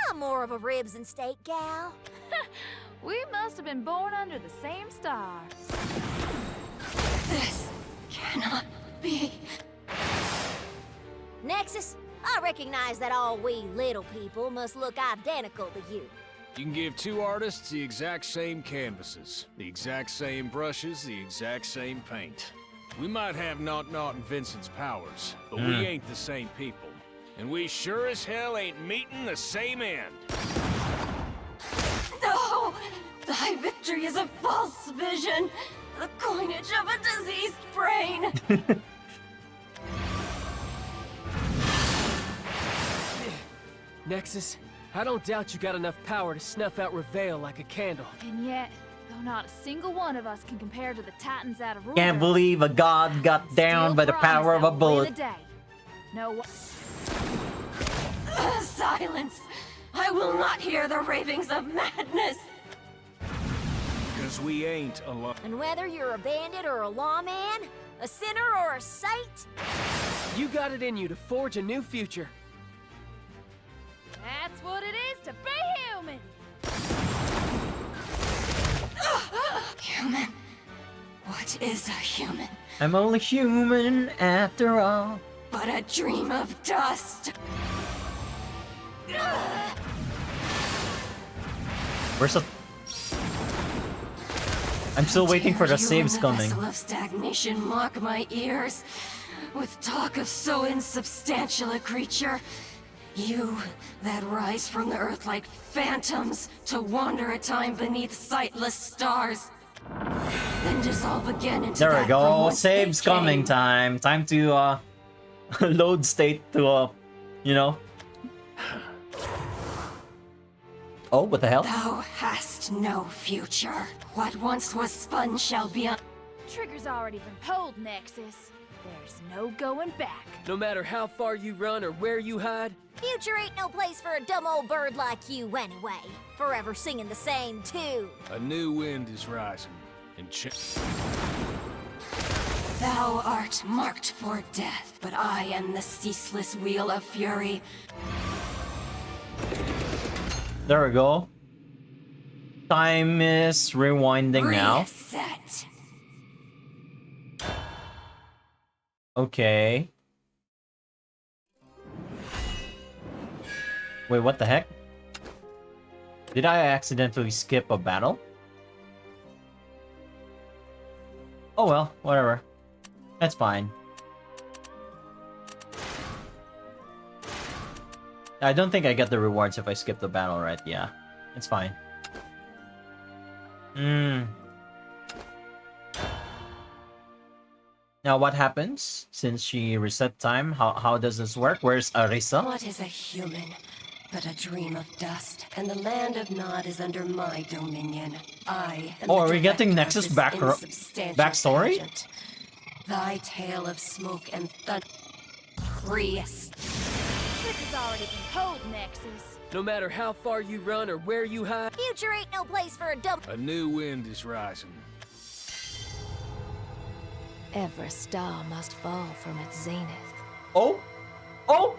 I'm more of a ribs and steak gal. We must have been born under the same star. This cannot be. Nexus, I recognize that all we little people must look identical to you. You can give two artists the exact same canvases, the exact same brushes, the exact same paint. We might have Naut-Naut and Vincent's powers, but we ain't the same people. And we sure as hell ain't meeting the same end. No! Thy victory is a false vision. The coinage of a diseased brain. Nexus, I don't doubt you got enough power to snuff out Reveal like a candle. And yet, though not a single one of us can compare to the Titans out of Ruler, Can't believe a god got down by the power of a bullet. No. Silence! I will not hear the ravings of madness! Because we ain't alone. And whether you're a bandit or a lawman, a sinner or a saint, You got it in you to forge a new future. That's what it is to be human! Human? What is a human? I'm only human after all. But a dream of dust. Where's the... I'm still waiting for the saves coming. Vessel of stagnation mock my ears with talk of so insubstantial a creature. You that rise from the earth like phantoms to wander a time beneath sightless stars, then dissolve again into There that we go. from whence they Saves coming came. time. Time to load state to you know. Oh, what the hell? Thou hast no future. What once was spun shall be Trigger's already been pulled, Nexus. There's no going back. No matter how far you run or where you hide, future ain't no place for a dumb old bird like you anyway. Forever singing the same tune. A new wind is rising, and Thou art marked for death, but I am the ceaseless wheel of fury. There we go. Time is rewinding now. Reset. Okay. Wait, what the heck? Did I accidentally skip a battle? Oh well, whatever. That's fine. I don't think I get the rewards if I skip the battle, right? Yeah, it's fine. Now what happens since she reset time? How does this work? Where's Arisa? What is a human but a dream of dust? And the land of Nod is under my dominion. I am Oh, the are we getting director of Nexus this insubstantial backstory? pageant. Thy tale of smoke and thunder. Freest. Trigger's already been pulled, Nexus. no matter how far you run or where you hide, Future ain't no place for a dumb. A new wind is rising. Every star must fall from its zenith. Oh! Oh!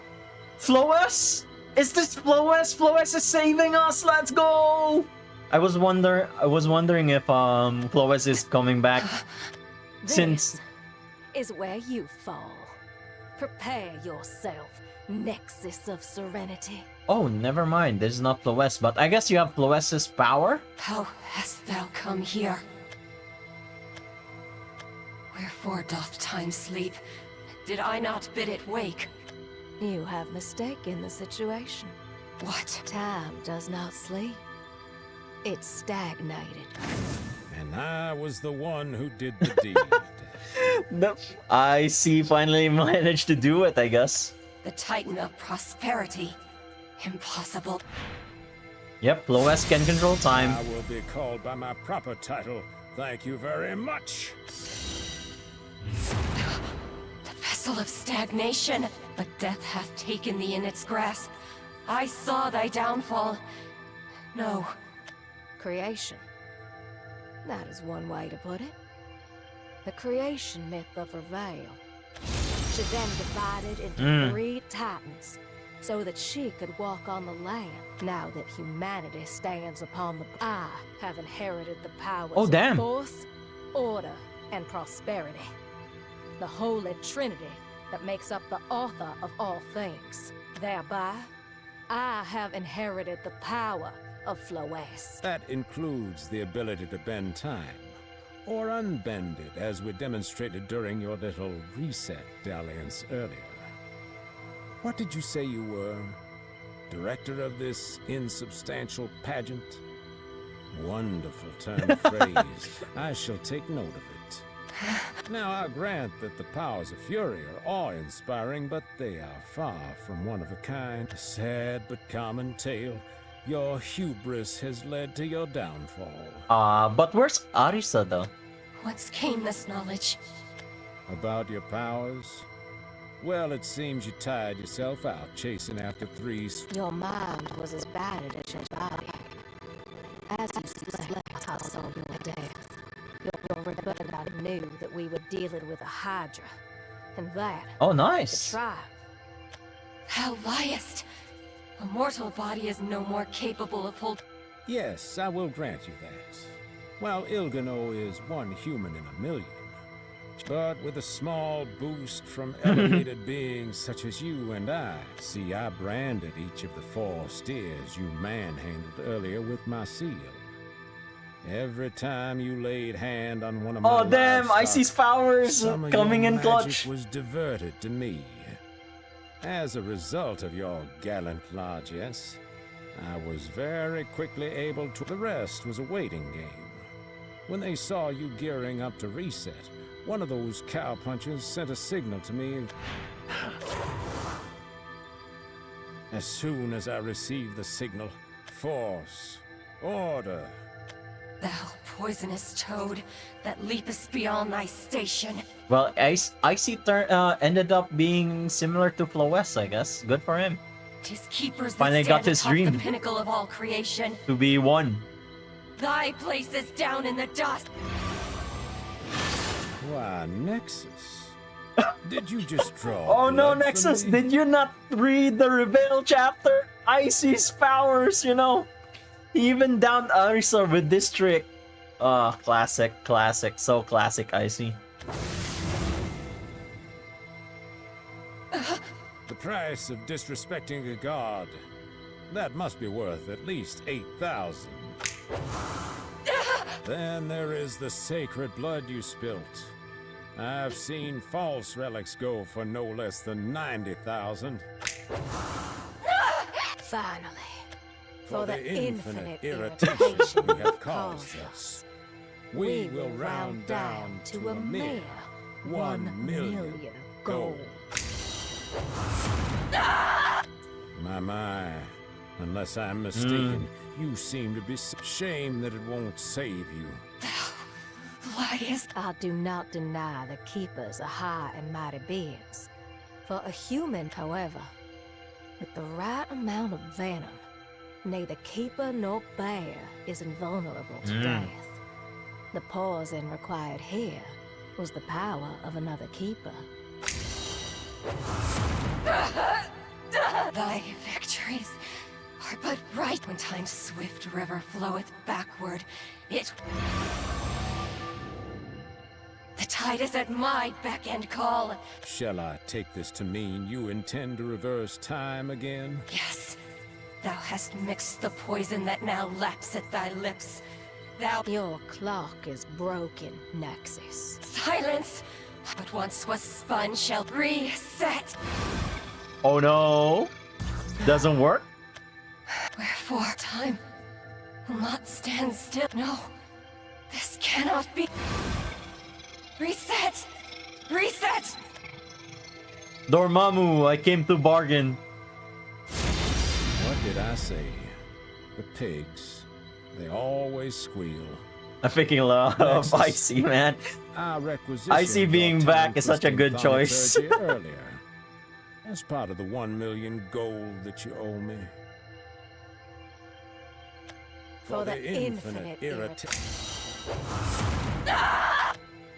Floes? Is this Floes? Floes is saving us! Let's go! I was wondering if Floes is coming back. Since is where you fall. Prepare yourself, Nexus of Serenity. oh, never mind. This is not Floes, but I guess you have Floes's power? How hast thou come here? Wherefore doth time sleep? Did I not bid it wake? You have mistaken the situation. What? Time does not sleep. It's stagnated. And I was the one who did the deed. No, I see. Finally managed to do it, I guess. The Titan of Prosperity. Impossible. Yep, Floes can control time. I will be called by my proper title. Thank you very much. The vessel of stagnation. But death hath taken thee in its grasp. I saw thy downfall. No. Creation. That is one way to put it. The creation myth of Reveal. She then divided into 3 titans, so that she could walk on the land. Now that humanity stands upon the... I have inherited the powers of force, order, and prosperity. The Holy Trinity that makes up the author of all things. Thereby, I have inherited the power of Floes. That includes the ability to bend time. Or unbend it, as we demonstrated during your little reset dalliance earlier. What did you say you were? Director of this insubstantial pageant? Wonderful turn of phrase. I shall take note of it. Now, I grant that the powers of Fury are awe-inspiring, but they are far from one of a kind. A sad but common tale. Your hubris has led to your downfall. But where's Arisa, though? Whence came this knowledge? About your powers? Well, it seems you tired yourself out chasing after 3... Your mind was as battered as your body. As you slept, I saw your death. Your rebellion knew that we were dealing with a Hydra. And that... Oh, nice! The tribe. Thou liest! A mortal body is no more capable of holding... Yes, I will grant you that. While Ilgano is one human in a million. But with a small boost from elevated beings such as you and I. See, I branded each of the 4 steers you manhandled earlier with my seal. Every time you laid hand on one of my Oh damn, livestock, Icy's powers coming in clutch. magic was diverted to me. As a result of your gallant largesse, I was very quickly able to... The rest was a waiting game. When they saw you gearing up to reset, one of those cowpunchers sent a signal to me. As soon as I received the signal, force, order. Thou poisonous toad that leapest beyond thy station. Well, Icy ended up being similar to Floes, I guess. Good for him. 'Tis keepers that Finally got stand his atop dream. the pinnacle of all creation. To be one. Thy place is down in the dust. Why, Nexus. Did you just draw? Oh no, blood from Nexus, me? did you not read the Reveal chapter? Icy's powers, you know. He even downed Arisa with this trick. Classic, so classic, Icy. The price of disrespecting a god. That must be worth at least 8,000. Then there is the sacred blood you spilt. I've seen false relics go for no less than 90,000. Finally. For the infinite irritation you have caused us, we will round down to a mere 1 million gold. My, unless I'm mistaken, you seem to be shame that it won't save you. Liest. I do not deny the Keepers are high and mighty beings. For a human, however, with the right amount of venom, neither Keeper nor Bear is invulnerable to death. The poison required here was the power of another Keeper. Thy victories are but right. When time's swift river floweth backward, the tide is at my beck and call. Shall I take this to mean you intend to reverse time again? Yes, thou hast mixed the poison that now laps at thy lips. Your clock is broken, Nexus. Silence! But once was spun shall reset. Oh no! Doesn't work? Wherefore time will not stand still. No, this cannot be. Reset! Reset! Dormammu, I came to bargain. What did I say? The pigs. They always squeal. I'm thinking a lot of Icy, man. Icy being back is such a good choice. Earlier. That's part of the 1 million gold that you owe me. For the infinite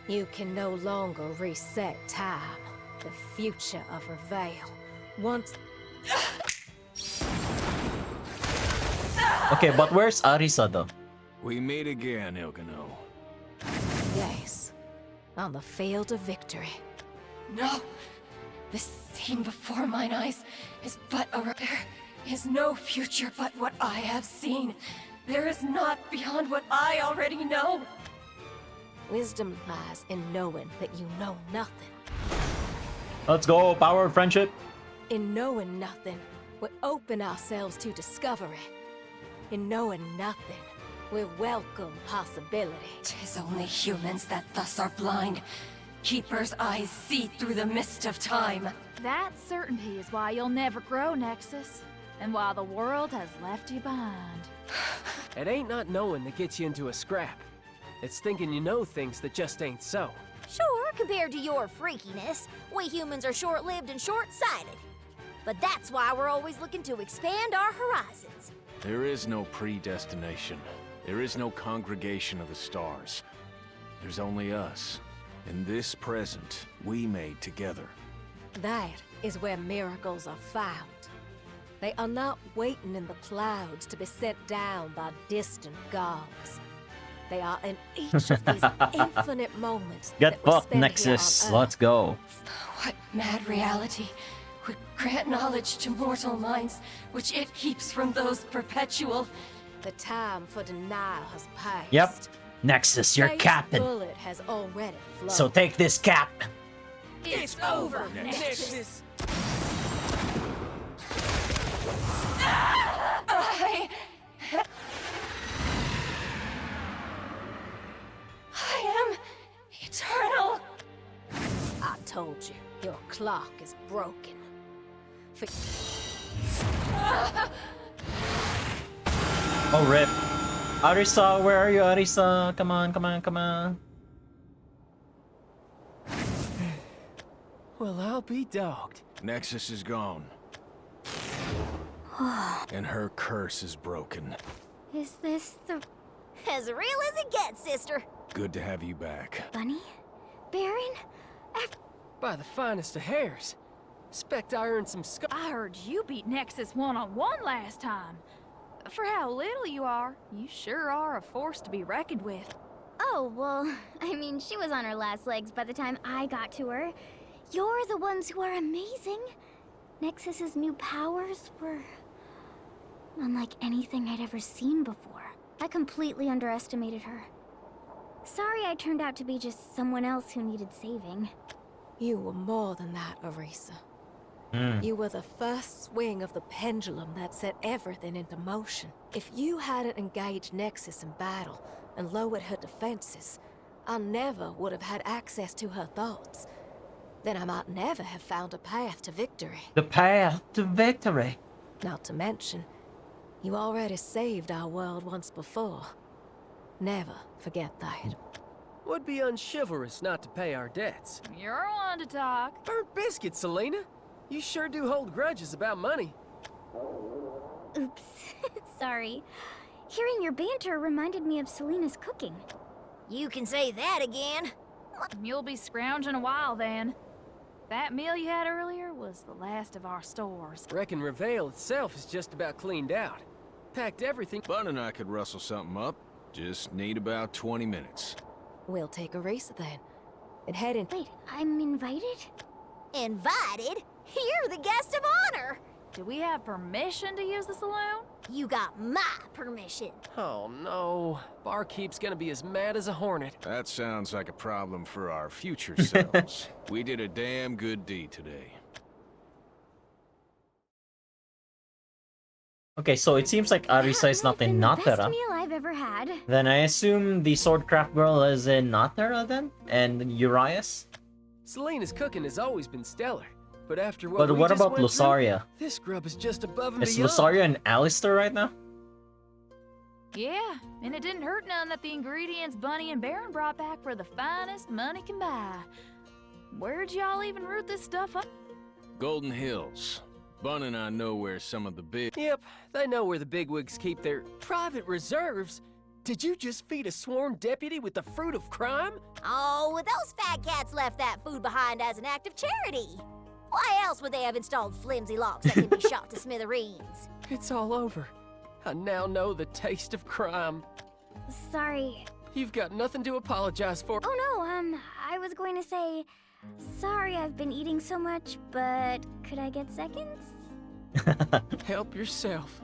You can no longer reset time. The future of Reveal. Once... Okay, but where's Arisa though? We meet again, Ilgano. Yes. On the field of victory. No! This scene before mine eyes is but a there is no future but what I have seen. There is naught beyond what I already know. Wisdom lies in knowing that you know nothing. Let's go, power of friendship. In knowing nothing, we open ourselves to discovery. In knowing nothing, we welcome possibility. 'Tis only humans that thus are blind. Keeper's eyes see through the mist of time. That certainty is why you'll never grow, Nexus. And why the world has left you behind. It ain't not knowing that gets you into a scrap. It's thinking you know things that just ain't so. Sure, compared to your freakiness, we humans are short-lived and short-sighted. But that's why we're always looking to expand our horizons. There is no predestination. There is no congregation of the stars. There's only us. And this present we made together. That is where miracles are found. They are not waiting in the clouds to be sent down by distant gods. They are in each of these infinite moments. Get fucked, Nexus. Let's go. What mad reality would grant knowledge to mortal minds, which it keeps from those perpetual? The time for denial has passed. Yep. Nexus, you're Fate's captain. bullet has already flown. So take this cap. It's over, Nexus. I am eternal. I told you, your clock is broken. Oh, rip. Arisa, where are you, Arisa? Come on, come on, come on. Well, I'll be dogged. Nexus is gone. And her curse is broken. Is this the... As real as it gets, sister. Good to have you back. Bunny? Baron? By the finest of hairs. Expect I earned some I heard you beat Nexus one-on-one last time. For how little you are, you sure are a force to be reckoned with. Oh, well, I mean, she was on her last legs by the time I got to her. You're the ones who are amazing. Nexus's new powers were... unlike anything I'd ever seen before. I completely underestimated her. Sorry I turned out to be just someone else who needed saving. You were more than that, Arisa. You were the first swing of the pendulum that set everything into motion. If you hadn't engaged Nexus in battle and lowered her defenses, I never would have had access to her thoughts. Then I might never have found a path to victory. The path to victory. Not to mention, you already saved our world once before. Never forget that. Would be unchivalrous not to pay our debts. You're one to talk. Burnt biscuit, Selena. You sure do hold grudges about money. Oops. Sorry. Hearing your banter reminded me of Selena's cooking. You can say that again. You'll be scrounging a while then. That meal you had earlier was the last of our stores. Reckon Reveal itself is just about cleaned out. Packed everything. Bun and I could rustle something up. Just need about 20 minutes. We'll take a race then. And head in. Wait, I'm invited? Invited? You're the guest of honor! Do we have permission to use the saloon? You got my permission. Oh no. Barkeep's gonna be as mad as a hornet. That sounds like a problem for our future selves. We did a damn good deed today. Okay, so it seems like Arisa is not in Best Natera. meal I've ever had. Then I assume the Swordcraft girl is in Natera then? And Urias? Selena's cooking has always been stellar. But after what But we what just about went through, Lusaria? this grub is just above and Is beyond. Lusaria and Alistair right now? Yeah, and it didn't hurt none that the ingredients Bunny and Baron brought back were the finest money can buy. Where'd y'all even root this stuff up? Golden Hills. Bun and I know where some of the big... Yep, they know where the bigwigs keep their private reserves. Did you just feed a sworn deputy with the fruit of crime? Oh, those fat cats left that food behind as an act of charity. Why else would they have installed flimsy locks that can be shot to smithereens? It's all over. I now know the taste of crime. Sorry. You've got nothing to apologize for. Oh no, I was going to say, sorry I've been eating so much, but could I get seconds? Help yourself.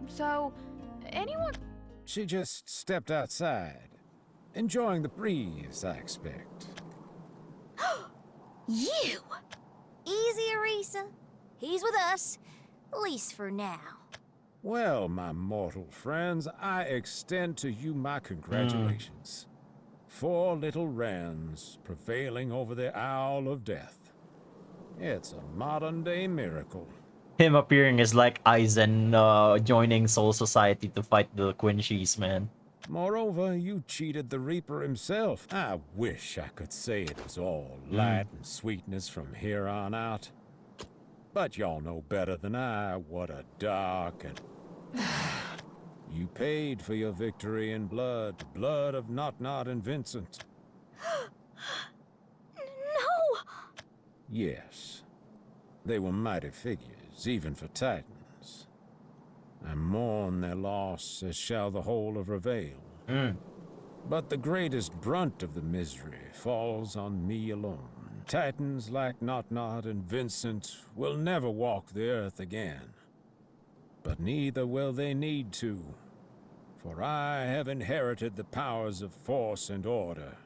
So, anyone... She just stepped outside. Enjoying the breeze, I expect. You! Easy, Arisa. He's with us. At least for now. Well, my mortal friends, I extend to you my congratulations. 4 little wrens prevailing over the Owl of Death. It's a modern-day miracle. Him appearing is like Aizen joining Soul Society to fight the Quinchies, man. Moreover, you cheated the Reaper himself. I wish I could say it was all light and sweetness from here on out. But y'all know better than I what a dark and... You paid for your victory in blood. The blood of Not and Vincent. No! Yes. They were mighty figures, even for Titans. I mourn their loss, as shall the whole of Reveal. But the greatest brunt of the misery falls on me alone. Titans like Not and Vincent will never walk the earth again. But neither will they need to, for I have inherited the powers of force and order,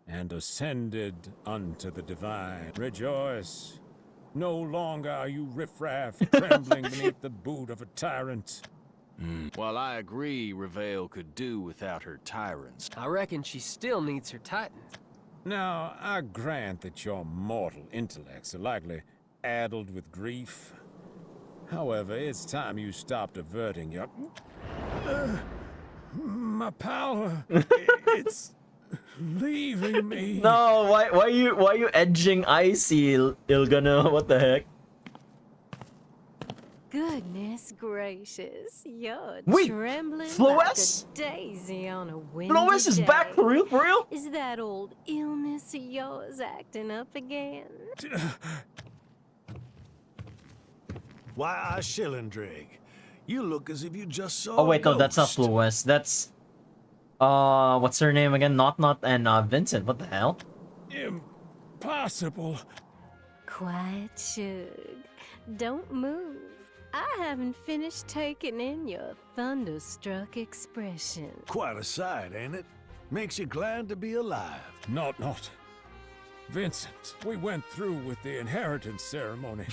and ascended unto the divine. Rejoice! No longer are you riffraff trembling beneath the boot of a tyrant. While I agree Reveal could do without her tyrants, I reckon she still needs her titans. Now, I grant that your mortal intellects are likely addled with grief. However, it's time you stopped averting your... my power, it's leaving me. No, why you edging Icy, Ilgano? What the heck? Goodness gracious, you're Wait, trembling Floes? like a daisy on a windy Floes is day. back for real, for real? Is that old illness of yours acting up again? Why, Shillendrig, you look as if you just saw Oh wait, a no, that's not ghost. Floes. That's what's her name again? Not and Vincent. What the hell? Impossible. Quiet, Shug. Don't move. I haven't finished taking in your thunderstruck expression. Quite a sight, ain't it? Makes you glad to be alive. Not. Vincent, we went through with the inheritance ceremony.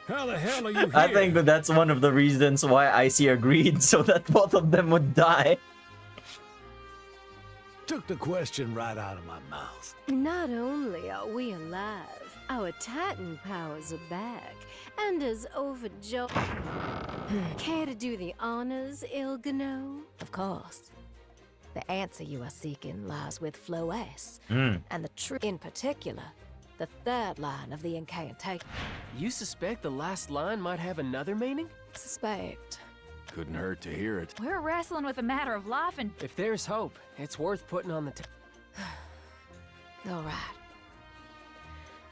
How the hell are you here? I think that's one of the reasons why Icy agreed, so that both of them would die. Took the question right out of my mouth. Not only are we alive, our Titan powers are back, and as overjoyed. Care to do the honors, Ilgano? Of course. The answer you are seeking lies with Floes, Mm. and the truth in particular, the third line of the incantation. You suspect the last line might have another meaning? Suspect. couldn't hurt to hear it. We're wrestling with a matter of life and... If there's hope, it's worth putting on the All right.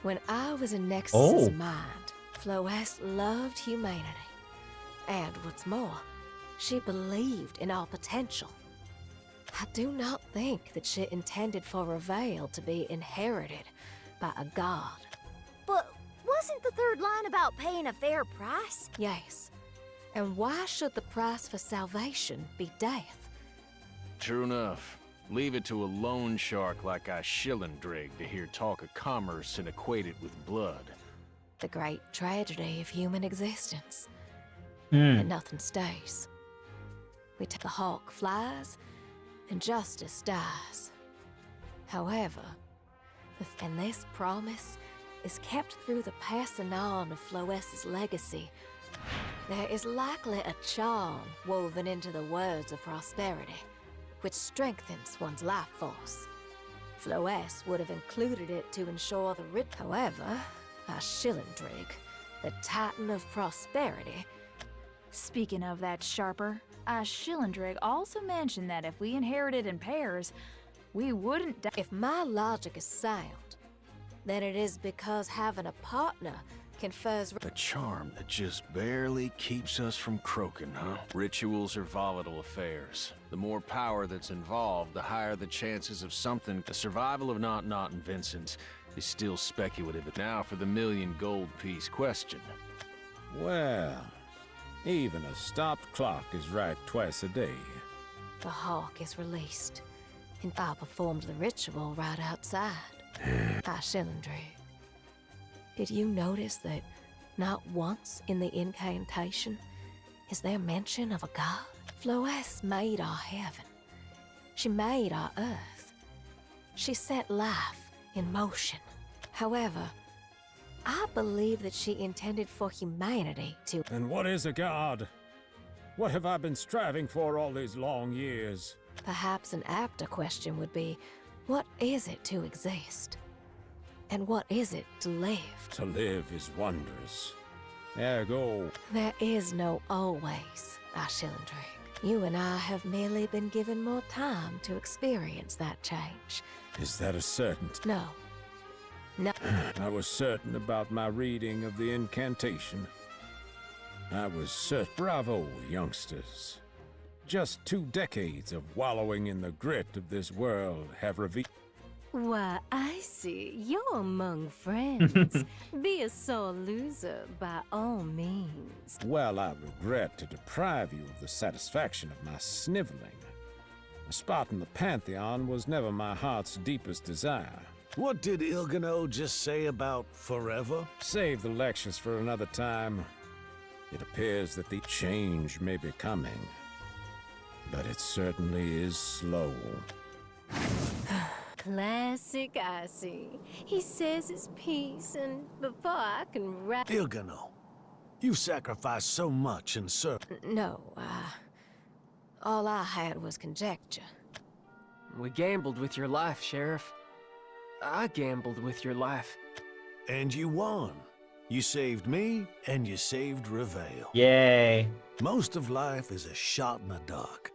When I was in Nexus's Oh. mind, Floess loved humanity. And what's more, she believed in our potential. I do not think that she intended for Reveil to be inherited by a god. But wasn't the third line about paying a fair price? Yes. And why should the price for salvation be death? True enough. Leave it to a loan shark like I Shillendrig to hear talk of commerce and equate it with blood. The great tragedy of human existence. And nothing stays. We take the hawk flies, and justice dies. However, and this promise is kept through the passing on of Floess's legacy. There is likely a charm woven into the words of prosperity, which strengthens one's life force. Floess would have included it to ensure the rich. However, our Shillendrig, the Titan of prosperity. Speaking of that Sharper, Shillendrig also mentioned that if we inherited in pairs, we wouldn't die. If my logic is sound, then it is because having a partner confers A charm that just barely keeps us from croaking, huh? Rituals are volatile affairs. The more power that's involved, the higher the chances of something. The survival of Not and Vincent is still speculative. But now for the million gold piece question. Well, even a stopped clock is right twice a day. The hawk is released, and I performed the ritual right outside. Shillendrig. Did you notice that not once in the incantation is there mention of a god? Floess made our heaven. She made our earth. She set life in motion. However, I believe that she intended for humanity to... And what is a god? What have I been striving for all these long years? Perhaps an apter question would be, what is it to exist? And what is it to live? To live is wondrous. Ergo... There is no always, Shillendrig. You and I have merely been given more time to experience that change. Is that a certainty? No. No. I was certain about my reading of the incantation. I was certain. Bravo, youngsters. Just 2 decades of wallowing in the grit of this world have revealed... Why, I see. You're among friends. Be a sore loser by all means. Well, I regret to deprive you of the satisfaction of my sniveling. A spot in the Pantheon was never my heart's deepest desire. What did Ilgano just say about forever? Save the lectures for another time. It appears that the change may be coming. But it certainly is slow. Classic, I see. He says his piece, and before I can wrap... Ilgano, you've sacrificed so much in service. No, all I had was conjecture. We gambled with your life, Sheriff. I gambled with your life. And you won. You saved me, and you saved Reveil. Yay. Most of life is a shot in the dark.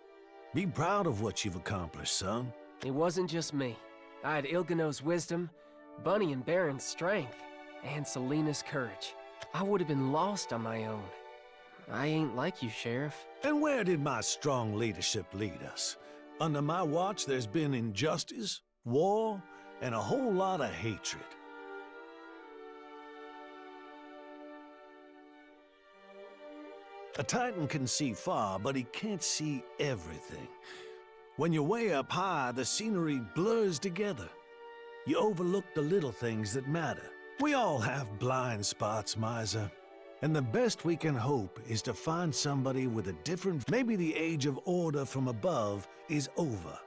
Be proud of what you've accomplished, son. It wasn't just me. I had Ilgano's wisdom, Bunny and Baron's strength, and Selena's courage. I would have been lost on my own. I ain't like you, Sheriff. And where did my strong leadership lead us? Under my watch, there's been injustice, war, and a whole lot of hatred. A Titan can see far, but he can't see everything. When you're way up high, the scenery blurs together. You overlook the little things that matter. We all have blind spots, Miser. And the best we can hope is to find somebody with a different... Maybe the age of order from above is over.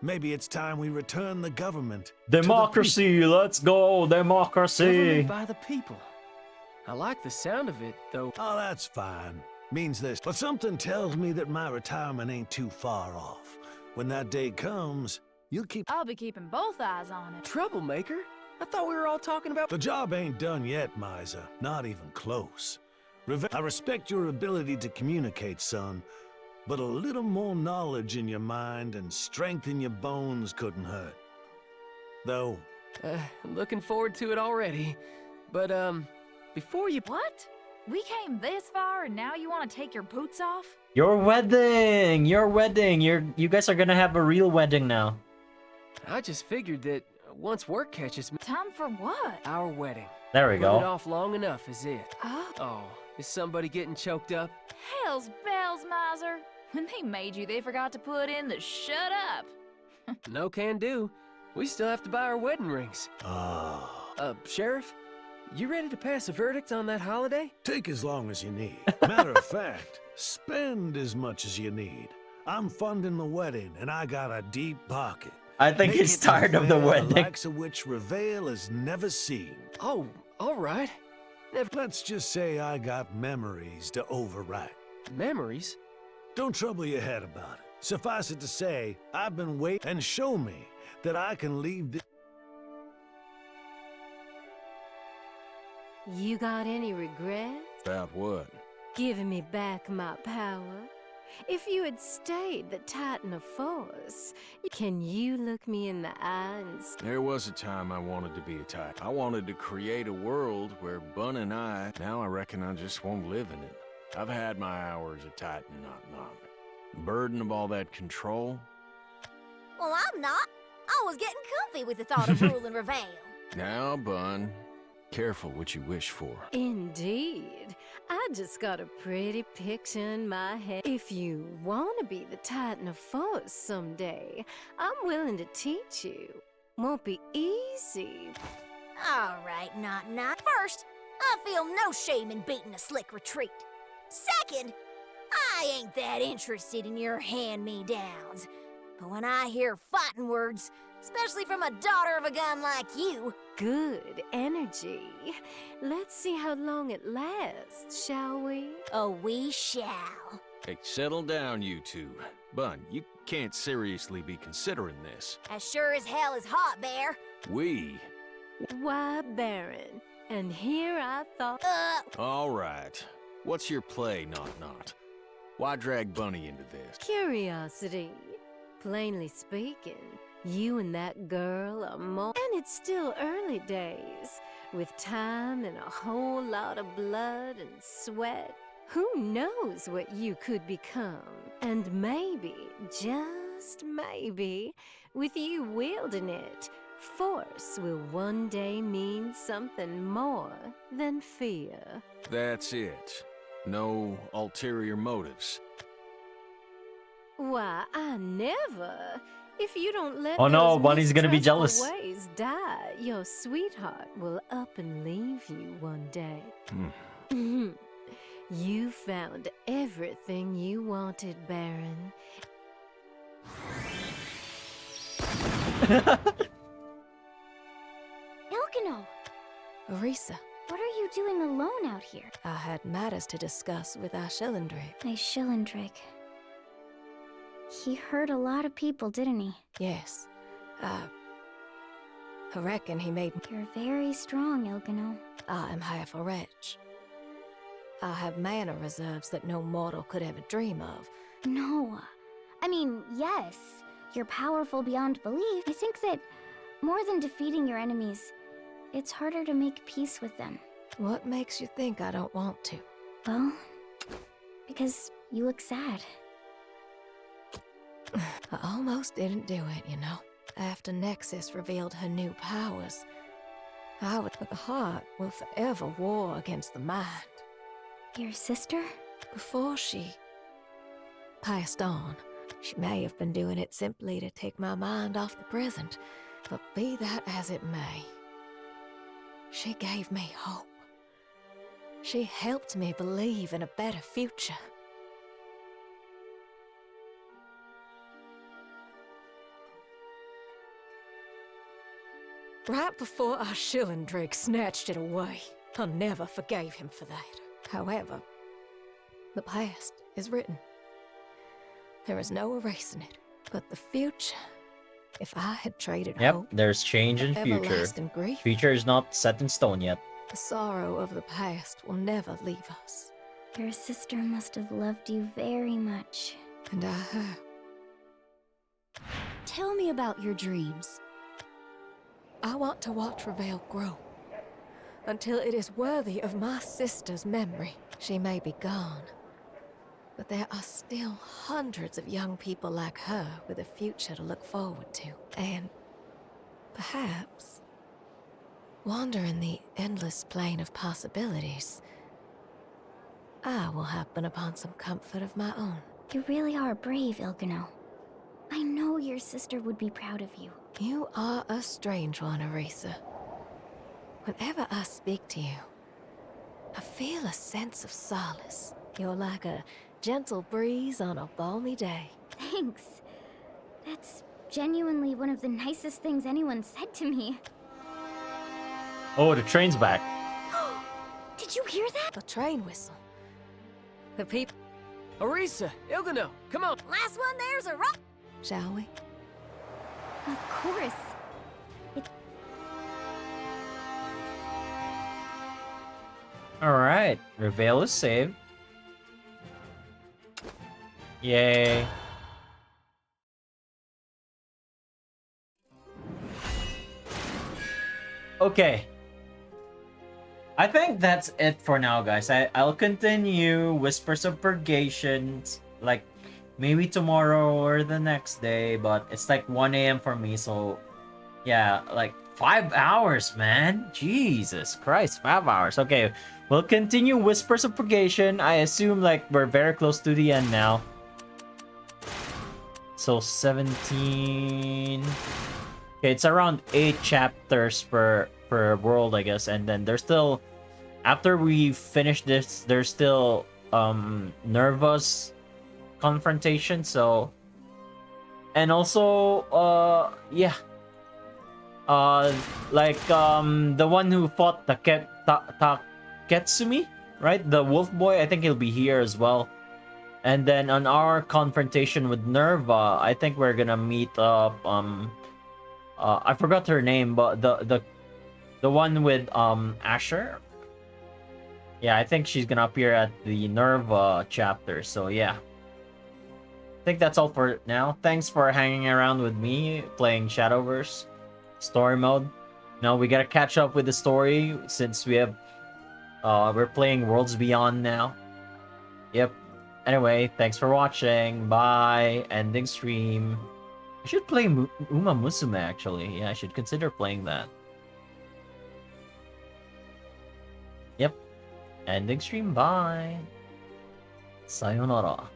Maybe it's time we return the government. Democracy, let's go, democracy. Government by the people. I like the sound of it, though. Oh, that's fine. Means this. But something tells me that my retirement ain't too far off. When that day comes, you'll keep... I'll be keeping both eyes on it. Troublemaker? I thought we were all talking about... The job ain't done yet, Miser. Not even close. I respect your ability to communicate, son, but a little more knowledge in your mind and strength in your bones couldn't hurt. Though, I'm looking forward to it already. But, before you... What? We came this far and now you want to take your boots off? Your wedding! Your wedding! You guys are gonna have a real wedding now. I just figured that once work catches me... Time for what? Our wedding. There we Put go. it off long enough is it. Oh. Oh, is somebody getting choked up? Hell's bells, miser. When they made you, they forgot to put in the shut up. No can do. We still have to buy our wedding rings. Sheriff? You ready to pass a verdict on that holiday? Take as long as you need. Matter of fact, spend as much as you need. I'm funding the wedding, and I got a deep pocket. I think he's tired of the wedding. The likes of which Reveal has never seen. Oh, all right. Let's just say I got memories to overwrite. Memories? Don't trouble your head about it. Suffice it to say, I've been waiting and show me that I can leave this. You got any regrets? About what? Giving me back my power? If you had stayed the Titan of Force, can you look me in the eye and... There was a time I wanted to be a Titan. I wanted to create a world where Bun and now I reckon I just won't live in it. I've had my hours of Titan not. The burden of all that control. Well, I'm not. I was getting comfy with the thought of ruling Reveal. Now, Bun, careful what you wish for. Indeed. I just got a pretty picture in my head. If you want to be the Titan of Force someday, I'm willing to teach you. Won't be easy. All right, not. First, I feel no shame in beating a slick retreat. Second, I ain't that interested in your hand-me-downs. But when I hear fighting words, especially from a daughter of a gun like you... Good energy. Let's see how long it lasts, shall we? Oh, we shall. Hey, settle down, you two. Bun, you can't seriously be considering this. As sure as hell is hot, Bear. We? Why, Baron. And here I thought... All right. What's your play, not? Why drag Bunny into this? Curiosity. Plainly speaking, you and that girl are more... And it's still early days. With time and a whole lot of blood and sweat, who knows what you could become? And maybe, just maybe, with you wielding it, force will one day mean something more than fear. That's it. No ulterior motives. Why, I never. If you don't let Oh no, those Bunny's gonna be jealous. mistrustful ways die, your sweetheart will up and leave you one day. You found everything you wanted, Baron. Elgano! Orisa, What are you doing alone out here? I had matters to discuss with Ashilindrake. Ashilindrake. He hurt a lot of people, didn't he? Yes. I reckon he made... You're very strong, Elgano. I am half a wretch. I have mana reserves that no mortal could ever dream of. No. I mean, yes, you're powerful beyond belief. I think that more than defeating your enemies, it's harder to make peace with them. What makes you think I don't want to? Well, because you look sad. I almost didn't do it, you know. After Nexus revealed her new powers, but the heart will forever war against the mind. Your sister? Before she passed on, she may have been doing it simply to take my mind off the present, but be that as it may, she gave me hope. She helped me believe in a better future. Right before Ashilindrake snatched it away, I never forgave him for that. However, the past is written. There is no erasing it. But the future, if I had traded hope... there's change in future. everlasting grief, Future is not set in stone yet. the sorrow of the past will never leave us. Your sister must have loved you very much. And I her. Tell me about your dreams. I want to watch Reveal grow until it is worthy of my sister's memory. She may be gone, but there are still hundreds of young people like her with a future to look forward to. And perhaps, wandering the endless plane of possibilities, I will happen upon some comfort of my own. You really are brave, Ilgano. I know your sister would be proud of you. You are a strange one, Arisa. Whenever I speak to you, I feel a sense of solace. You're like a gentle breeze on a balmy day. Thanks. That's genuinely one of the nicest things anyone said to me. Oh, the train's back. Did you hear that? The train whistle. The people. Arisa, Ilgano, come on. Last one there's a rock. Shall we? Of course. Alright, Reveal is saved. Yay. Okay. I think that's it for now, guys. I'll continue Whispers of Purgation, like, maybe tomorrow or the next day, but it's like 1 a.m. for me, so yeah, like 5 hours, man. Jesus Christ, 5 hours. Okay, we'll continue Whispers of Purgation. I assume like we're very close to the end now. So 17. Okay, it's around 8 chapters per world, I guess, and then there's still, after we finish this, there's still Nerva's confrontation, so, and also yeah, like the one who fought Taketsumi, right, the wolf boy, I think he'll be here as well. And then on our confrontation with Nerva, I think we're gonna meet up I forgot her name, but the one with Asher. Yeah, I think she's gonna appear at the Nerva chapter. So yeah, I think that's all for now. Thanks for hanging around with me playing Shadowverse story mode. Now we gotta catch up with the story since we have we're playing Worlds Beyond now. Yep. Anyway, thanks for watching. Bye. Ending stream. I should play Uma Musume actually. Yeah, I should consider playing that. Yep. Ending stream. Bye. Sayonara.